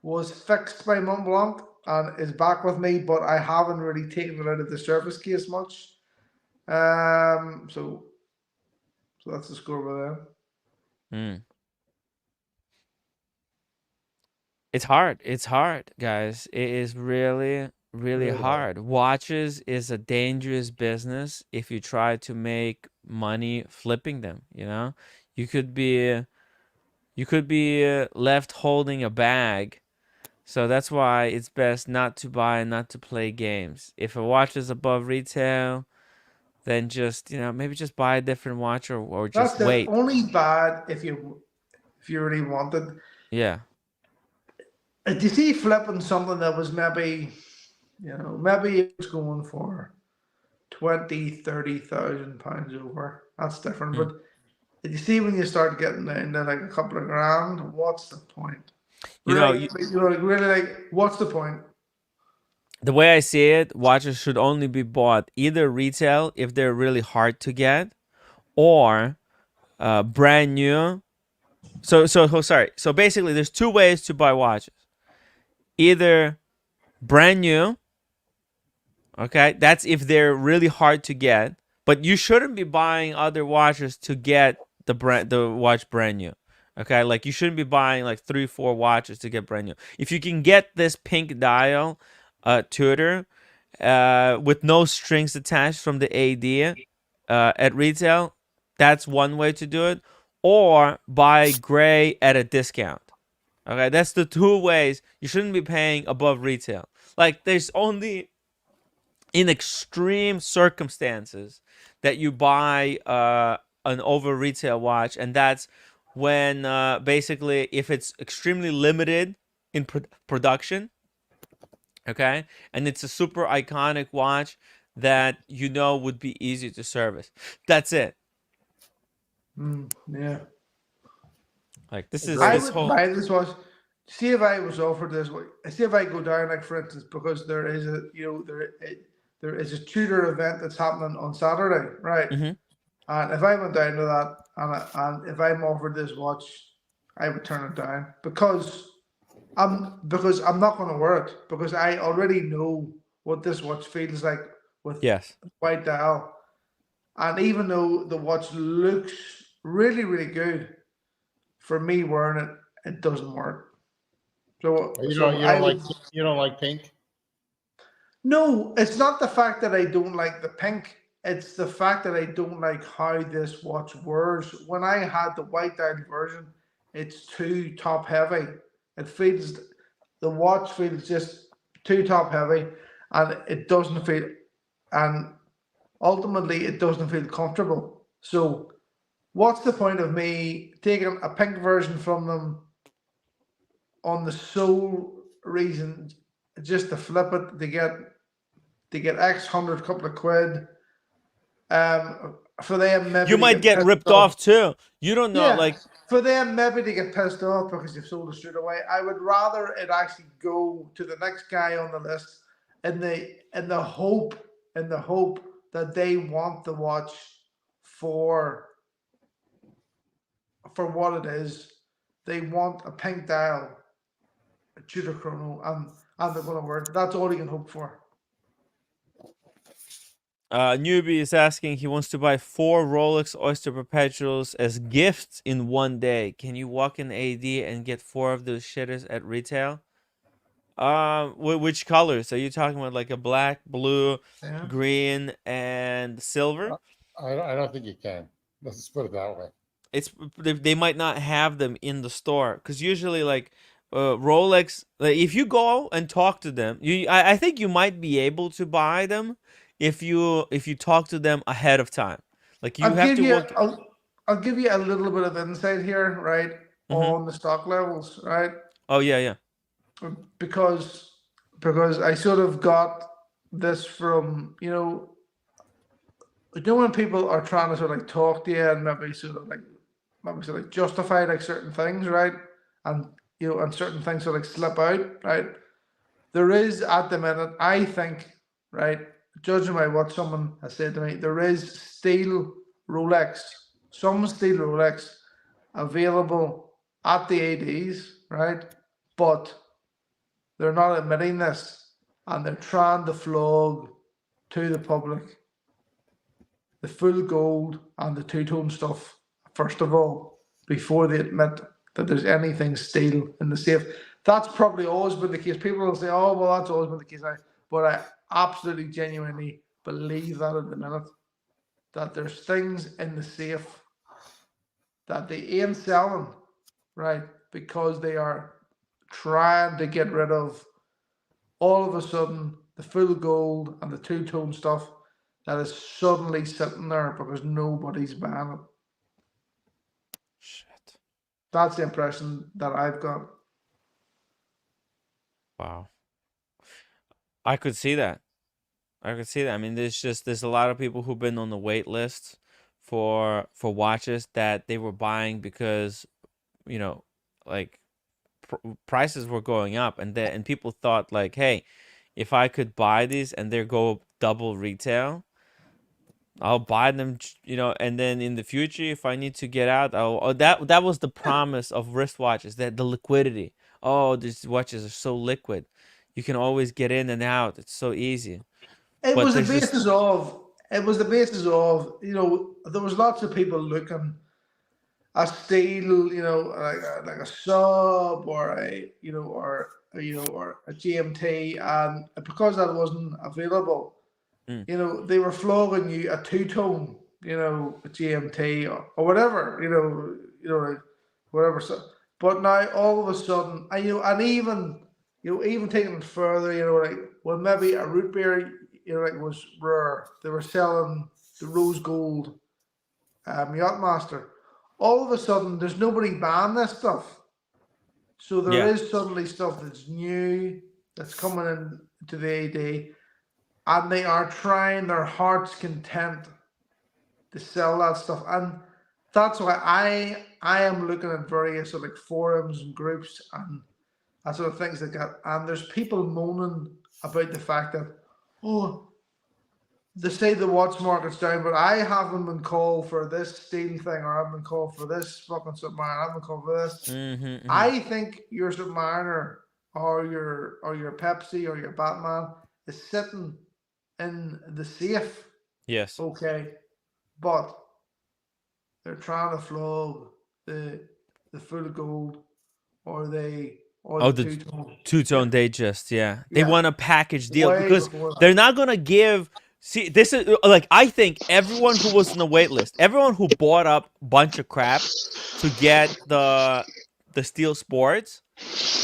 was fixed by Mont Blanc and is back with me, but I haven't really taken it out of the service case much. So that's the score with them. It's hard. It's hard, guys. It is really, really hard. Watches is a dangerous business if you try to make money flipping them, you know? You could be left holding a bag. So that's why it's best not to buy and not to play games. If a watch is above retail, then just, maybe just buy a different watch or just wait. That's only bad if you really wanted. Yeah. Do you see flipping something that was maybe it was going for 20,000-30,000 pounds over? That's different. But did you see when you start getting into like a couple of grand? What's the point? Really, what's the point? The way I see it, watches should only be bought either retail if they're really hard to get, or brand new. So sorry. So basically, there's two ways to buy watches. Either brand new, okay, that's if they're really hard to get, but you shouldn't be buying other watches to get the watch brand new. Okay, like you shouldn't be buying like 3-4 watches to get brand new. If you can get this pink dial Tudor with no strings attached from the AD at retail, that's one way to do it. Or buy gray at a discount. Okay, that's the two ways. You shouldn't be paying above retail. Like, there's only in extreme circumstances that you buy an over retail watch, and that's when basically if it's extremely limited in production, okay, and it's a super iconic watch that would be easy to service. That's it. Yeah. Like this is I this would whole. buy this watch. See if I was offered this. See if I go down, like for instance, because there is there is a Tudor event that's happening on Saturday, right? And if I went down to that and if I'm offered this watch, I would turn it down because I'm not going to wear it because I already know what this watch feels like with white dial, and even though the watch looks really, really good, for me wearing it, it doesn't work. So you don't like pink? No, it's not the fact that I don't like the pink. It's the fact that I don't like how this watch wears. When I had the white dial version, it's too top heavy. The watch feels just too top heavy, and it doesn't feel, and ultimately it doesn't feel comfortable. So what's the point of me taking a pink version from them on the sole reason just to flip it to get X hundred, couple of quid? For them, maybe you might get ripped off too. You don't know, like for them, maybe they get pissed off because you've sold it straight away. I would rather it actually go to the next guy on the list in the hope that they want the watch for what it is. They want a pink dial, a Tudor chrono, and they're going to wear it. That's all you can hope for. Newbie is asking, he wants to buy 4 Rolex Oyster Perpetuals as gifts in one day. Can you walk in AD and get 4 of those shitters at retail? Which colors? Are you talking about like a black, blue, green, and silver? I don't think you can. Let's put it that way. They might not have them in the store because usually like Rolex, like, if you go and talk to them, I think you might be able to buy them if you talk to them ahead of time. Like you I'll have give to you work. I'll give you a little bit of insight here, right, Mm-hmm. on the stock levels, right? Oh yeah. Because I sort of got this from, when people are trying to sort of like talk to you and maybe sort of like justify like certain things, right? And and certain things sort of like slip out, right? There is at the minute, I think, right, judging by what someone has said to me, there is steel Rolex, some steel Rolex available at the ADs, right? But they're not admitting this, and they're trying to flog to the public the full gold and the two-tone stuff, first of all, before they admit that there's anything steel in the safe. That's probably always been the case. People will say, oh, well, that's always been the case. But I absolutely, genuinely believe that at the minute, that there's things in the safe that they ain't selling, right? Because they are trying to get rid of, all of a sudden, the full gold and the two-tone stuff that is suddenly sitting there because nobody's buying it. Shit. That's the impression that I've got. Wow. I could see that. I mean, there's a lot of people who've been on the wait list for watches that they were buying because, like prices were going up, and people thought like, hey, if I could buy these and they go double retail, I'll buy them, and then in the future, if I need to get out, that was the promise of wristwatches, that the liquidity. Oh, these watches are so liquid. You can always get in and out. It's so easy. It But was the there's just basis of, there was lots of people looking at steel, like a sub or or a GMT, and because that wasn't available, they were flogging you a two-tone, a GMT or whatever, like whatever. So, but now all of a sudden, and even taking it further, like, well, maybe a root beer, like, was rare. They were selling the rose gold Yachtmaster. All of a sudden, there's nobody buying this stuff. So there is suddenly stuff that's new, that's coming in to the AD, and they are trying their heart's content to sell that stuff. And that's why I am looking at various sort of like forums and groups and that sort of things like that. And there's people moaning about the fact that, oh, they say the watch market's down, but I haven't been called for this steel thing, or I've been called for this fucking Submariner, I've been called for this. I think your Submariner or your Pepsi or your Batman is sitting in the safe. yes. Okay. But they're trying to flog the full gold or the two-tone. Two-tone, they just they Yeah. want a package deal Way because before that. they're not gonna give. See, this is like, I think everyone who was on the wait list, everyone who bought up a bunch of crap to get the Steel Sports,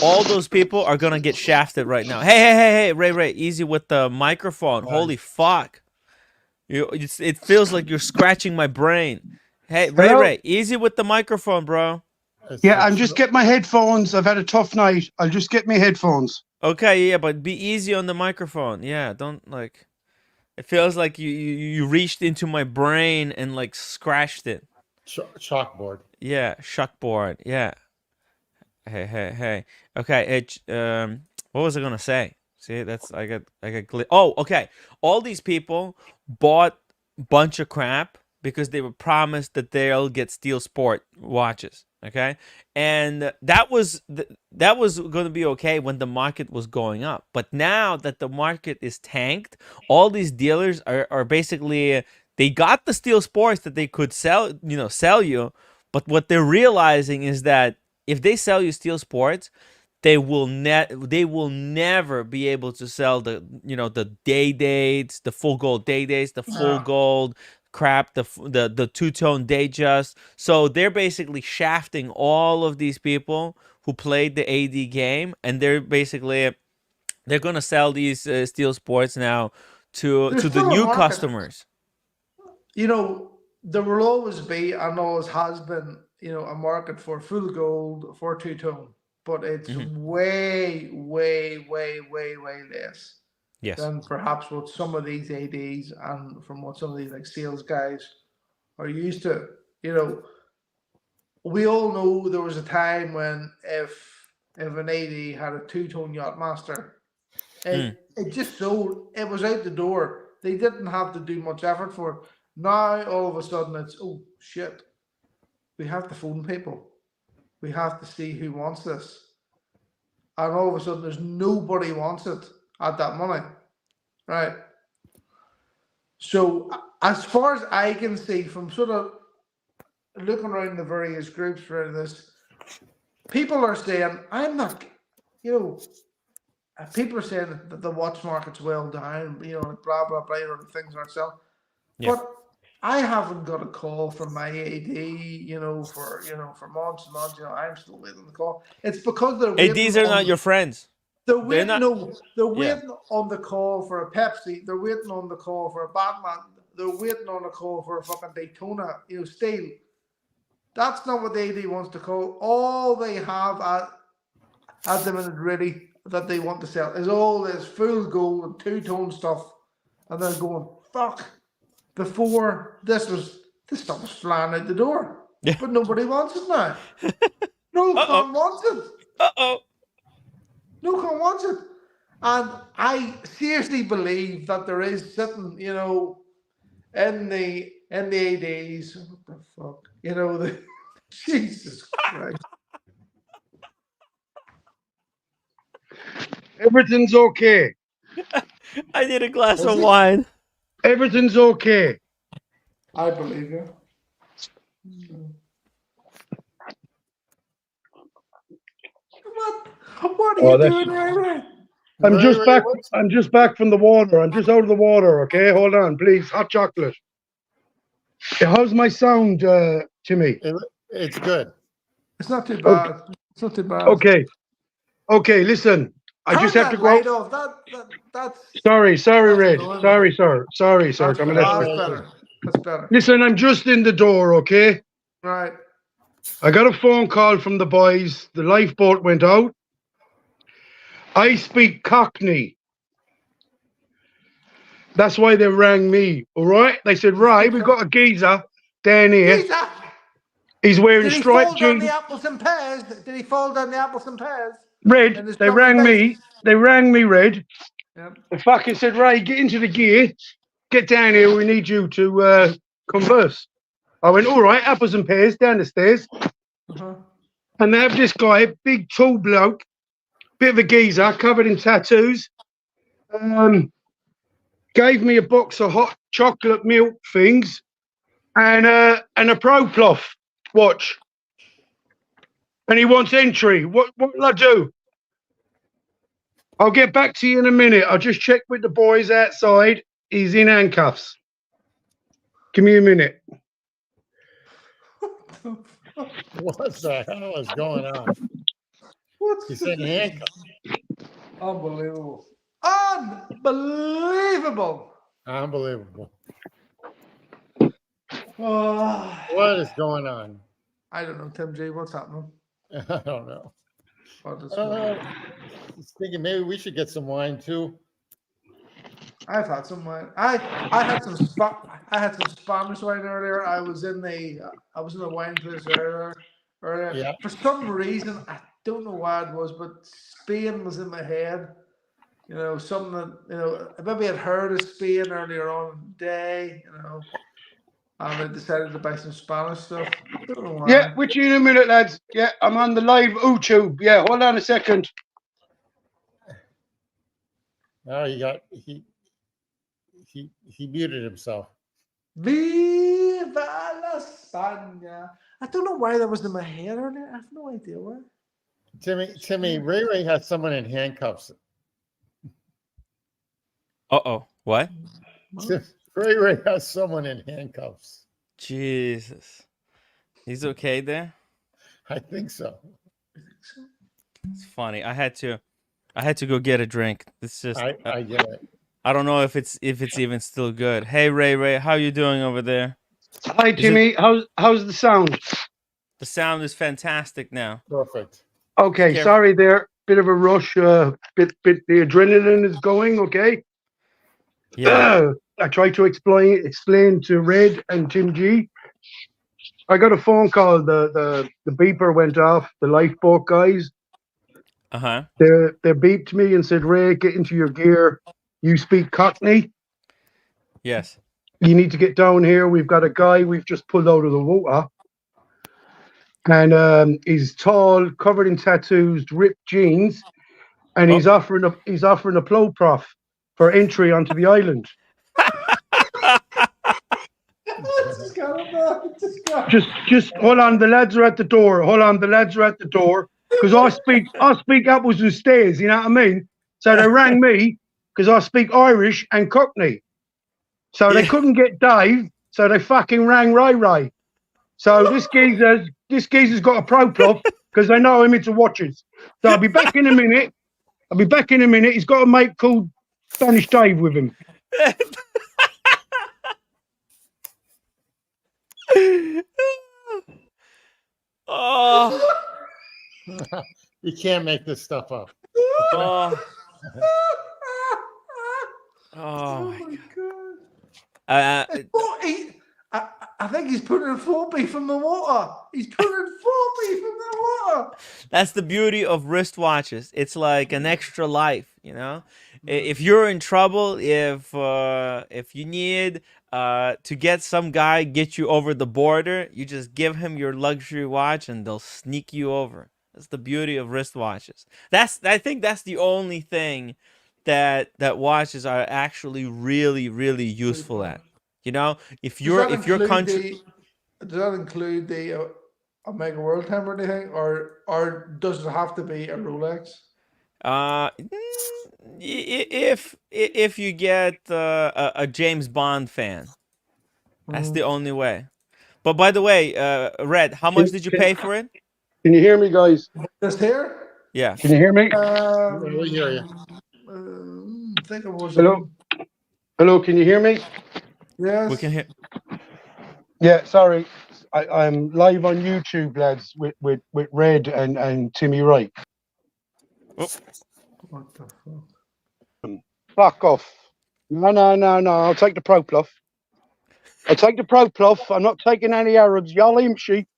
all those people are gonna get shafted right now. Hey, Ray, easy with the microphone. Holy fuck! It feels like you're scratching my brain. Hey, Hello? Ray, easy with the microphone, bro. Yeah, I'm just getting my headphones. I've had a tough night. I'll just get my headphones. Okay, yeah, but be easy on the microphone. Yeah, don't like. It feels like you reached into my brain and like scratched it. Chalkboard. Yeah, shuckboard. Yeah. Hey. Okay. What was I gonna say? See, that's I got Oh, okay. All these people bought a bunch of crap because they were promised that they'll get Steel Sport watches. Okay, and that was going to be okay when the market was going up. But now that the market is tanked, all these dealers are basically, they got the Steel Sports that they could sell you. But what they're realizing is that if they sell you Steel Sports, they will never be able to sell the day dates, the full gold day dates, the full gold crap, the two-tone day just. So they're basically shafting all of these people who played the AD game, and they're basically they're gonna sell these steel sports now to There's the still a new market. customers. You know, there will always be, and always has been, you know, a market for full gold for two-tone, but it's way, way, way, way, way less Yes. than perhaps what some of these ADs and from what some of these like sales guys are used to. You know, we all know there was a time when if an AD had a two-tone Yachtmaster, it just sold. It was out the door. They didn't have to do much effort for it. Now all of a sudden it's, oh shit, we have to phone people. We have to see who wants this. And all of a sudden there's nobody wants it at that money. Right. So as far as I can see from sort of looking around the various groups around this, people are saying, I'm not, you know, people are saying that the watch market's well down, you know, blah, blah, blah, you know, things aren't selling. Yeah. But I haven't got a call from my AD, you know, for months and months. You know, I'm still waiting on the call. It's because they're waiting. ADs are not your friends. They're waiting. not- No, they're waiting on the call for a Pepsi. They're waiting on the call for a Batman. They're waiting on a call for a fucking Daytona, you know, steel. That's not what the AD wants to call. All they have at the minute ready that they want to sell is all this full gold and two-tone stuff, and they're going, fuck. Before this stuff was flying out the door, but nobody wants it now. No one wants it. No one wants it, and I seriously believe that there is sitting, you know, in the ADs. What the fuck, you know, the Jesus Christ. Everything's okay. I need a glass of wine. Everything's okay. I believe you. What are you doing right? I'm just Ray, back. what's- I'm just back from the water. I'm just out of the water. Okay, hold on, please. Hot chocolate. How's my sound, Timmy? It's good. It's not too bad. It's not too bad. Okay. Okay. Listen, I just have to go. Light off. That's Sorry, Red. annoying. Sorry, sir. Sorry, sir. That's Come better. on. That's better. That's better. Listen, I'm just in the door. Okay. Right. I got a phone call from the boys. The lifeboat went out. I speak Cockney. That's why they rang me. All right. They said, right, we've got a geezer down here. Geezer! He's wearing Did he striped fall down jeans. the apples and pears? Did he fall down the apples and pears? Red, And his they drum rang and me. bass? They rang me, Red. Yep. They fucking said, Ray, get into the gear. Get down here. We need you to converse. I went, all right, apples and pears, down the stairs. Uh-huh. And they have this guy, big, tall bloke, bit of a geezer, covered in tattoos. Gave me a box of hot chocolate milk things and a ProPlof watch. And he wants entry. What'll I do? I'll get back to you in a minute. I'll just check with the boys outside. He's in handcuffs. Give me a minute. What the hell is going on? He's in handcuffs. Unbelievable. Unbelievable. Unbelievable. Oh, What is going on? I don't know, Tim J. What's happening? I don't know. What is going on? I was thinking maybe we should get some wine too. I've had some wine. I had some Spanish wine earlier. I was in the wine place earlier. Yeah. For some reason, I don't know why it was, but Spain was in my head. You know, something that, you know, maybe I'd heard of Spain earlier on in the day, you know, and I decided to buy some Spanish stuff. I don't know why. Yeah, with you in a minute, lads. Yeah, I'm on the live YouTube. Yeah, hold on a second. Oh, he muted himself. Viva la España. I don't know why that was in my head earlier. I have no idea why. Timmy, Ray has someone in handcuffs. Uh-oh. What? Ray has someone in handcuffs. Jesus. He's okay there? I think so. It's funny. I had to go get a drink. It's just I get it. I don't know if it's even still good. Hey Ray, how you doing over there? Hi, Is it Timmy. How's the sound? the sound is fantastic now. Perfect. Okay, Careful. sorry there. Bit of a rush. Bit the adrenaline is going. Okay. Yeah. I tried to explain to Red and Tim G. I got a phone call. The beeper went off. The lifeboat guys. Uh-huh. They beeped me and said, "Ray, get into your gear. You speak Cockney. Yes. You need to get down here. We've got a guy we've just pulled out of the water, and he's tall, covered in tattoos, ripped jeans, and Oh. he's offering a plow prof for entry onto the island. Just hold on. The lads are at the door. Hold on, the lads are at the door. Because I speak apples and stairs. You know what I mean? So they rang me because I speak Irish and Cockney. So they Yeah. couldn't get Dave. So they fucking rang Ray. So this geezer's got a pro club because they know him into watches. So I'll be back in a minute. He's got a mate called Spanish Dave with him. Oh. You can't make this stuff up. Oh. Oh my God. I think he's putting in 4B from the water. He's putting in 4B from the water. That's the beauty of wristwatches. It's like an extra life, you know. If you're in trouble, if you need to get some guy get you over the border, you just give him your luxury watch and they'll sneak you over. That's the beauty of wristwatches. I think that's the only thing that watches are actually really useful at. You know, if your country. Does that include the Omega World Time or anything, or does it have to be a Rolex? If you get a James Bond fan, that's the only way. But by the way, Red, how much did you pay for it? Can you hear me, guys? Just here? Yeah. Can you hear me? We hear you. I think it was. Hello, can you hear me? Yes. We can hear. Yeah, sorry. I'm live on YouTube, lads, with Red and Timmy Wright. Oh. What the fuck? Fuck off. No. I'll take the pro pluff. I'm not taking any Arabs. Y'all him sheep.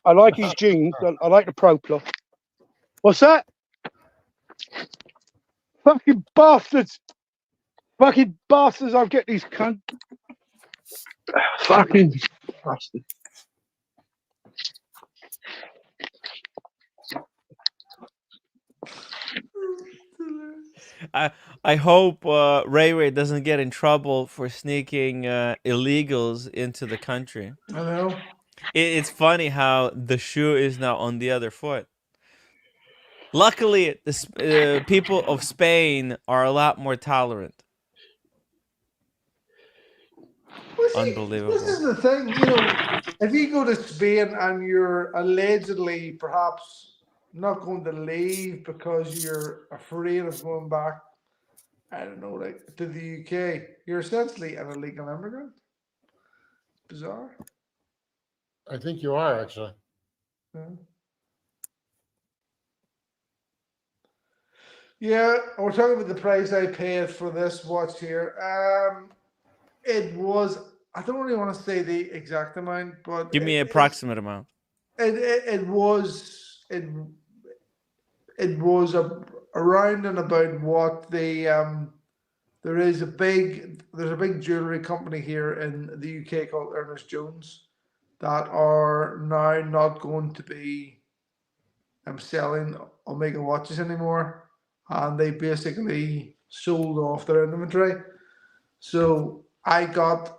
I like his jeans. I like the pro pluff. What's that? Fucking bastards. I'll get these cunt. Fucking bastard. I hope Ray doesn't get in trouble for sneaking illegals into the country. I know. It's funny how the shoe is now on the other foot. Luckily, the people of Spain are a lot more tolerant. Unbelievable. This is the thing, if you go to Spain and you're allegedly perhaps not going to leave because you're afraid of going back, I don't know, like to the UK, you're essentially an illegal immigrant. Bizarre. I think you are actually. Yeah, we're talking about the price I paid for this watch here. It was, I don't really want to say the exact amount, but Give me an approximate amount. It was around and about what the there's a big jewelry company here in the UK called Ernest Jones that are now not going to be selling Omega watches anymore, and they basically sold off their inventory. So I got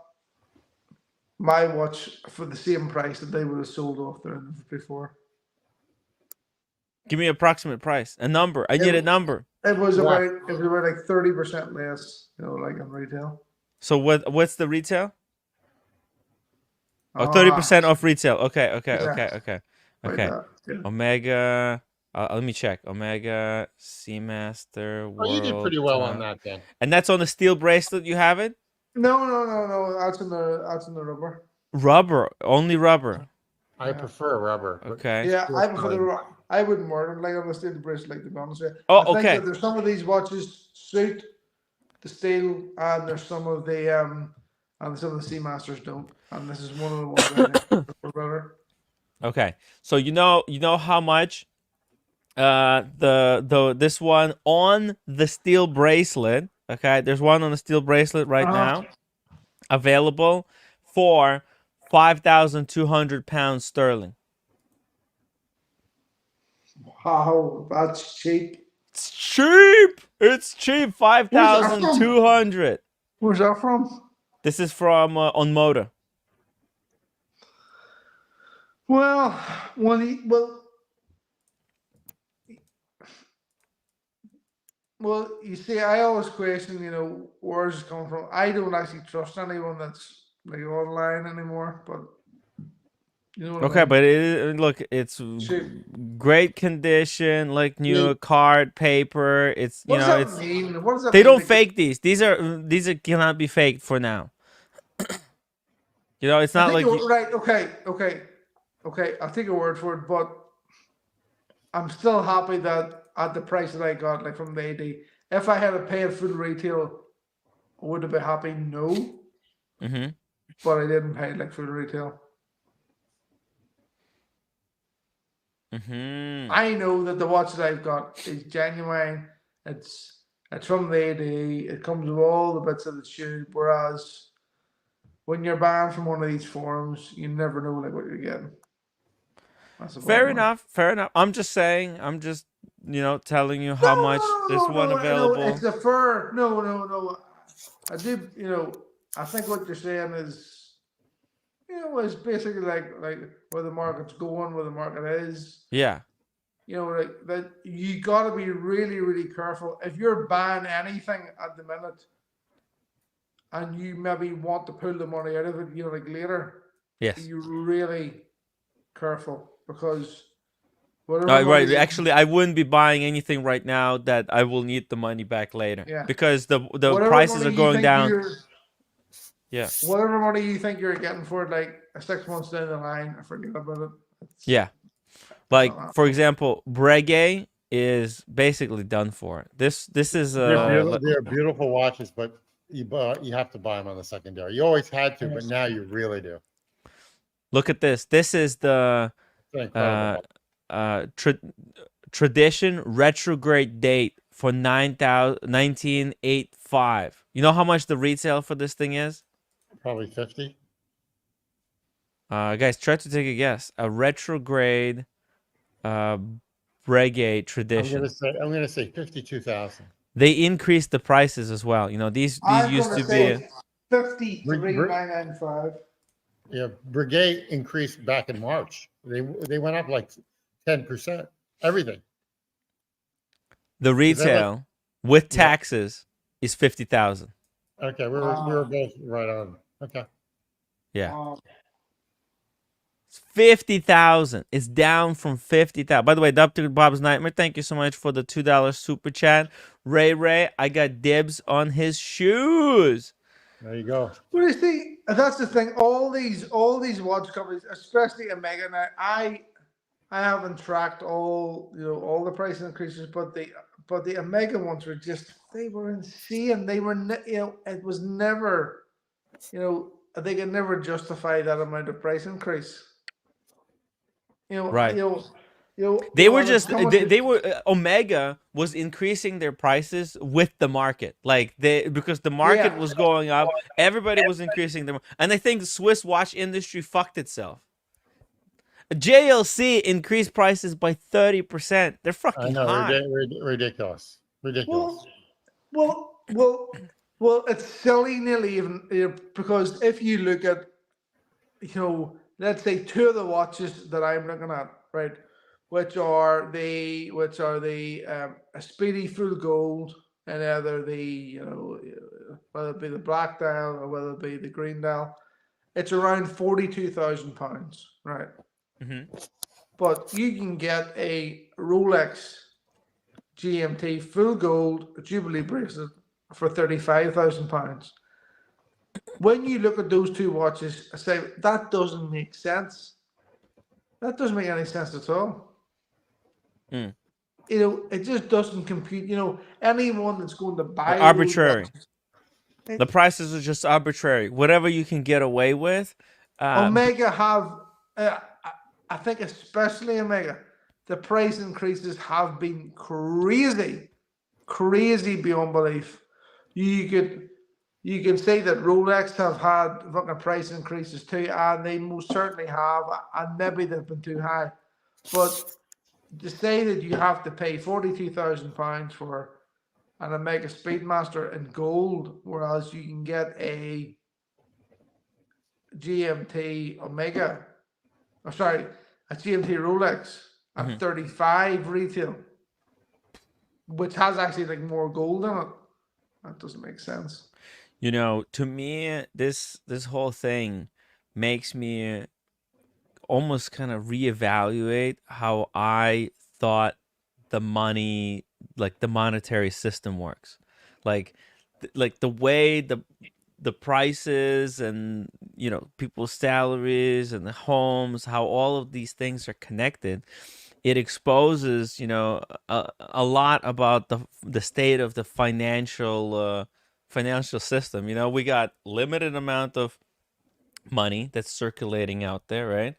my watch for the same price that they would have sold off their inventory for. Give me an approximate price. A number. I need a number. It was about like 30% less, like on retail. So what's the retail? Oh, 30% off retail. Okay. Like that, yeah. Omega Let me check. Omega Seamaster Oh, you did World pretty well on Time. that then. And that's on the steel bracelet. You have it. No. That's in the rubber. Rubber, only rubber. I prefer rubber. But Okay. Yeah, steel I prefer colored. I wouldn't wear them like on the steel bracelet, to be honest with you. Oh, I think okay. that there's some of these watches suit the steel, and there's some of the and some of the Seamasters don't. And this is one of the ones I think I prefer better. Okay. So you know how much this one on the steel bracelet. Okay, there's one on the steel bracelet right now, available for £5,200 sterling. Wow, that's cheap. It's cheap. It's cheap. Where's that from? 5,200. Where's that from? This is from on Moda. Well, you see, I always question, where's it coming from. I don't actually trust anyone that's like online anymore, but you know what Okay, I mean? but look, it's Cheap. great condition, like new card paper. It's What does that it's mean? What does that they mean? don't Like, fake these. These cannot be faked for now. It's I not think like you're right. Okay. I'll take your word for it, but I'm still happy that at the price that I got, like from the AD, if I had to pay it full retail, would I be happy? No, but I didn't pay like full retail. I know that the watch that I've got is genuine. It's from the AD. It comes with all the bits of the shoe. Whereas when you're banned from one of these forums, you never know like what you're getting. That's fair enough. I'm just saying. I'm just telling you how much this one available. No, it's a fair. No. I do. I think what you're saying is. It's basically like where the market's going, where the market is. Yeah. Like that, you got to be really, really careful. If you're buying anything at the minute, and you maybe want to pull the money out of it, like later. Yes. You're really careful because whatever. Right. Actually, I wouldn't be buying anything right now that I will need the money back later. Yeah. Because the prices are going down. Yeah. Whatever money you think you're getting for it, like 6 months down the line, forget about it. Yeah. Like, for example, Breguet is basically done for. This is they're beautiful watches, but you have to buy them on the secondary. You always had to, but now you really do. Look at this. This is the tradition retrograde date for 1985. You know how much the retail for this thing is? Probably 50. Guys, try to take a guess. A retrograde Breguet tradition. I'm gonna say 52,000. They increased the prices as well. These used to be 53,995. Yeah, Breguet increased back in March. They went up like 10%. Everything. The retail with taxes is 50,000. Okay, we were both right on. Okay. Yeah. It's 50,000. It's down from 50,000. By the way, Dr. Bob's Nightmare, thank you so much for the $2 super chat. Ray, I got dibs on his shoes. There you go. Well, you see, that's the thing. All these watch companies, especially Omega. Now, I haven't tracked all the price increases, but the Omega ones were they were insane. They were it was never, they could never justify that amount of price increase. Right. They were just they were Omega was increasing their prices with the market, because the market was going up, everybody was increasing them, and I think the Swiss watch industry fucked itself. JLC increased prices by 30%. They're fucking high. Ridiculous. Well, it's silly nearly even because if you look at, let's say two of the watches that I'm looking at, right, which are the Speedy Full Gold, and either whether it be the black dial or whether it be the green dial, it's around £42,000, right? but you can get a Rolex GMT full gold Jubilee bracelet for £35,000. When you look at those two watches, I say that doesn't make sense. That doesn't make any sense at all. Mm. It just doesn't compute. Anyone that's going to buy They're those arbitrary. watches, The prices are just arbitrary. Whatever you can get away with. Omega have, I think especially Omega, the price increases have been crazy beyond belief. You can say that Rolex have had fucking price increases too, and they most certainly have, and maybe they've been too high. But to say that you have to pay £42,000 for an Omega Speedmaster in gold, whereas you can get a GMT Omega, a GMT Rolex at 35 retail, which has actually like more gold in it. That doesn't make sense. To me, this whole thing makes me almost kind of reevaluate how I thought the money, like the monetary system works, like the way the prices and people's salaries and the homes, how all of these things are connected. It exposes a lot about the state of the financial system. We got limited amount of money that's circulating out there, right?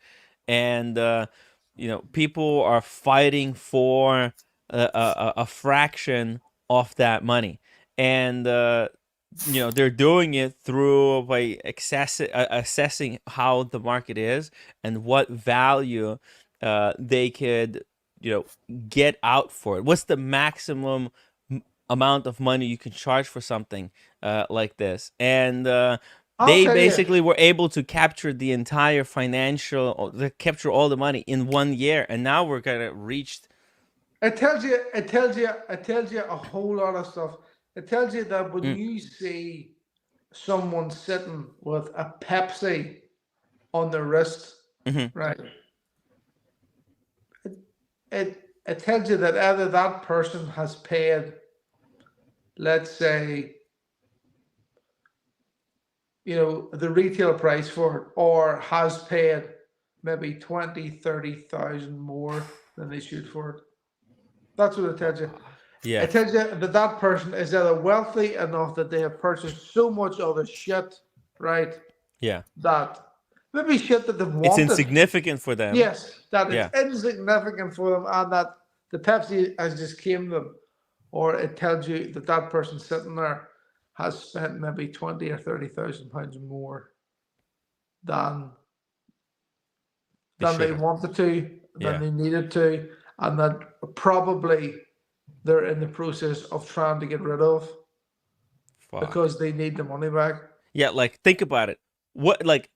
And people are fighting for a fraction of that money, and they're doing it through by assessing how the market is and what value they could get out for it. What's the maximum amount of money you can charge for something like this? And they basically were able to capture the entire capture all the money in 1 year, and now we're gonna reached. It tells you a whole lot of stuff. It tells you that when you see someone sitting with a Pepsi on their wrist, right? It tells you that either that person has paid, let's say, the retail price for it, or has paid maybe 20,000-30,000 more than they should for it. That's what it tells you. Yeah. It tells you that person is either wealthy enough that they have purchased so much other shit, right? Yeah. That maybe shit that they've wanted. It's insignificant for them. Yes, that it's insignificant for them, and that the Pepsi has just came to them. Or it tells you that person sitting there has spent maybe 20 or 30,000 pounds more than they wanted to, than they needed to, and that probably they're in the process of trying to get rid of because they need the money back. Yeah, like think about it.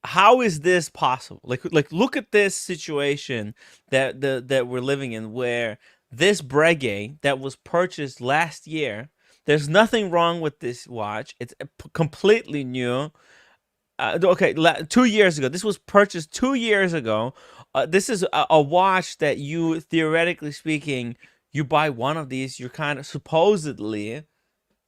How is this possible? Like look at this situation that we're living in, where this Breguet that was purchased last year, there's nothing wrong with this watch. It's completely new. 2 years ago. This was purchased 2 years ago. This is a watch that you, theoretically speaking, you buy one of these, you're kind of supposedly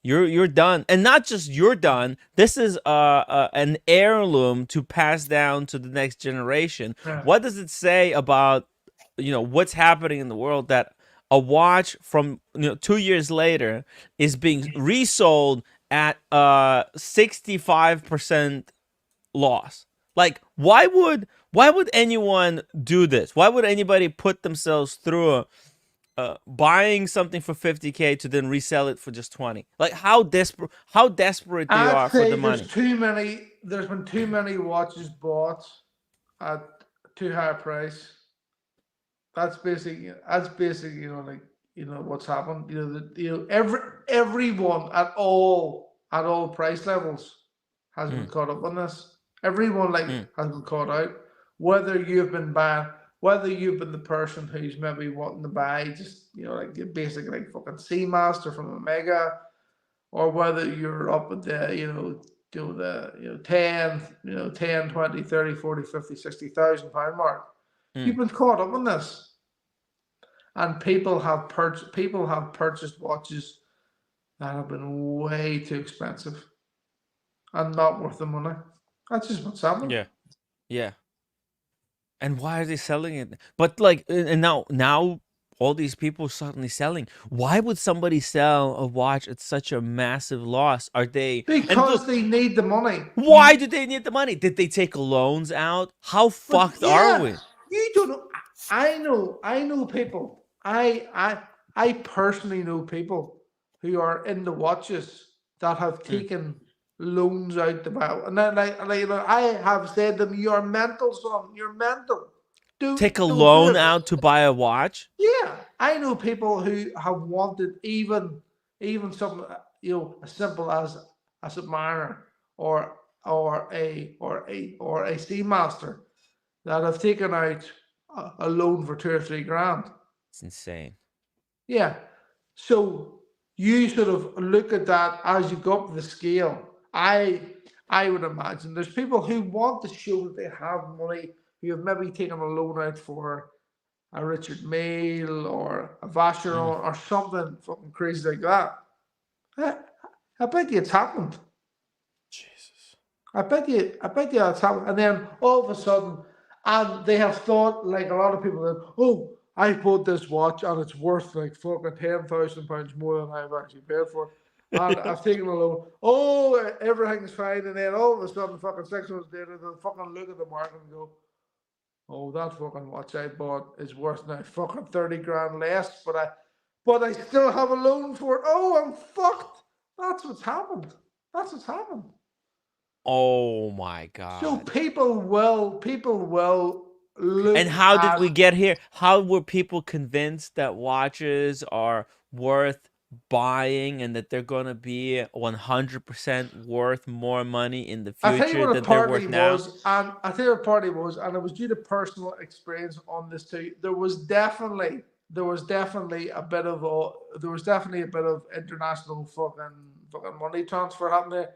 you're done, and not just you're done. This is an heirloom to pass down to the next generation. Yeah. What does it say about what's happening in the world that a watch from 2 years later is being resold at 65% loss? Like, why would anyone do this? Why would anybody put themselves through buying something for 50K to then resell it for just 20? Like, how desperate they are for the money. There's been too many watches bought at too high a price. That's basically what's happened. Everyone at all price levels has been caught up on this. Everyone has been caught out. Whether you've been the person who's maybe wanting to buy just basically like fucking Seamaster from Omega, or whether you're up at the 10, 20, 30, 40, 50, 60,000 pound mark. You've been caught up in this, and people have purchased watches that have been way too expensive and not worth the money. That's just what's happening. Yeah. Yeah. And why are they selling it? But like, and now all these people suddenly selling. Why would somebody sell a watch at such a massive loss? Are they? And Because look, they need the money. why do they need the money? Did they take loans out? How But fucked are we? you don't know. I know people. I personally know people who are in the watches that have taken loans out to buy. And then I have said to them, "You're mental, son. You're mental. Take a Don't do loan it." out to buy a watch? Yeah, I know people who have wanted even something as simple as a Submariner or a Speedmaster that have taken out a loan for 2 or 3 grand. It's insane. Yeah, so you sort of look at that as you go up the scale. I would imagine there's people who want to show that they have money, who have maybe taken a loan out for a Richard Mille or a Vacheron or something fucking crazy like that. I bet you it's happened. Jesus. I bet you it's happened. And then all of a sudden, and they have thought, like a lot of people, that, oh, I bought this watch and it's worth like fucking £10,000 more than I've actually paid for it. And I've taken a loan. Oh, everything's fine. And then all of a sudden, fucking 6 months later, they'll fucking look at the market and go, oh, that fucking watch I bought is worth now fucking 30 grand less, but I still have a loan for it. Oh, I'm fucked. That's what's happened. Oh my God. So people will look. And how did we get here? How were people convinced that watches are worth buying and that they're going to be 100% worth more money in the I tell you future what than the they're party worth now? was, and I tell you what the party was, and it was due to personal experience on this too. There was definitely a bit of international fucking money transfer happening.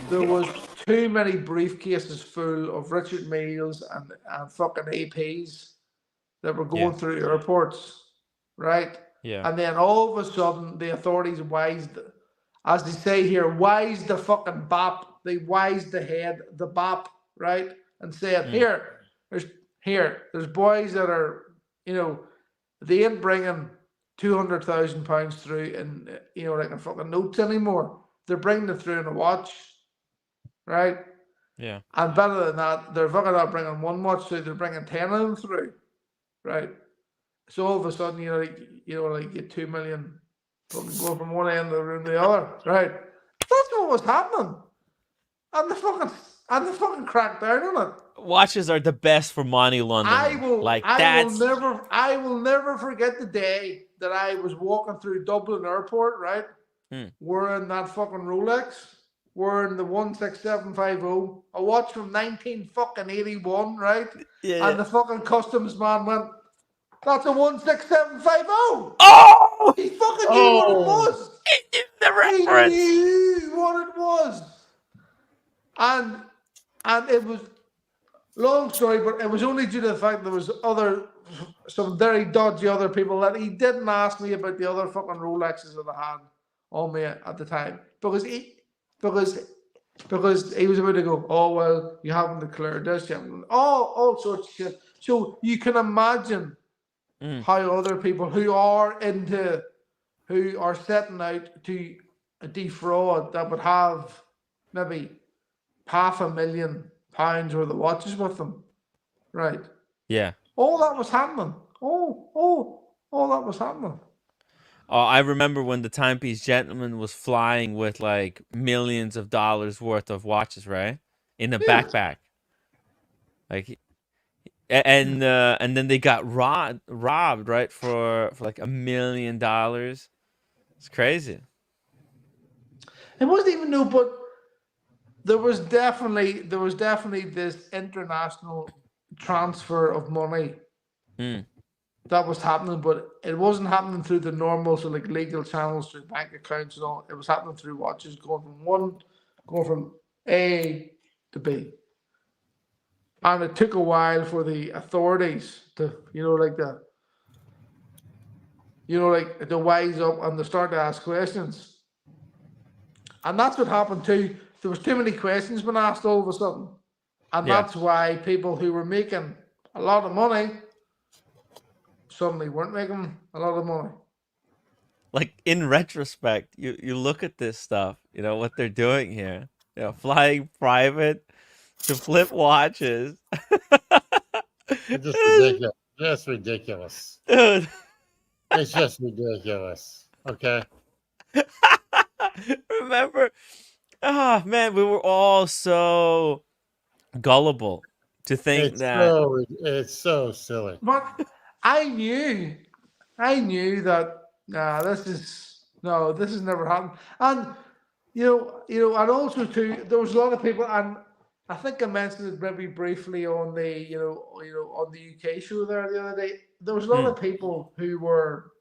There was too many briefcases full of Richard Milles and fucking APs that were going through airports, right? Yeah. And then all of a sudden, the authorities wised, as they say here, wised the fucking bop. They wised the head, the bop, right? And said, there's boys that are, they ain't bringing £200,000 through in, like in fucking notes anymore. They're bringing it through in a watch, right? Yeah. And better than that, they're fucking not bringing one watch through, they're bringing 10 of them through, right? So all of a sudden, like get 2 million fucking going from one end of the room to the other, right? That's what was happening. And the fucking cracked down on it. Watches are the best for money laundering. I will never forget the day that I was walking through Dublin Airport, right? Wearing that fucking Rolex, wearing the 16750, a watch from 1981, right? Yeah. And the fucking customs man went, "That's a 16750." Oh! He fucking knew what it was. He knew the reference. He knew what it was. And it was, long story, but it was only due to the fact there was some very dodgy other people that he didn't ask me about the other fucking Rolexes that I had on me at the time. Because he was about to go, oh, well, you haven't declared this yet. All sorts of shit. So you can imagine how other people who are setting out to defraud, that would have maybe £500,000 worth of watches with them, right? Yeah. All that was happening. All that was happening. Oh, I remember when the Timepiece Gentleman was flying with like millions of dollars worth of watches, right? In a backpack. Like, and then they got robbed, right? For like $1 million. It's crazy. It wasn't even new, but there was definitely this international transfer of money that was happening, but it wasn't happening through the normal like legal channels, through bank accounts and all. It was happening through watches, going from A to B. and it took a while for the authorities to, like to wise up and to start to ask questions. And that's what happened too. There was too many questions being asked all of a sudden. And Yeah. that's why people who were making a lot of money suddenly weren't making a lot of money. Like in retrospect, you look at this stuff, what they're doing here. Flying private to flip watches. It's just ridiculous. Just ridiculous. Dude. It's just ridiculous. Okay. Remember? Oh man, we were all so gullible to think that. It's so silly. But I knew that this is never happened. And and also too, there was a lot of people, and I think I mentioned it maybe briefly on the on the UK show there the other day. There was a lot of people who were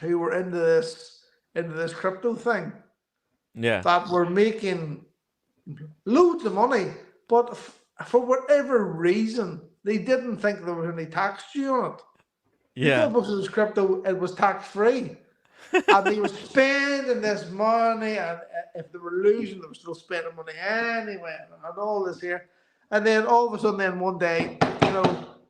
into this crypto thing. Yeah. That were making loads of money, but for whatever reason, they didn't think there was any tax due on it. Yeah. Because it was crypto, it was tax free. And they were spending this money, and if they were losing, they were still spending money anyway, and all this here. And then all of a sudden, then one day,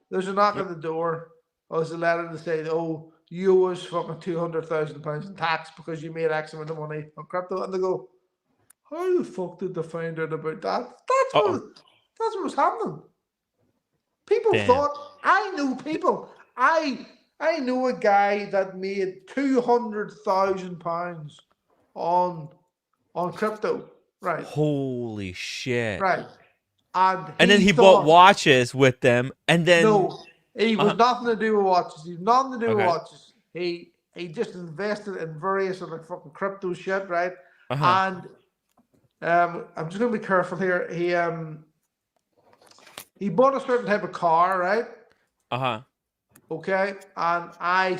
there's a knock on the door, or there's a letter to say, oh, you owe us fucking £200,000 in tax because you made X amount of money on crypto. And they go, how the fuck did they find out about that? That's what was happening. People thought, I knew people. I know a guy that made £200,000 on crypto. Right. Holy shit. Right. And then he bought watches with them, and then no, he was nothing to do with watches. He was nothing to do with watches. He just invested in various sort of fucking crypto shit, right? And I'm just gonna be careful here. He bought a certain type of car, right? Okay, and I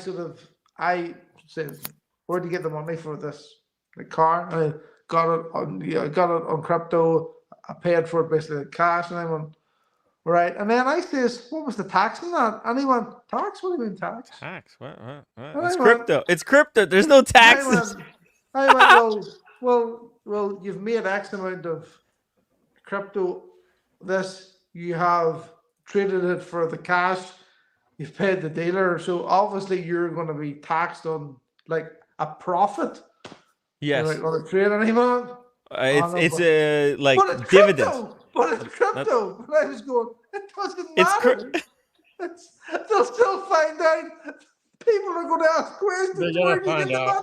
said, where'd you get the money for this car? And I got it on crypto. I paid for it basically in cash, and I went, right. And then I says, what was the tax on that? And he went, tax? What do you mean tax? Tax? What? It's crypto. It's crypto. There's no taxes. I went, well, you've made X amount of crypto. You have traded it for the cash. You've paid the dealer, so obviously you're going to be taxed on like a profit. Yes. You're not going to trade anyone. It's a dividend. But it's crypto. And I was going, it doesn't matter. They'll still find out. People are going to ask questions. They're going to find out.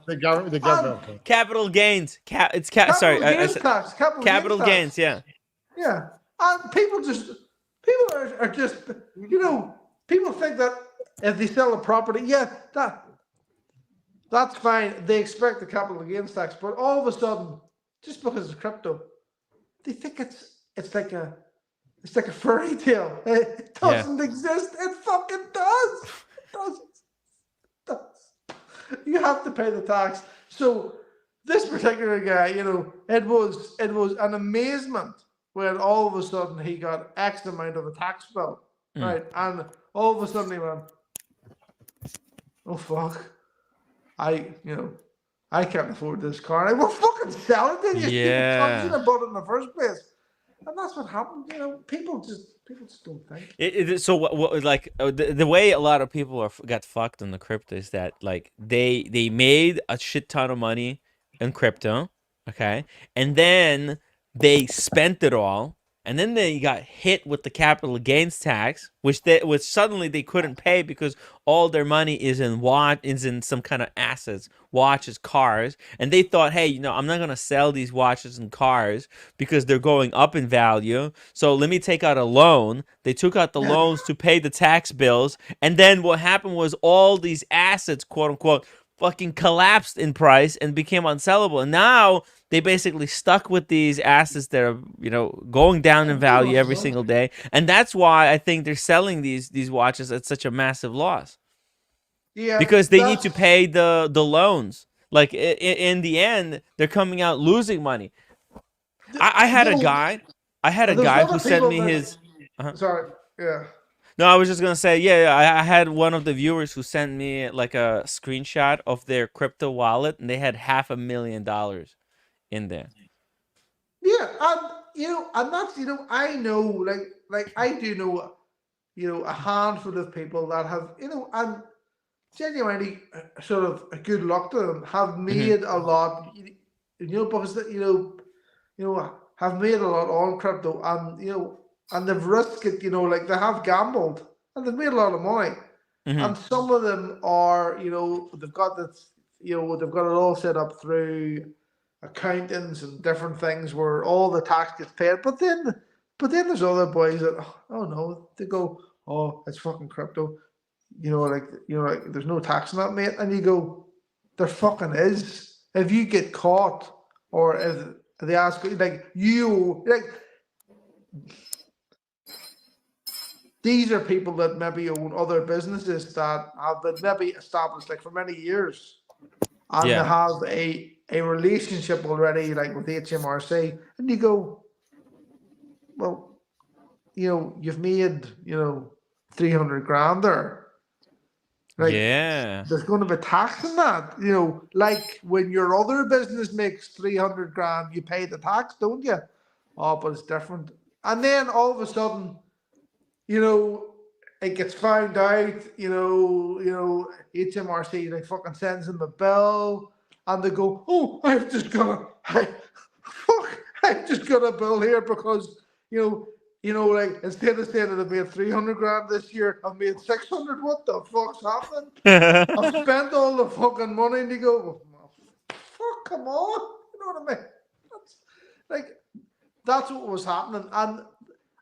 The government. Capital gains. Capital gains. Yeah. Yeah. And people are just, people think that if they sell a property, that's fine. They expect the capital gains tax, but all of a sudden, just because it's crypto, they think it's like a fairy tale. It doesn't exist. It fucking does. It does. You have to pay the tax. So this particular guy, it was an amazement when all of a sudden he got X amount of a tax bill, right? And all of a sudden he went, oh fuck, I can't afford this car. I will fucking sell it then. You should have bought it in the first place. And that's what happened. People just don't think. So the way a lot of people got fucked in the crypto is that they made a shit ton of money in crypto, okay, and then they spent it all, and then they got hit with the capital gains tax, which suddenly they couldn't pay because all their money is in some kind of assets, watches, cars, and they thought, hey, I'm not gonna sell these watches and cars because they're going up in value. So let me take out a loan. They took out the loans to pay the tax bills, and then what happened was all these assets, quote unquote, fucking collapsed in price and became unsellable. And now they basically stuck with these assets that are, going down in value every single day. And that's why I think they're selling these watches at such a massive loss. Yeah. Because they need to pay the loans. Like in the end, they're coming out losing money. I had a guy. I had a There's guy other who sent people me that- his. Sorry. Yeah. No, I was just gonna say, yeah, I had one of the viewers who sent me like a screenshot of their crypto wallet, and they had $500,000 in there. Yeah, and that's I know like I do know a handful of people that have and genuinely sort of a good luck to them have made a lot, because have made a lot on crypto, and they've risked it, like they have gambled and they've made a lot of money, and some of them are they've got this they've got it all set up through accountants and different things where all the tax gets paid, but then there's other boys that no, they go, oh, it's fucking crypto, like there's no tax on that, mate, and you go, there fucking is. If you get caught, or if they ask these are people that maybe own other businesses that have been maybe established like for many years, and they have a relationship already, like with HMRC, and you go, well, you've made 300 grand there. There's going to be tax in that, like when your other business makes 300 grand, you pay the tax, don't you? Oh, but it's different. And then all of a sudden, it gets found out, HMRC like fucking sends them a bill, and they go, oh, I've just got a bill here because like instead of saying I've made 300 grand this year, I've made 600. What the fuck's happening? I've spent all the fucking money, and you go, fuck, come on, you know what I mean? That's what was happening, and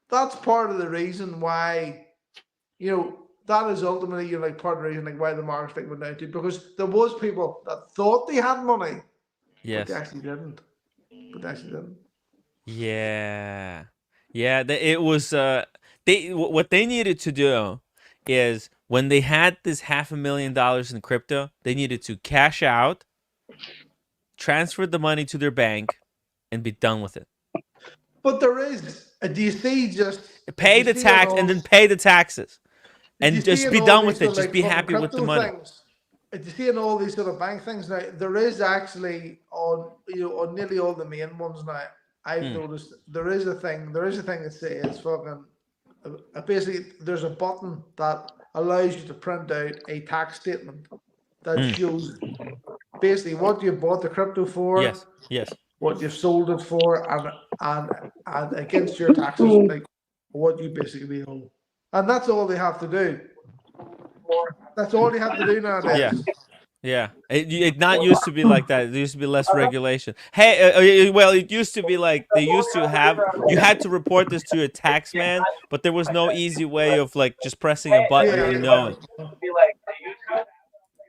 that's part of the reason why, that is ultimately part of the reason why the market went down too, because there was people that thought they had money, but they actually didn't. Yeah. It was what they needed to do is when they had this $500,000 in crypto, they needed to cash out, transfer the money to their bank, and be done with it. But there is, do you see just pay the tax and then pay the taxes, and just be done with it. Just be happy with the money. Do you see in all these sort of bank things now? There is actually on nearly all the main ones now. I've noticed there is a thing that says fucking basically there's a button that allows you to print out a tax statement that shows basically what you bought the crypto for, yes, what you've sold it for, and against your taxes, like what you basically owe, and that's all they have to do. That's all they have to do nowadays. Yeah. It not used to be like that. There used to be less regulation. Hey, well, it used to be like they used to have. You had to report this to your tax man, but there was no easy way of like just pressing a button and knowing.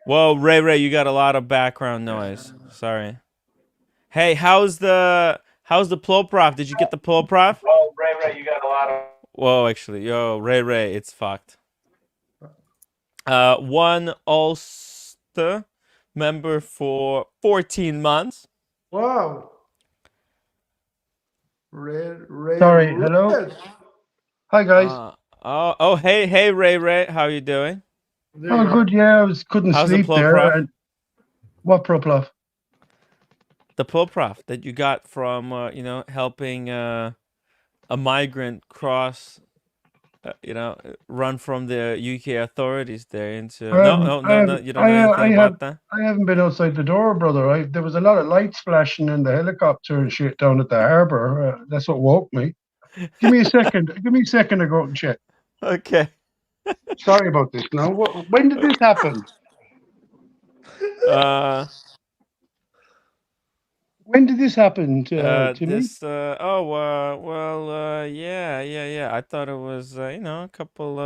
Whoa, Ray, you got a lot of background noise. Sorry. Hey, how's the Ploprof? Did you get the Ploprof? Oh, Ray, you got a lot of. Whoa, actually, Ray, it's fucked. One Ulster member for 14 months. Wow. Ray. Sorry, hello. Hi guys. Hey, Ray, how you doing? Oh, good. Yeah, couldn't How's sleep the there. Ploprof? What Ploprof? The Ploprof that you got from helping a migrant cross. Run from the UK authorities there into. No, you don't know anything about that? I haven't been outside the door, brother. There was a lot of lights flashing in the helicopter and shit down at the harbour. That's what woke me. Give me a second. Give me a second to go out and check. Okay. Sorry about this. Now, when did this happen? When did this happen to me? Yeah. I thought it was a couple.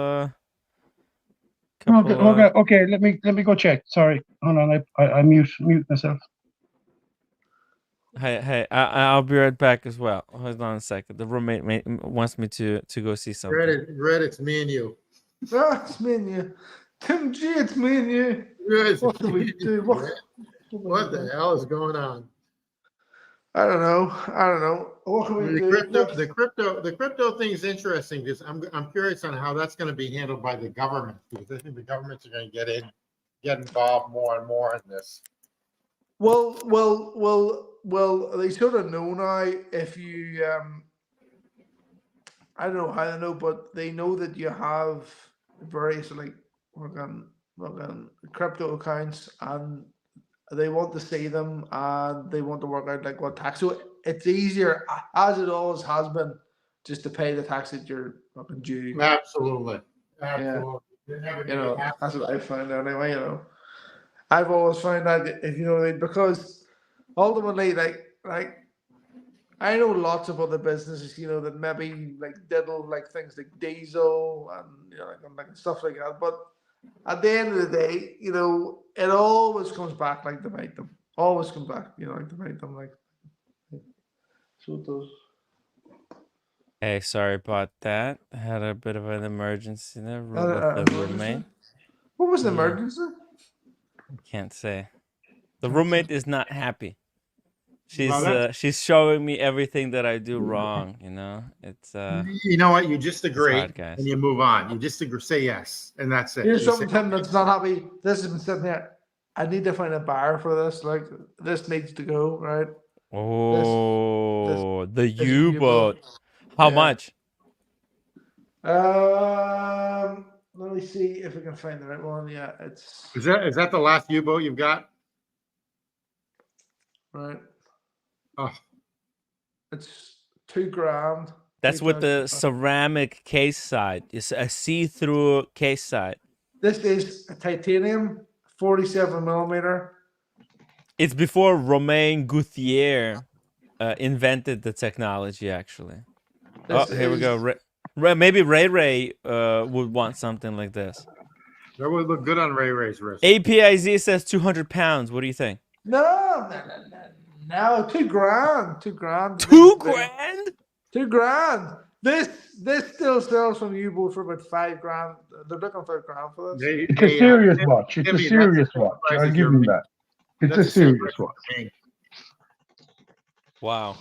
Okay. Let me go check. Sorry, hold on. I mute myself. Hey, I'll be right back as well. Hold on a second. The roommate wants me to go see something. Reddit's me and you. It's me and you. Tim G, it's me and you. What do we do? What the hell is going on? I don't know. What can we do? The crypto thing is interesting because I'm curious on how that's going to be handled by the government, because I think the governments are going to get involved more and more in this. Well. They sort of know now. If you, I don't know how they know, but they know that you have various like crypto accounts, and they want to see them, and they want to work out like what tax. So it's easier, as it always has been, just to pay the tax that you're fucking due. Absolutely. Yeah. That's what I found out anyway. I've always found that if you know because ultimately, like I know lots of other businesses, that maybe like diddle like things like diesel and like stuff like that. But at the end of the day, it always comes back like to bite them. Always comes back, like to bite them. Like so it does. Hey, sorry about that. I had a bit of an emergency there with the roommate. What was the emergency? Can't say. The roommate is not happy. She's showing me everything that I do wrong. It's you know what? You just agree hard, guys. and you move on. You just agree, say yes, and that's it. Here's something, Tim, that's not happy. This has been sitting there. I need to find a bar for this. Like this needs to go, right? Oh, the U-boat. How much? Let me see if we can find the right one. Yeah, it's. Is that the last U-boat you've got? Right. Oh, it's $2,000. That's with the ceramic case side. It's a see-through case side. This is a titanium, 47 millimeter. It's before Romain Gauthier invented the technology, actually. Here we go. Maybe Ray would want something like this. That would look good on Ray's wrist. APIZ says 200 pounds. What do you think? No, $2,000. $2,000. $2,000. This still sells from U-boat for about $5,000. They're looking for $1,000 for this. It's a serious watch. It's a serious watch. I'll give them that. It's a serious watch. Wow.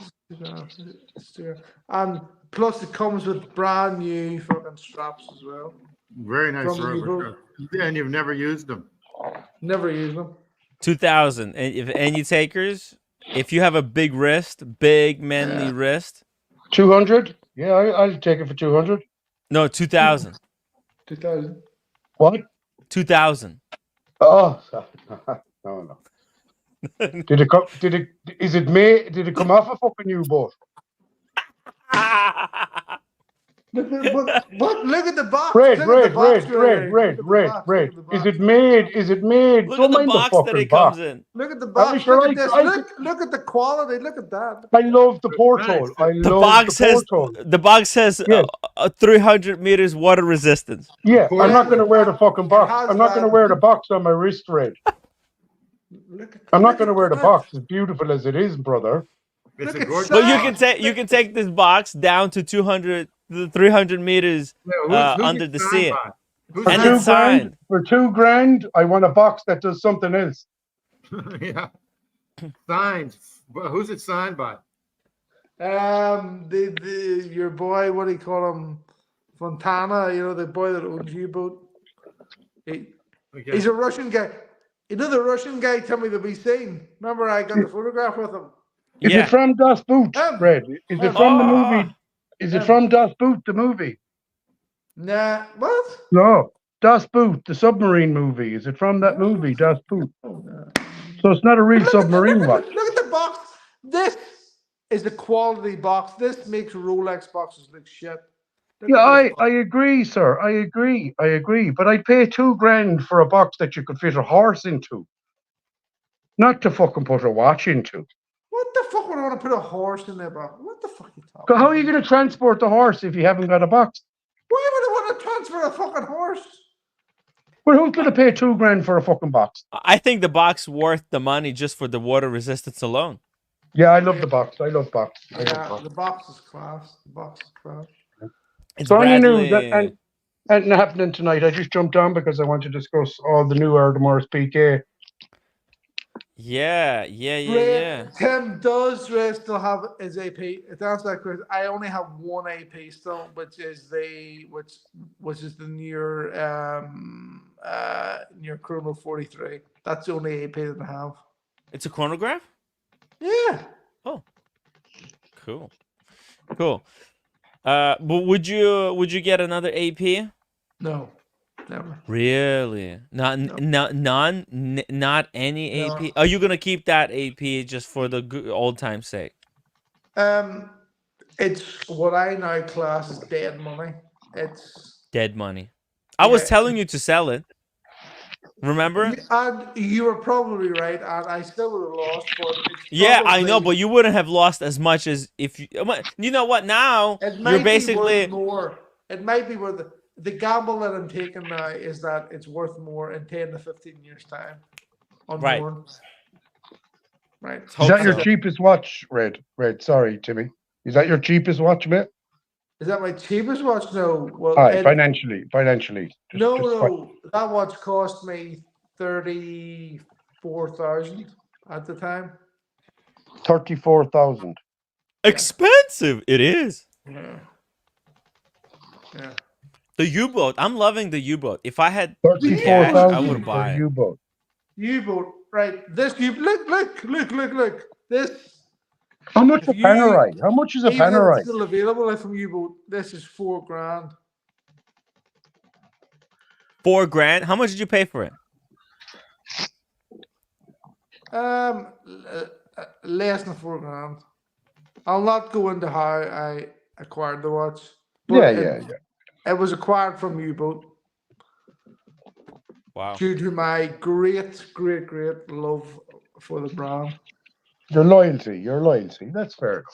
And plus, it comes with brand new fucking straps as well. Very nice. And you've never used them. Never used them. 2,000. And if any takers, if you have a big wrist, big manly wrist. 200? Yeah, I'll take it for 200. No, 2,000. 2,000. What? 2,000. Oh, no. Did it come off a fucking U-boat? Look at the box. Red. Is it made? Look at the box that it comes in. Look at the box. Look at this. Look at the quality. Look at that. I love the porthole. The box has 300 meters water resistance. Yeah, I'm not going to wear the fucking box. I'm not going to wear the box on my wrist, Red. I'm not going to wear the box, as beautiful as it is, brother. It's a gorgeous. But you can take this box down to 300 meters under the sea, and it's signed. For $2,000, I want a box that does something else. Yeah, signed. Who's it signed by? Your boy, what do you call him? Fontana. The boy that owns U-boat. He's a Russian guy. The Russian guy, Timmy, that we seen. Remember, I got the photograph with him. Is it from Das Boot, Red? Is it from the movie? Is it from Das Boot, the movie? Nah, what? No, Das Boot, the submarine movie. Is it from that movie, Das Boot? So it's not a real submarine watch. Look at the box. This is a quality box. This makes Rolex boxes look shit. Yeah, I agree, sir. I agree. But I'd pay $2,000 for a box that you could fit a horse into, not to fucking put a watch into. What the fuck would I want to put a horse in there, bro? What the fuck are you talking about? How are you going to transport the horse if you haven't got a box? Why would I want to transfer a fucking horse? Well, who's going to pay $2,000 for a fucking box? I think the box worth the money just for the water resistance alone. Yeah, I love the box. I love box. The box is class. It's so you knew that anything happening tonight. I just jumped on because I want to discuss all the new Audemars Piguet Ray, Tim, does Ray still have his AP? To answer that question, I only have one AP still, which is the near near Chrono 43. That's the only AP that I have. It's a chronograph? Yeah. Oh. Cool. But would you get another AP? No. Never. Really? Not any AP? No. Are you gonna keep that AP just for the old time's sake? It's what I now class as dead money. It's dead money. I was telling you to sell it. Remember? And you were probably right, and I still would have lost. But yeah, I know, but you wouldn't have lost as much as if you. You know what? Now you're basically be worth more. It might be worth the gamble that I'm taking now is that it's worth more in 10 to 15 years time. Right. More. Right. Is that your cheapest watch, Red? Sorry, Timmy. Is that your cheapest watch, mate? Is that my cheapest watch? No. Well, financially. No. That watch cost me 34,000 at the time. 34,000. Expensive. It is. Yeah. The U-boat. I'm loving the U-boat. If I had 34,000, I would buy it. U-boat. U-boat. Right. This look. This. How much a Panerai? How much is a Panerai? Still available from U-boat. This is $4,000. $4,000. How much did you pay for it? Less than $4,000. I'll not go into how I acquired the watch. Yeah. It was acquired from U-boat. Wow. Due to my great love for the brand. Your loyalty. That's fair.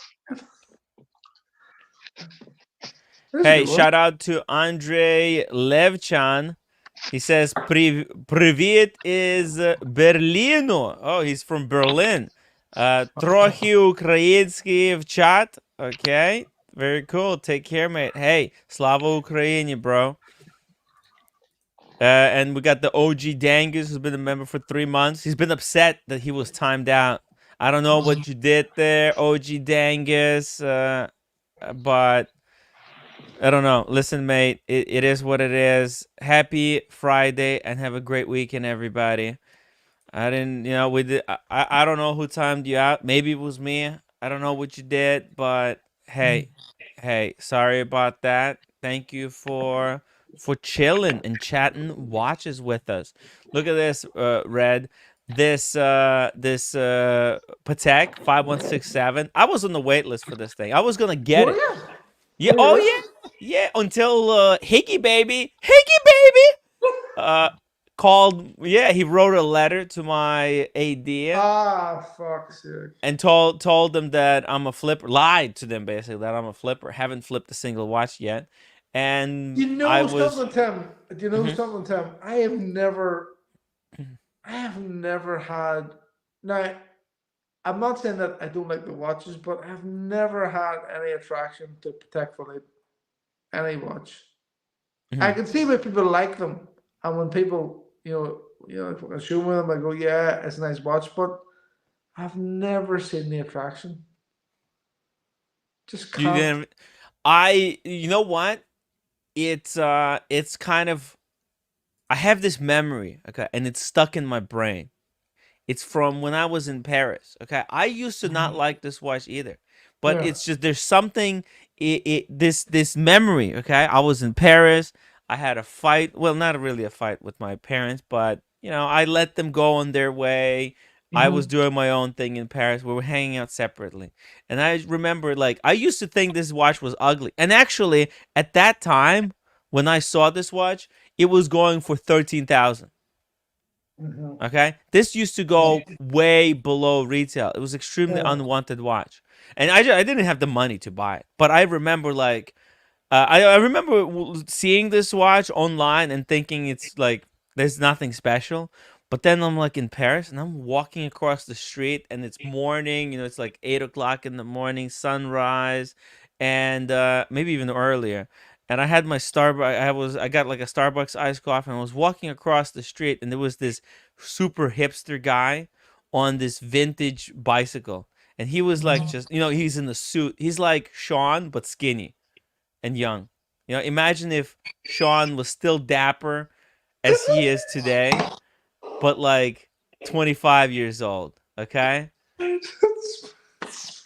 Hey, shout out to Andre Levchan. He says, Привет is Berlino. Oh, he's from Berlin. Трохи український в chat. Okay. Very cool. Take care, mate. Hey, Slava Ukraini, bro. And we got the OG Dangus, who's been a member for 3 months. He's been upset that he was timed out. I don't know what you did there, OG Dangus, but I don't know. Listen, mate, it is what it is. Happy Friday and have a great weekend, everybody. I didn't, we did. I don't know who timed you out. Maybe it was me. I don't know what you did, but hey, sorry about that. Thank you for chilling and chatting watches with us. Look at this, Red. This Patek 5167. I was on the wait list for this thing. I was gonna get it. Yeah. Oh yeah. Until Hickey baby called. Yeah, he wrote a letter to my AD. Fuck's sake. And told them that I'm a flipper. Lied to them basically that I'm a flipper. Haven't flipped a single watch yet. And something, Tim? Do you know something, Tim? I have never had. Now, I'm not saying that I don't like the watches, but I've never had any attraction to Patek Philippe, any watch. I can see why people like them, and when people, I show them, I go, yeah, it's a nice watch, but I've never seen the attraction. Just can't. You know what? It's kind of. I have this memory, okay, and it's stuck in my brain. It's from when I was in Paris, okay? I used to not like this watch either, but it's just there's something, this memory, okay? I was in Paris. I had a fight. Well, not really a fight with my parents, but, I let them go on their way. I was doing my own thing in Paris. We were hanging out separately. And I remember, I used to think this watch was ugly. And actually, at that time, when I saw this watch, it was going for 13,000. Okay, this used to go way below retail. It was extremely unwanted watch, and I didn't have the money to buy it. But I remember, I remember seeing this watch online and thinking it's there's nothing special. But then I'm in Paris and I'm walking across the street and it's morning. It's 8 o'clock in the morning, sunrise, and maybe even earlier. And I had my Starbucks. I got a Starbucks iced coffee, and I was walking across the street, and there was this super hipster guy on this vintage bicycle, and he was like, just, he's in the suit. He's like Sean but skinny and young. Imagine if Sean was still dapper as he is today, but like 25 years old. Okay.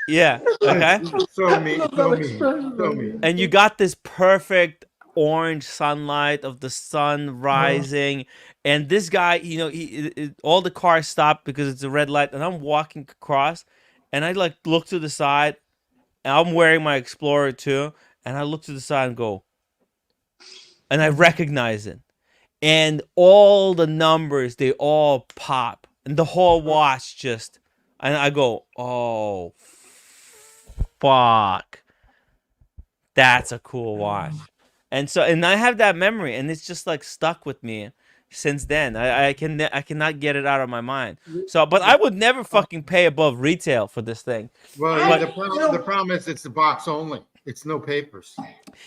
Yeah. Okay. So mean, Love so that mean, expression, so man. mean. And you got this perfect orange sunlight of the sun rising, and this guy, all the cars stop because it's a red light, and I'm walking across, and I like look to the side, and I'm wearing my Explorer too, and I look to the side and go, and I recognize it, and all the numbers, they all pop, and the whole watch just, and I go, oh fuck, that's a cool watch. And I have that memory, and it's just like stuck with me since then. I cannot get it out of my mind. So, but I would never fucking pay above retail for this thing. Well, But the problem is it's the box only. It's no papers.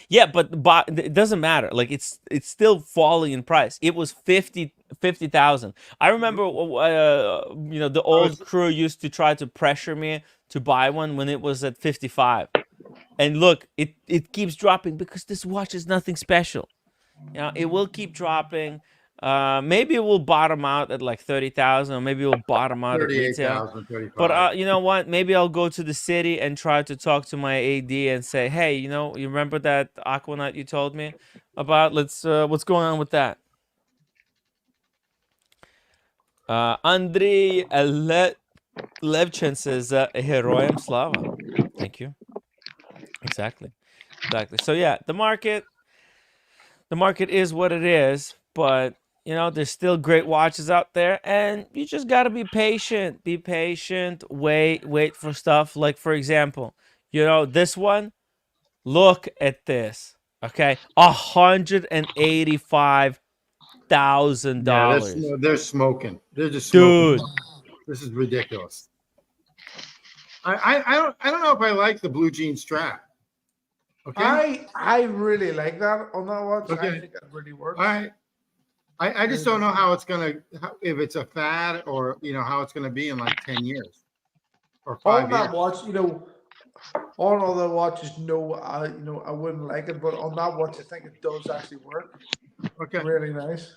yeah, but it doesn't matter. Like it's still falling in price. It was 50,000. I remember, the old crew used to try to pressure me to buy one when it was at 55. And look, it keeps dropping because this watch is nothing special. It will keep dropping. Maybe it will bottom out at like 30,000, or maybe it will bottom out at retail. 38,000, 35. But you know what? Maybe I'll go to the city and try to talk to my AD and say, hey, you remember that Aquanaut you told me about? Let's what's going on with that? Andrei Levchen says, Heroyam Slava. Thank you. Exactly. So yeah, the market is what it is, but there's still great watches out there, and you just got to be patient. Wait for stuff. Like, for example, this one, look at this. Okay, $185,000. Yeah, they're smoking. They're just smoking. Dude, This is ridiculous. I don't know if I like the blue jean strap. Okay. I really like that on that watch. Okay. I think that really works. All right. I just don't know how it's if it's a fad, or how it's gonna be in like 10 years or 5 On years. that watch, on other watches, no, I wouldn't like it, but on that watch, I think it does actually work. Okay. Really nice.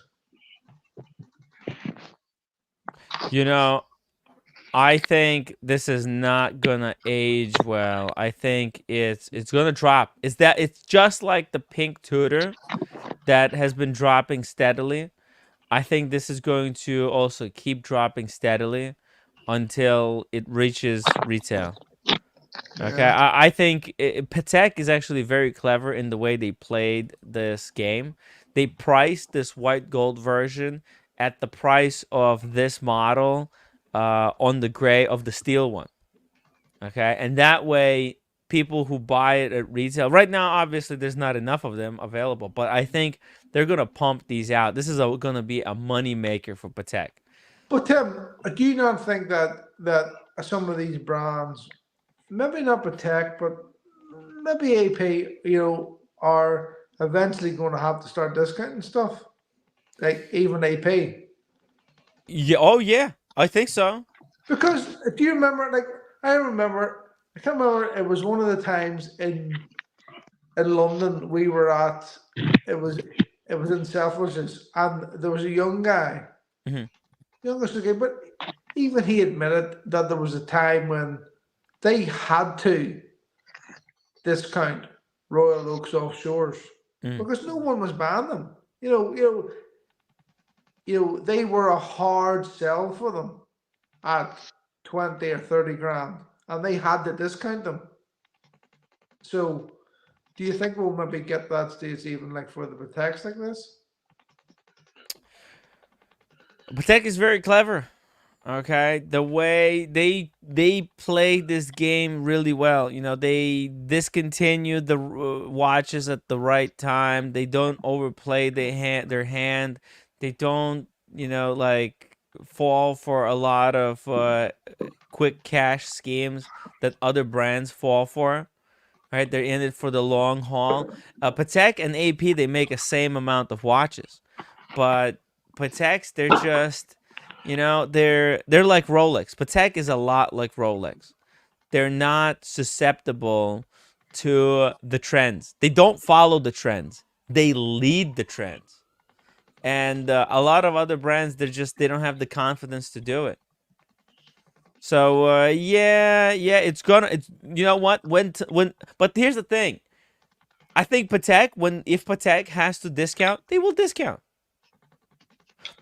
I think this is not gonna age well. I think it's gonna drop. It's just like the pink Tudor that has been dropping steadily. I think this is going to also keep dropping steadily until it reaches retail. Okay, I think Patek is actually very clever in the way they played this game. They priced this white gold version at the price of this model on the gray of the steel one. Okay, and that way people who buy it at retail right now, obviously there's not enough of them available, but I think they're gonna pump these out. This is gonna be a money maker for Patek. But Tim, do you not think that some of these brands, maybe not Patek, but maybe AP, are eventually going to have to start discounting stuff, like even AP? Yeah. Oh yeah, I think so. Because if you remember, I can't remember. It was one of the times in London we were at. It was in Selfridges, and there was a young guy, youngest guy, but even he admitted that there was a time when they had to discount Royal Oaks offshores because no one was buying them. They were a hard sell for them at 20 or 30 grand, and they had to discount them. So, do you think we'll maybe get that stage even like for the Pateks like this? Patek is very clever. Okay, the way they play this game really well. They discontinue the watches at the right time. They don't overplay their hand. They don't, fall for a lot of quick cash schemes that other brands fall for. Right, they're in it for the long haul. Patek and AP, they make the same amount of watches, but Pateks, You know, they're like Rolex. Patek is a lot like Rolex. They're not susceptible to the trends. They don't follow the trends. They lead the trends. And a lot of other brands, they don't have the confidence to do it. So yeah, it's you know what, but here's the thing. I think Patek, if Patek has to discount, they will discount.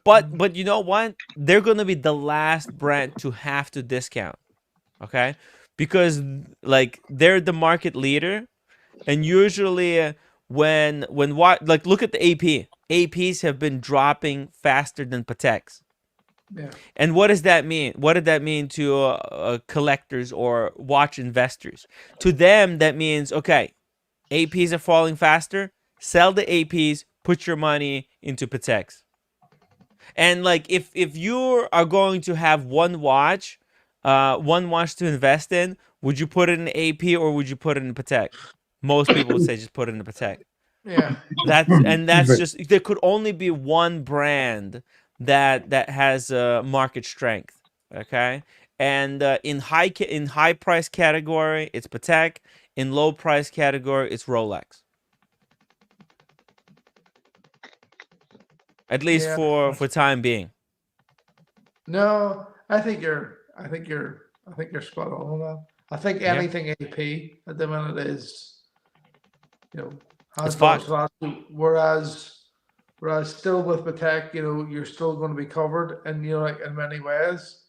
But you know what? They're gonna be the last brand to have to discount. Okay? Because like they're the market leader, and usually when what, like, look at the AP. APs have been dropping faster than Pateks. Yeah. And what does that mean? What did that mean to collectors or watch investors? To them, that means, okay, APs are falling faster. Sell the APs. Put your money into Pateks. And like, if you are going to have one watch to invest in, would you put it in AP or would you put it in Patek? Most people would say just put it in Patek. Yeah. That's just, there could only be one brand that has market strength. Okay, and in high price category it's Patek. In low price category it's Rolex. At least Yeah. for time being. No, I think you're spot on with that. I think Yeah. anything AP at the minute is, has It's gone fucked. whereas still with Patek, you're still going to be covered, and like in many ways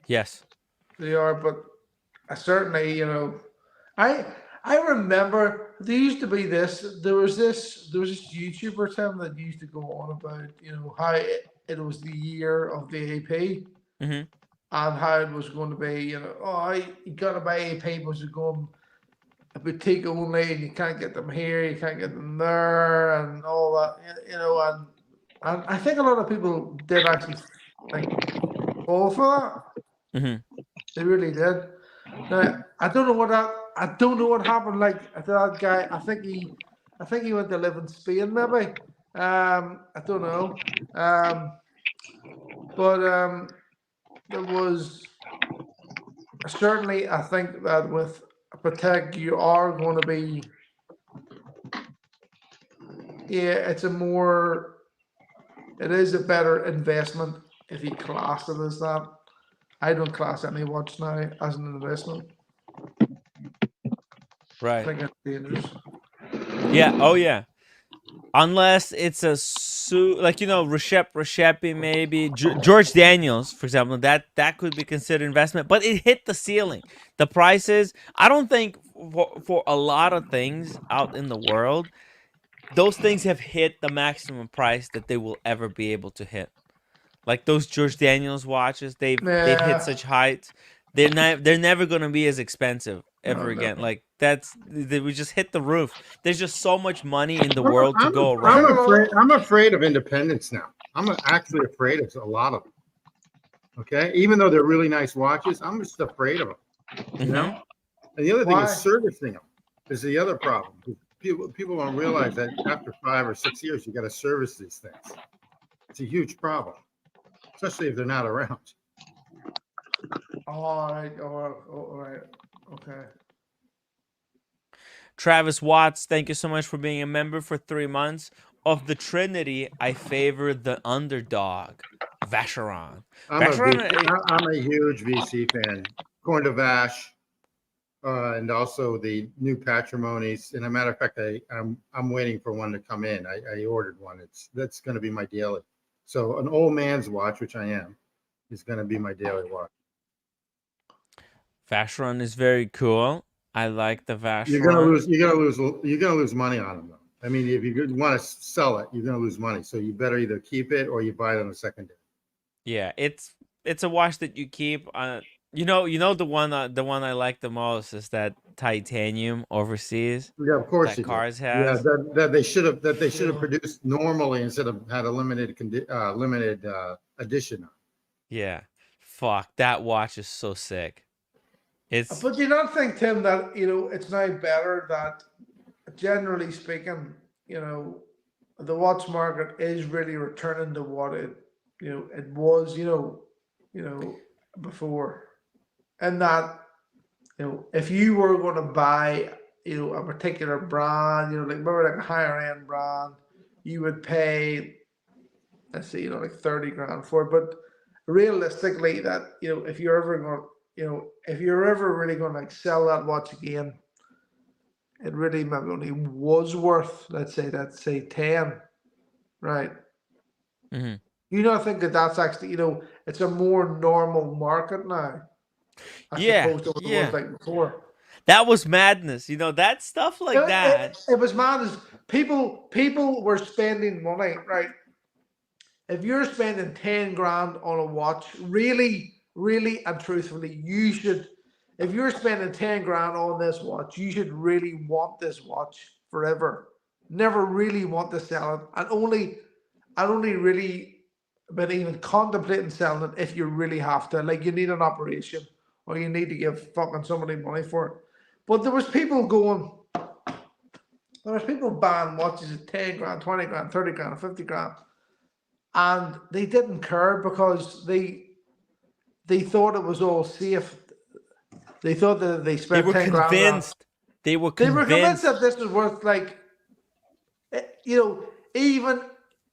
Yes. they are. But I certainly, I remember there used to be there was this YouTuber Tim that used to go on about how it was the year of the AP. Mm-hmm. And how it was going to be, you got to buy AP, but it's going a boutique only, and you can't get them here, you can't get them there, and all that, and I think a lot of people did actually fall for that. Mm-hmm. They really did. Now I don't know what happened. Like to that guy, I think he went to live in Spain, maybe. I don't know. But there was certainly, I think that with Patek, you are going to be, it is a better investment if you class it as that. I don't class any watch now as an investment. Right. I think it's dangerous. Yeah. Oh yeah. Unless it's a like Recepi maybe, George Daniels, for example, that could be considered investment, but it hit the ceiling. The prices, I don't think for a lot of things out in the world, those things have hit the maximum price that they will ever be able to hit. Like those George Daniels watches, they've hit such heights. They're never gonna be as expensive ever again. Like we just hit the roof. There's just so much money in the world to go around. I'm afraid of independence now. I'm actually afraid of a lot of them. Okay, even though they're really nice watches, I'm just afraid of them. You know. And the other thing is servicing them is the other problem. People don't realize that after 5 or 6 years, you got to service these things. It's a huge problem, especially if they're not around. All right. Okay. Travis Watts, thank you so much for being a member for 3 months. Of the Trinity, I favor the underdog, Vacheron. I'm a huge VC fan. Going to Vash, and also the new Patrimonies. And a matter of fact, I'm waiting for one to come in. I ordered one. That's going to be my daily. So an old man's watch, which I am, is going to be my daily watch. Vacheron is very cool. I like the Vacheron. You're gonna lose money on them though. I mean, if you want to sell it, you're gonna lose money. So you better either keep it or you buy it on the secondary. Yeah, it's a watch that you keep. The one I like the most is that titanium overseas. Yeah, of course. That Cars has. Yeah, that they should have produced normally instead of had a limited edition. Yeah, fuck, that watch is so sick. But do you not think, Tim, that it's now better that, generally speaking, the watch market is really returning to what it it was, before. And that, if you were going to buy, a particular brand, like maybe like a higher end brand, you would pay, let's say, like 30 grand for it. But realistically, that, if you're ever going, if you're ever really going to like sell that watch again, it really maybe only was worth, let's say 10, right? Mm-hmm. You don't think that that's actually, it's a more normal market now, as Yeah, opposed to what it was yeah. like before. That was madness. That stuff like that. It was mad as people were spending money, right? If you're spending 10 grand on a watch, really, really and truthfully, you should, if you're spending 10 grand on this watch, you should really want this watch forever. Never really want to sell it, and only really but even contemplating selling it if you really have to, like you need an operation or you need to give fucking somebody money for it. But there was people buying watches at 10 grand, 20 grand, 30 grand, 50 grand. And they didn't care because they thought it was all safe. They thought that they spent 10 grand. Convinced. They were They convinced. were convinced that this was worth, like, even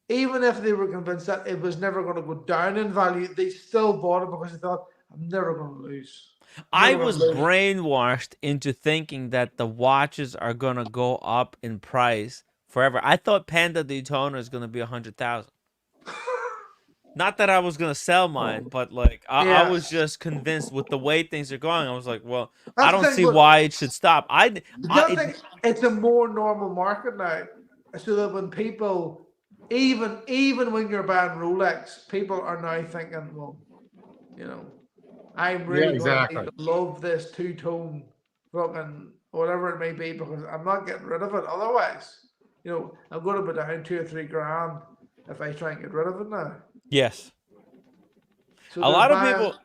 if they were convinced that it was never going to go down in value, they still bought it because they thought, I'm never going to lose. I was brainwashed into thinking that the watches are going to go up in price forever. I thought Panda Daytona is going to be 100,000. Not that I was going to sell mine, but like I was just convinced with the way things are going. I was like, well, I don't see why it should stop. I think it's a more normal market now. So that when people, even when you're buying Rolex, people are now thinking, well, I'm really going to love this two-tone fucking whatever it may be because I'm not getting rid of it. Otherwise, I'm going to be down 2 or 3 grand if I try and get rid of it now. Yes. So a lot of people,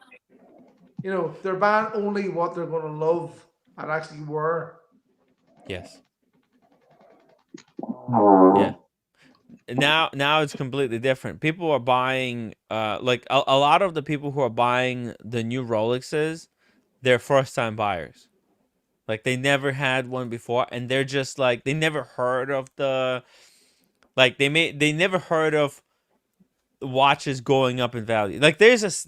they're buying only what they're going to love and actually wear. Yes. Yeah. Now it's completely different. People are buying, like a lot of the people who are buying the new Rolexes, they're first-time buyers. Like they never had one before, and they're just like they never heard of they never heard of watches going up in value. Like there's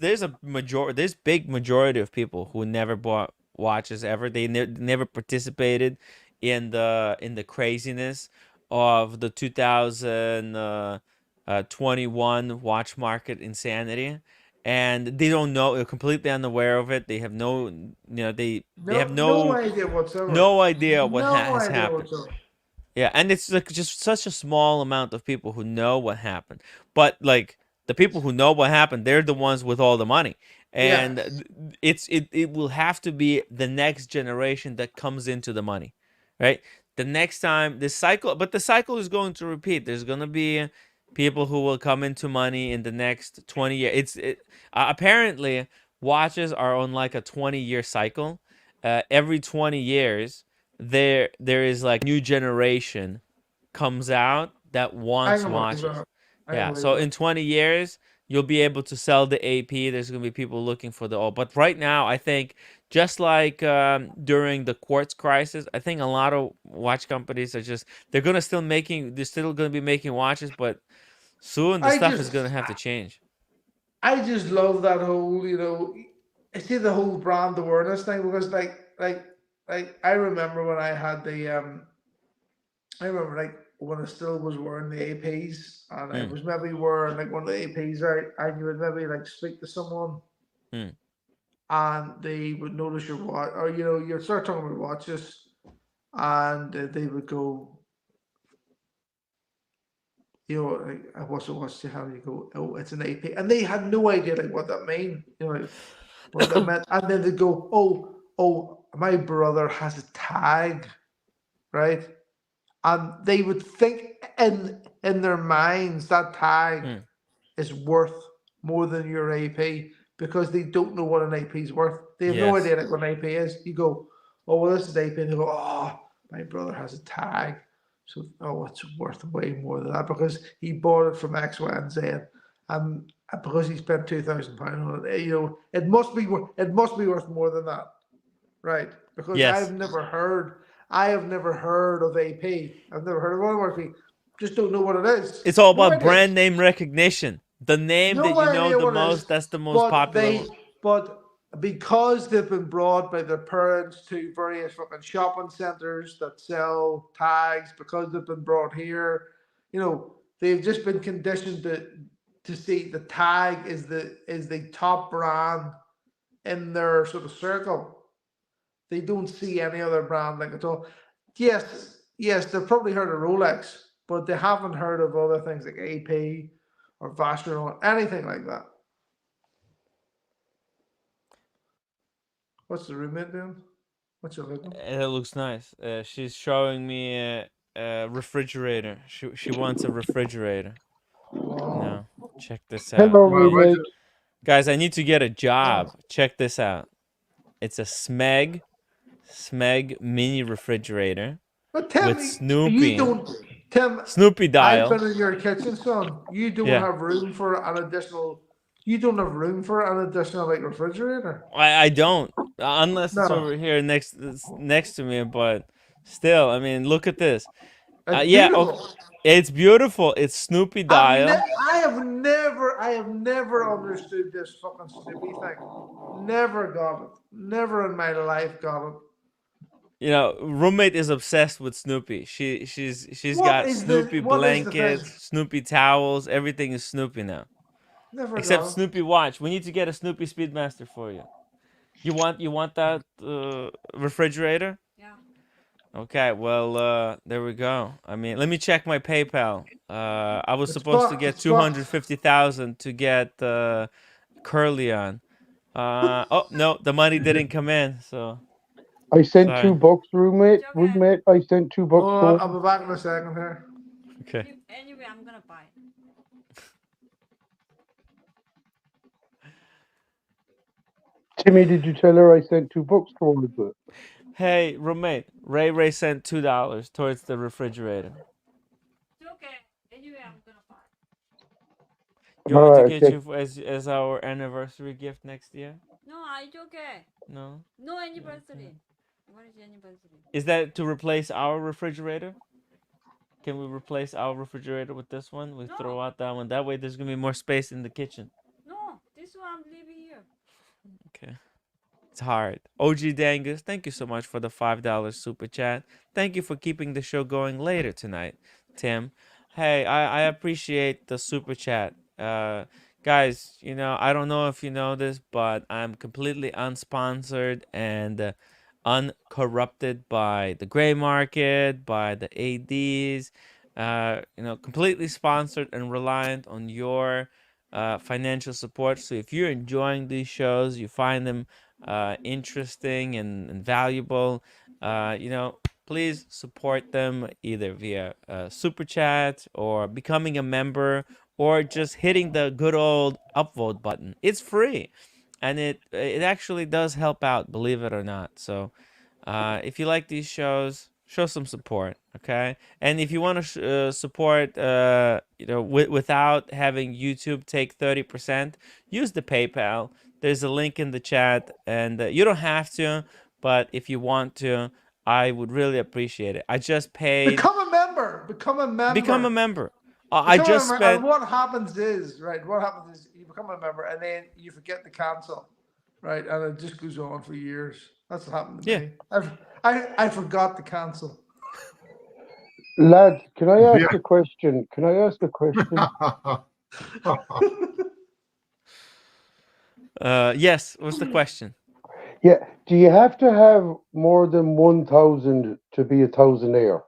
big majority of people who never bought watches ever. They never participated in the craziness of the 2021 watch market insanity, and they don't know. They're completely unaware of it. They have no they have no idea whatsoever. No idea what has idea happened. whatsoever. Yeah, and it's like just such a small amount of people who know what happened. But like the people who know what happened, they're the ones with all the money. And it will have to be the next generation that comes into the money, right? The next time the cycle is going to repeat. There's going to be people who will come into money in the next 20 years. Apparently watches are on like a 20-year cycle. Every 20 years there is like new generation comes out that wants watches. Yeah, so in 20 years you'll be able to sell the AP. There's going to be people looking for the old. But right now, I think just like during the quartz crisis, I think a lot of watch companies are they're still going to be making watches, but soon the stuff is going to have to change. I just love that whole, I see the whole brand awareness thing because like I remember when I had when I still was wearing the APs and I was maybe wearing like one of the APs out and you would maybe like speak to someone and they would notice your watch or you start talking about watches and they would go, like, what's a watch to have? You go, oh, it's an AP, and they had no idea like what that mean, what that meant, and then they go, oh, my brother has a tag, right? And they would think in their minds that tag is worth more than your AP because they don't know what an AP is worth. They have no idea like what an AP is. You go, oh, well, this is AP, and they go, oh, my brother has a tag. So, it's worth way more than that because he bought it from X, Y, and Z. and because he spent £2,000 on it, it must be worth more than that, right? Because I Yes. have never heard of AP. I've never heard of Audemars Piguet. Just don't know what it is. It's all No about idea. brand name recognition. The name that No you know idea the what it is. most, that's the most popular one. But because they've been brought by their parents to various fucking shopping centers that sell tags, because they've been brought here, they've just been conditioned to see the tag is the top brand in their sort of circle. They don't see any other brand like at all. Yes, they've probably heard of Rolex, but they haven't heard of other things like AP or Vacheron or anything like that. What's the roommate doing? What's your looking? It looks nice. She's showing me a refrigerator. She wants a refrigerator. No, check this out. Hello, I mean, roommate. guys, I need to get a job. Check this out. It's a Smeg mini refrigerator But tell with me, Snoopy. you don't. Tim, Snoopy I've dial. been in your kitchen, son. You don't Yeah. have room for an additional. You don't have room for an additional like refrigerator. I don't, unless it's No. over here next to me. But still, I mean, look at this. It's Yeah, beautiful. it's beautiful. It's Snoopy dial. I have never understood this fucking Snoopy thing. Never got it. Never in my life got it. Roommate is obsessed with Snoopy. She's What got is Snoopy what is the blankets, thing? Snoopy towels. Everything is Snoopy now, Never except got it. Snoopy watch. We need to get a Snoopy Speedmaster for you. You want that refrigerator? Yeah. Okay, well, there we go. I mean, let me check my PayPal. I was supposed to get 250,000 to get Curly on. Oh no, the money didn't come in. So I sent sorry. $2, roommate. It's okay. Roommate, I sent $2 Oh, to I'll be back in a second here. Okay. Anyway, I'm gonna buy. Timmy, did you tell her I sent $2 towards it? Hey, roommate. Ray sent $2 towards the refrigerator. It's okay. Anyway, I'm gonna buy. You want me to Alright, get okay. you as our anniversary gift next year? No, it's okay. No. No anniversary. What is the anniversary? Is that to replace our refrigerator? Can we replace our refrigerator with this one? We No. throw out that one. That way, there's gonna be more space in the kitchen. No, this one I'm leaving here. Okay. It's hard. OG Dangus, thank you so much for the $5 super chat. Thank you for keeping the show going later tonight, Tim. Hey, I appreciate the super chat. Guys, I don't know if you know this, but I'm completely unsponsored and uncorrupted by the gray market, by the ADs. Completely sponsored and reliant on your financial support. So if you're enjoying these shows, you find them interesting and valuable, please support them either via super chat or becoming a member or just hitting the good old upvote button. It's free, and it actually does help out, believe it or not. So if you like these shows, show some support, okay? And if you want to support, without having YouTube take 30%, use the PayPal. There's a link in the chat, and you don't have to, but if you want to, I would really appreciate it. I just paid. Become a member. Become a member. Become a member. I just spent. And what happens is, right? What happens is you become a member, and then you forget to cancel, right? And it just goes on for years. That's what happened to me. I forgot to cancel. Lads, can I ask a question? Yes. What's the question? Yeah. Do you have to have more than 1,000 to be a thousandaire?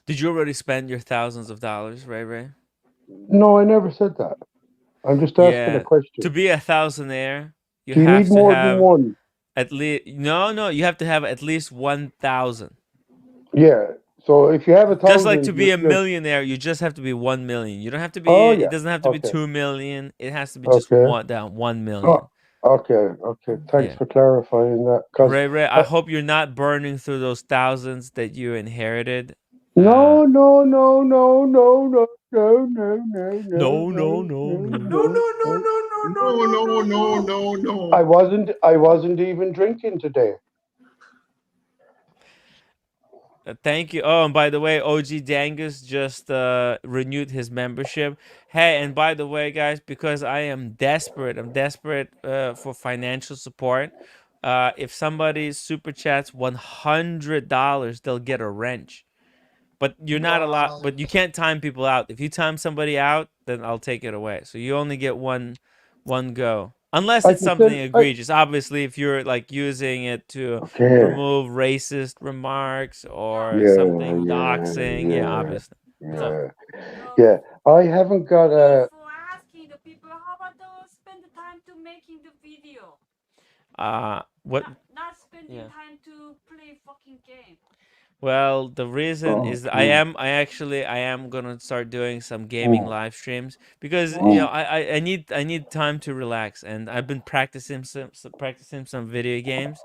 Did you already spend your thousands of dollars, Ray? No, I never said that. I'm just asking a question. To be a thousandaire, Do you need more than one? At least no, you have to have at least 1,000. Yeah. So if you have 1,000, just like to be a millionaire, you just have to be 1 million. You don't have to be. It doesn't have to be 2 million. It has to be just 1 million. Okay. Thanks for clarifying that. Ray, I hope you're not burning through those thousands that you inherited. No, no, no, no, no, no, no, no, no, No, no, no, No, no, no, no, no, No, no, no, no, no, no. no, I no. wasn't even drinking today. Thank you. Oh, and by the way, OG Dangus just renewed his membership. Hey, and by the way, guys, because I'm desperate for financial support. If somebody super chats $100, they'll get a wrench. But you're not allowed. Wow. But you can't time people out. If you time somebody out, then I'll take it away. So you only get one go, unless I it's can something send. egregious. Obviously, if you're like using it to Okay. remove racist remarks or Yeah, something yeah, doxing, yeah, yeah, obviously. What's up? yeah. I haven't got a. For asking the people, how about spend the time to making the video, What? not spending Yeah. time to play fucking game. Well, the reason is that I am gonna start doing some gaming live streams because I need time to relax, and I've been practicing some video games,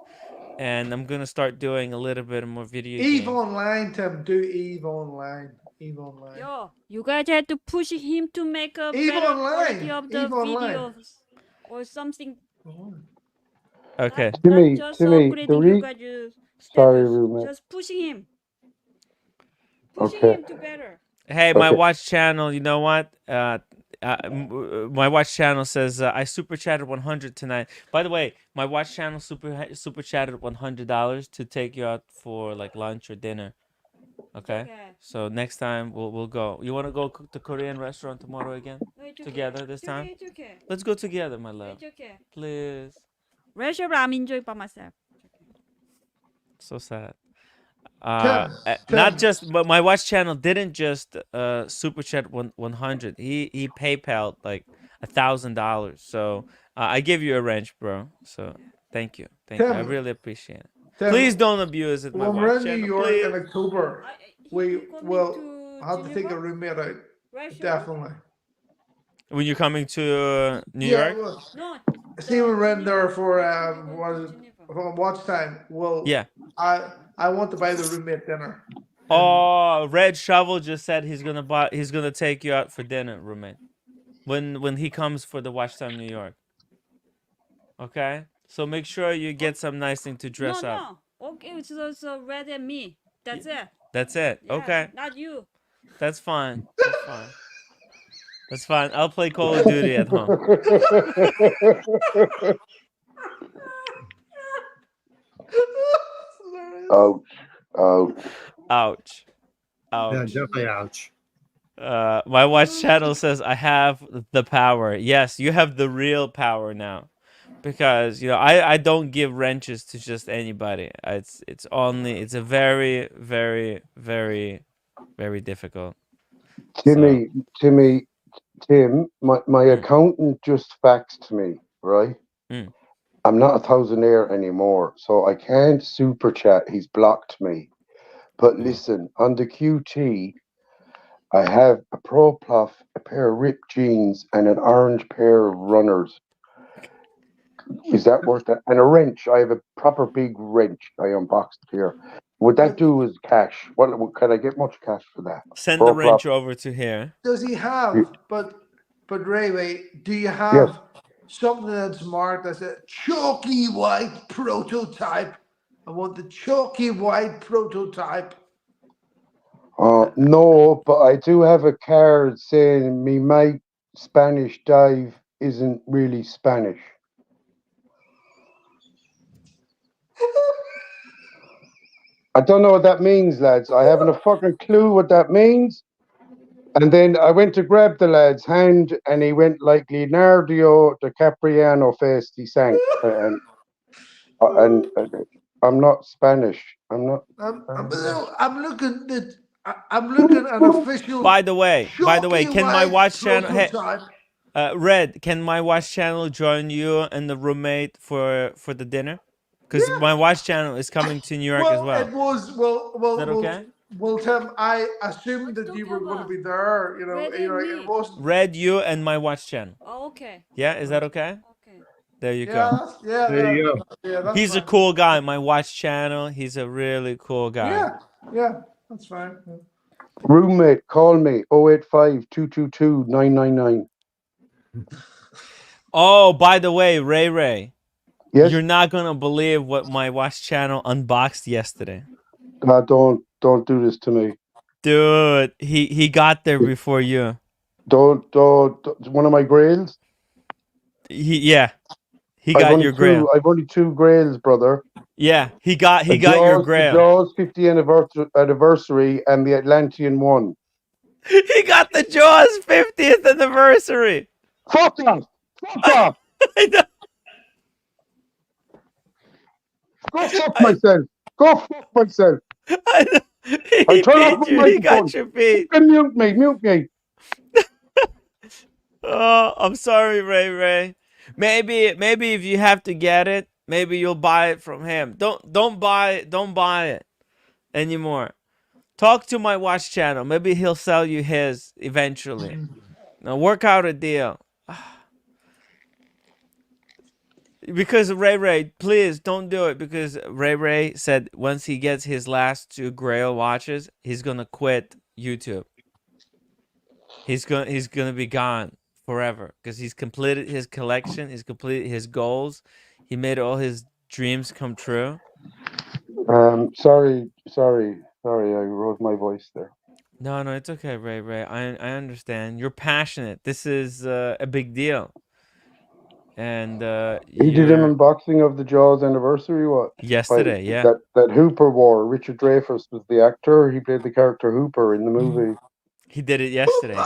and I'm gonna start doing a little bit more video Eve games. Online, Tim. Do Eve Online. Eve Online. Yo, you guys had to push him to make a Eve better quality Online. of the Eve Online. videos or something. Okay. Not just Timmy, upgrading you guys' sorry, status, roommate. just pushing him Okay. to better. Hey, my Okay. watch channel. You know what? My watch channel says I super chatted 100 tonight. By the way, my watch channel super chatted $100 to take you out for like lunch or dinner. Okay. So next time we'll go. You want to go cook the Korean restaurant tomorrow again? No, it's okay. Together this time? It's okay. Let's go together, my love. It's okay. Please. Restaurant I'm enjoying by myself. So sad. Tim. Not just, but my watch channel didn't just super chat 100. He PayPal like $1,000. So I give you a wrench, bro. So thank you. I Tim. really appreciate it. Tim, Please don't abuse it, my when we're watch in New channel. York Please. in October, we will have to take a Geneva? roommate out. Restaurant? Definitely. When you're coming to New Yeah. York? Well, No. see, we we're in there for what is it? for watch time. Well, Yeah. I want to buy the roommate dinner. Oh, Red Shovel just said he's gonna take you out for dinner, roommate. When he comes for the Watch Time New York. Okay? So make sure you get some nice thing to dress up. No. Okay, it's Red and me. That's it. That's it. Yeah, Okay. Not you. That's fine. That's fine. That's fine. I'll play Call of Duty at home. Ouch. Ouch. Ouch. Yeah, Ouch. definitely ouch. My watch channel says I have the power. Yes, you have the real power now. Because I don't give wrenches to just anybody. It's a very, very, very, very difficult. Tim, my accountant just faxed me, right? I'm not a thousandaire anymore, so I can't super chat. He's blocked me. But listen, on the QT, I have a Pro Plof, a pair of ripped jeans, and an orange pair of runners. Is that worth it? And a wrench. I have a proper big wrench I unboxed here. Would that do as cash? What can I get much cash for that? Send Pro the wrench Plof. over to here. Does he have? But Ray, do you have something that's marked as a chalky white prototype? I want the chalky white prototype. No, but I do have a card saying me mate Spanish Dave isn't really Spanish. I don't know what that means, lads. I haven't a fucking clue what that means. And then I went to grab the lad's hand, and he went like Leonardo DiCaprio face. He sank, and I'm not Spanish. I'm not. I'm looking at official. By the way, can my watch channel Red, can my watch channel join you and the roommate for the dinner? Because my watch channel is coming to New York as well. It was Is that okay? Well, Tim, I assumed that you were going to be there. It wasn't. Red, you and my watch channel. Oh, okay. Yeah, is that okay? Okay. There you go. There you go. Yeah, He's a cool guy. My watch channel. He's a really cool guy. Yeah, that's fine. Roommate, call me 085-222-999. Oh, by the way, Ray, Yes? you're not gonna believe what my watch channel unboxed yesterday. Don't do this to me. Dude, he got there before you. Don't. One of my grails? He I've got only your grail. I've only two grails, brother. Yeah, he got your The grail. Jaws 50th anniversary and the Atlantean one. He got the Jaws 50th anniversary. Fuck off! Fuck off! I know. Go fuck myself! Go fuck myself! I know. I'll He turn off beat my you. He microphone. got your beat. Fucking mute me. Oh, I'm sorry, Ray. Maybe if you have to get it, maybe you'll buy it from him. Don't buy it anymore. Talk to my watch channel. Maybe he'll sell you his eventually. Now work out a deal. Because Ray, please don't do it. Because Ray said once he gets his last two Grail watches, he's gonna quit YouTube. He's gonna be gone forever because he's completed his collection. He's completed his goals. He made all his dreams come true. Sorry. I wrote my voice there. No, it's okay, Ray. I understand. You're passionate. This is a big deal. And he did an unboxing of the Jaws anniversary. What? Yesterday, yeah. That Hooper wore. Richard Dreyfuss was the actor. He played the character Hooper in the movie. He did it yesterday.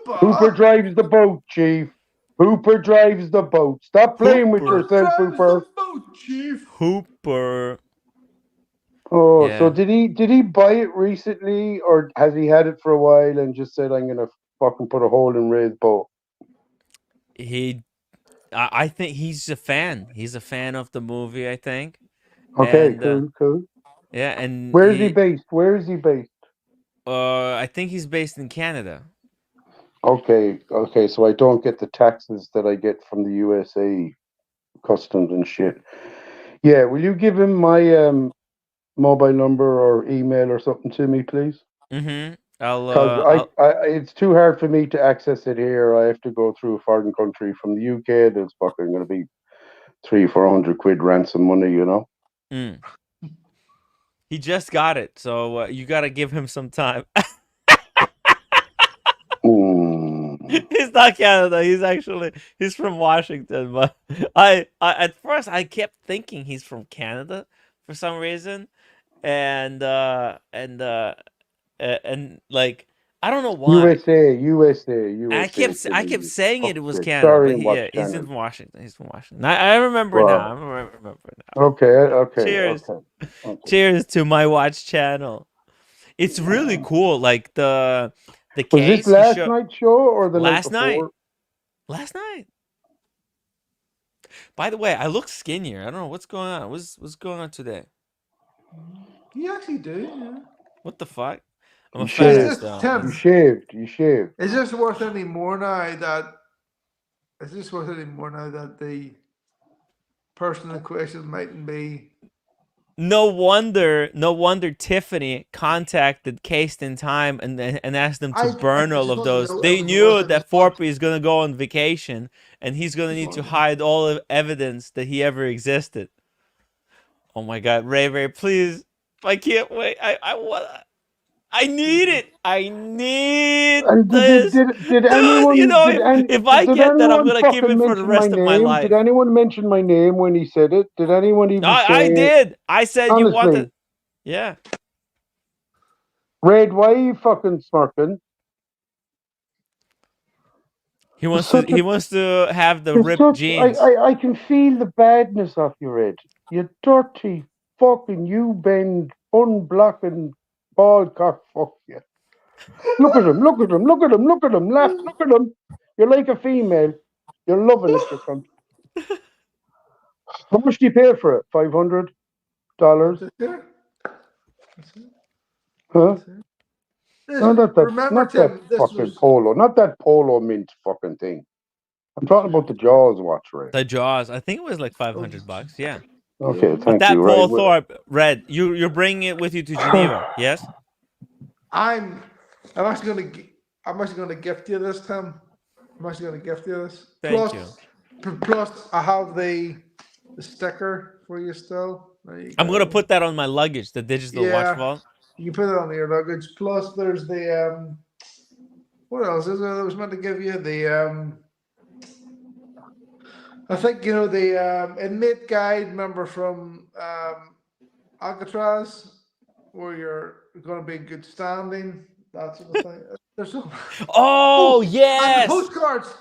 Hooper drives the boat, Chief. Hooper drives the boat. Stop playing with yourself, Hooper. Hooper. Oh, Yeah. so did he buy it recently, or has he had it for a while and just said, "I'm gonna fucking put a hole in Ray's boat"? I think he's a fan. He's a fan of the movie, I think. Okay, And, cool. Yeah, and where is he based? I think he's based in Canada. Okay, so I don't get the taxes that I get from the USA customs and shit. Yeah, will you give him my mobile number or email or something to me, please? Mm-hmm. Because it's too hard for me to access it here. I have to go through a foreign country. From the UK, there's fucking going to be 300-400 quid ransom money, you know? Mm. He just got it, so you got to give him some time. He's not Canada. He's from Washington. But I at first I kept thinking he's from Canada for some reason, and like I don't know why. USA. I kept saying it was Canada, Sorry, but he's in Washington. He's from Washington. I remember now. I remember now. Okay. Cheers. Okay. Cheers to my watch channel. It's really cool. Like the case. Was this last night's show or the last night before? Last night. By the way, I look skinnier. I don't know what's going on. What's going on today? You actually do, yeah. What the fuck? I'm you a fat ass though. You shaved. Is this worth any more now that the person in question mightn't be? No wonder Tiffany contacted Cased in Time and asked them to burn all of those. They knew that Forpy is gonna go on vacation and he's gonna need to hide all of evidence that he ever existed. Oh my God, Ray, please! I can't wait. I need it. I need this. Did anyone? If I get that, I'm gonna keep it for the rest of my life. Did anyone mention my name when he said it? Did anyone even say I did. I said honestly, you wanted. Yeah. Red, why are you fucking smirking? He wants to have the ripped jeans. I can feel the badness of you, Red. You dirty fucking you bend unblocking bald cock fuck you. Look at him. Look at him. You're like a female. You're loving it, you cunt. How much do you pay for it? $500? Huh? No, not that fucking polo. Not that polo mint fucking thing. I'm talking about the Jaws watch, right? The Jaws. I think it was like $500. Yeah. Okay, thank but that you. Paul Thorpe, Red, you're bringing it with you to Geneva, yes? I'm actually gonna gift you this, Tim. I'm actually gonna gift you this. Thank you. Plus, I have the sticker for you still. There you I'm go. gonna put that on my luggage, the digital watch Yeah, vault. you can put it on your luggage. Plus, there's the what else is there that was meant to give you the I think you know the inmate guide. Remember from Alcatraz, where you're going to be in good standing, that sort of thing. There's so Oh, and yes.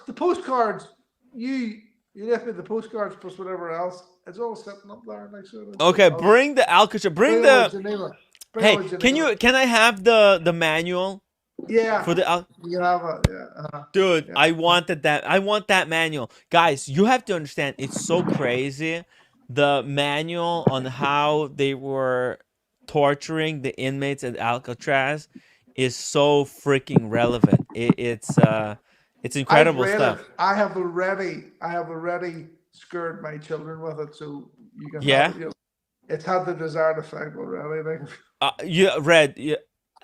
the postcards. You left me the postcards plus whatever else. It's all sitting up there next to it. Okay, bring the Alcatraz. Bring Bring on the. Geneva. Bring Hey, on Geneva. can I have the manual Yeah, for the you can have it. Yeah, dude? yeah. I wanted that. I want that manual, guys. You have to understand. It's so crazy. The manual on how they were torturing the inmates at Alcatraz is so freaking relevant. It's I've incredible read it. stuff. I have already scared my children with it, so you can Yeah. have it. You know, it's had the desired effect already. Like, Red. Yeah,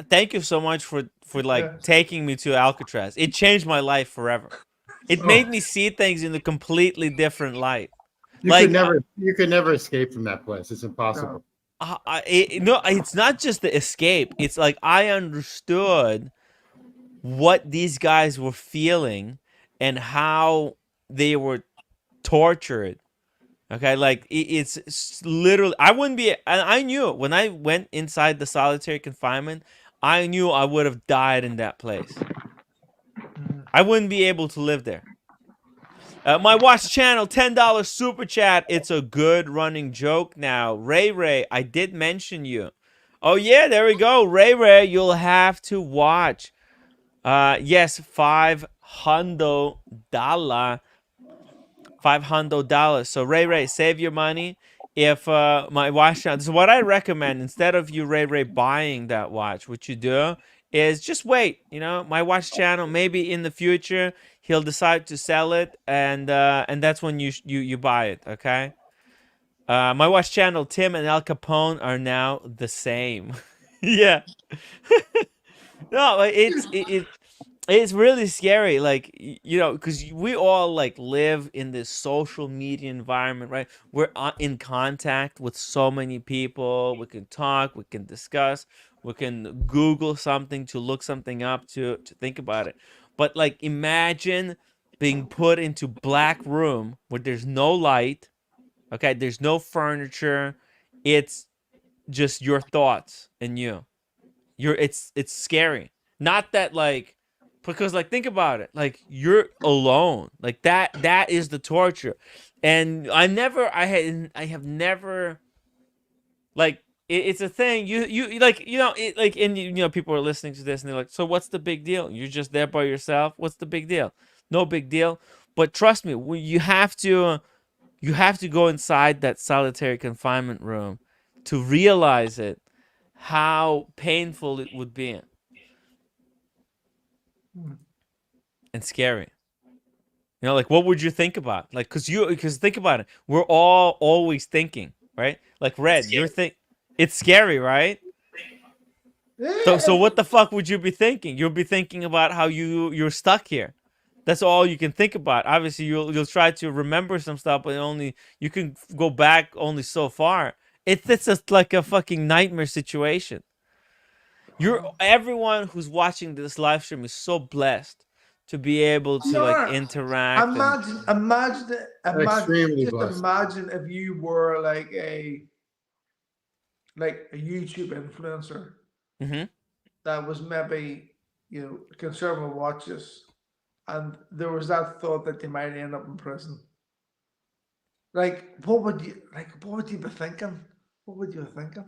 thank you so much for like yeah. taking me to Alcatraz. It changed my life forever. It Oh, made me see things in a completely different light. you Like, could never escape from that place. It's impossible. no, it's not just the escape. It's like I understood what these guys were feeling and how they were tortured. Okay, like it's literally. I wouldn't be. I knew when I went inside the solitary confinement, I knew I would have died in that place. I wouldn't be able to live there. My watch channel, $10 super chat. It's a good running joke now. Ray, I did mention you. Oh yeah, there we go. Ray, you'll have to watch. Yes, $500. $500. So Ray, save your money. If my watch channel, this is what I recommend. Instead of you Ray buying that watch, what you do is just wait. You know, my watch channel. Maybe in the future he'll decide to sell it, and that's when you buy it. Okay. My watch channel, Tim and Al Capone are now the same. Yeah. No, it's really scary, like you know, because we all like live in this social media environment, right? We're in contact with so many people. We can talk, we can discuss, we can Google something to look something up to think about it. But like, imagine being put into black room where there's no light. Okay, there's no furniture. It's just your thoughts and you. It's scary. Not that like, because like, think about it. Like, you're alone. Like that is the torture. And I have never, like, it's a thing. You like, you know, it like, and you know, people are listening to this and they're like, so what's the big deal? You're just there by yourself. What's the big deal? No big deal. But trust me, you have to go inside that solitary confinement room to realize it, how painful it would be and scary. You know, like, what would you think about? Like, because think about it, we're all always thinking, right? Like, Red, it's scary, right? So what the fuck would you be thinking? You'll be thinking about how you're stuck here. That's all you can think about. Obviously, you'll try to remember some stuff, but you can go back only so far. It's just like a fucking nightmare situation. Everyone who's watching this live stream is so blessed to be able to like interact. Extremely Just blessed. imagine if you were like a YouTube influencer Mhm. that was maybe, you know, conservative watches, and there was that thought that they might end up in prison. Like, what would you be thinking? What would you be thinking?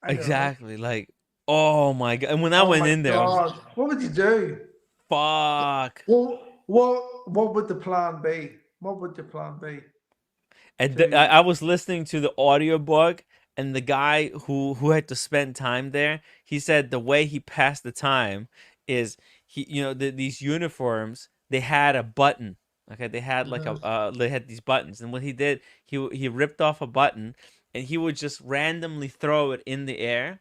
I don't know. Exactly. Like, oh my god! And when I Oh went my in there, I was God, what would you do? fuck. What would the plan be? What would your plan be? And To I was listening to the audiobook, and the guy who had to spend time there, he said the way he passed the time is you know, these uniforms, they had a button. Okay, they had like they had these buttons, and what he did, he ripped off a button, and he would just randomly throw it in the air,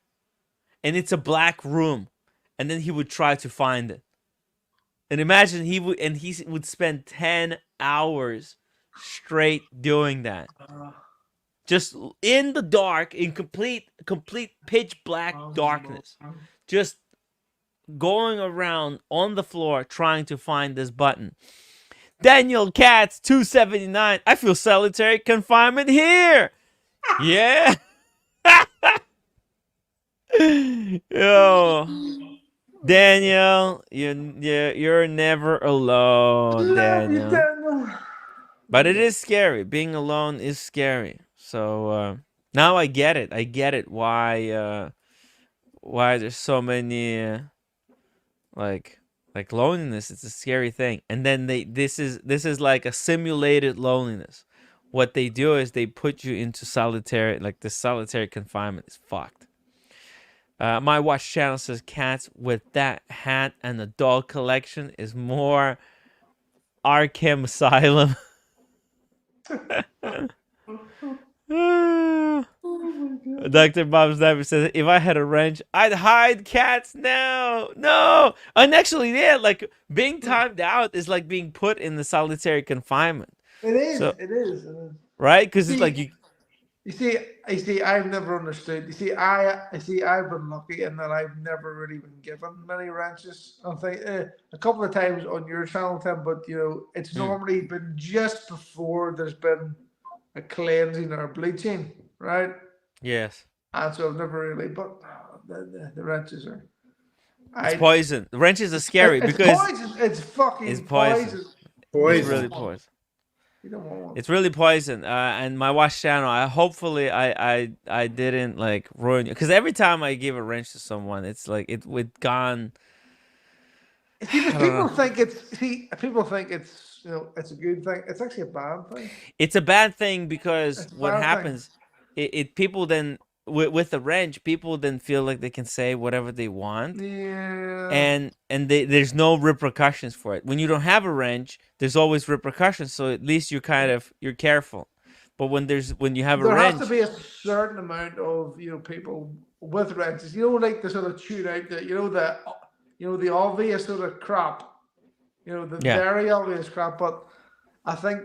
and it's a black room, and then he would try to find it. And imagine he would spend 10 hours straight doing that. Just in the dark, in complete pitch black darkness. Just going around on the floor trying to find this button. Daniel Katz 279. I feel solitary confinement here. Yeah. Yo, Daniel, you're never alone, Daniel. But it is scary. Being alone is scary. So now I get it. I get it. Why there's so many like loneliness. It's a scary thing. And then this is like a simulated loneliness. What they do is they put you into solitary, like the solitary confinement is fucked. My watch channel says Cats with that hat and the doll collection is more Arkham Asylum. Dr. Bob Sniper says, if I had a wrench, I'd hide Cats now. No. And actually, yeah, like being timed out is like being put in the solitary confinement. It is. So, it is. right? Because it's like you. You see, I've never understood. You see, I've been lucky in that I've never really been given many wrenches. I think a couple of times on your channel, Tim, but it's normally been just before there's been a cleansing or a bleaching, right? Yes. And so I've never really, but the wrenches are. It's poison. The wrenches are scary it's because poison. It's fucking it's poison. It's really poison. It's really poison. And my watch channel, I didn't like ruin it, because every time I give a wrench to someone, it's like it would gone. People think it's it's a good thing. It's actually a bad thing. It's a bad thing because what happens, people then with the wrench, people then feel like they can say whatever they want. Yeah. And there's no repercussions for it. When you don't have a wrench, there's always repercussions. So at least you're careful. But when you have a wrench, there has to be a certain amount of people with wrenches. Like the sort of tune out the obvious sort of crap. Very obvious crap. But I think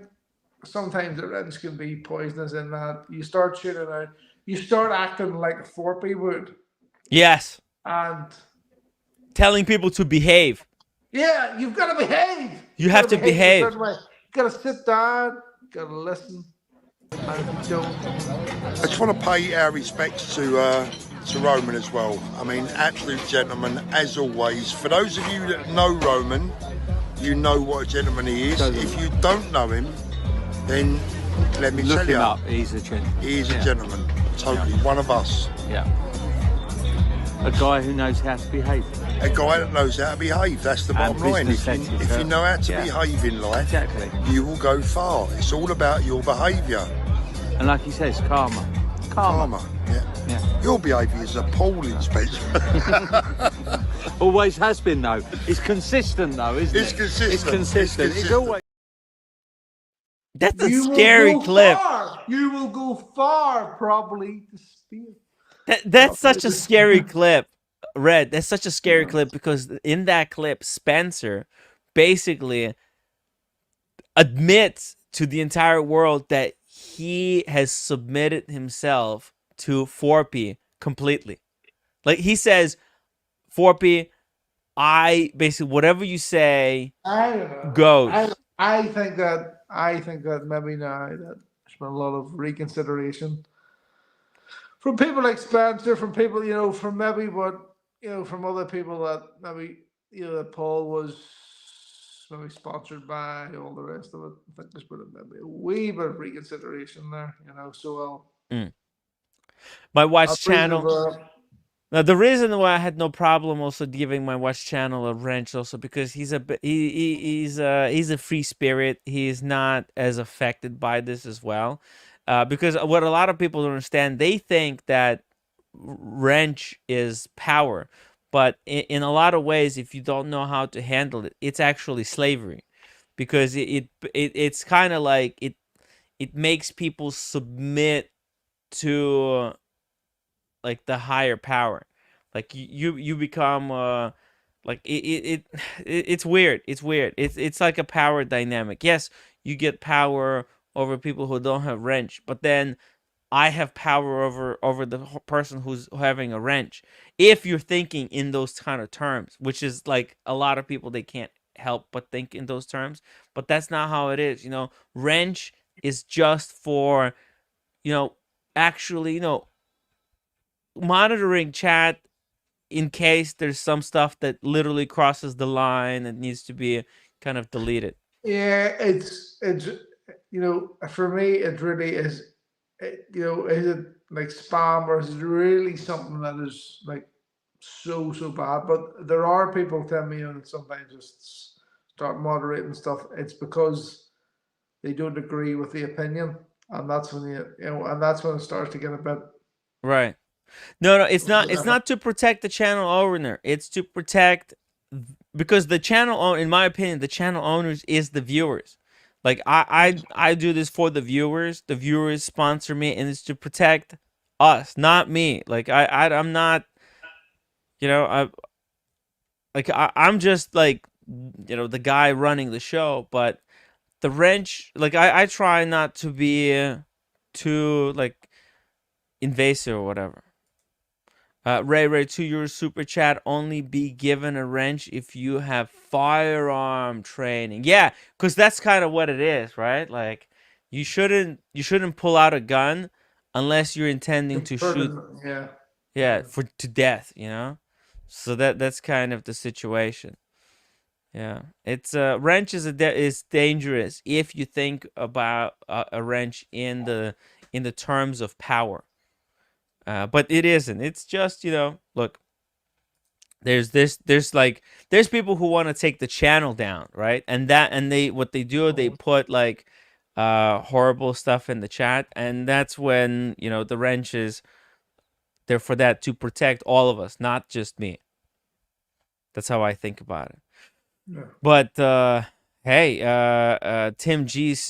sometimes the wrench can be poisonous in that you start tuning out. You start acting like a Forpy would. Yes. And telling people to behave. Yeah, you've got to behave. You have to behave. You got to sit down. You got to listen. I just want to pay our respects to Roman as well. I mean, absolute gentleman as always. For those of you that know Roman, you know what a gentleman he is. If you don't know him, then let me tell you, up. He's a gentleman. He is a gentleman. Totally, one of us. Yeah. A guy who knows how to behave. A guy that knows how to behave. That's the bottom line. If you know how to behave in life, you will go far. It's all about your behaviour. And like he says, karma. Yeah. Your behaviour is appalling, Spencer. Always has been, though. It's consistent, though, isn't it? It's consistent. It's consistent. It's always. That's a scary clip. You will go far, probably, to spear. That's such a scary clip, Red. That's such a scary clip because in that clip, Spencer basically admits to the entire world that he has submitted himself to Forpy completely. Like he says, Forpy, I basically whatever you say goes. I think that maybe now that there's been a lot of reconsideration from people like Spencer, from people, from maybe from other people that maybe, that Paul was maybe sponsored by, all the rest of it. I think there's been maybe a wee bit of reconsideration there, so my watch channel. Now the reason why I had no problem also giving my watch channel a wrench also because he's a free spirit. He is not as affected by this as well. Because what a lot of people don't understand, they think that wrench is power, but in a lot of ways, if you don't know how to handle it, it's actually slavery, because it's kind of like it makes people submit to like the higher power. Like you become like it's weird. It's weird. It's like a power dynamic. Yes, you get power over people who don't have wrench, but then I have power over the person who's having a wrench. If you're thinking in those kind of terms, which is like a lot of people, they can't help but think in those terms, but that's not how it is. Wrench is just for, actually, monitoring chat in case there's some stuff that literally crosses the line and needs to be kind of deleted. Yeah, it's for me it really is. Is it like spam, or is it really something that is like so bad? But there are people tell me, sometimes just start moderating stuff. It's because they don't agree with the opinion, and that's when and that's when it starts to get a bit. Right. No, it's not. It's not to protect the channel owner. It's to protect, because the channel, in my opinion, the channel owners is the viewers. Like I do this for the viewers. The viewers sponsor me, and it's to protect us, not me. Like I'm not. I'm just like, the guy running the show. But the wrench, like I try not to be too like invasive or whatever. Ray, to your super chat, only be given a wrench if you have firearm training. Yeah, because that's kind of what it is, right? Like, you shouldn't pull out a gun unless you're intending to shoot, Yeah. to death. So that's kind of the situation. Yeah, it's wrench is dangerous if you think about a wrench in the terms of power. But it isn't. It's just, look, there's people who want to take the channel down, right? And what they do, they put like horrible stuff in the chat, and that's when, the wrench is there for that, to protect all of us, not just me. That's how I think about it. Yeah. But hey, Tim G's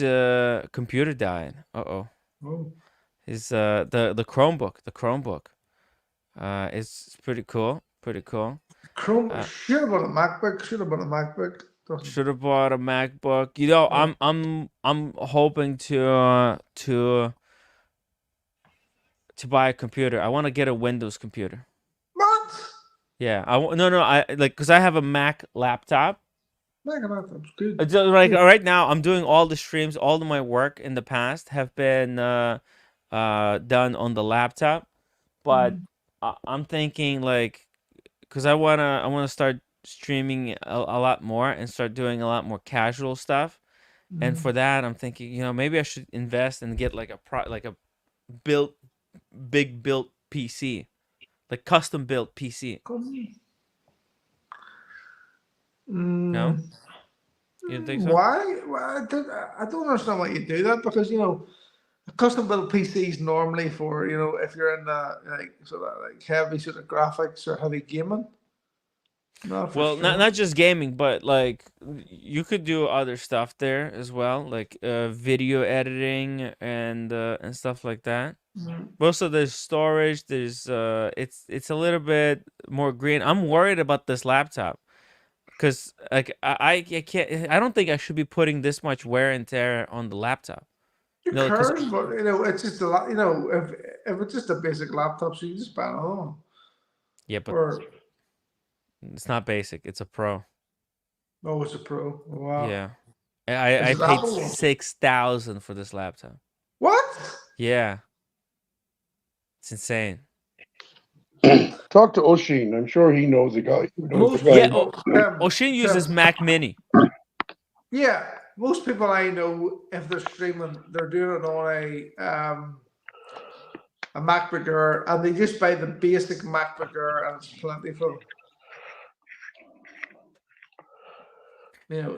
computer died. Oh. His the Chromebook. It's pretty cool. Pretty cool. Should have bought a MacBook. Should have bought a MacBook. Should have bought a MacBook. I'm hoping to buy a computer. I want to get a Windows computer. What? Yeah. I like, because I have a Mac laptop. Mac laptop's good. Like right now, I'm doing all the streams. All of my work in the past have been done on the laptop, but I'm thinking, like, because I wanna start streaming a lot more and start doing a lot more casual stuff. And for that, I'm thinking, maybe I should invest and get like a big built PC, like custom built PC. No, you don't think so? Why? Well, I don't understand why you do that, because custom built PCs normally for if you're in the like sort of like heavy sort of graphics or heavy gaming. Well, not just gaming, but like you could do other stuff there as well, like video editing and stuff like that. Also, there's storage. There's it's a little bit more green. I'm worried about this laptop because like I can't. I don't think I should be putting this much wear and tear on the laptop. You can, but it's just a lot. If it's just a basic laptop, so you just buy another one. Yeah, but it's not basic. It's a Pro. Oh, it's a Pro. Wow. Yeah, I paid 6,000 for this laptop. What? Yeah, it's insane. Talk to Oshin. I'm sure he knows the guy. Oshin uses Mac Mini. Yeah, most people I know, if they're streaming, they're doing it on a MacBook Air, and they just buy the basic MacBook Air, and it's plenty for them.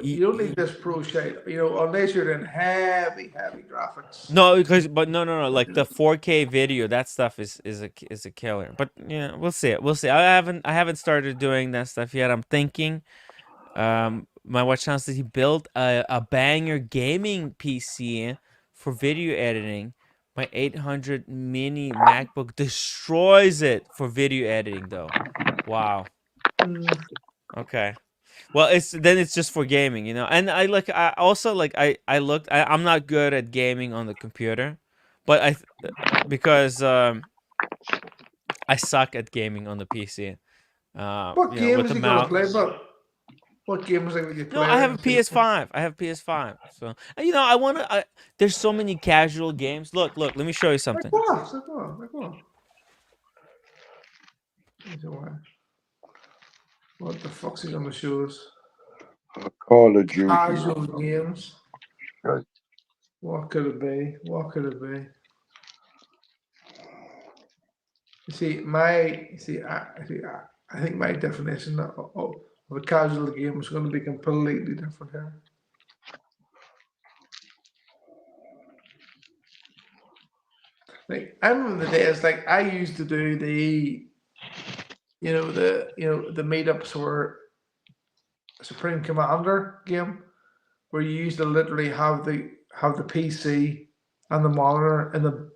You don't need this Pro shit, unless you're in heavy graphics. No, no. Like the 4K video, that stuff is a killer. But yeah, we'll see. I haven't started doing that stuff yet. I'm thinking. My watch channel says he built a banger gaming PC for video editing, My 800 mini MacBook destroys it for video editing, though. Wow. Okay. Well, it's just for gaming, you know. And I also like I looked. I'm not good at gaming on the computer, but because I suck at gaming on the PC. What You know, with games the are you gonna play, mouse. bro? What games are you No, I have a playing? PS5. I have PS5. So and, you know, there's so many casual games. Look. Let me show you Like something. what? Like what? What the fuck's he gonna show us? Call of Duty. Casual games. Right. What could it be? What could it be? I think my definition of a casual game is going to be completely different here. Like I remember the days like I used to do the meetups where Supreme Commander game where you used to literally have the PC and the monitor in the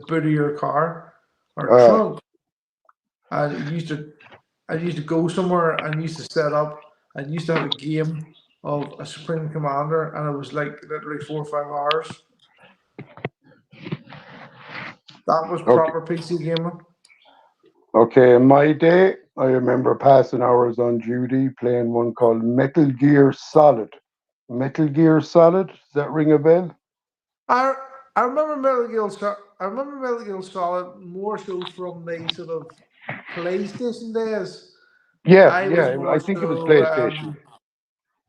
boot of your car or trunk. And I used to go somewhere and used to set up and used to have a game of a Supreme Commander and it was like literally 4 or 5 hours. That was proper PC gaming. Okay, in my day, I remember passing hours on duty playing one called Metal Gear Solid. Metal Gear Solid, does that ring a bell? I remember Metal Gear Solid more so from the sort of PlayStation days. Yeah, I was more I think it was so PlayStation.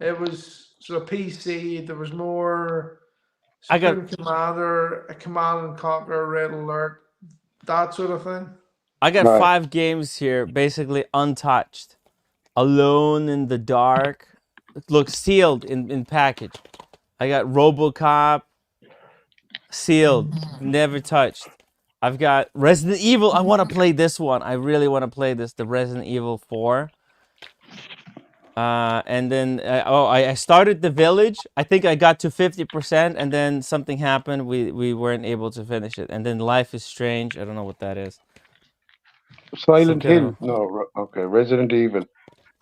it was sort of PC. There was more I got Supreme Commander, a Command and Conquer, Red Alert, that sort of thing. Right. 5 games here, basically untouched. Alone in the Dark. Look, sealed in package. I got RoboCop, sealed, never touched. I've got Resident Evil. I want to play this one. I really want to play this, the Resident Evil 4. And then, I started The Village. I think I got to 50%, and then something happened. We weren't able to finish it. And then Life is Strange. I don't know what that is. Silent Hill. No, okay, Resident Evil.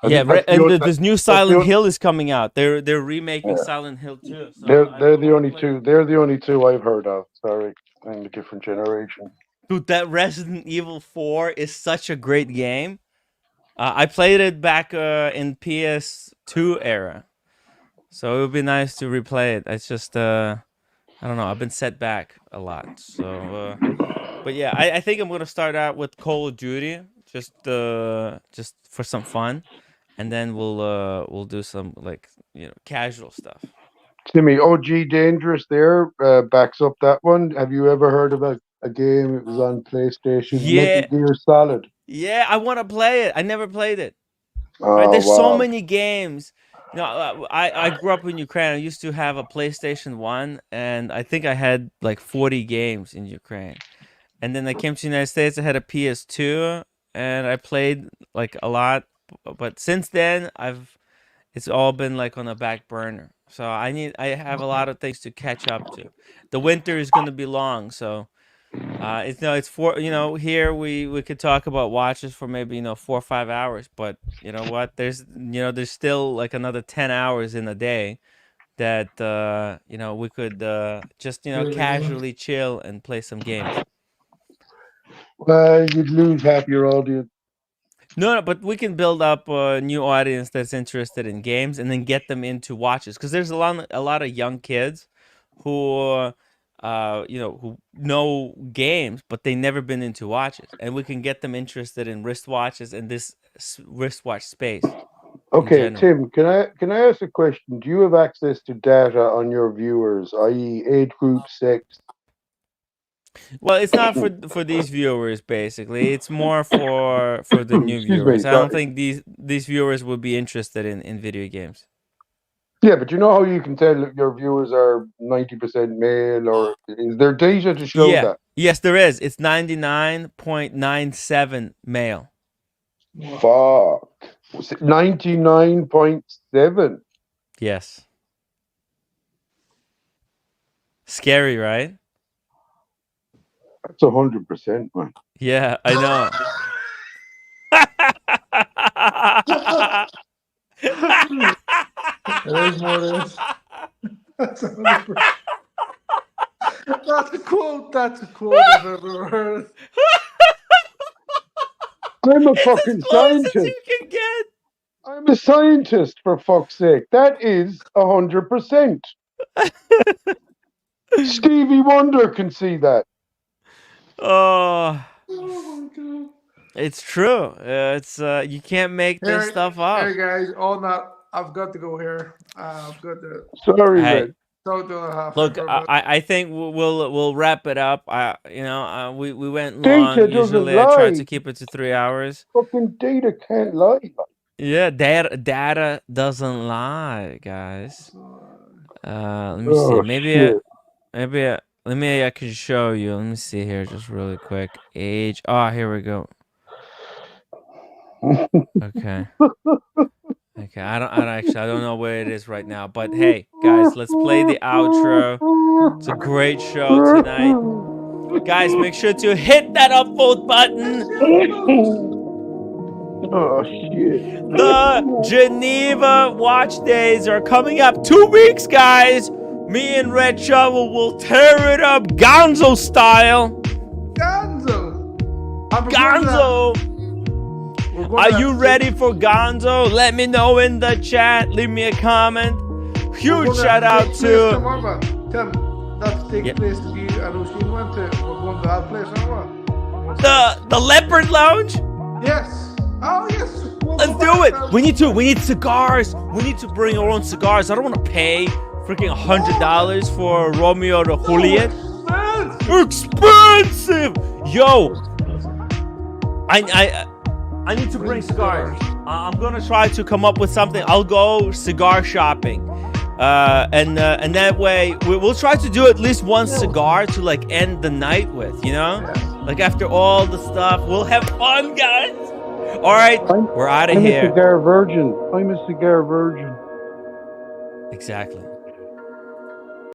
This new Silent Hill is coming out. They're remaking Silent Hill 2. So they're the only two. They're the only two I've heard of. Sorry, in a different generation. Dude, that Resident Evil 4 is such a great game. I played it back in PS2 era, so it would be nice to replay it. It's just I don't know. I've been set back a lot. So, but yeah, I think I'm gonna start out with Call of Duty, just for some fun, and then we'll do some casual stuff. Timmy, OG Dangerous there backs up that one. Have you ever heard of a game? It was on PlayStation. Yeah. Metal Gear Solid. Yeah, I want to play it. I never played it. Oh, right? There's so wow. many games. You know, I grew up in Ukraine. I used to have a PlayStation 1, and I think I had like 40 games in Ukraine. And then I came to the United States. I had a PS2, and I played like a lot. But since then, it's all been like on a back burner. So I have a lot of things to catch up to. The winter is going to be long, so it's for here we could talk about watches for maybe 4 or 5 hours, but you know what? There's still like another 10 hours in a day that we could just casually chill and play some games. Well, you'd lose half your audience. No, but we can build up a new audience that's interested in games and then get them into watches, because there's a lot of young kids who who know games, but they never been into watches, and we can get them interested in wristwatches and this wristwatch space. Okay, Tim, can I ask a question? Do you have access to data on your viewers, i.e., age group, sex? Well, it's not for these viewers. Basically, it's more for the new viewers. I don't think these viewers would be interested in video games. Yeah, but you know how you can tell if your viewers are 90% male, or is there data to show that? Yes, there is. It's 99.97 male. Fuck. 99.7. Yes. Scary, right? That's 100%, man. Yeah, I know. There's more of this. That's 100%. That's a quote. That's a quote I've ever heard. I'm a It's fucking as close as scientist. you can get. I'm a scientist, for fuck's sake. That is 100%. Stevie Wonder can see that. Oh, Oh my god. it's true. It's you can't make this stuff up. Hey guys, all that. I've got to go here. I've got to Sorry, Hey, Red. talk to a half. look, I think we'll wrap it up. We went Data long. doesn't Usually I try to lie. keep it to 3 hours. Fucking data can't lie. Yeah, data doesn't lie, guys. Let me see. Oh, shit. Let me I can show you. Let me see here just really quick. Age. Oh, here we go. Okay. Okay. I don't know where it is right now, but hey, guys, let's play the outro. It's a great show tonight. Guys, make sure to hit that upvote button. Oh, shit. The Geneva Watch Days are coming up 2 weeks, guys. Me and Red Shovel will tear it up Gonzo style. Gonzo! Are you ready for Gonzo? Let me know in the chat. Leave me a comment. Huge shout out to... Tim, that's the place that you and O'Sheen went to. We're going to that place, aren't we? The Leopard Lounge? Yes. Oh, yes. Let's do it. We need cigars. We need to bring our own cigars. I don't want to pay freaking $100 for Romeo to Juliet. Expensive. Yo, I need to bring cigars. I'm gonna try to come up with something. I'll go cigar shopping, and that way we'll try to do at least one cigar to like end the night with. You know, like after all the stuff, we'll have fun, guys. All right, we're out of here. I'm a cigar virgin. Exactly.